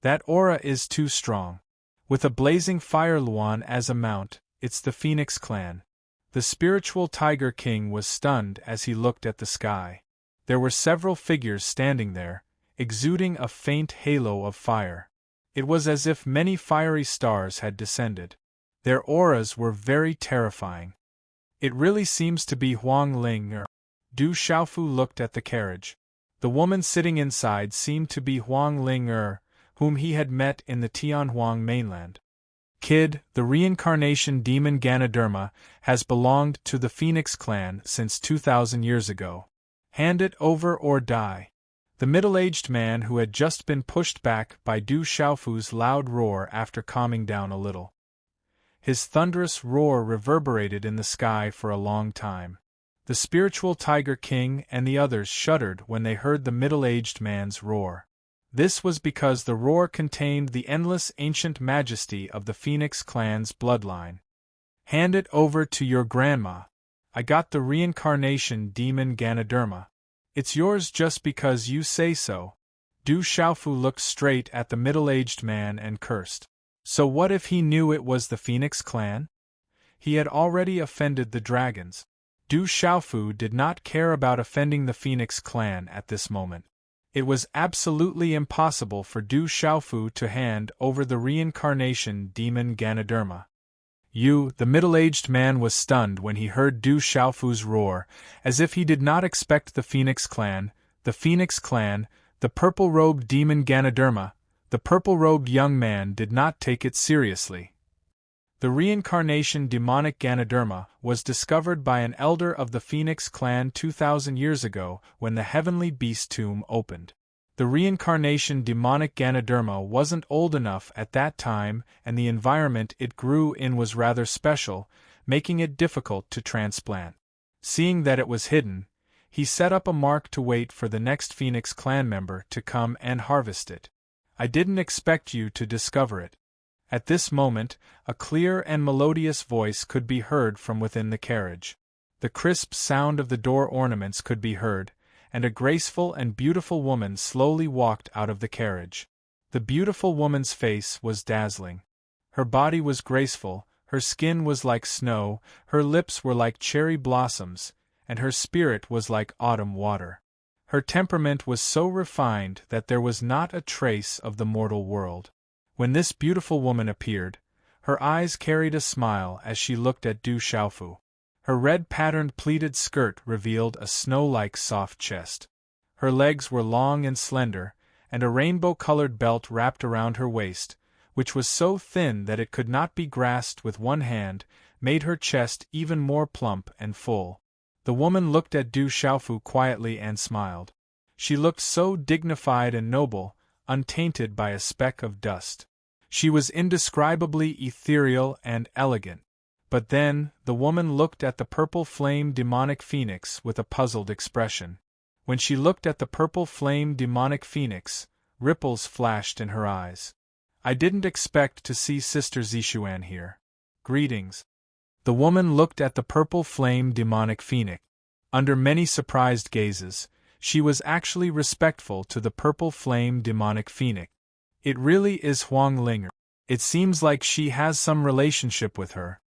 That aura is too strong. With a blazing Fire Luan as a mount, it's the Phoenix clan. The Spiritual Tiger King was stunned as he looked at the sky. There were several figures standing there, exuding a faint halo of fire. It was as if many fiery stars had descended. Their auras were very terrifying. It really seems to be Huang Ling-er. Du Xiaofu looked at the carriage. The woman sitting inside seemed to be Huang Ling-er, whom he had met in the Tianhuang mainland. Kid, the reincarnation demon Ganoderma, has belonged to the Phoenix clan since 2,000 years ago. Hand it over or die. The middle-aged man who had just been pushed back by Du Xiaofu's loud roar after calming down a little. His thunderous roar reverberated in the sky for a long time. The Spiritual Tiger King and the others shuddered when they heard the middle-aged man's roar. This was because the roar contained the endless ancient majesty of the Phoenix clan's bloodline. Hand it over to your grandma. I got the reincarnation demon Ganoderma. It's yours just because you say so. Du Xiaofu looked straight at the middle-aged man and cursed. So what if he knew it was the Phoenix clan? He had already offended the dragons. Du Xiaofu did not care about offending the Phoenix clan at this moment. It was absolutely impossible for Du Xiaofu to hand over the reincarnation demon Ganoderma. The middle-aged man was stunned when he heard Du Xiaofu's roar, as if he did not expect the Phoenix clan, the purple-robed demon Ganoderma. The purple-robed young man did not take it seriously. The reincarnation demonic Ganoderma was discovered by an elder of the Phoenix clan 2,000 years ago when the heavenly beast tomb opened. The reincarnation demonic Ganoderma wasn't old enough at that time, and the environment it grew in was rather special, making it difficult to transplant. Seeing that it was hidden, he set up a mark to wait for the next Phoenix clan member to come and harvest it. I didn't expect you to discover it. At this moment, a clear and melodious voice could be heard from within the carriage. The crisp sound of the door ornaments could be heard, and a graceful and beautiful woman slowly walked out of the carriage. The beautiful woman's face was dazzling. Her body was graceful, her skin was like snow, her lips were like cherry blossoms, and her spirit was like autumn water. Her temperament was so refined that there was not a trace of the mortal world. When this beautiful woman appeared, Her eyes carried a smile as she looked at Du Xiaofu. Her red-patterned pleated skirt revealed a snow-like soft chest. Her legs were long and slender, and a rainbow-colored belt wrapped around her waist, which was so thin that it could not be grasped with one hand, made her chest even more plump and full. The woman looked at Du Xiaofu quietly and smiled. She looked so dignified and noble, untainted by a speck of dust. She was indescribably ethereal and elegant. But then, the woman looked at the purple flame demonic phoenix with a puzzled expression. When she looked at the purple flame demonic phoenix, ripples flashed in her eyes. "I didn't expect to see Sister Zixuan here. Greetings." The woman looked at the purple flame demonic phoenix. Under many surprised gazes, she was actually respectful to the purple flame demonic phoenix. "It really is Huang Linger. It seems like she has some relationship with her."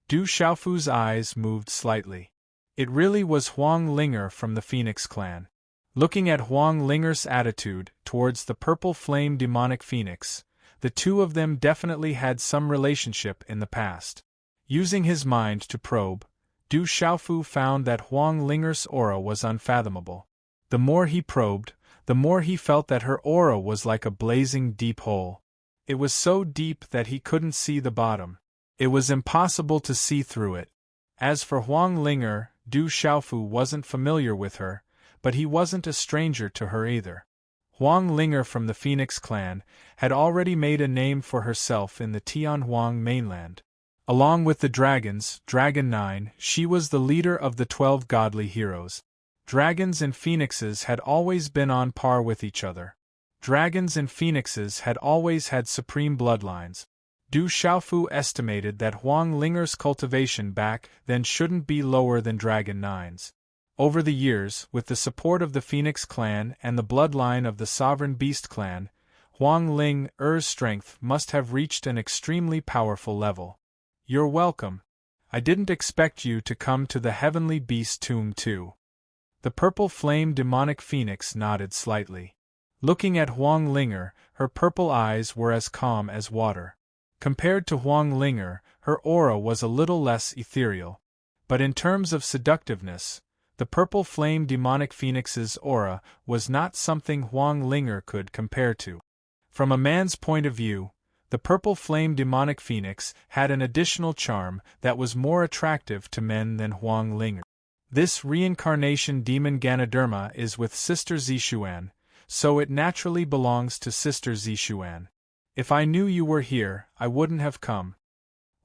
Du Xiaofu's eyes moved slightly. It really was Huang Linger from the Phoenix clan. Looking at Huang Linger's attitude towards the purple flame demonic phoenix, the two of them definitely had some relationship in the past. Using his mind to probe, Du Xiaofu found that Huang Linger's aura was unfathomable. The more he probed, the more he felt that her aura was like a blazing deep hole. It was so deep that he couldn't see the bottom. It was impossible to see through it. As for Huang Linger, Du Xiaofu wasn't familiar with her, but he wasn't a stranger to her either. Huang Linger from the Phoenix clan had already made a name for herself in the Tianhuang mainland. Along with the dragons, Dragon 9, she was the leader of the 12 godly heroes. Dragons and phoenixes had always been on par with each other. Dragons and phoenixes had always had supreme bloodlines. Du Xiaofu estimated that Huang Linger's cultivation back then shouldn't be lower than Dragon 9's. Over the years, with the support of the Phoenix clan and the bloodline of the Sovereign Beast clan, Huang Linger's strength must have reached an extremely powerful level. "You're welcome. I didn't expect you to come to the Heavenly Beast tomb too." The purple flame demonic phoenix nodded slightly. Looking at Huang Linger, her purple eyes were as calm as water. Compared to Huang Linger, her aura was a little less ethereal. But in terms of seductiveness, the purple flame demonic phoenix's aura was not something Huang Linger could compare to. From a man's point of view, the purple flame demonic phoenix had an additional charm that was more attractive to men than Huang Linger. This reincarnation demon Ganoderma is with Sister Zixuan, so it naturally belongs to Sister Zixuan. "If I knew you were here, I wouldn't have come,"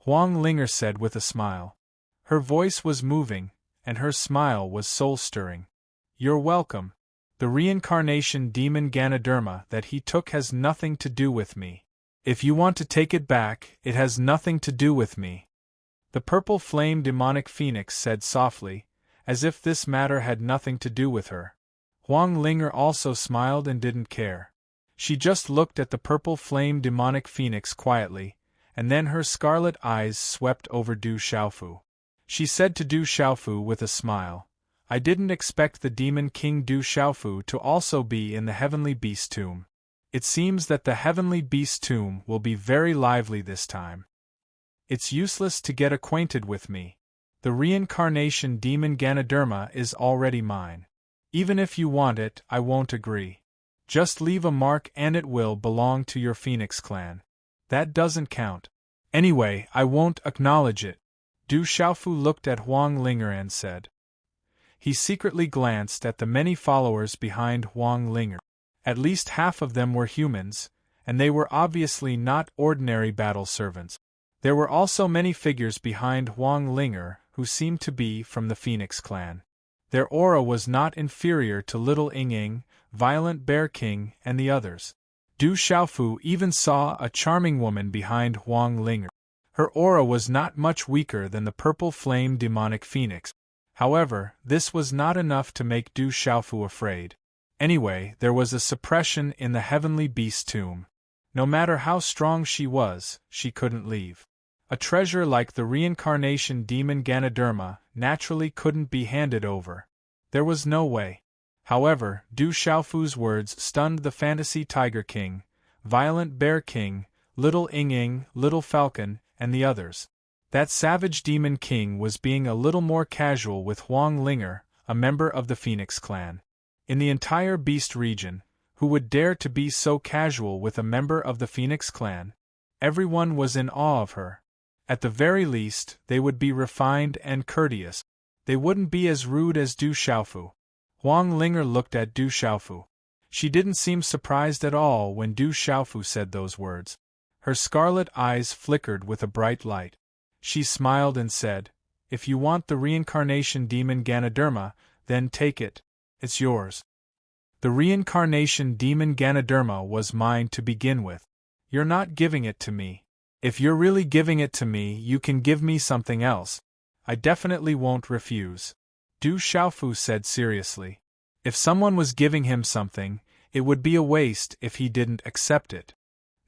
Huang Linger said with a smile. Her voice was moving, and her smile was soul-stirring. "You're welcome. The reincarnation demon Ganoderma that he took has nothing to do with me. If you want to take it back, it has nothing to do with me," the purple flame demonic phoenix said softly, as if this matter had nothing to do with her. Huang Linger also smiled and didn't care. She just looked at the purple flame demonic phoenix quietly, and then her scarlet eyes swept over Du Xiaofu. She said to Du Xiaofu with a smile, "I didn't expect the demon king Du Xiaofu to also be in the Heavenly Beast tomb. It seems that the Heavenly Beast tomb will be very lively this time. It's useless to get acquainted with me. The reincarnation demon Ganoderma is already mine. Even if you want it, I won't agree. Just leave a mark and it will belong to your Phoenix clan. That doesn't count. Anyway, I won't acknowledge it." Du Xiaofu looked at Huang Linger and said. He secretly glanced at the many followers behind Huang Linger. At least half of them were humans, and they were obviously not ordinary battle servants. There were also many figures behind Huang Linger who seemed to be from the Phoenix clan. Their aura was not inferior to Little Ying, Violent Bear King, and the others. Du Xiaofu even saw a charming woman behind Huang Linger. Her aura was not much weaker than the purple flame demonic phoenix. However, this was not enough to make Du Xiaofu afraid. Anyway, there was a suppression in the Heavenly Beast tomb. No matter how strong she was, she couldn't leave. A treasure like the reincarnation demon Ganoderma naturally couldn't be handed over. There was no way. However, Du Xiaofu's words stunned the Fantasy Tiger King, Violent Bear King, Little Ying, Little Falcon, and the others. That savage demon king was being a little more casual with Huang Linger, a member of the Phoenix clan. In the entire Beast region, who would dare to be so casual with a member of the Phoenix clan? Everyone was in awe of her. At the very least, they would be refined and courteous. They wouldn't be as rude as Du Xiaofu. Huang Linger looked at Du Xiaofu. She didn't seem surprised at all when Du Xiaofu said those words. Her scarlet eyes flickered with a bright light. She smiled and said, "If you want the reincarnation demon Ganoderma, then take it. It's yours." The reincarnation demon Ganoderma was mine to begin with. You're not giving it to me. If you're really giving it to me, you can give me something else. I definitely won't refuse. Du Xiaofu said seriously. If someone was giving him something, it would be a waste if he didn't accept it.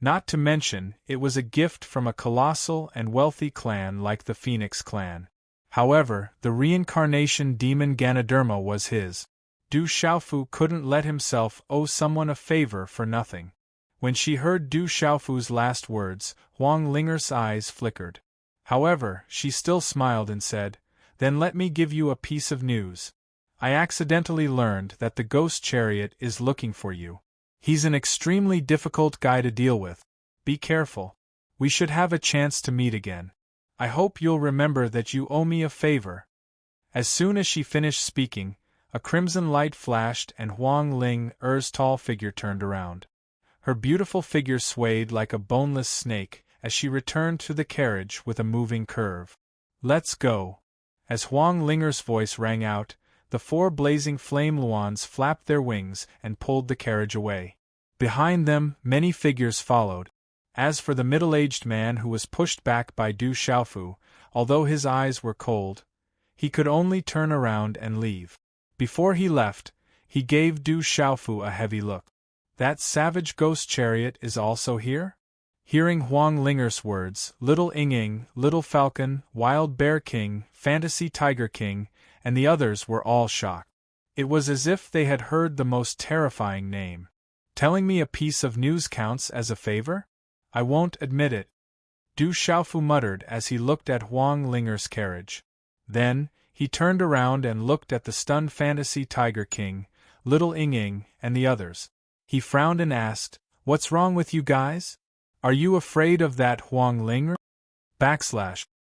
Not to mention, it was a gift from a colossal and wealthy clan like the Phoenix clan. However, the reincarnation demon Ganoderma was his. Du Xiaofu couldn't let himself owe someone a favor for nothing. When she heard Du Xiaofu's last words, Huang Linger's eyes flickered. However, she still smiled and said, "Then let me give you a piece of news. I accidentally learned that the ghost chariot is looking for you. He's an extremely difficult guy to deal with. Be careful. We should have a chance to meet again. I hope you'll remember that you owe me a favor." As soon as she finished speaking, a crimson light flashed and Huang Linger's tall figure turned around. Her beautiful figure swayed like a boneless snake as she returned to the carriage with a moving curve. "Let's go." As Huang Linger's voice rang out, the 4 blazing flame luans flapped their wings and pulled the carriage away. Behind them, many figures followed. As for the middle-aged man who was pushed back by Du Xiaofu, although his eyes were cold, he could only turn around and leave. Before he left, he gave Du Xiaofu a heavy look. "That savage ghost chariot is also here?" Hearing Huang Linger's words, Little Ying, Little Falcon, Wild Bear King, Fantasy Tiger King, and the others were all shocked. It was as if they had heard the most terrifying name. "Telling me a piece of news counts as a favor? I won't admit it," Du Xiaofu muttered as he looked at Huang Linger's carriage. Then, he turned around and looked at the stunned Fantasy Tiger King, Little Ying, and the others. He frowned and asked, "What's wrong with you guys? Are you afraid of that Huang Linger?"